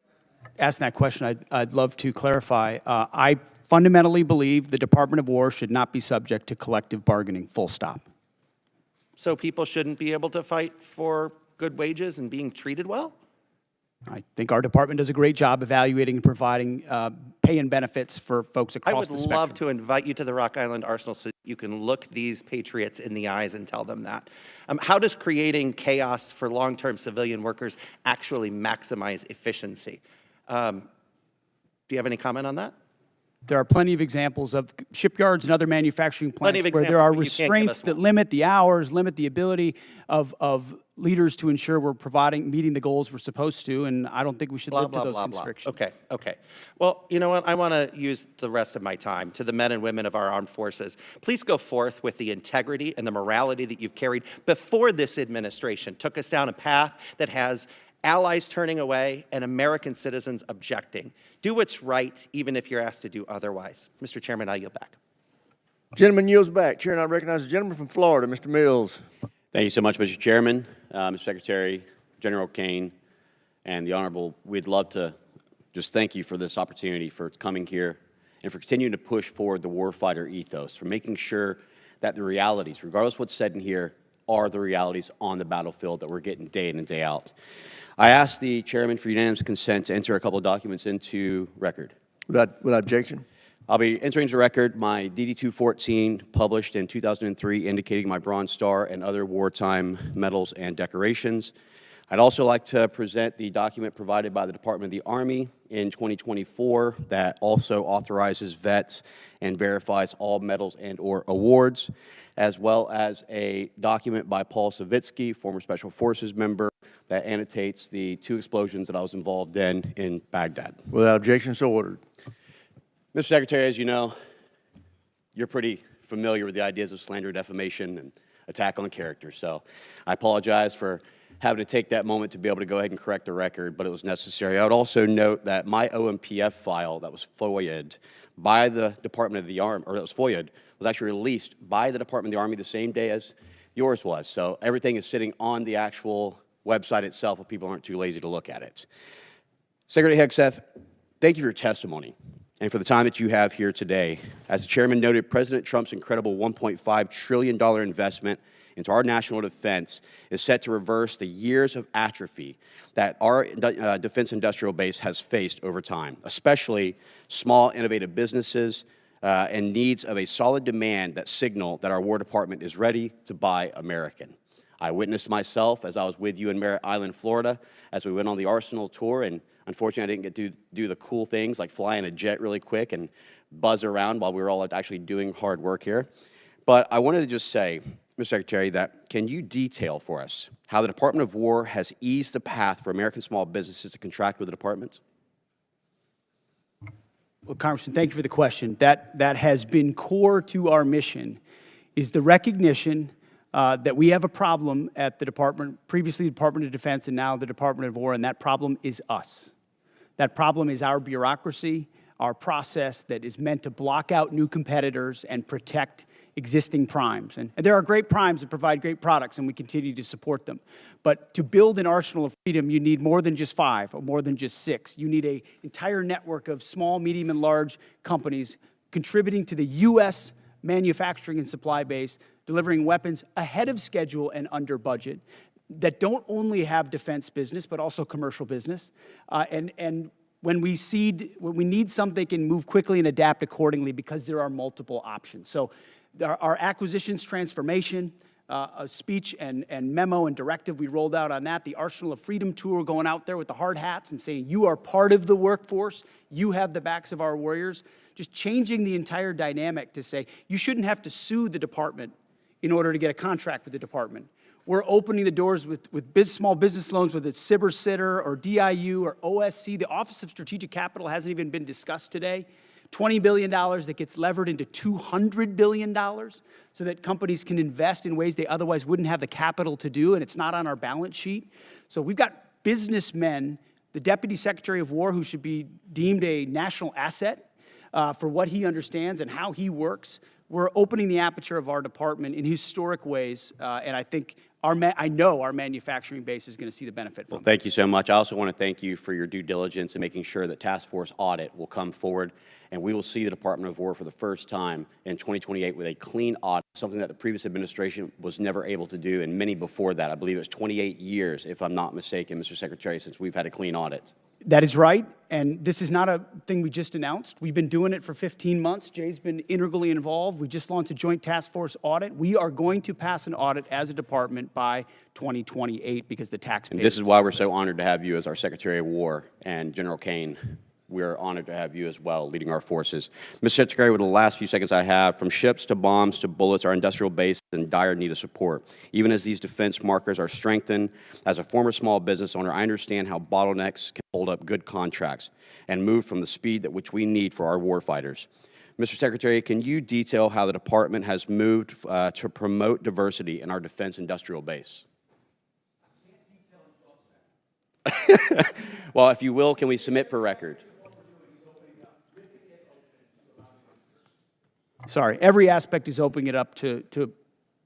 for asking that question. I'd love to clarify. I fundamentally believe the Department of War should not be subject to collective bargaining, full stop. So people shouldn't be able to fight for good wages and being treated well? I think our department does a great job evaluating and providing pay and benefits for folks across the I would spectrum. love to invite you to the Rock Island Arsenal so you can look these patriots in the eyes and tell them that. How does creating chaos for long-term civilian workers actually maximize efficiency? Do you have any comment on that? There are plenty of examples of shipyards and other manufacturing plants where there are restraints that limit the hours, limit the ability of leaders to ensure we're meeting the goals we're supposed to, and I don't think we should live to those constrictions. Okay. Well, you know what? I want to use the rest of my time to the men and women of our armed forces. Please go forth with the integrity and the morality that you've carried before this administration took us down a path that has allies turning away and American citizens objecting. Do what's right, even if you're asked to do otherwise. Mr. Chairman, I yield back. Gentleman yields back. Chair, and I recognize the gentleman from Florida, Mr. Mills. Thank you so much, Mr. Chairman, Mr. Secretary, General Caine, and the Honorable. We'd love to just thank you for this opportunity, for coming here, and for continuing to push forward the warfighter ethos, for making sure that the realities, regardless of what's said in here, are the realities on the battlefield that we're getting day in and day out. I ask the chairman for unanimous consent to enter a couple of documents into record. Without objection. I'll be entering into record my DD-214, published in 2003, indicating my Bronze Star and other wartime medals and decorations. I'd also like to present the document provided by the Department of the Army in 2024 that also authorizes vets and verifies all medals and/or awards, as well as a document by Paul Savitsky, former Special Forces member, that annotates the 2 explosions that I was involved in Baghdad. Without objection, so ordered. Mr. Secretary, as you know, you're pretty familiar with the ideas of slander, defamation, and attack on character. So I apologize for having to take that moment to be able to go ahead and correct the record, but it was necessary. I would also note that my OMPF file that was FOIA'd by the Department of the Army, or that was FOIA'd, was actually released by the Department of the Army the same day as yours was. So everything is sitting on the actual website itself if people aren't too lazy to look at it. Secretary Hegseth, thank you for your testimony and for the time that you have here today. As the chairman noted, President Trump's incredible $1.5 trillion investment into our national defense is set to reverse the years of atrophy that our defense industrial base has faced over time, especially small, innovative businesses and needs of a solid demand that signal that our War Department is ready to buy American. I witnessed myself as I was with you in Merritt Island, Florida, as we went on the Arsenal tour, and unfortunately I didn't get to do the cool things like fly in a jet really quick and buzz around while we were all actually doing hard work here. But I wanted to just say, Mr. Secretary, that can you detail for us how the Department of War has eased the path for American small businesses to contract with the department? Well, Congressman, thank you for the question. That has been core to our mission, is the recognition that we have a problem at the department, previously the Department of Defense and now the Department of War, and that problem is us. That problem is our bureaucracy, our process that is meant to block out new competitors and protect existing primes. And there are great primes that provide great products, and we continue to support them. But to build an arsenal of freedom, you need more than just 5 or more than just 6. You need an entire network of small, medium, and large companies contributing to the U.S. manufacturing and supply base, delivering weapons ahead of schedule and under budget that don't only have defense business, but also commercial business. And when we need something, can move quickly and adapt accordingly because there are multiple options. So our acquisitions transformation, a speech and memo and directive we rolled out on that, the Arsenal of Freedom tour, going out there with the hard hats and saying, you are part of the workforce, you have the backs of our warriors, just changing the entire dynamic to say, you shouldn't have to sue the department in order to get a contract with the department. We're opening the doors with small business loans, whether it's SIBR, SITR, or DIU, or OSC. The Office of Strategic Capital hasn't even been discussed today. $20 billion that gets levered into $200 billion so that companies can invest in ways they otherwise wouldn't have the capital to do, and it's not on our balance sheet. So we've got businessmen, the Deputy Secretary of War, who should be deemed a national asset for what he understands and how he works. We're opening the aperture of our department in historic ways, and I think I know our manufacturing base is going to see the benefit from it. Thank you so much. I also want to thank you for your due diligence in making sure that task force audit will come forward, and we will see the Department of War for the first time in 2028 with a clean audit, something that the previous administration was never able to do, and many before that. I believe it was 28 years, if I'm not mistaken, Mr. Secretary, since we've had a clean audit. That is right, and this is not a thing we just announced. We've been doing it for 15 months. Jay's been integrally involved. We just launched a joint task force audit. We are going to pass an audit as a department by 2028 because the taxpayers. And this is why we're so honored to have you as our Secretary of War, and General Caine. We're honored to have you as well, leading our forces. Mr. Secretary, with the last few seconds I have, from ships to bombs to bullets, our industrial base is in dire need of support. Even as these defense markers are strengthened, as a former small business owner, I understand how bottlenecks can hold up good contracts and move from the speed at which we need for our warfighters. Mr. Secretary, can you detail how the department has moved to promote diversity in our defense industrial base? Well, if you will, can we submit for record? Sorry, every aspect is opening it up to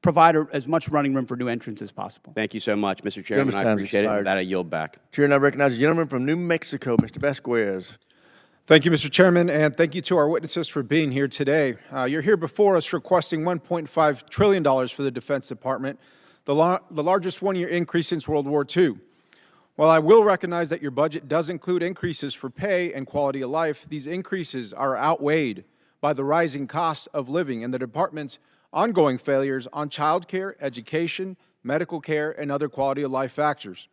provide as much running room for new entrants as possible. Thank you so much, Mr. Chairman. I appreciate it. With that, I yield back. Chair now recognizes the gentleman from New Mexico, Mr. Vasquez. Thank you, Mr. Chairman, and thank you to our witnesses for being here today. You're here before us requesting $1.5 trillion for the Defense Department, the largest one-year increase since World War II. While I will recognize that your budget does include increases for pay and quality of life, these increases are outweighed by the rising cost of living and the department's ongoing failures on child care, education, medical care, and other quality of life factors.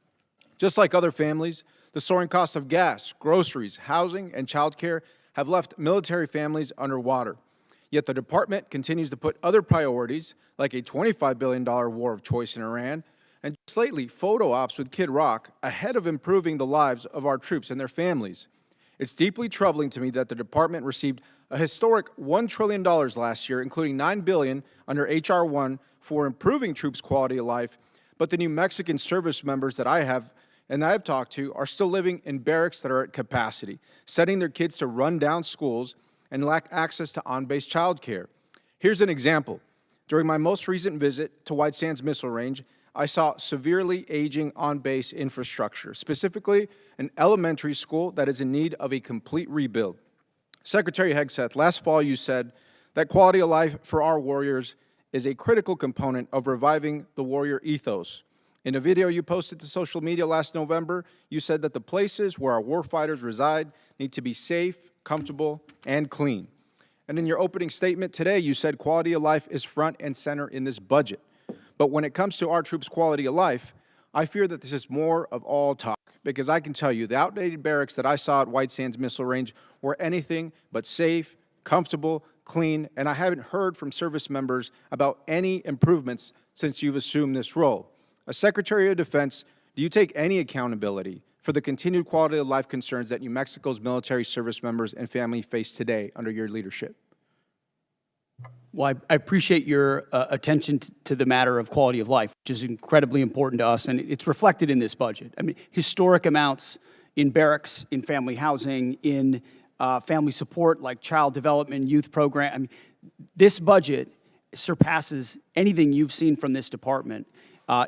Just like other families, the soaring cost of gas, groceries, housing, and child care have left military families underwater. Yet the department continues to put other priorities, like a $25 billion war of choice in Iran, and just lately, photo ops with Kid Rock, ahead of improving the lives of our troops and their families. It's deeply troubling to me that the department received a historic $1 trillion last year, including $9 billion under H.R. 1 for improving troops' quality of life, but the New Mexican service members that I have talked to are still living in barracks that are at capacity, sending their kids to run-down schools and lack access to on-base child care. Here's an example. During my most recent visit to White Sands Missile Range, I saw severely aging on-base infrastructure, specifically an elementary school that is in need of a complete rebuild. Secretary Hegseth, last fall you said that quality of life for our warriors is a critical component of reviving the warrior ethos. In a video you posted to social media last November, you said that the places where our warfighters reside need to be safe, comfortable, and clean. And in your opening statement today, you said quality of life is front and center in this budget. But when it comes to our troops' quality of life, I fear that this is more of all talk, because I can tell you the outdated barracks that I saw at White Sands Missile Range were anything but safe, comfortable, clean, and I haven't heard from service members about any improvements since you've assumed this role. As Secretary of Defense, do you take any accountability for the continued quality of life concerns that New Mexico's military service members and family face today under your leadership? Well, I appreciate your attention to the matter of quality of life, which is incredibly important to us, and it's reflected in this budget. I mean, historic amounts in barracks, in family housing, in family support like child development, youth program. I mean, this budget surpasses anything you've seen from this department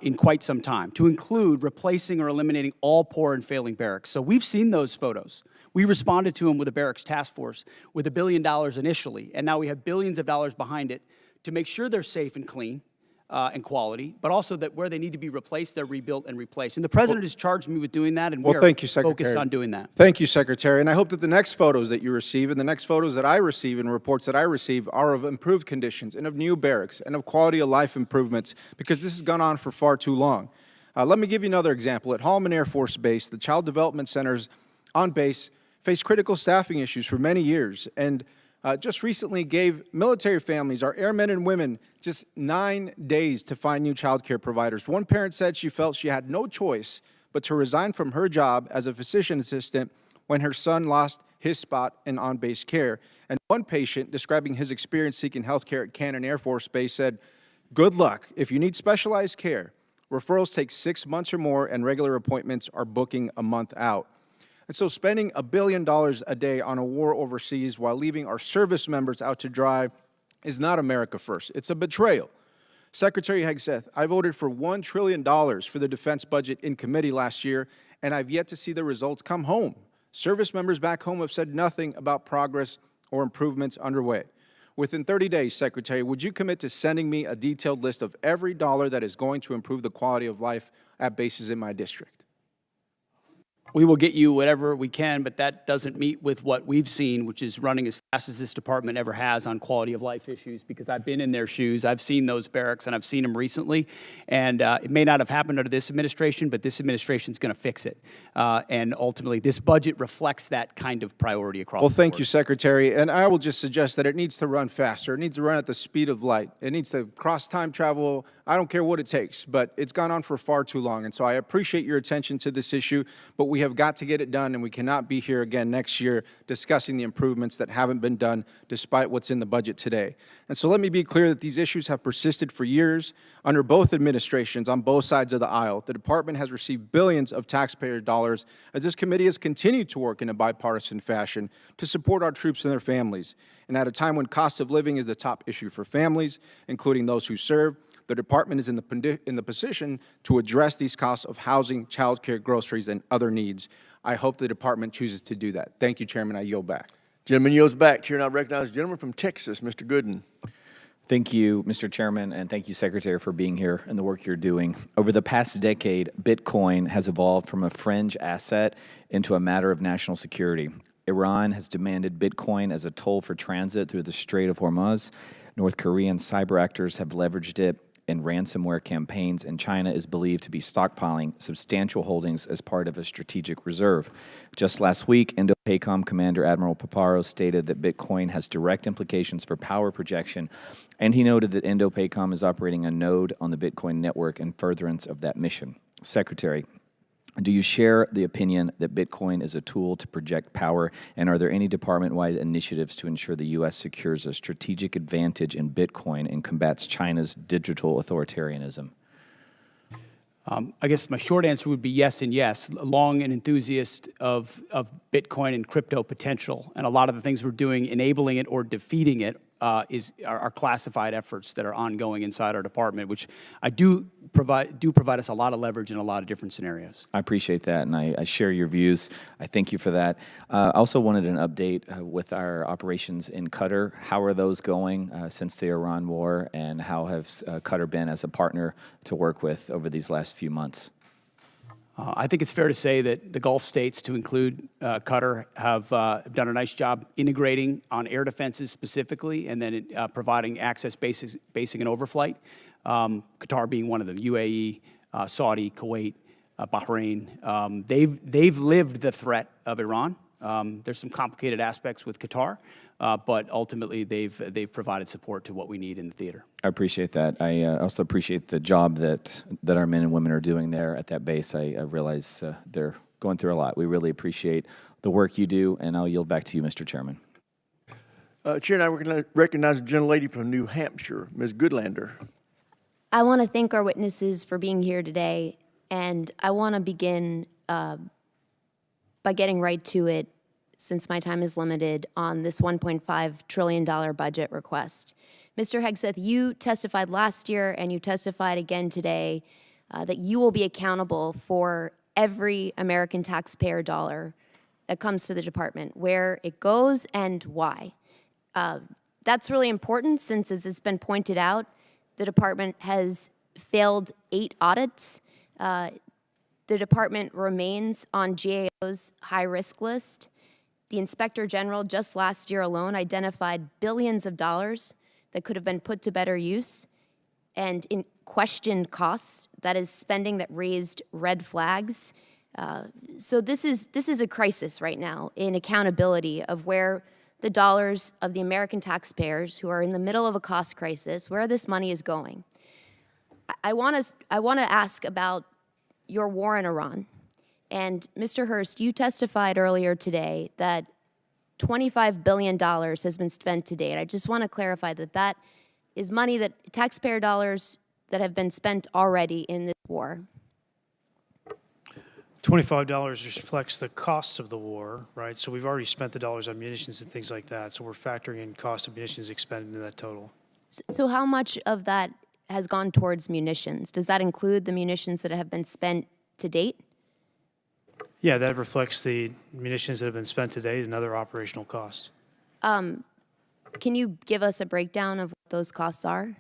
in quite some time, to include replacing or eliminating all poor and failing barracks. So we've seen those photos. We responded to them with a barracks task force with $1 billion initially, and now we have billions of dollars behind it to make sure they're safe and clean and quality, but also that where they need to be replaced, they're rebuilt and replaced. And the President has charged me with doing that, and we're focused on doing that. Thank you, Secretary. And I hope that the next photos that you receive and the next photos that I receive and reports that I receive are of improved conditions and of new barracks and of quality of life improvements, because this has gone on for far too long. Let me give you another example. At Holloman Air Force Base, the Child Development Centers on base faced critical staffing issues for many years, and just recently gave military families, our airmen and women, just 9 days to find new child care providers. One parent said she felt she had no choice but to resign from her job as a physician assistant when her son lost his spot in on-base care. And one patient, describing his experience seeking health care at Caine Air Force Base, said, "Good luck. If you need specialized care, referrals take 6 months or more, and regular appointments are booking a month out." And so spending $1 billion a day on a war overseas while leaving our service members out to dry is not America first. It's a betrayal. Secretary Hegseth, I voted for $1 trillion for the defense budget in committee last year, and I've yet to see the results come home. Service members back home have said nothing about progress or improvements underway. Within 30 days, Secretary, would you commit to sending me a detailed list of every dollar that is going to improve the quality of life at bases in my district? We will get you whatever we can, but that doesn't meet with what we've seen, which is running as fast as this department ever has on quality of life issues, because I've been in their shoes. I've seen those barracks, and I've seen them recently. And it may not have happened under this administration, but this administration is going to fix it. And ultimately, this budget reflects that kind of priority across the board. Well, thank you, Secretary. And I will just suggest that it needs to run faster. It needs to run at the speed of light. It needs to cross time travel. I don't care what it takes, but it's gone on for far too long. And so I appreciate your attention to this issue, but we have got to get it done, and we cannot be here again next year discussing the improvements that haven't been done despite what's in the budget today. And so let me be clear that these issues have persisted for years under both administrations on both sides of the aisle. The department has received billions of taxpayer dollars as this committee has continued to work in a bipartisan fashion to support our troops and their families. And at a time when cost of living is the top issue for families, including those who serve, the department is in the position to address these costs of housing, child care, groceries, and other needs. I hope the department chooses to do that. Thank you, Chairman. I yield back. Gentleman yields back. Chair now recognizes the gentleman from Texas, Mr. Gooden. Thank you, Mr. Chairman, and thank you, Secretary, for being here and the work you're doing. Over the past decade, Bitcoin has evolved from a fringe asset into a matter of national security. Iran has demanded Bitcoin as a toll for transit through the Strait of Hormuz. North Korean cyber actors have leveraged it in ransomware campaigns, and China is believed to be stockpiling substantial holdings as part of a strategic reserve. Just last week, Indo-PACOM Commander Admiral Paparo stated that Bitcoin has direct implications for power projection, and he noted that Indo-PACOM is operating a node on the Bitcoin network in furtherance of that mission. Secretary, do you share the opinion that Bitcoin is a tool to project power, and are there any department-wide initiatives to ensure the U.S. secures a strategic advantage in Bitcoin and combats China's digital authoritarianism? I guess my short answer would be yes and yes. Long an enthusiast of Bitcoin and crypto potential, and a lot of the things we're doing enabling it or defeating it are classified efforts that are ongoing inside our department, which do provide us a lot of leverage in a lot of different scenarios. I appreciate that, and I share your views. I thank you for that. I also wanted an update with our operations in Qatar. How are those going since the Iran war, and how have Qatar been as a partner to work with over these last few months? I think it's fair to say that the Gulf states, to include Qatar, have done a nice job integrating on air defenses specifically, and then providing access, basing, and overflight. Qatar being one of them, UAE, Saudi, Kuwait, Bahrain. They've lived the threat of Iran. There's some complicated aspects with Qatar, but ultimately they've provided support to what we need in the theater. I appreciate that. I also appreciate the job that our men and women are doing there at that base. I realize they're going through a lot. We really appreciate the work you do, and I'll yield back to you, Mr. Chairman. Chair, now we're going to recognize a gentlelady from New Hampshire, Ms. Goodlander. I want to thank our witnesses for being here today, and I want to begin by getting right to it, since my time is limited, on this $1.5 trillion budget request. Mr. Hegseth, you testified last year and you testified again today that you will be accountable for every American taxpayer dollar that comes to the department, where it goes and why. That's really important since, as it's been pointed out, the department has failed 8 audits. The department remains on GAO's high-risk list. The Inspector General just last year alone identified billions of dollars that could have been put to better use, and in questioned costs, that is spending that raised red flags. So this is a crisis right now in accountability of where the dollars of the American taxpayers who are in the middle of a cost crisis, where this money is going. I want to ask about your war in Iran. And Mr. Hurst, you testified earlier today that $25 billion has been spent to date. I just want to clarify that that is money, that taxpayer dollars that have been spent already in this war. $25 reflects the costs of the war, right? So we've already spent the dollars on munitions and things like that. So we're factoring in cost of munitions expended in that total. So how much of that has gone towards munitions? Does that include the munitions that have been spent to date? Yeah, that reflects the munitions that have been spent to date and other operational costs. Can you give us a breakdown of what those costs are?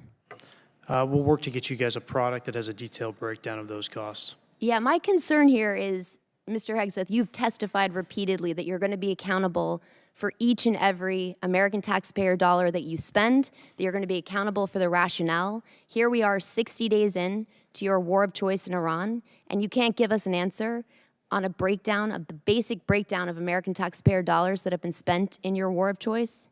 We'll work to get you guys a product that has a detailed breakdown of those costs. Yeah, my concern here is, Mr. Hegseth, you've testified repeatedly that you're going to be accountable for each and every American taxpayer dollar that you spend, that you're going to be accountable for the rationale. Here we are 60 days in to your war of choice in Iran, and you can't give us an answer on a breakdown of the basic breakdown of American taxpayer dollars that have been spent in your war of choice?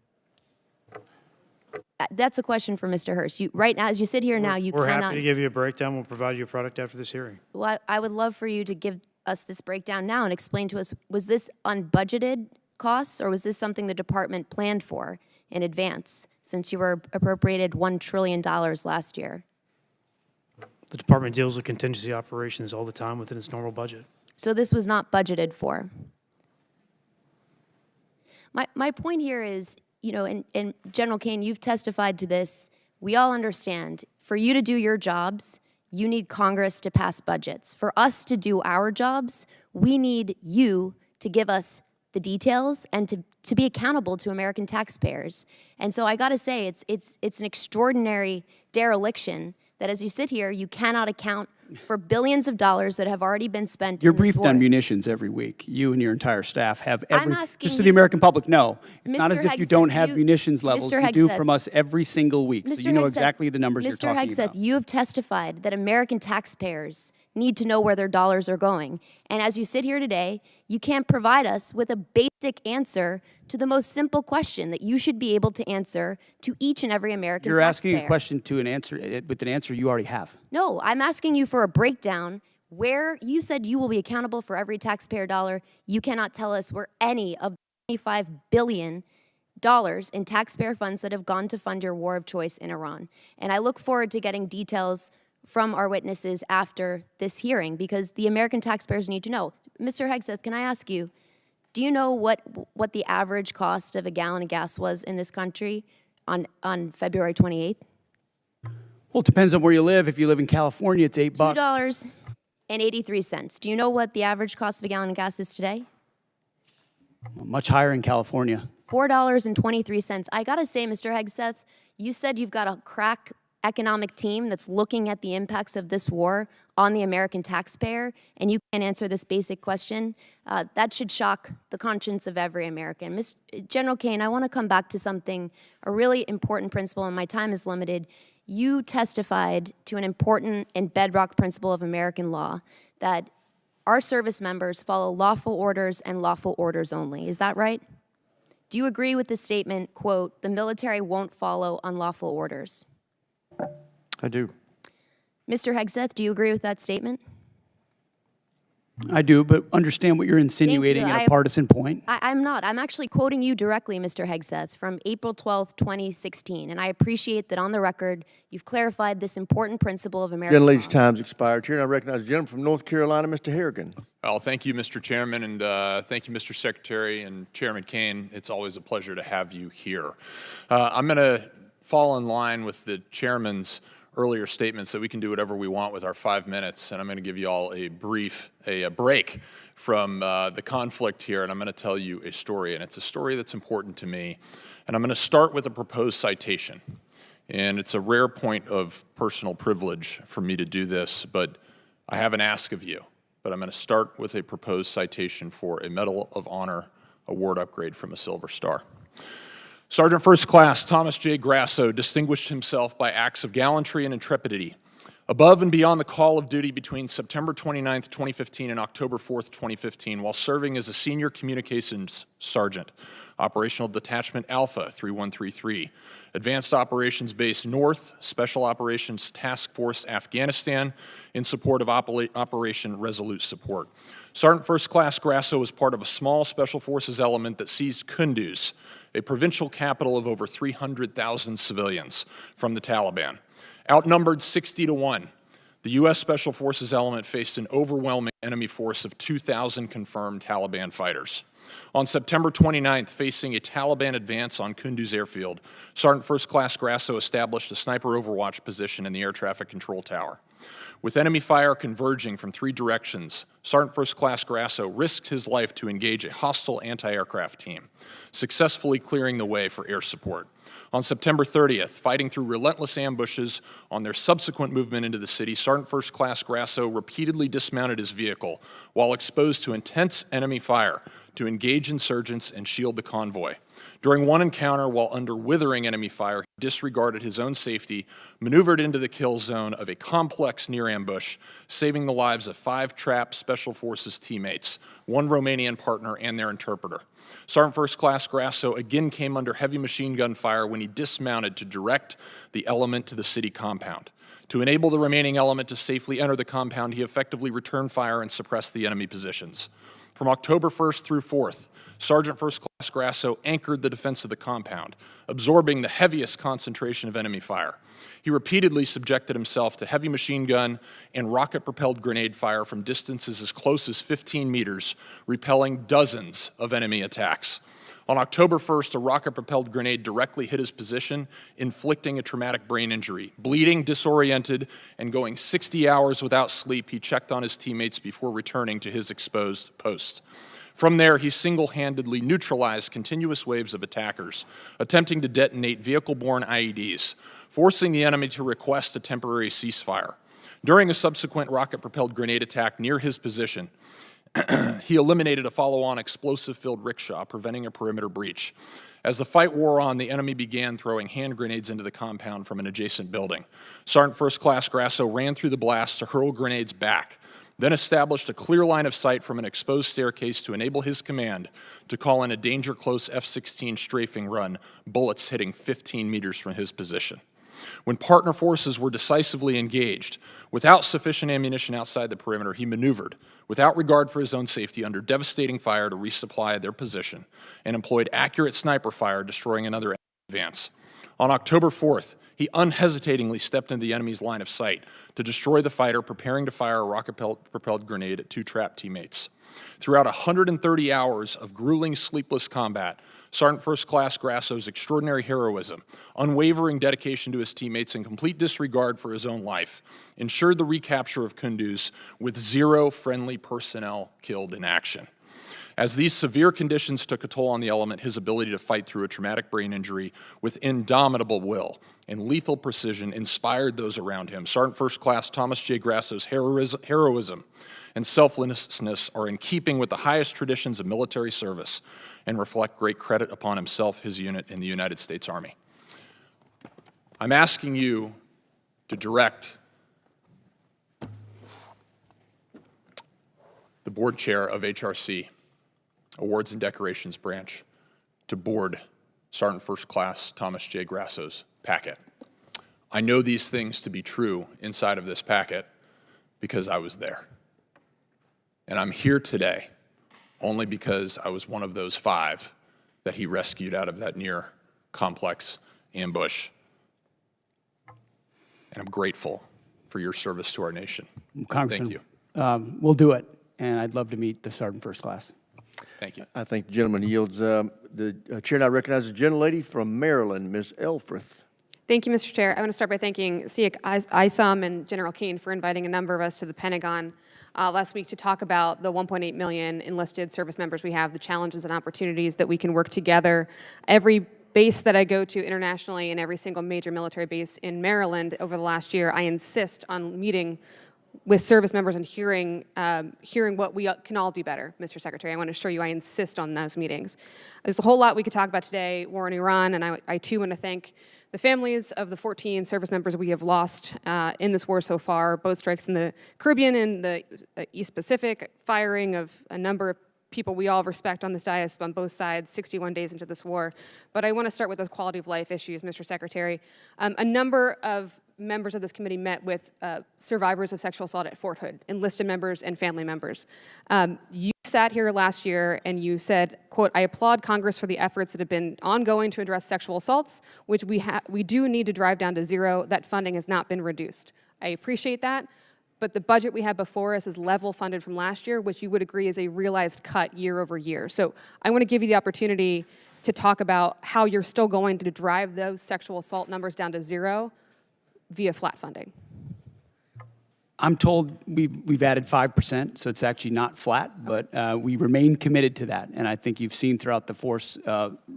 That's a question for Mr. Hurst. Right now, as you sit here now, you We're cannot... happy to give you a breakdown. We'll provide you a product after this hearing. Well, I would love for you to give us this breakdown now and explain to us, was this unbudgeted costs, or was this something the department planned for in advance, since you were appropriated $1 trillion last year? The department deals with contingency operations all the time within its normal budget. So this was not budgeted for. My point here is, you know, and General Caine, you've testified to this. We all understand, for you to do your jobs, you need Congress to pass budgets. For us to do our jobs, we need you to give us the details and to be accountable to American taxpayers. And so I got to say, it's an extraordinary dereliction that as you sit here, you cannot account for billions of dollars that have already been spent. You're in this briefed war. on munitions every week. You and your entire staff have every, asking just so you- the American public know, it's not Mr. as if you Hegseth, don't have you- munitions levels. Mr. You do Hegseth. from us every single week, so Mr. you know Hegseth, exactly the numbers you're Mr. talking Hegseth, about. you have testified that American taxpayers need to know where their dollars are going. And as you sit here today, you can't provide us with a basic answer to the most simple question that you should be able to answer to each and every American You're taxpayer. asking a question to an answer with an answer you already have. No, I'm asking you for a breakdown where you said you will be accountable for every taxpayer dollar. You cannot tell us where any of the $25 billion in taxpayer funds that have gone to fund your war of choice in Iran. And I look forward to getting details from our witnesses after this hearing, because the American taxpayers need to know. Mr. Hegseth, can I ask you, do you know what the average cost of a gallon of gas was in this country on February 28th? Well, it depends on where you live. If you live in California, it's $8. $2.83. Do you know what the average cost of a gallon of gas is today? Much higher in California. $4.23. I gotta say, Mr. Hegseth, you said you've got a crack economic team that's looking at the impacts of this war on the American taxpayer, and you can't answer this basic question. That should shock the conscience of every American. General Caine, I want to come back to something, a really important principle, and my time is limited. you testified to an important and bedrock principle of American law, that our service members follow lawful orders and lawful orders only. Is that right? Do you agree with the statement, quote, "The military won't follow unlawful orders"? I do. Mr. Hegseth, do you agree with that statement? I do, but understand what you're insinuating at a partisan point. I'm not. I'm actually quoting you directly, Mr. Hegseth, from April 12th, 2016. And I appreciate that on the record, you've clarified this important principle of American law. Gentlelady's time's expired. Chair, and I recognize the gentleman from North Carolina, Mr. Harrigan. Well, thank you, Mr. Chairman, and thank you, Mr. Secretary and Chairman Caine. It's always a pleasure to have you here. I'm going to fall in line with the chairman's earlier statements that we can do whatever we want with our 5 minutes, and I'm going to give you all a break from the conflict here, and I'm going to tell you a story, and it's a story that's important to me. And I'm going to start with a proposed citation. And it's a rare point of personal privilege for me to do this, but I have an ask of you. But I'm going to start with a proposed citation for a Medal of Honor award upgrade from a Silver Star. Sergeant First Class Thomas J. Grasso distinguished himself by acts of gallantry and intrepidity above and beyond the call of duty between September 29th, 2015 and October 4th, 2015, while serving as a senior communications sergeant, Operational Detachment Alpha 3133, Advanced Operations Base North, Special Operations Task Force Afghanistan, in support of Operation Resolute Support. Sergeant First Class Grasso was part of a small Special Forces element that seized Kunduz, a provincial capital of over 300,000 civilians, from the Taliban. Outnumbered 60-1, the U.S. Special Forces element faced an overwhelming enemy force of 2,000 confirmed Taliban fighters. On September 29th, facing a Taliban advance on Kunduz airfield, Sergeant First Class Grasso established a sniper overwatch position in the air traffic control tower. With enemy fire converging from 3 directions, Sergeant First Class Grasso risked his life to engage a hostile anti-aircraft team, successfully clearing the way for air support. On September 30th, fighting through relentless ambushes on their subsequent movement into the city, Sergeant First Class Grasso repeatedly dismounted his vehicle while exposed to intense enemy fire to engage insurgents and shield the convoy. During one encounter, while under withering enemy fire, he disregarded his own safety, maneuvered into the kill zone of a complex near ambush, saving the lives of 5 trapped Special Forces teammates, 1 Romanian partner, and their interpreter. Sergeant First Class Grasso again came under heavy machine gun fire when he dismounted to direct the element to the city compound. To enable the remaining element to safely enter the compound, he effectively returned fire and suppressed the enemy positions. From October 1st through 4th, Sergeant First Class Grasso anchored the defense of the compound, absorbing the heaviest concentration of enemy fire. He repeatedly subjected himself to heavy machine gun and rocket-propelled grenade fire from distances as close as 15 meters, repelling dozens of enemy attacks. On October 1st, a rocket-propelled grenade directly hit his position, inflicting a traumatic brain injury. Bleeding, disoriented, and going 60 hours without sleep, he checked on his teammates before returning to his exposed post. From there, he single-handedly neutralized continuous waves of attackers, attempting to detonate vehicle-borne IEDs, forcing the enemy to request a temporary ceasefire. During a subsequent rocket-propelled grenade attack near his position, he eliminated a follow-on explosive-filled rickshaw, preventing a perimeter breach. As the fight wore on, the enemy began throwing hand grenades into the compound from an adjacent building. Sergeant First Class Grasso ran through the blast to hurl grenades back, then established a clear line of sight from an exposed staircase to enable his command to call in a danger-close F-16 strafing run, bullets hitting 15 meters from his position. When partner forces were decisively engaged, without sufficient ammunition outside the perimeter, he maneuvered, without regard for his own safety, under devastating fire to resupply their position, and employed accurate sniper fire, destroying another advance. On October 4th, he unhesitatingly stepped into the enemy's line of sight to destroy the fighter preparing to fire a rocket-propelled grenade at 2 trapped teammates. Throughout 130 hours of grueling, sleepless combat, Sergeant First Class Grasso's extraordinary heroism, unwavering dedication to his teammates, and complete disregard for his own life ensured the recapture of Kunduz with 0 friendly personnel killed in action. As these severe conditions took a toll on the element, his ability to fight through a traumatic brain injury with indomitable will and lethal precision inspired those around him. Sergeant First Class Thomas J. Grasso's heroism and selflessness are in keeping with the highest traditions of military service and reflect great credit upon himself, his unit, and the United States Army. I'm asking you to direct the board chair of HRC, Awards and Decorations Branch, to board Sergeant First Class Thomas J. Grasso's packet. I know these things to be true inside of this packet because I was there. And I'm here today only because I was one of those 5 that he rescued out of that near complex ambush. And I'm grateful for your service to our nation. Congressman, Thank you. We'll do it, and I'd love to meet the Sergeant First Class. Thank you. I think the gentleman yields. The chair now recognizes the gentlelady from Maryland, Ms. Elfreth. Thank you, Mr. Chair. I want to start by thanking Siak Isam and General Caine for inviting a number of us to the Pentagon last week to talk about the 1.8 million enlisted service members we have, the challenges and opportunities that we can work together. Every base that I go to internationally and every single major military base in Maryland over the last year, I insist on meeting with service members and hearing what we can all do better, Mr. Secretary. I want to assure you I insist on those meetings. There's a whole lot we could talk about today, war in Iran, and I too want to thank the families of the 14 service members we have lost in this war so far, both strikes in the Caribbean and the East Pacific, firing of a number of people we all respect on this dais on both sides 61 days into this war. But I want to start with those quality of life issues, Mr. Secretary. A number of members of this committee met with survivors of sexual assault at Fort Hood, enlisted members and family members. You sat here last year and you said, quote, "I applaud Congress for the efforts that have been ongoing to address sexual assaults, which we do need to drive down to zero. That funding has not been reduced." I appreciate that, but the budget we have before us is level funded from last year, which you would agree is a realized cut year over year. So I want to give you the opportunity to talk about how you're still going to drive those sexual assault numbers down to zero via flat funding. I'm told we've added 5%, so it's actually not flat, but we remain committed to that. And I think you've seen throughout the force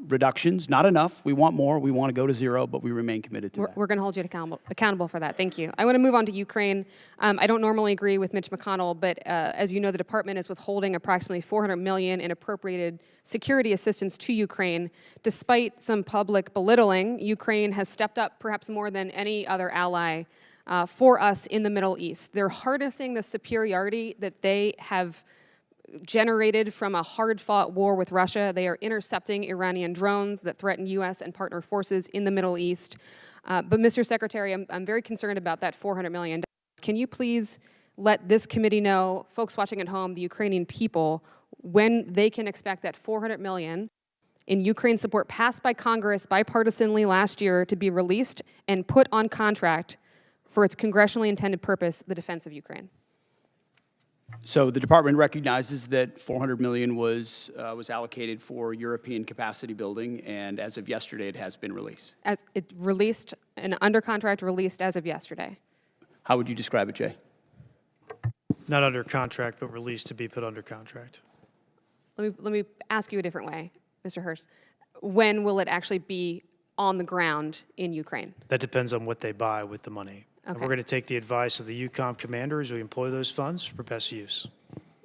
reductions, not enough. We want more. We want to go to zero, but we remain committed to that. We're going to hold you accountable for that. Thank you. I want to move on to Ukraine. I don't normally agree with Mitch McConnell, but as you know, the department is withholding approximately $400 million in appropriated security assistance to Ukraine. Despite some public belittling, Ukraine has stepped up perhaps more than any other ally for us in the Middle East. They're harnessing the superiority that they have generated from a hard-fought war with Russia. They are intercepting Iranian drones that threaten U.S. and partner forces in the Middle East. But Mr. Secretary, I'm very concerned about that $400 million. Can you please let this committee know, folks watching at home, the Ukrainian people, when they can expect that $400 million in Ukraine support passed by Congress bipartisanly last year to be released and put on contract for its congressionally intended purpose, the defense of Ukraine? So the department recognizes that $400 million was allocated for European capacity building, and as of yesterday, it has been released. As it released, an under contract released as of yesterday. How would you describe it, Jay? Not under contract, but released to be put under contract. Let me ask you a different way, Mr. Hurst. When will it actually be on the ground in Ukraine? That depends on what they buy with the money. And Okay. we're going to take the advice of the EUCOM commander as we employ those funds for best use.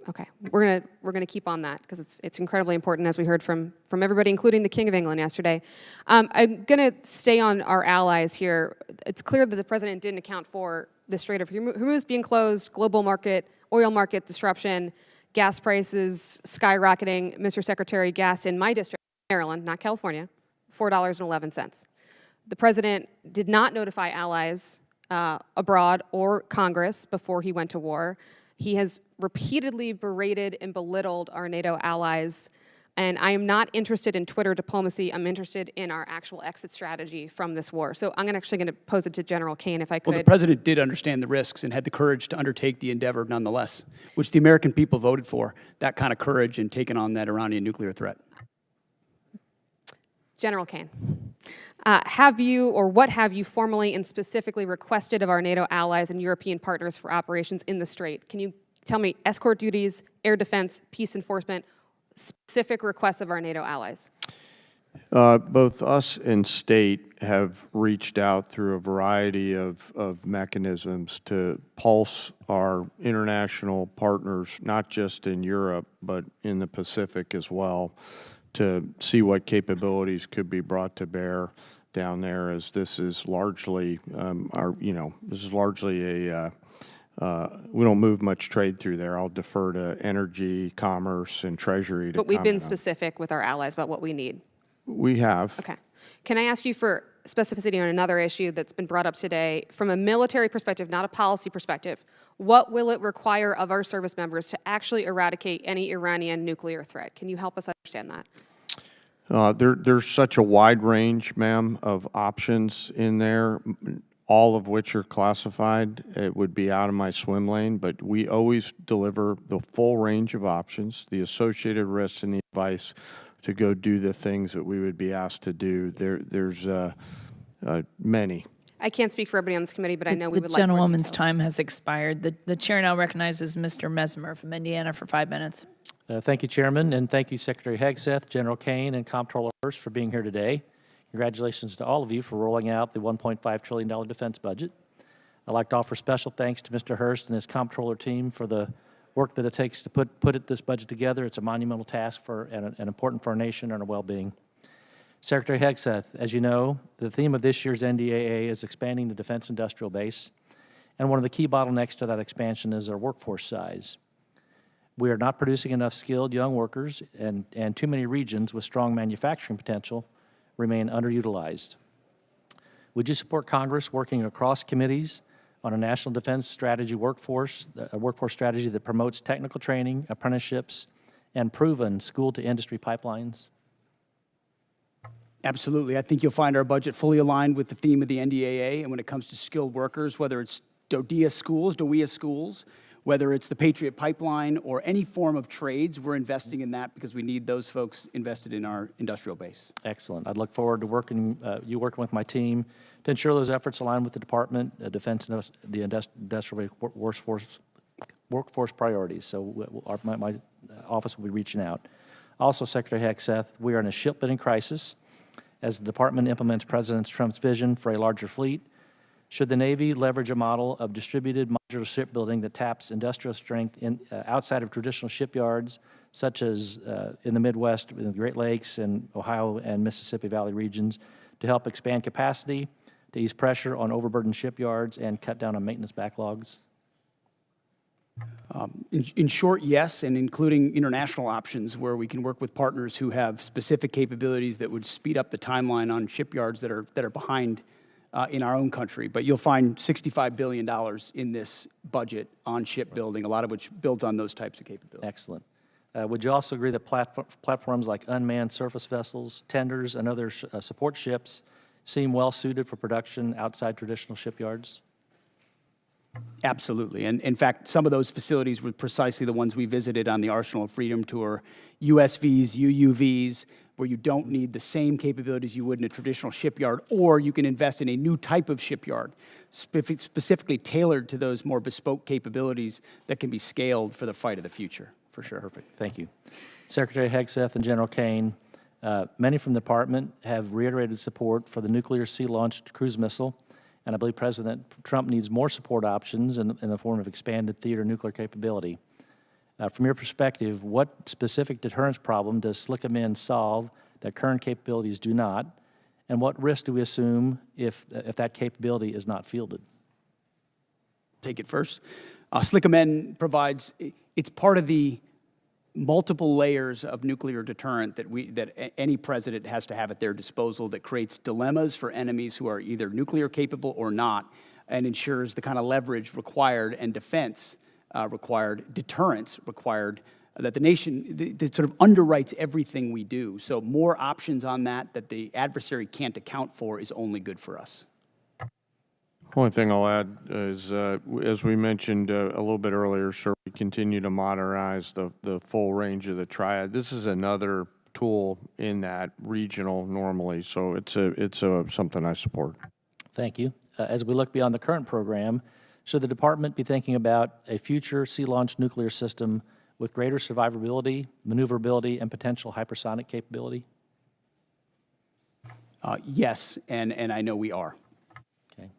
Okay, we're gonna keep on that because it's incredibly important, as we heard from everybody, including the King of England yesterday. I'm gonna stay on our allies here. It's clear that the president didn't account for the Strait of Hormuz being closed, global market, oil market disruption, gas prices skyrocketing. Mr. Secretary, gas in my district, Maryland, not California, $4.11. The president did not notify allies abroad or Congress before he went to war. He has repeatedly berated and belittled our NATO allies, and I am not interested in Twitter diplomacy. I'm interested in our actual exit strategy from this war. So I'm actually going to pose it to General Caine, if I could. Well, the president did understand the risks and had the courage to undertake the endeavor nonetheless, which the American people voted for, that kind of courage in taking on that Iranian nuclear threat. General Caine, have you or what have you formally and specifically requested of our NATO allies and European partners for operations in the Strait? Can you tell me escort duties, air defense, peace enforcement, specific requests of our NATO allies? Both us and state have reached out through a variety of mechanisms to pulse our international partners, not just in Europe, but in the Pacific as well, to see what capabilities could be brought to bear down there, as this is largely this is largely a we don't move much trade through there. I'll defer to Energy, Commerce, and Treasury to But we've been comment on. specific with our allies about what we need. We have. Okay. Can I ask you for specificity on another issue that's been brought up today? From a military perspective, not a policy perspective, what will it require of our service members to actually eradicate any Iranian nuclear threat? Can you help us understand that? There's such a wide range, ma'am, of options in there, all of which are classified. It would be out of my swim lane, but we always deliver the full range of options, the associated risks, and the advice to go do the things that we would be asked to do. There's many. I can't speak for everybody on this committee, but I know we would The like more gentlewoman's details. time has expired. The chair now recognizes Mr. Mesmer from Indiana for 5 minutes. Thank you, Chairman, and thank you, Secretary Hegseth, General Caine, and Comptroller Hurst for being here today. Congratulations to all of you for rolling out the $1.5 trillion defense budget. I'd like to offer special thanks to Mr. Hurst and his Comptroller team for the work that it takes to put this budget together. It's a monumental task and important for our nation and our well-being. Secretary Hegseth, as you know, the theme of this year's NDAA is expanding the defense industrial base, and one of the key bottlenecks to that expansion is our workforce size. We are not producing enough skilled young workers, and too many regions with strong manufacturing potential remain underutilized. Would you support Congress working across committees on a national defense strategy workforce strategy that promotes technical training, apprenticeships, and proven school-to-industry pipelines? Absolutely. I think you'll find our budget fully aligned with the theme of the NDAA. And when it comes to skilled workers, whether it's DOEA schools, whether it's the Patriot Pipeline or any form of trades, we're investing in that because we need those folks invested in our industrial base. Excellent. I'd look forward to working with my team to ensure those efforts align with the Department of Defense and the industrial workforce priorities. So my office will be reaching out. Also, Secretary Hegseth, we are in a shipbuilding crisis as the department implements President Trump's vision for a larger fleet. Should the Navy leverage a model of distributed modular shipbuilding that taps industrial strength outside of traditional shipyards, such as in the Midwest, in the Great Lakes, and Ohio and Mississippi Valley regions, to help expand capacity, to ease pressure on overburdened shipyards, and cut down on maintenance backlogs? In short, yes, and including international options where we can work with partners who have specific capabilities that would speed up the timeline on shipyards that are behind in our own country. But you'll find $65 billion in this budget on shipbuilding, a lot of which builds on those types of capabilities. Excellent. Would you also agree that platforms like unmanned surface vessels, tenders, and other support ships seem well suited for production outside traditional shipyards? Absolutely. And in fact, some of those facilities were precisely the ones we visited on the Arsenal of Freedom tour, USVs, UUVs, where you don't need the same capabilities you would in a traditional shipyard, or you can invest in a new type of shipyard, specifically tailored to those more bespoke capabilities that can be scaled for the fight of the future, for sure. Perfect. Thank you. Secretary Hegseth and General Caine, many from the department have reiterated support for the nuclear sea-launched cruise missile, and I believe President Trump needs more support options in the form of expanded theater nuclear capability. From your perspective, what specific deterrence problem does SLCM solve that current capabilities do not, and what risk do we assume if that capability is not fielded? Take it first. SLCM provides, it's part of the multiple layers of nuclear deterrent that any president has to have at their disposal that creates dilemmas for enemies who are either nuclear capable or not, and ensures the kind of leverage required and defense required, deterrence required, that the nation that sort of underwrites everything we do. So more options on that the adversary can't account for is only good for us. Only thing I'll add is, as we mentioned a little bit earlier, sir, we continue to modernize the full range of the triad. This is another tool in that regional normally, so it's something I support. Thank you. As we look beyond the current program, should the department be thinking about a future sea-launched nuclear system with greater survivability, maneuverability, and potential hypersonic capability? Yes, and I know we are. Okay.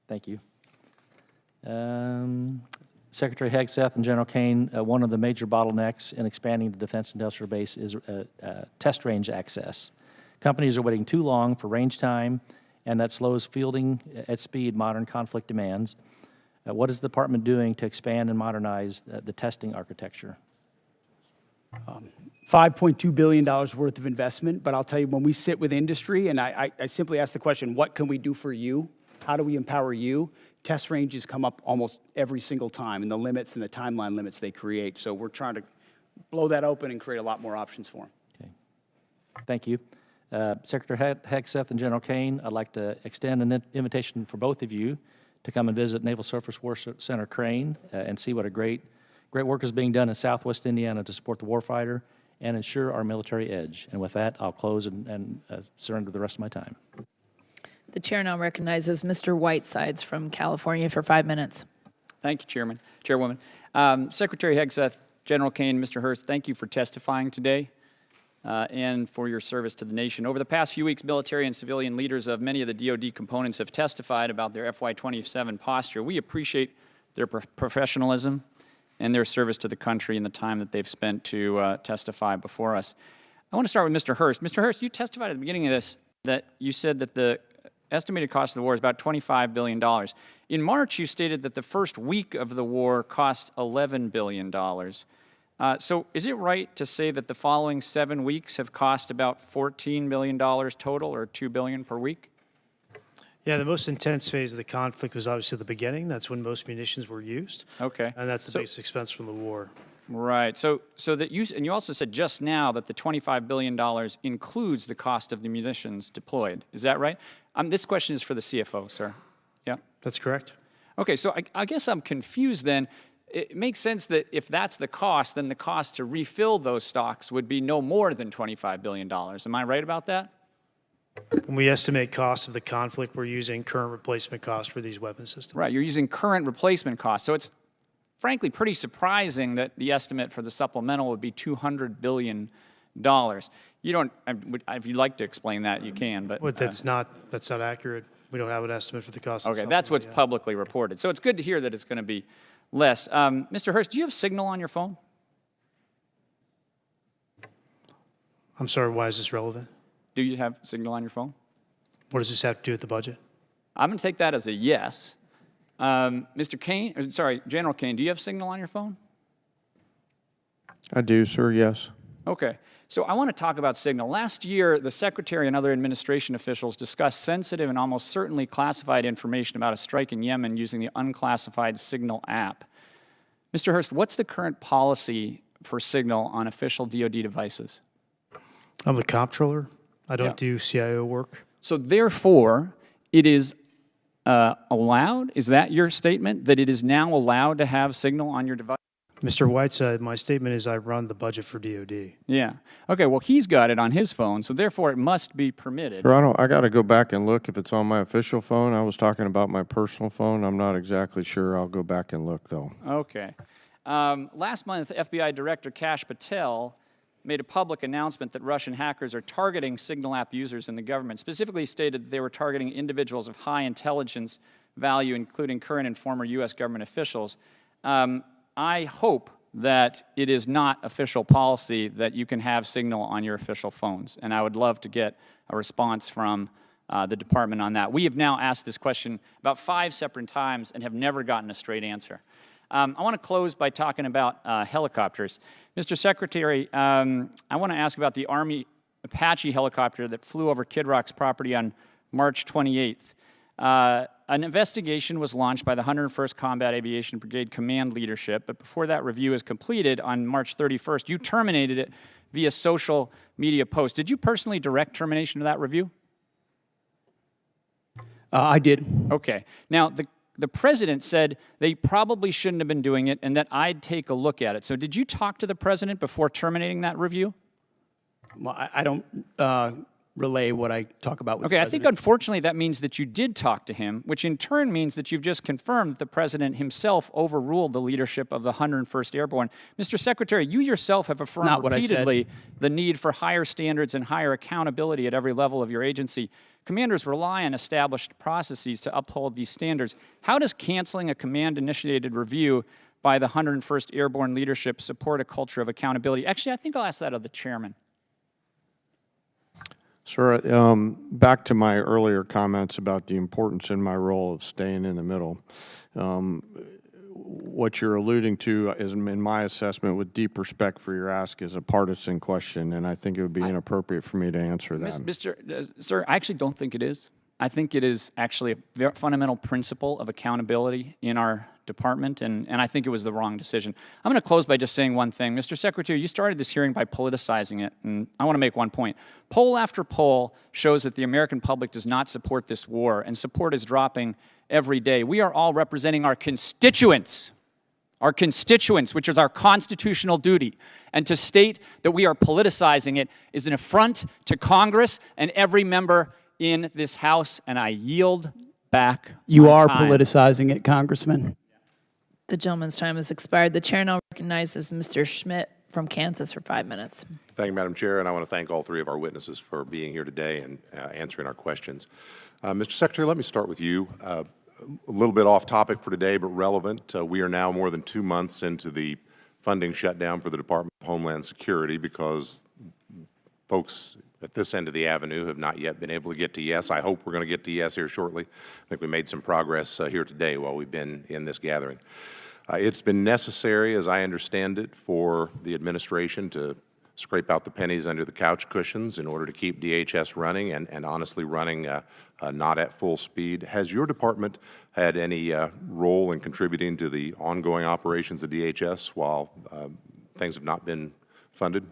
Thank you. Secretary Hegseth and General Caine, one of the major bottlenecks in expanding the defense industrial base is test range access. Companies are waiting too long for range time, and that slows fielding at speed modern conflict demands. What is the department doing to expand and modernize the testing architecture? $5.2 billion worth of investment, but I'll tell you, when we sit with industry, and I simply ask the question, what can we do for you? How do we empower you? Test ranges come up almost every single time, and the limits and the timeline limits they create. So we're trying to blow that open and create a lot more options for them. Okay. Thank you. Secretary Hegseth and General Caine, I'd like to extend an invitation for both of you to come and visit Naval Surface Warfare Center Caine and see what a great work is being done in Southwest Indiana to support the warfighter and ensure our military edge. And with that, I'll close and surrender the rest of my time. The chair now recognizes Mr. Whitesides from California for 5 minutes. Thank you, Chairwoman. Secretary Hegseth, General Caine, Mr. Hearst, thank you for testifying today and for your service to the nation. Over the past few weeks, military and civilian leaders of many of the DoD components have testified about their FY27 posture. We appreciate their professionalism and their service to the country and the time that they've spent to testify before us. I want to start with Mr. Hearst. Mr. Hearst, you testified at the beginning of this that you said that the estimated cost of the war is about $25 billion. In March, you stated that the first week of the war cost $11 billion. So is it right to say that the following 7 weeks have cost about $14 billion total, or $2 billion per week? Yeah, the most intense phase of the conflict was obviously the beginning. That's when most munitions were used. Okay. And that's the basic expense from the war. Right. So that you also said just now that the $25 billion includes the cost of the munitions deployed. Is that right? This question is for the CFO, sir. Yeah? That's correct. Okay, so I guess I'm confused then. It makes sense that if that's the cost, then the cost to refill those stocks would be no more than $25 billion. Am I right about that? When we estimate cost of the conflict, we're using current replacement cost for these weapon systems. Right, you're using current replacement costs. So it's frankly pretty surprising that the estimate for the supplemental would be $200 billion. You don't, if you'd like to explain that, you can, but. But that's not accurate. We don't have an estimate for the cost of the Okay, that's what's publicly reported. So it's good to hear that it's going to be less. Mr. Hearst, do you have Signal on your phone? I'm sorry, why is this relevant? Do you have Signal on your phone? What does this have to do with the budget? I'm going to take that as a yes. Mr. Caine, sorry, General Caine, do you have Signal on your phone? I do, sir, yes. Okay. So I want to talk about Signal. Last year, the Secretary and other administration officials discussed sensitive and almost certainly classified information about a strike in Yemen using the unclassified Signal app. Mr. Hearst, what's the current policy for Signal on official DoD devices? I'm the comptroller. I don't do CIO work. So therefore, it is allowed, is that your statement, that it is now allowed to have Signal on your device? Mr. Whiteside, my statement is I run the budget for DOD. Yeah. Okay, well, he's got it on his phone, so therefore it must be permitted. Sir, I got to go back and look if it's on my official phone. I was talking about my personal phone. I'm not exactly sure. I'll go back and look, though. Okay. Last month, FBI Director Kash Patel made a public announcement that Russian hackers are targeting Signal app users in the government, specifically stated that they were targeting individuals of high intelligence value, including current and former U.S. government officials. I hope that it is not official policy that you can have Signal on your official phones, and I would love to get a response from the department on that. We have now asked this question about 5 separate times and have never gotten a straight answer. I want to close by talking about helicopters. Mr. Secretary, I want to ask about the Army Apache helicopter that flew over Kid Rock's property on March 28th. An investigation was launched by the 101st Combat Aviation Brigade Command Leadership, but before that review is completed on March 31st, you terminated it via social media post. Did you personally direct termination of that review? I did. Okay. Now, the president said they probably shouldn't have been doing it and that I'd take a look at it. So did you talk to the president before terminating that review? Well, I don't relay what I talk about with the president. I think unfortunately that means that you did talk to him, which in turn means that you've just confirmed that the president himself overruled the leadership of the 101st Airborne. Mr. Secretary, you yourself have affirmed repeatedly the need for higher standards and higher accountability at every level of your agency. Commanders rely on established processes to uphold these standards. How does canceling a command-initiated review by the 101st Airborne leadership support a culture of accountability? Actually, I think I'll ask that of the chairman. Sir, back to my earlier comments about the importance in my role of staying in the middle. What you're alluding to is, in my assessment, with deep respect for your ask, is a partisan question, and I think it would be inappropriate for me to answer that. Sir, I actually don't think it is. I think it is actually a very fundamental principle of accountability in our department, and I think it was the wrong decision. I'm going to close by just saying one thing. Mr. Secretary, you started this hearing by politicizing it, and I want to make one point. Poll after poll shows that the American public does not support this war, and support is dropping every day. We are all representing our constituents, which is our constitutional duty. And to state that we are politicizing it is an affront to Congress and every member in this House, and I yield back. You are politicizing it, Congressman. The gentleman's time has expired. The chair now recognizes Mr. Schmidt from Kansas for 5 minutes. Thank you, Madam Chair, and I want to thank all three of our witnesses for being here today and answering our questions. Mr. Secretary, let me start with you. A little bit off topic for today, but relevant. We are now more than 2 months into the funding shutdown for the Department of Homeland Security because folks at this end of the avenue have not yet been able to get to yes. I hope we're going to get to yes here shortly. I think we made some progress here today while we've been in this gathering. It's been necessary, as I understand it, for the administration to scrape out the pennies under the couch cushions in order to keep DHS running and honestly running not at full speed. Has your department had any role in contributing to the ongoing operations of DHS while things have not been funded?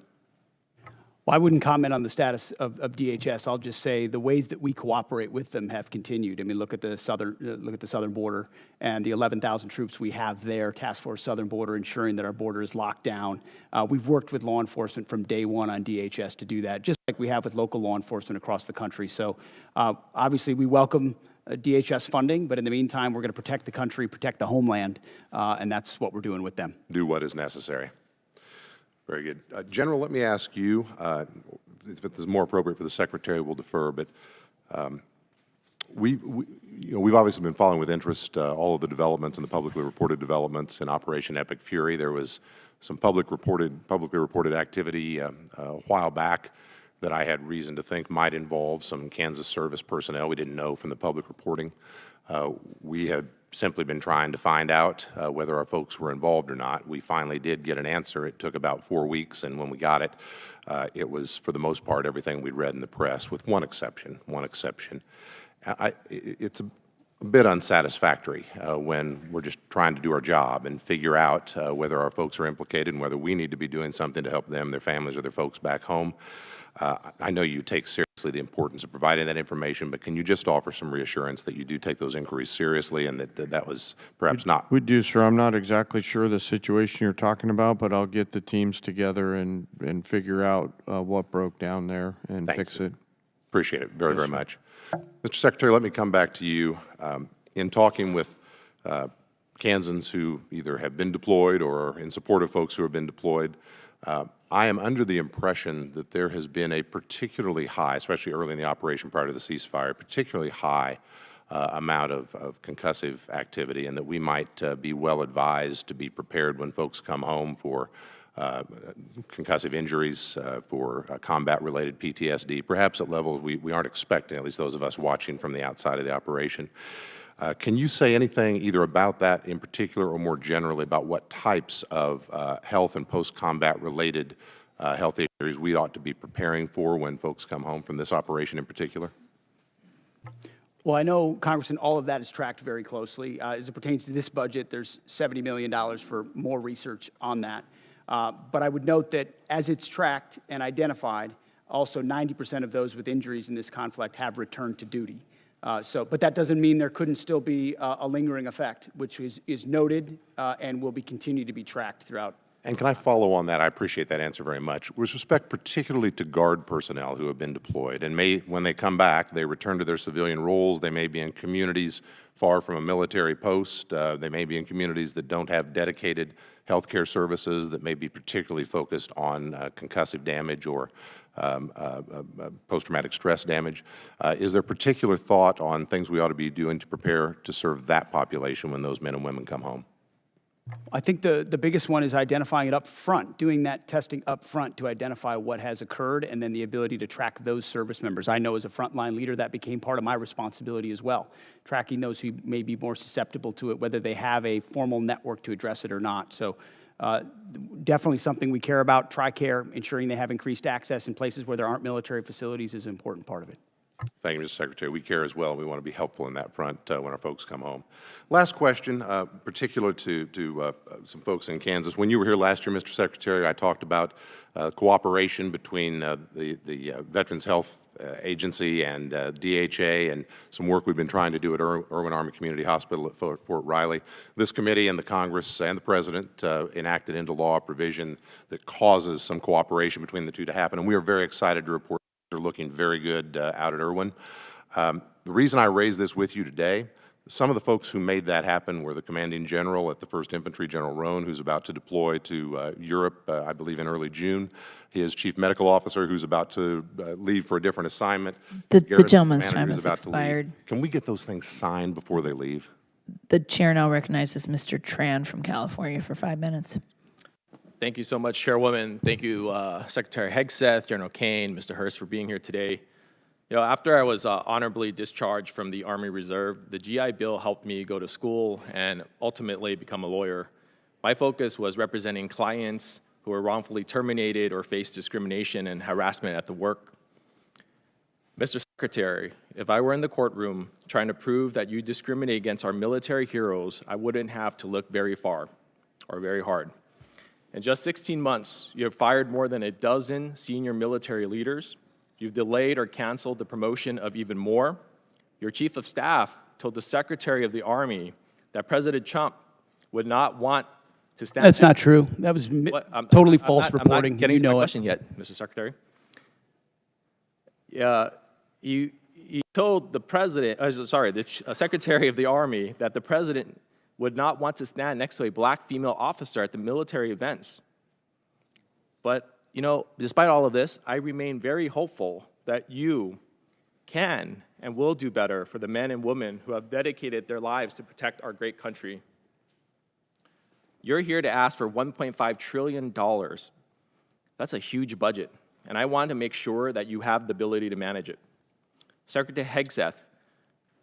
Well, I wouldn't comment on the status of DHS. I'll just say the ways that we cooperate with them have continued. I mean, look at the southern border and the 11,000 troops we have there, Task Force Southern Border, ensuring that our border is locked down. We've worked with law enforcement from day one on DHS to do that, just like we have with local law enforcement across the country. So obviously we welcome DHS funding, but in the meantime, we're going to protect the country, protect the homeland, and that's what we're doing with them. Do what is necessary. Very good. General, let me ask you, if it is more appropriate for the Secretary, we'll defer, but we've obviously been following with interest all of the developments and the publicly reported developments in Operation Epic Fury. There was some publicly reported activity a while back that I had reason to think might involve some Kansas service personnel. We didn't know from the public reporting. We had simply been trying to find out whether our folks were involved or not. We finally did get an answer. It took about 4 weeks, and when we got it, it was, for the most part, everything we'd read in the press, with one exception. It's a bit unsatisfactory when we're just trying to do our job and figure out whether our folks are implicated and whether we need to be doing something to help them, their families, or their folks back home. I know you take seriously the importance of providing that information, but can you just offer some reassurance that you do take those inquiries seriously and that was perhaps not? We do, sir. I'm not exactly sure the situation you're talking about, but I'll get the teams together and figure out what broke down there and fix it. Appreciate it very, very much. Mr. Secretary, let me come back to you. In talking with Kansans who either have been deployed or are in support of folks who have been deployed, I am under the impression that there has been a particularly high, especially early in the operation prior to the ceasefire, particularly high amount of concussive activity, and that we might be well advised to be prepared when folks come home for concussive injuries, for combat-related PTSD, perhaps at levels we aren't expecting, at least those of us watching from the outside of the operation. Can you say anything either about that in particular or more generally about what types of health and post-combat related health injuries we ought to be preparing for when folks come home from this operation in particular? Well, I know, Congressman, all of that is tracked very closely. As it pertains to this budget, there's $70 million for more research on that. But I would note that as it's tracked and identified, also 90% of those with injuries in this conflict have returned to duty. But that doesn't mean there couldn't still be a lingering effect, which is noted and will be continued to be tracked throughout. And can I follow on that? I appreciate that answer very much. With respect particularly to Guard personnel who have been deployed, and when they come back, they return to their civilian roles. They may be in communities far from a military post. They may be in communities that don't have dedicated healthcare services, that may be particularly focused on concussive damage or post-traumatic stress damage. Is there particular thought on things we ought to be doing to prepare to serve that population when those men and women come home? I think the biggest one is identifying it up front, doing that testing up front to identify what has occurred, and then the ability to track those service members. I know as a frontline leader that became part of my responsibility as well, tracking those who may be more susceptible to it, whether they have a formal network to address it or not. So definitely something we care about. TRICARE, ensuring they have increased access in places where there aren't military facilities is an important part of it. Thank you, Mr. Secretary. We care as well. We want to be helpful in that front when our folks come home. Last question, particular to some folks in Kansas. When you were here last year, Mr. Secretary, I talked about cooperation between the Veterans Health Agency and DHA and some work we've been trying to do at Irwin Army Community Hospital at Fort Riley. This committee and the Congress and the President enacted into law a provision that causes some cooperation between the two to happen, and we are very excited to report are looking very good out at Irwin. The reason I raise this with you today, some of the folks who made that happen were the commanding general at the 1st Infantry, General Roan, who's about to deploy to Europe, I believe in early June. His chief medical officer, who's about to leave for a different assignment. The gentleman's time has expired. Can we get those things signed before they leave? The chair now recognizes Mr. Tran from California for 5 minutes. Thank you so much, Chairwoman. Thank you, Secretary Hegseth, General Caine, Mr. Hurst, for being here today. You know, after I was honorably discharged from the Army Reserve, the GI Bill helped me go to school and ultimately become a lawyer. My focus was representing clients who were wrongfully terminated or faced discrimination and harassment at the work. Mr. Secretary, if I were in the courtroom trying to prove that you discriminate against our military heroes, I wouldn't have to look very far or very hard. In just 16 months, you have fired more than a dozen senior military leaders. You've delayed or canceled the promotion of even more. Your chief of staff told the Secretary of the Army that President Trump would not want to stand. That's not true. That was totally false reporting. I'm not getting you to my know question yet, Mr. Secretary. You told the President, the Secretary of the Army that the President would not want to stand next to a black female officer at the military events. But, you know, despite all of this, I remain very hopeful that you can and will do better for the men and women who have dedicated their lives to protect our great country. You're here to ask for $1.5 trillion. That's a huge budget, and I want to make sure that you have the ability to manage it. Secretary Hegseth,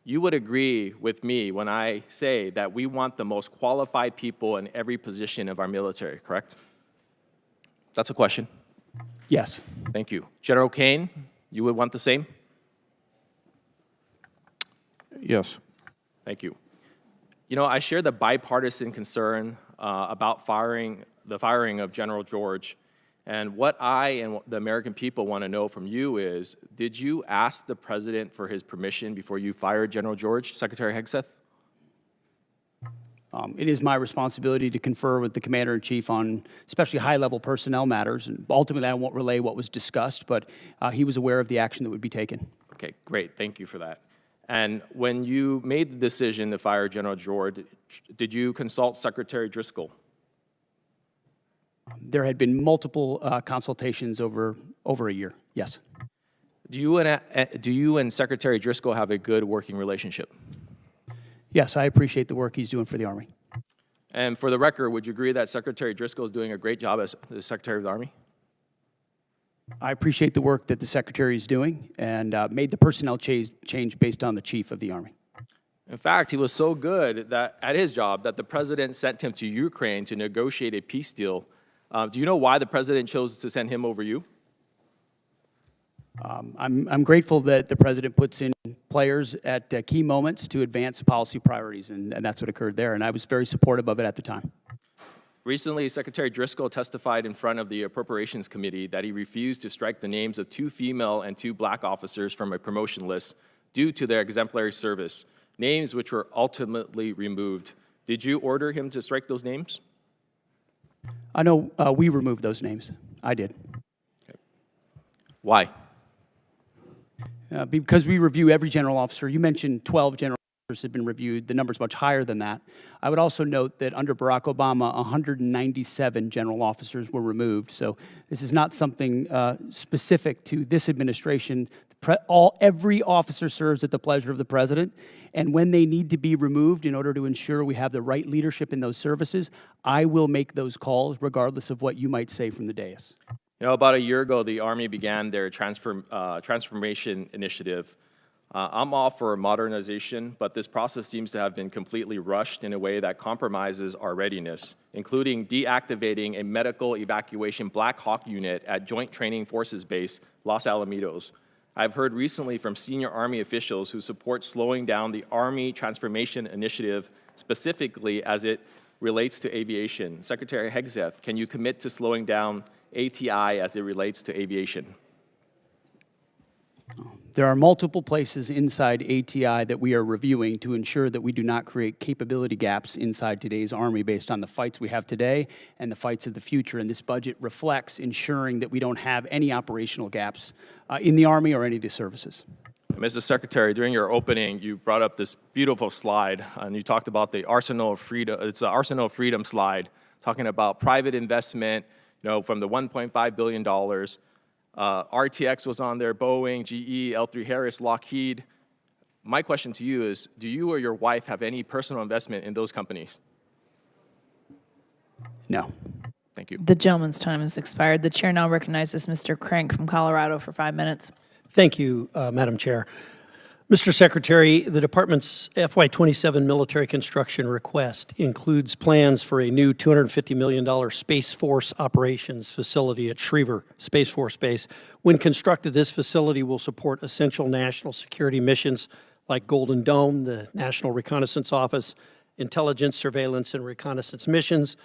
you would agree with me when I say that we want the most qualified people in every position of our military, correct? That's a question. Yes. Thank you. General Caine, you would want the same? Yes. Thank you. You know, I share the bipartisan concern about the firing of General George. And what I and the American people want to know from you is, did you ask the President for his permission before you fired General George, Secretary Hegseth? It is my responsibility to confer with the Commander-in-Chief on especially high-level personnel matters. And ultimately, I won't relay what was discussed, but he was aware of the action that would be taken. Okay, great. Thank you for that. And when you made the decision to fire General George, did you consult Secretary Driscoll? There had been multiple consultations over a year, yes. Do you and Secretary Driscoll have a good working relationship? Yes, I appreciate the work he's doing for the Army. And for the record, would you agree that Secretary Driscoll is doing a great job as the Secretary of the Army? I appreciate the work that the Secretary is doing and made the personnel change based on the Chief of the Army. In fact, he was so good that at his job that the President sent him to Ukraine to negotiate a peace deal. Do you know why the President chose to send him over you? I'm grateful that the President puts in players at key moments to advance policy priorities, and that's what occurred there, and I was very supportive of it at the time. Recently, Secretary Driscoll testified in front of the Appropriations Committee that he refused to strike the names of 2 female and 2 black officers from a promotion list due to their exemplary service, names which were ultimately removed. Did you order him to strike those names? I know we removed those names. I did. Okay. Why? Because we review every general officer. You mentioned 12 general officers have been reviewed. The number's much higher than that. I would also note that under Barack Obama, 197 general officers were removed. So this is not something specific to this administration. every officer serves at the pleasure of the president, and when they need to be removed in order to ensure we have the right leadership in those services, I will make those calls regardless of what you might say from the dais. You know, about a year ago, the Army began their transformation initiative. I'm all for modernization, but this process seems to have been completely rushed in a way that compromises our readiness, including deactivating a medical evacuation Black Hawk unit at Joint Training Forces Base, Los Alamitos. I've heard recently from senior Army officials who support slowing down the Army Transformation Initiative, specifically as it relates to aviation. Secretary Hegseth, can you commit to slowing down ATI as it relates to aviation? There are multiple places inside ATI that we are reviewing to ensure that we do not create capability gaps inside today's Army based on the fights we have today and the fights of the future. And this budget reflects ensuring that we don't have any operational gaps in the Army or any of the services. Mr. Secretary, during your opening, you brought up this beautiful slide, and you talked about the Arsenal of Freedom. It's the Arsenal of Freedom slide, talking about private investment, you know, from the $1.5 billion. RTX was on there, Boeing, GE, L3 Harris, Lockheed. My question to you is, do you or your wife have any personal investment in those companies? No. Thank you. The gentleman's time has expired. The chair now recognizes Mr. Crank from Colorado for 5 minutes. Thank you, Madam Chair. Mr. Secretary, the Department's FY27 military construction request includes plans for a new $250 million Space Force operations facility at Schriever Space Force Base. When constructed, this facility will support essential national security missions like Golden Dome, the National Reconnaissance Office, intelligence, surveillance, and reconnaissance missions,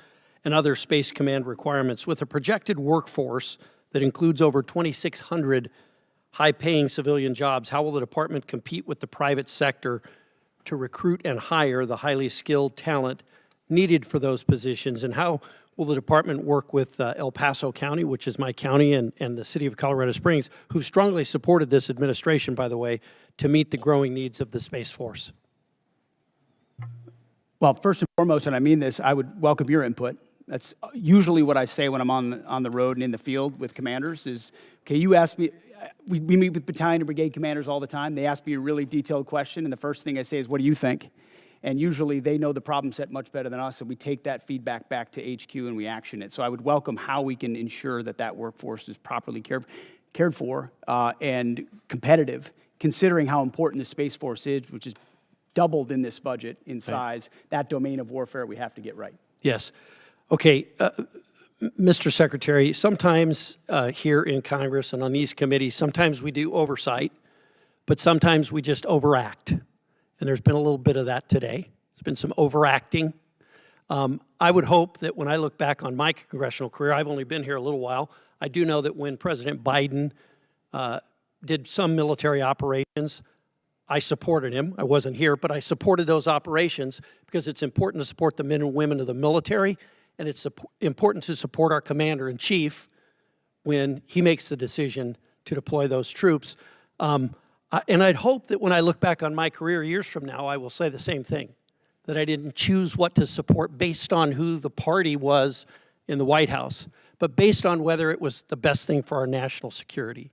and other Space Command requirements. With a projected workforce that includes over 2,600 high-paying civilian jobs, how will the department compete with the private sector to recruit and hire the highly skilled talent needed for those positions? And how will the department work with El Paso County, which is my county, and the city of Colorado Springs, who strongly supported this administration, by the way, to meet the growing needs of the Space Force? Well, first and foremost, and I mean this, I would welcome your input. That's usually what I say when I'm on the road and in the field with commanders is, okay, you asked me, we meet with battalion and brigade commanders all the time. They ask me a really detailed question, and the first thing I say is, what do you think? And usually they know the problem set much better than us, and we take that feedback back to HQ and we action it. So I would welcome how we can ensure that that workforce is properly cared for and competitive, considering how important the Space Force is, which is doubled in this budget in size. Right. That domain of warfare we have to get right. Yes. Okay. Mr. Secretary, sometimes here in Congress and on these committees, sometimes we do oversight, but sometimes we just overact. And there's been a little bit of that today. There's been some overacting. I would hope that when I look back on my congressional career, I've only been here a little while, I do know that when President Biden did some military operations, I supported him. I wasn't here, but I supported those operations because it's important to support the men and women of the military, and it's important to support our commander-in-chief when he makes the decision to deploy those troops. And I'd hope that when I look back on my career years from now, I will say the same thing, that I didn't choose what to support based on who the party was in the White House, but based on whether it was the best thing for our national security.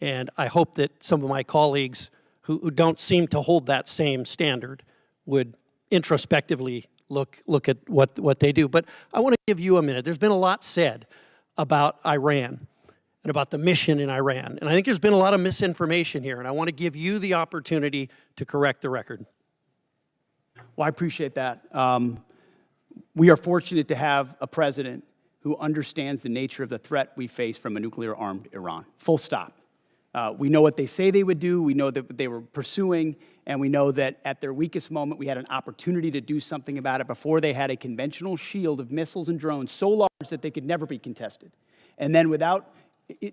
And I hope that some of my colleagues who don't seem to hold that same standard would introspectively look at what they do. But I want to give you a minute. There's been a lot said about Iran and about the mission in Iran. And I think there's been a lot of misinformation here, and I want to give you the opportunity to correct the record. Well, I appreciate that. We are fortunate to have a president who understands the nature of the threat we face from a nuclear-armed Iran. Full stop. We know what they say they would do, we know that they were pursuing, and we know that at their weakest moment, we had an opportunity to do something about it before they had a conventional shield of missiles and drones so large that they could never be contested. And then without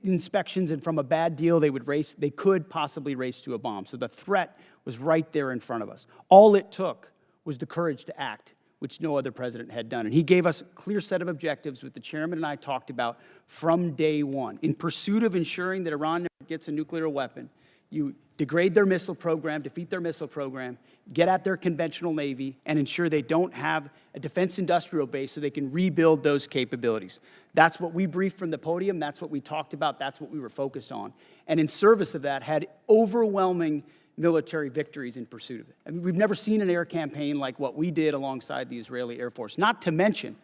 inspections and from a bad deal, they could possibly race to a bomb. So the threat was right there in front of us. All it took was the courage to act, which no other president had done. And he gave us a clear set of objectives, which the chairman and I talked about from day one. In pursuit of ensuring that Iran never gets a nuclear weapon, You degrade their missile program, defeat their missile program, get at their conventional Navy, and ensure they don't have a defense industrial base so they can rebuild those capabilities. That's what we briefed from the podium. That's what we talked about. That's what we were focused on. And in service of that, had overwhelming military victories in pursuit of it. I mean, we've never seen an air campaign like what we did alongside the Israeli Air Force, not to mention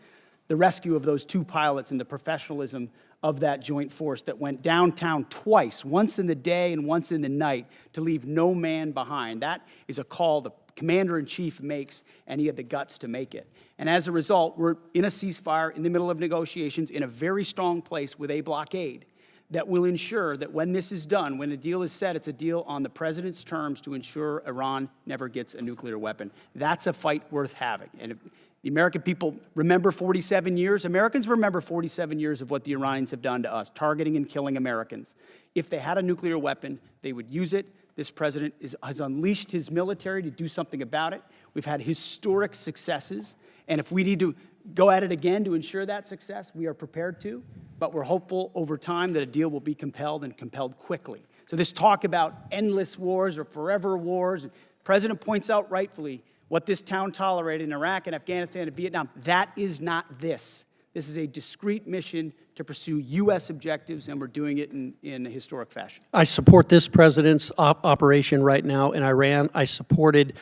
the rescue of those 2 pilots and the professionalism of that joint force that went downtown twice, once in the day and once in the night, to leave no man behind. That is a call the commander-in-chief makes, and he had the guts to make it. And as a result, we're in a ceasefire, in the middle of negotiations, in a very strong place with a blockade that will ensure that when this is done, when a deal is set, it's a deal on the president's terms to ensure Iran never gets a nuclear weapon. That's a fight worth having. And if the American people remember 47 years, Americans remember 47 years of what the Iranians have done to us, targeting and killing Americans. If they had a nuclear weapon, they would use it. This president has unleashed his military to do something about it. We've had historic successes. And if we need to go at it again to ensure that success, we are prepared to. But we're hopeful over time that a deal will be compelled and compelled quickly. So this talk about endless wars or forever wars, the president points out rightfully what this town tolerated in Iraq and Afghanistan and Vietnam. That is not this. This is a discrete mission to pursue U.S. objectives, and we're doing it in a historic fashion. I support this president's operation right now in Iran. I supported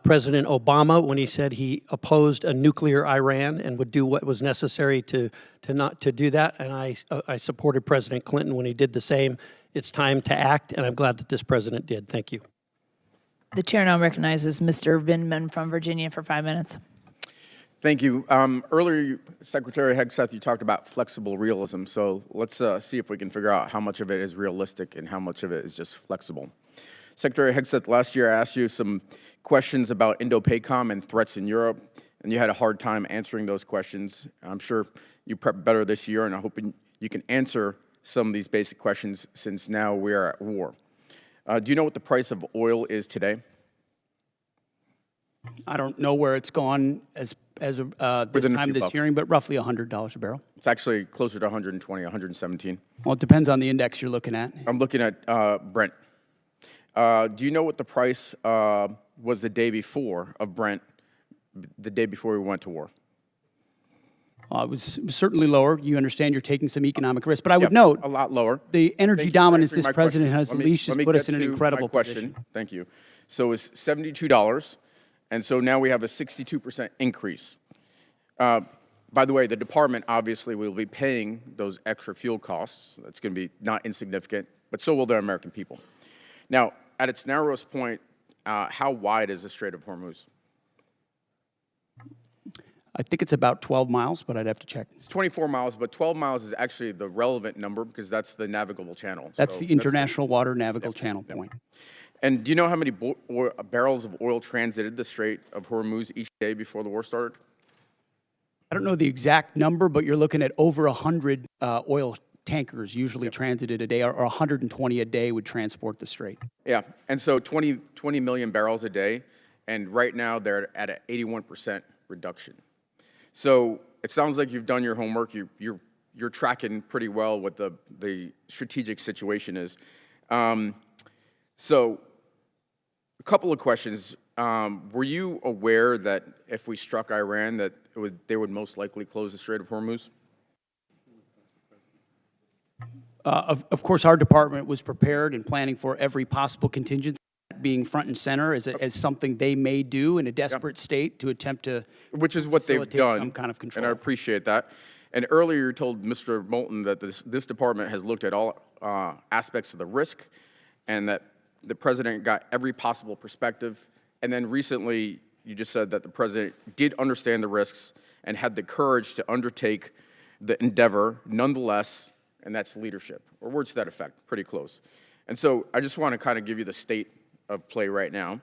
President Obama when he said he opposed a nuclear Iran and would do what was necessary to do that. And I supported President Clinton when he did the same. It's time to act, and I'm glad that this president did. Thank you. The chair now recognizes Mr. Vindman from Virginia for 5 minutes. Thank you. Earlier, Secretary Hegseth, you talked about flexible realism. So let's see if we can figure out how much of it is realistic and how much of it is just flexible. Secretary Hegseth, last year I asked you some questions about Indo-PACOM and threats in Europe, and you had a hard time answering those questions. I'm sure you prepped better this year, and I'm hoping you can answer some of these basic questions since now we are at war. Do you know what the price of oil is today? I don't know where it's gone as this time of this hearing, but roughly $100 a barrel. It's actually closer to 120, 117. Well, it depends on the index you're looking at. I'm looking at Brent. Do you know what the price was the day before of Brent, the day before we went to war? It was certainly lower. You understand you're taking some economic risk. But I would note, a lot lower. The energy dominance this president has unleashed has put us in an incredible position. Thank you. So it's $72, and so now we have a 62% increase. By the way, the department obviously will be paying those extra fuel costs. That's going to be not insignificant, but so will the American people. Now, at its narrowest point, how wide is the Strait of Hormuz? I think it's about 12 miles, but I'd have to check. It's 24 miles, but 12 miles is actually the relevant number because that's the navigable channel. That's the international water navigable channel point. And do you know how many barrels of oil transited the Strait of Hormuz each day before the war started? I don't know the exact number, but you're looking at over 100 oil tankers usually transited a day, or 120 a day would transport the strait. Yeah, and so 20 million barrels a day, and right now they're at an 81% reduction. So it sounds like you've done your homework. You're tracking pretty well what the strategic situation is. So a couple of questions. Were you aware that if we struck Iran, that they would most likely close the Strait of Hormuz? Of course, our department was prepared and planning for every possible contingency, being front and center as something they may do in a desperate state to attempt to which is what they've done, some kind of control. And I appreciate that. And earlier you told Mr. Moulton that this department has looked at all aspects of the risk and that the president got every possible perspective. And then recently you just said that the president did understand the risks and had the courage to undertake the endeavor nonetheless, and that's leadership, or words to that effect, pretty close. And so I just want to kind of give you the state of play right now.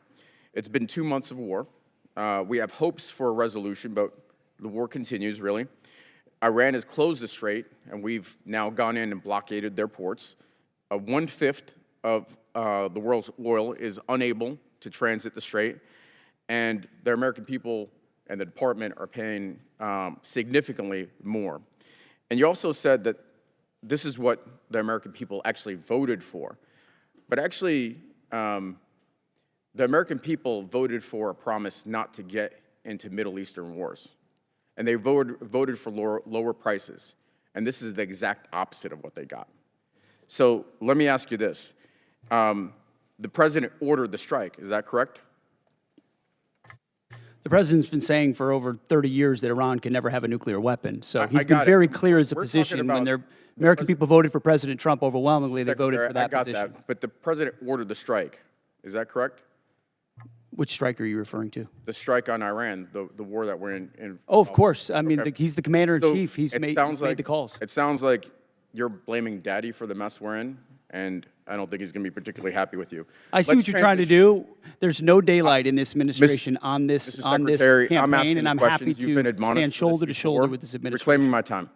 It's been 2 months of war. We have hopes for a resolution, but the war continues, really. Iran has closed the strait, and we've now gone in and blockaded their ports. 1/5 of the world's oil is unable to transit the strait, and the American people and the department are paying significantly more. And you also said that this is what the American people actually voted for. But actually, the American people voted for a promise not to get into Middle Eastern wars. And they voted for lower prices. And this is the exact opposite of what they got. So let me ask you this. The president ordered the strike, is that correct? The president's been saying for over 30 years that Iran can never have a nuclear weapon. So he's been got it. very clear as a We're position. talking When about the American people voted for President Trump overwhelmingly, they voted for that I got position. that, but the president ordered the strike. Is that correct? Which strike are you referring to? The strike on Iran, the war that we're in. Oh, of course. I mean, Okay. he's the commander-in-chief. So He's it made sounds like the calls. It sounds like you're blaming Daddy for the mess we're in, and I don't think he's going to be particularly happy with you. I see what you're trying to do. There's no daylight in this administration on this Mr. Secretary, campaign, I'm asking and the I'm happy questions. You've been to admonished stand for this shoulder to shoulder before. with this administration. Reclaiming my time.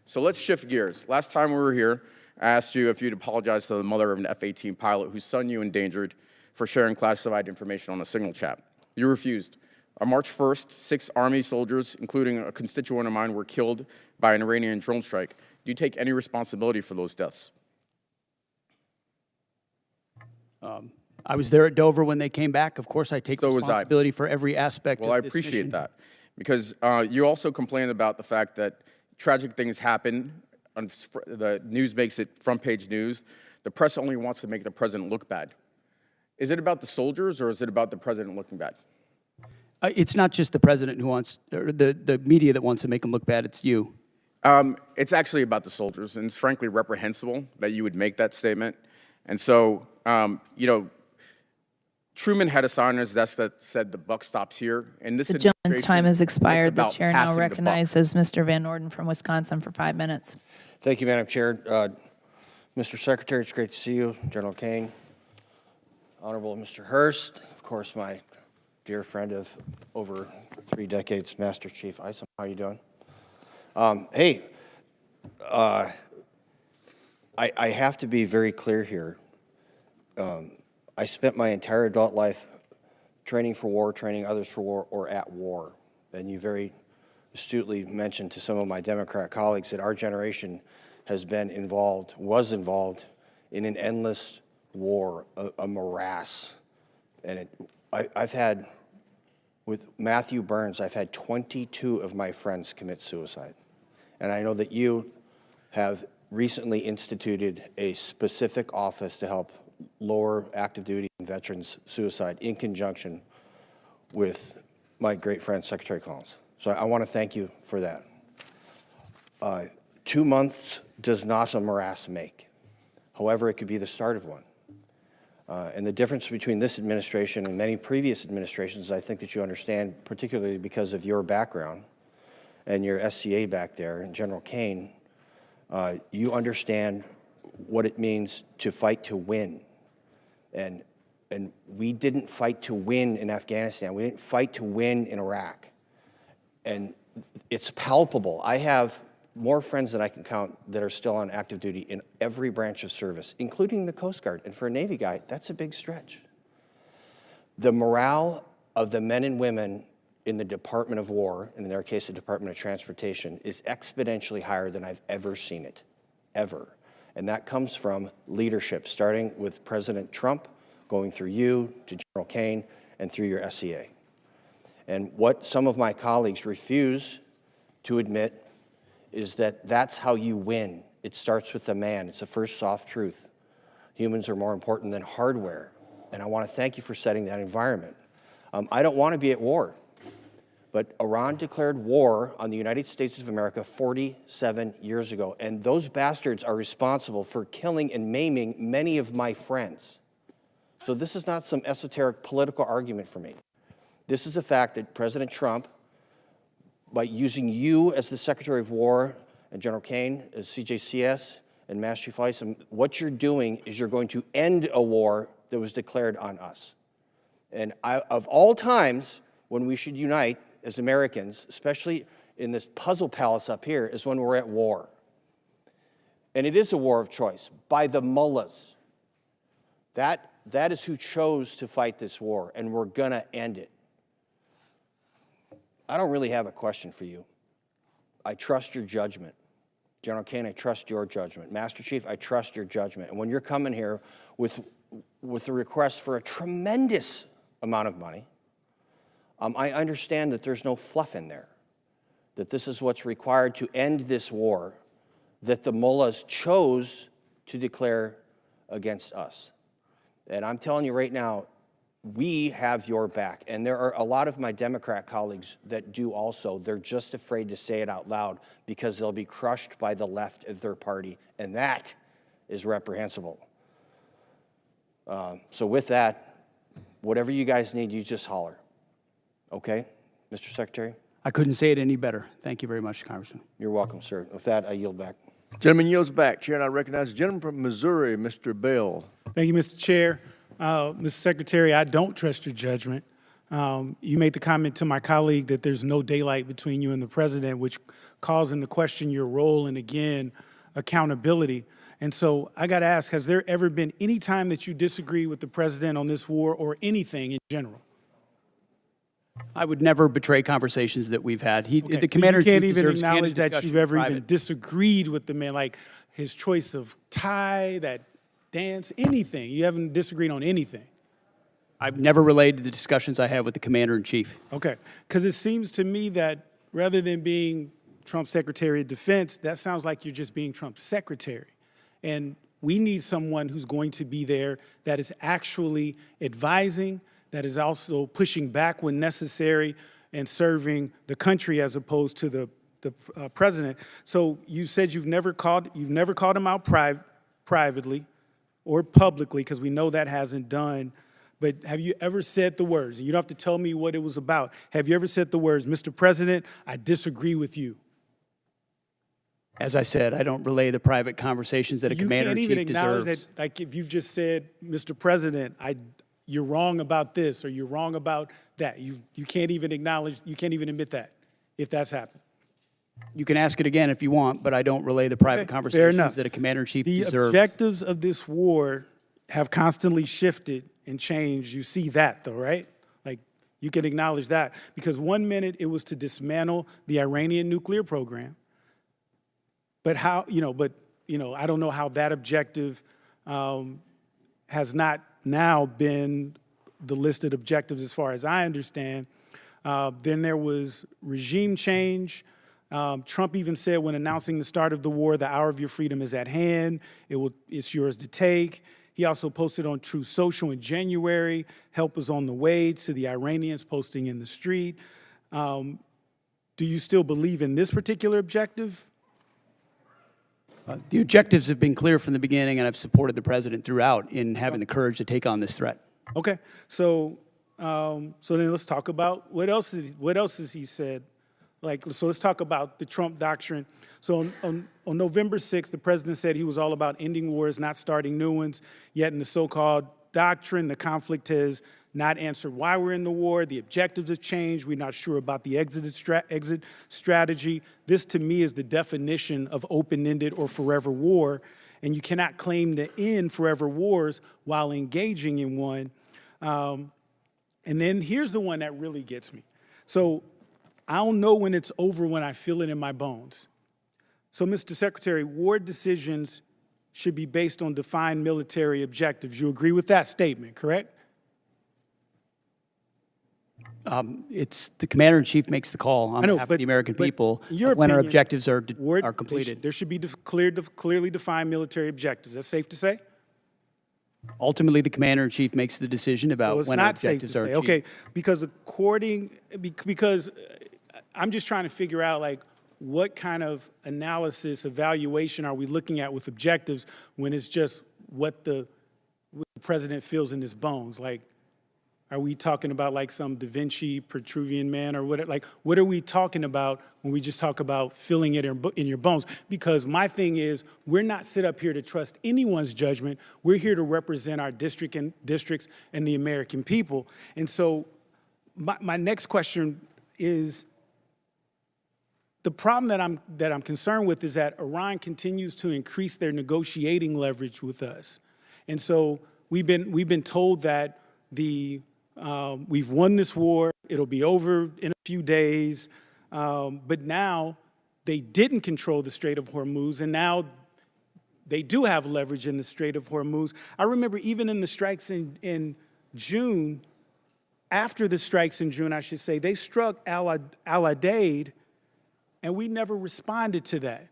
So let's shift gears. Last time we were here, I asked you if you'd apologize to the mother of an F-18 pilot whose son you endangered for sharing classified information on a signal chat. You refused. On March 1st, 6 Army soldiers, including a constituent of mine, were killed by an Iranian drone strike. Do you take any responsibility for those deaths? I was there at Dover when they came back. Of course, I take So was I. responsibility for every aspect Well, of I this appreciate mission. that, because you also complained about the fact that tragic things happen. The news makes it front-page news. The press only wants to make the president look bad. Is it about the soldiers, or is it about the president looking bad? It's not just the president who wants, or the media that wants to make him look bad. It's you. It's actually about the soldiers, and it's frankly reprehensible that you would make that statement. And so, you know, Truman had a sign on his desk that said, "The buck stops here." And this The gentleman's time has it's expired. The about chair now passing the buck. recognizes Mr. Van Orden from Wisconsin for 5 minutes. Thank you, Madam Chair. Mr. Secretary, it's great to see you. General Caine, Honorable Mr. Hurst, of course, my dear friend of over 3 decades, Master Chief Isom. How are you doing? Hey, I have to be very clear here. I spent my entire adult life training for war, training others for war, or at war. And you very astutely mentioned to some of my Democrat colleagues that our generation has been involved, was involved in an endless war, a morass. And I've had, with Matthew Burns, I've had 22 of my friends commit suicide. And I know that you have recently instituted a specific office to help lower active duty and veterans suicide in conjunction with my great friend, Secretary Collins. So I want to thank you for that. 2 months does not a morass make. However, it could be the start of one. And the difference between this administration and many previous administrations, I think that you understand, particularly because of your background and your SCA back there, and General Caine, you understand what it means to fight to win. And we didn't fight to win in Afghanistan. We didn't fight to win in Iraq. And it's palpable. I have more friends than I can count that are still on active duty in every branch of service, including the Coast Guard. And for a Navy guy, that's a big stretch. The morale of the men and women in the Department of War, and in their case, the Department of Transportation, is exponentially higher than I've ever seen it, ever. And that comes from leadership, starting with President Trump, going through you, to General Caine, and through your SCA. And what some of my colleagues refuse to admit is that that's how you win. It starts with the man. It's the first soft truth. Humans are more important than hardware. And I want to thank you for setting that environment. I don't want to be at war. But Iran declared war on the United States of America 47 years ago, and those bastards are responsible for killing and maiming many of my friends. So this is not some esoteric political argument for me. This is a fact that President Trump, by using you as the Secretary of War and General Caine as CJCS and Master Chief Isom, what you're doing is you're going to end a war that was declared on us. And of all times when we should unite as Americans, especially in this puzzle palace up here, is when we're at war. And it is a war of choice by the mullahs. That is who chose to fight this war, and we're going to end it. I don't really have a question for you. I trust your judgment. General Caine, I trust your judgment. Master Chief, I trust your judgment. And when you're coming here with a request for a tremendous amount of money, I understand that there's no fluff in there, that this is what's required to end this war that the mullahs chose to declare against us. And I'm telling you right now, we have your back. And there are a lot of my Democrat colleagues that do also. They're just afraid to say it out loud because they'll be crushed by the left of their party, and that is reprehensible. So with that, whatever you guys need, you just holler. Okay, Mr. Secretary? I couldn't say it any better. Thank you very much, Congressman. You're welcome, sir. With that, I yield back. Gentleman yields back. Chair, and I recognize the gentleman from Missouri, Mr. Bell. Thank you, Mr. Chair. Mr. Secretary, I don't trust your judgment. You made the comment to my colleague that there's no daylight between you and the president, which calls into question your role and, again, accountability. And so I got to ask, has there ever been any time that you disagree with the president on this war or anything in general? I would never betray conversations that we've had. Okay, The commander-in-chief you can't even deserves acknowledge candid that discussion you've in ever even private. disagreed with the man, like his choice of tie, that dance, anything. You haven't disagreed on anything. I've never relayed the discussions I have with the commander-in-chief. Okay, because it seems to me that rather than being Trump's Secretary of Defense, that sounds like you're just being Trump's secretary. And we need someone who's going to be there that is actually advising, that is also pushing back when necessary and serving the country as opposed to the president. So you said you've never called him out privately or publicly, because we know that hasn't done. But have you ever said the words, and you don't have to tell me what it was about, have you ever said the words, Mr. President, I disagree with you? As I said, I don't relay the private conversations that a commander-in-chief You can't even acknowledge deserves. that, like if you've just said, Mr. President, you're wrong about this, or you're wrong about that. You can't even acknowledge, you can't even admit that, if that's happened. You can ask it again if you want, but I don't relay the private Okay, fair conversations enough. that a commander-in-chief The deserves. objectives of this war have constantly shifted and changed. You see that, though, right? Like, you can acknowledge that. Because 1 minute it was to dismantle the Iranian nuclear program. But I don't know how that objective has not now been the listed objectives as far as I understand. Then there was regime change. Trump even said when announcing the start of the war, the hour of your freedom is at hand. It's yours to take. He also posted on Truth Social in January, help is on the way, to the Iranians posting in the street. Do you still believe in this particular objective? The objectives have been clear from the beginning, and I've supported the president throughout in having the courage to take on this threat. Okay, so then let's talk about what else has he said? So let's talk about the Trump doctrine. So on November 6th, the president said he was all about ending wars, not starting new ones. Yet in the so-called doctrine, the conflict has not answered why we're in the war. The objectives have changed. We're not sure about the exit strategy. This, to me, is the definition of open-ended or forever war. And you cannot claim to end forever wars while engaging in one. And then here's the one that really gets me. So I don't know when it's over when I feel it in my bones. So, Mr. Secretary, war decisions should be based on defined military objectives. You agree with that statement, correct? It's the commander-in-chief makes the call on behalf of the American people when our objectives are completed. There should be clearly defined military objectives. That's safe to say? Ultimately, the commander-in-chief makes the decision about when our objectives are achieved. Okay, because because I'm just trying to figure out, like, what kind of analysis, evaluation are we looking at with objectives when it's just what the president feels in his bones? Like, are we talking about like some Da Vinci Petruvian man or what? Like, what are we talking about when we just talk about feeling it in your bones? Because my thing is, we're not set up here to trust anyone's judgment. We're here to represent our districts and the American people. And so my next question is, the problem that I'm concerned with is that Iran continues to increase their negotiating leverage with us. And so we've been told that we've won this war, it'll be over in a few days, but now they didn't control the Strait of Hormuz, and now they do have leverage in the Strait of Hormuz. I remember even in the strikes in June, after the strikes in June, I should say, they struck Al-Udeid, and we never responded to that.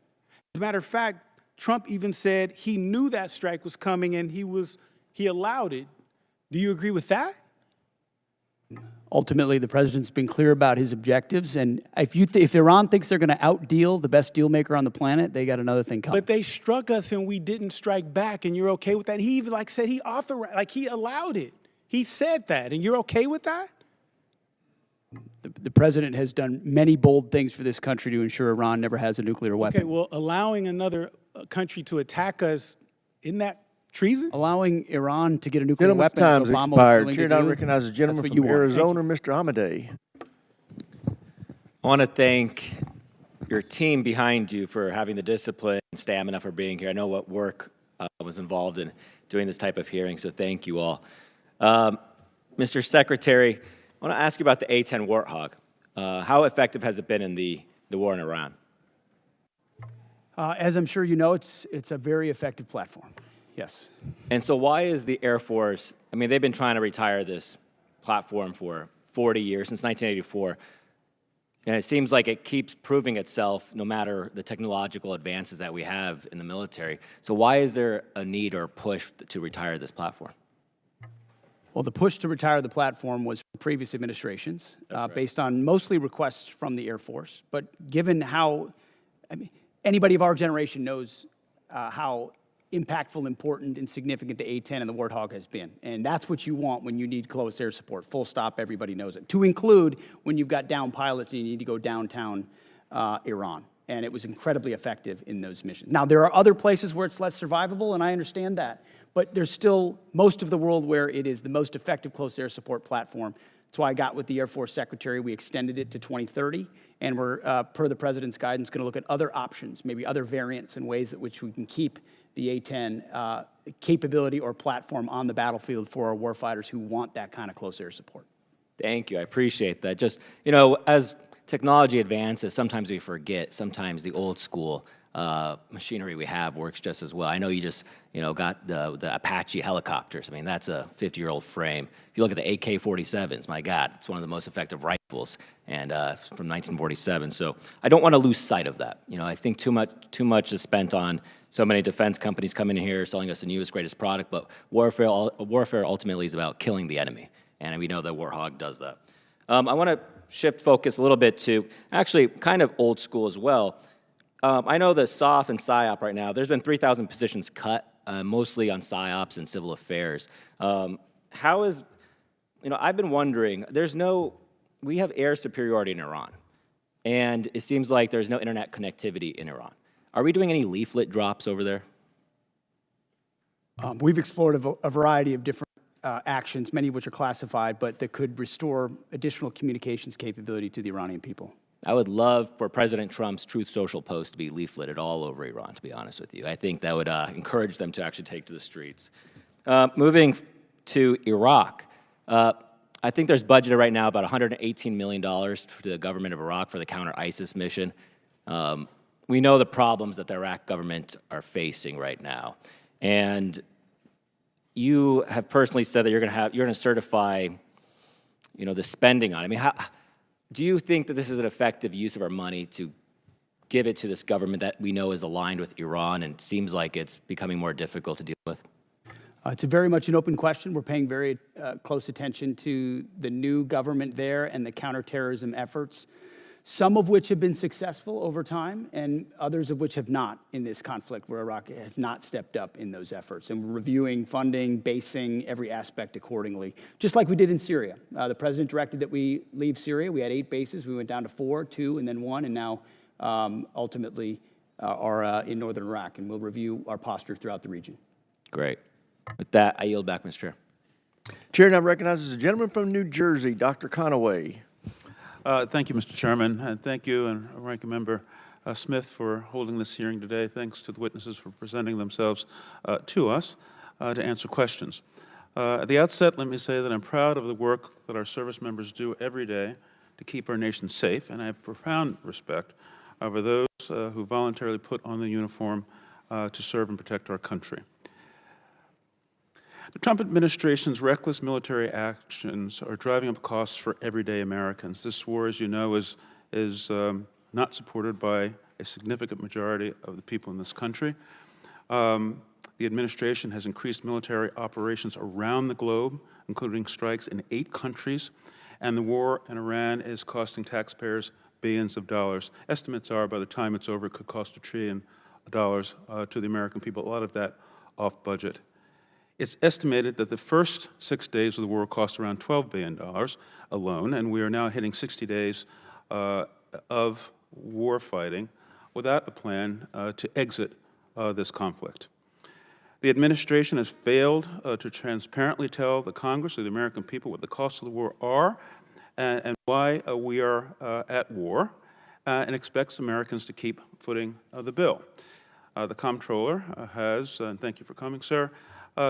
As a matter of fact, Trump even said he knew that strike was coming and he allowed it. Do you agree with that? Ultimately, the president's been clear about his objectives, and if Iran thinks they're going to outdeal the best deal maker on the planet, they got another thing coming. But they struck us and we didn't strike back, and you're okay with that? He even said he authorized, he allowed it. He said that, and you're okay with that? The president has done many bold things for this country to ensure Iran never has a nuclear weapon. Okay, well, allowing another country to attack us, isn't that treason? Allowing Iran to get a nuclear Gentleman's weapon. time's Obama was expired. willing Chair to now do, recognizes the gentleman that's what from you want. Arizona, Mr. Amadei. I want to thank your team behind you for having the discipline and stamina for being here. I know what work was involved in doing this type of hearing, so thank you all. Mr. Secretary, I want to ask you about the A-10 Warthog. How effective has it been in the war in Iran? As I'm sure you know, it's a very effective platform. Yes. And so why is the Air Force, I mean, they've been trying to retire this platform for 40 years, since 1984, and it seems like it keeps proving itself no matter the technological advances that we have in the military. So why is there a need or a push to retire this platform? Well, the push to retire the platform was from previous administrations, based on mostly requests from the Air Force. But given how, I mean, anybody of our generation knows how impactful, important, and significant the A-10 and the Warthog has been. And that's what you want when you need close air support. Full stop, everybody knows it. To include when you've got down pilots and you need to go downtown Iran. And it was incredibly effective in those missions. Now, there are other places where it's less survivable, and I understand that. But there's still most of the world where it is the most effective close air support platform. That's why I got with the Air Force Secretary. We extended it to 2030, and we're, per the President's guidance, going to look at other options, maybe other variants and ways at which we can keep the A-10 capability or platform on the battlefield for our warfighters who want that kind of close air support. Thank you. I appreciate that. Just, you know, as technology advances, sometimes we forget, sometimes the old school machinery we have works just as well. I know you just, you know, got the Apache helicopters. I mean, that's a 50-year-old frame. If you look at the AK-47s, my God, it's one of the most effective rifles, and from 1947. So I don't want to lose sight of that. You know, I think too much is spent on so many defense companies coming in here selling us the newest, greatest product, but warfare ultimately is about killing the enemy, and we know that Warthog does that. I want to shift focus a little bit to actually kind of old school as well. I know the SOF and PSYOP right now, there's been 3,000 positions cut, mostly on PSYOPs and civil affairs. How is, you know, I've been wondering, we have air superiority in Iran, and it seems like there's no internet connectivity in Iran. Are we doing any leaflet drops over there? We've explored a variety of different actions, many of which are classified, but that could restore additional communications capability to the Iranian people. I would love for President Trump's Truth Social post to be leafleted all over Iran, to be honest with you. I think that would encourage them to actually take to the streets. Moving to Iraq, I think there's budgeted right now about $118 million for the government of Iraq for the counter-ISIS mission. We know the problems that the Iraq government are facing right now. And you have personally said that you're going to certify, you know, the spending on it. I mean, do you think that this is an effective use of our money to give it to this government that we know is aligned with Iran and seems like it's becoming more difficult to deal with? It's very much an open question. We're paying very close attention to the new government there and the counterterrorism efforts, some of which have been successful over time and others of which have not in this conflict where Iraq has not stepped up in those efforts. And we're reviewing funding, basing every aspect accordingly, just like we did in Syria. The president directed that we leave Syria. We had 8 bases. We went down to 4, 2, and then 1, and now ultimately are in northern Iraq. And we'll review our posture throughout the region. Great. With that, I yield back, Mr. Chair. Chair now recognizes a gentleman from New Jersey, Dr. Conaway. Thank you, Mr. Chairman, and thank you and Ranking Member Smith for holding this hearing today. Thanks to the witnesses for presenting themselves to us to answer questions. At the outset, let me say that I'm proud of the work that our service members do every day to keep our nation safe, and I have profound respect for those who voluntarily put on the uniform to serve and protect our country. The Trump administration's reckless military actions are driving up costs for everyday Americans. This war, as you know, is not supported by a significant majority of the people in this country. The administration has increased military operations around the globe, including strikes in 8 countries, and the war in Iran is costing taxpayers billions of dollars. Estimates are by the time it's over, it could cost $1 trillion to the American people, a lot of that off budget. It's estimated that the first 6 days of the war cost around $12 billion alone, and we are now hitting 60 days of war fighting without a plan to exit this conflict. The administration has failed to transparently tell the Congress or the American people what the costs of the war are and why we are at war, and expects Americans to keep footing the bill. The comptroller has, and thank you for coming, sir,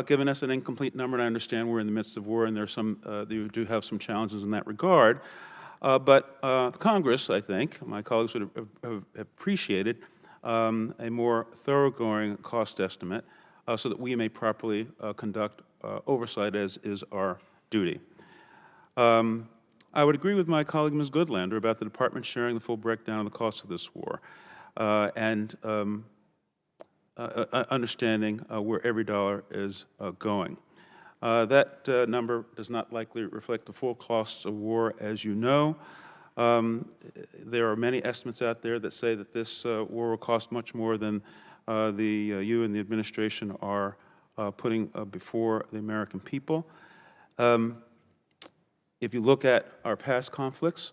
given us an incomplete number, and I understand we're in the midst of war and there's some, you do have some challenges in that regard. But Congress, I think, my colleagues would have appreciated a more thoroughgoing cost estimate so that we may properly conduct oversight as is our duty. I would agree with my colleague, Ms. Goodlander, about the department sharing the full breakdown of the cost of this war and understanding where every dollar is going. That number does not likely reflect the full costs of war, as you know. There are many estimates out there that say that this war will cost much more than you and the administration are putting before the American people. If you look at our past conflicts,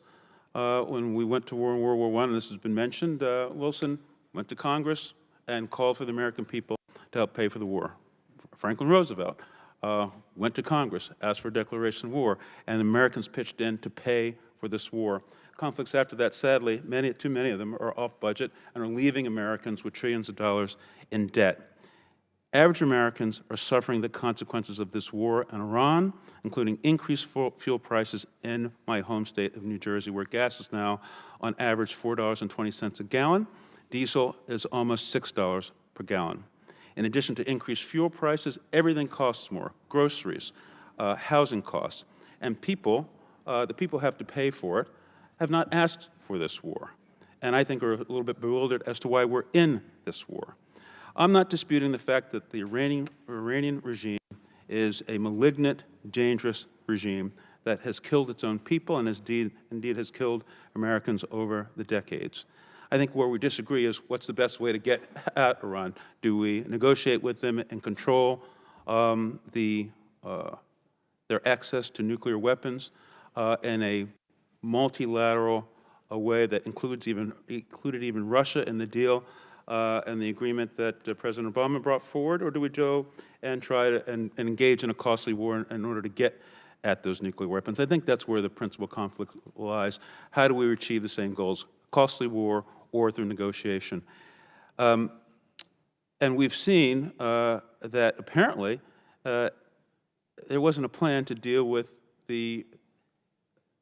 when we went to war in World War I, and this has been mentioned, Wilson went to Congress and called for the American people to help pay for the war. Franklin Roosevelt went to Congress, asked for a declaration of war, and the Americans pitched in to pay for this war. Conflicts after that, sadly, too many of them are off budget and are leaving Americans with trillions of dollars in debt. Average Americans are suffering the consequences of this war in Iran, including increased fuel prices in my home state of New Jersey, where gas is now on average $4.20 a gallon. Diesel is almost $6 per gallon. In addition to increased fuel prices, everything costs more: groceries, housing costs, and the people have to pay for it, have not asked for this war, and I think are a little bit bewildered as to why we're in this war. I'm not disputing the fact that the Iranian regime is a malignant, dangerous regime that has killed its own people and indeed has killed Americans over the decades. I think where we disagree is what's the best way to get at Iran. Do we negotiate with them and control their access to nuclear weapons in a multilateral way that included even Russia in the deal and the agreement that President Obama brought forward, or do we go and try to engage in a costly war in order to get at those nuclear weapons? I think that's where the principal conflict lies. How do we achieve the same goals, costly war or through negotiation? And we've seen that apparently there wasn't a plan to deal with the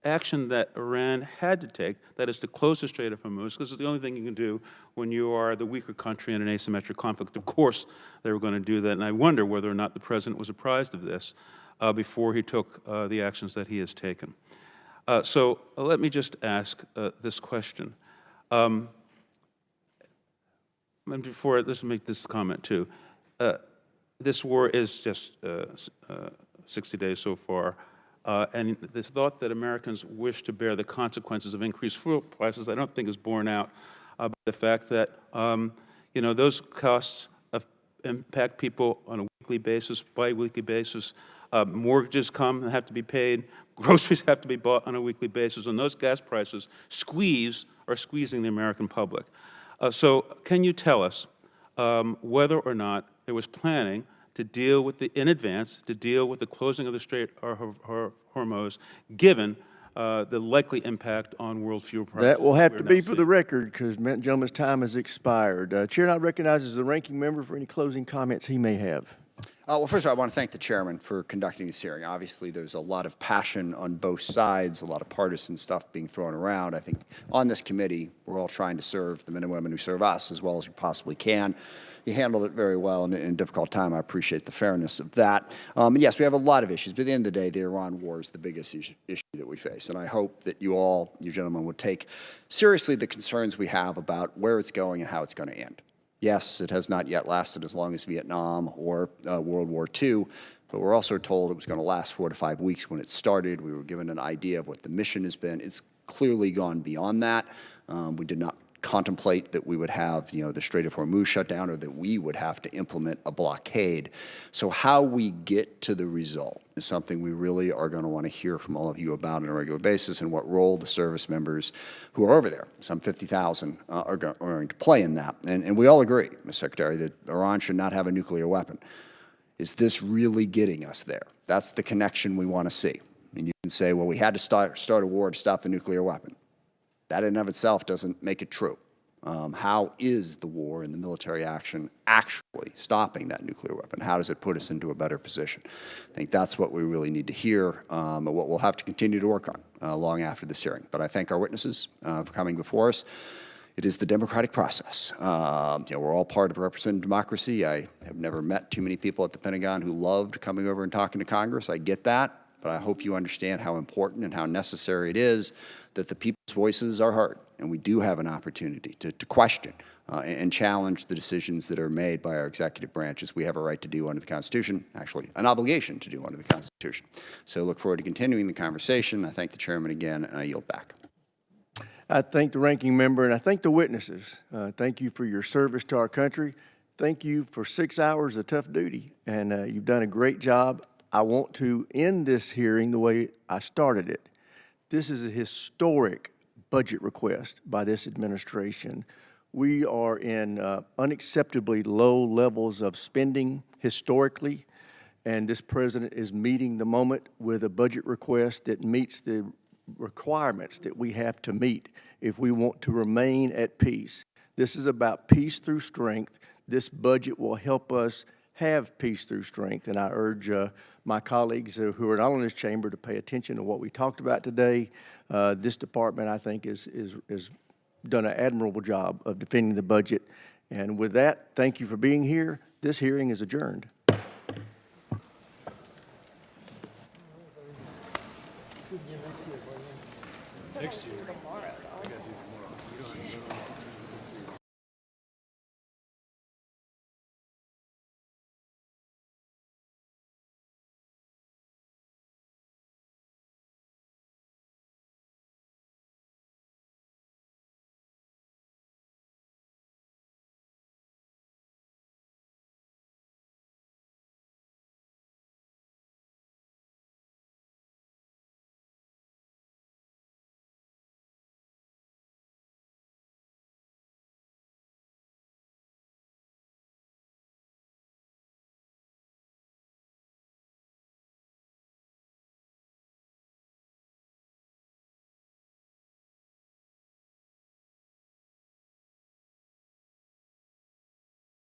action that Iran had to take, that is to close the Strait of Hormuz, because it's the only thing you can do when you are the weaker country in an asymmetric conflict. Of course they were going to do that, and I wonder whether or not the President was apprised of this before he took the actions that he has taken. So let me just ask this question. And before, let's make this comment too. This war is just 60 days so far. And this thought that Americans wish to bear the consequences of increased fuel prices, I don't think is borne out by the fact that, those costs impact people on a weekly basis, bi-weekly basis. Mortgages come and have to be paid. Groceries have to be bought on a weekly basis. And those gas prices are squeezing the American public. So can you tell us whether or not there was planning to deal with in advance, to deal with the closing of the Strait of Hormuz, given the likely impact on world fuel prices? That will have to be for the record, because the gentleman's time has expired. Chair now recognizes the ranking member for any closing comments he may have. Well, first of all, I want to thank the chairman for conducting this hearing. Obviously, there's a lot of passion on both sides, a lot of partisan stuff being thrown around. I think on this committee, we're all trying to serve the men and women who serve us as well as we possibly can. You handled it very well in a difficult time. I appreciate the fairness of that. And yes, we have a lot of issues, but at the end of the day, the Iran war is the biggest issue that we face. And I hope that you all, you gentlemen, would take seriously the concerns we have about where it's going and how it's going to end. Yes, it has not yet lasted as long as Vietnam or World War II, but we're also told it was going to last 4 to 5 weeks when it started. We were given an idea of what the mission has been. It's clearly gone beyond that. We did not contemplate that we would have, the Strait of Hormuz shut down or that we would have to implement a blockade. So how we get to the result is something we really are going to want to hear from all of you about on a regular basis, and what role the service members who are over there, some 50,000, are going to play in that. And we all agree, Ms. Secretary, that Iran should not have a nuclear weapon. Is this really getting us there? That's the connection we want to see. And you can say, well, we had to start a war to stop the nuclear weapon. That in and of itself doesn't make it true. How is the war and the military action actually stopping that nuclear weapon? How does it put us into a better position? I think that's what we really need to hear, and what we'll have to continue to work on long after this hearing. But I thank our witnesses for coming before us. It is the democratic process. We're all part of a representative democracy. I have never met too many people at the Pentagon who loved coming over and talking to Congress. I get that. But I hope you understand how important and how necessary it is that the people's voices are heard, and we do have an opportunity to question and challenge the decisions that are made by our executive branches. We have a right to do under the Constitution, actually an obligation to do under the Constitution. So look forward to continuing the conversation. I thank the chairman again, and I yield back. I thank the ranking member, and I thank the witnesses. Thank you for your service to our country. Thank you for 6 hours of tough duty, and you've done a great job. I want to end this hearing the way I started it. This is a historic budget request by this administration. We are in unacceptably low levels of spending historically, and this president is meeting the moment with a budget request that meets the requirements that we have to meet if we want to remain at peace. This is about peace through strength. This budget will help us have peace through strength, and I urge my colleagues who are not in this chamber to pay attention to what we talked about today. This department, I think, is done an admirable job of defending the budget. And with that, thank you for being here. This hearing is adjourned. Next year.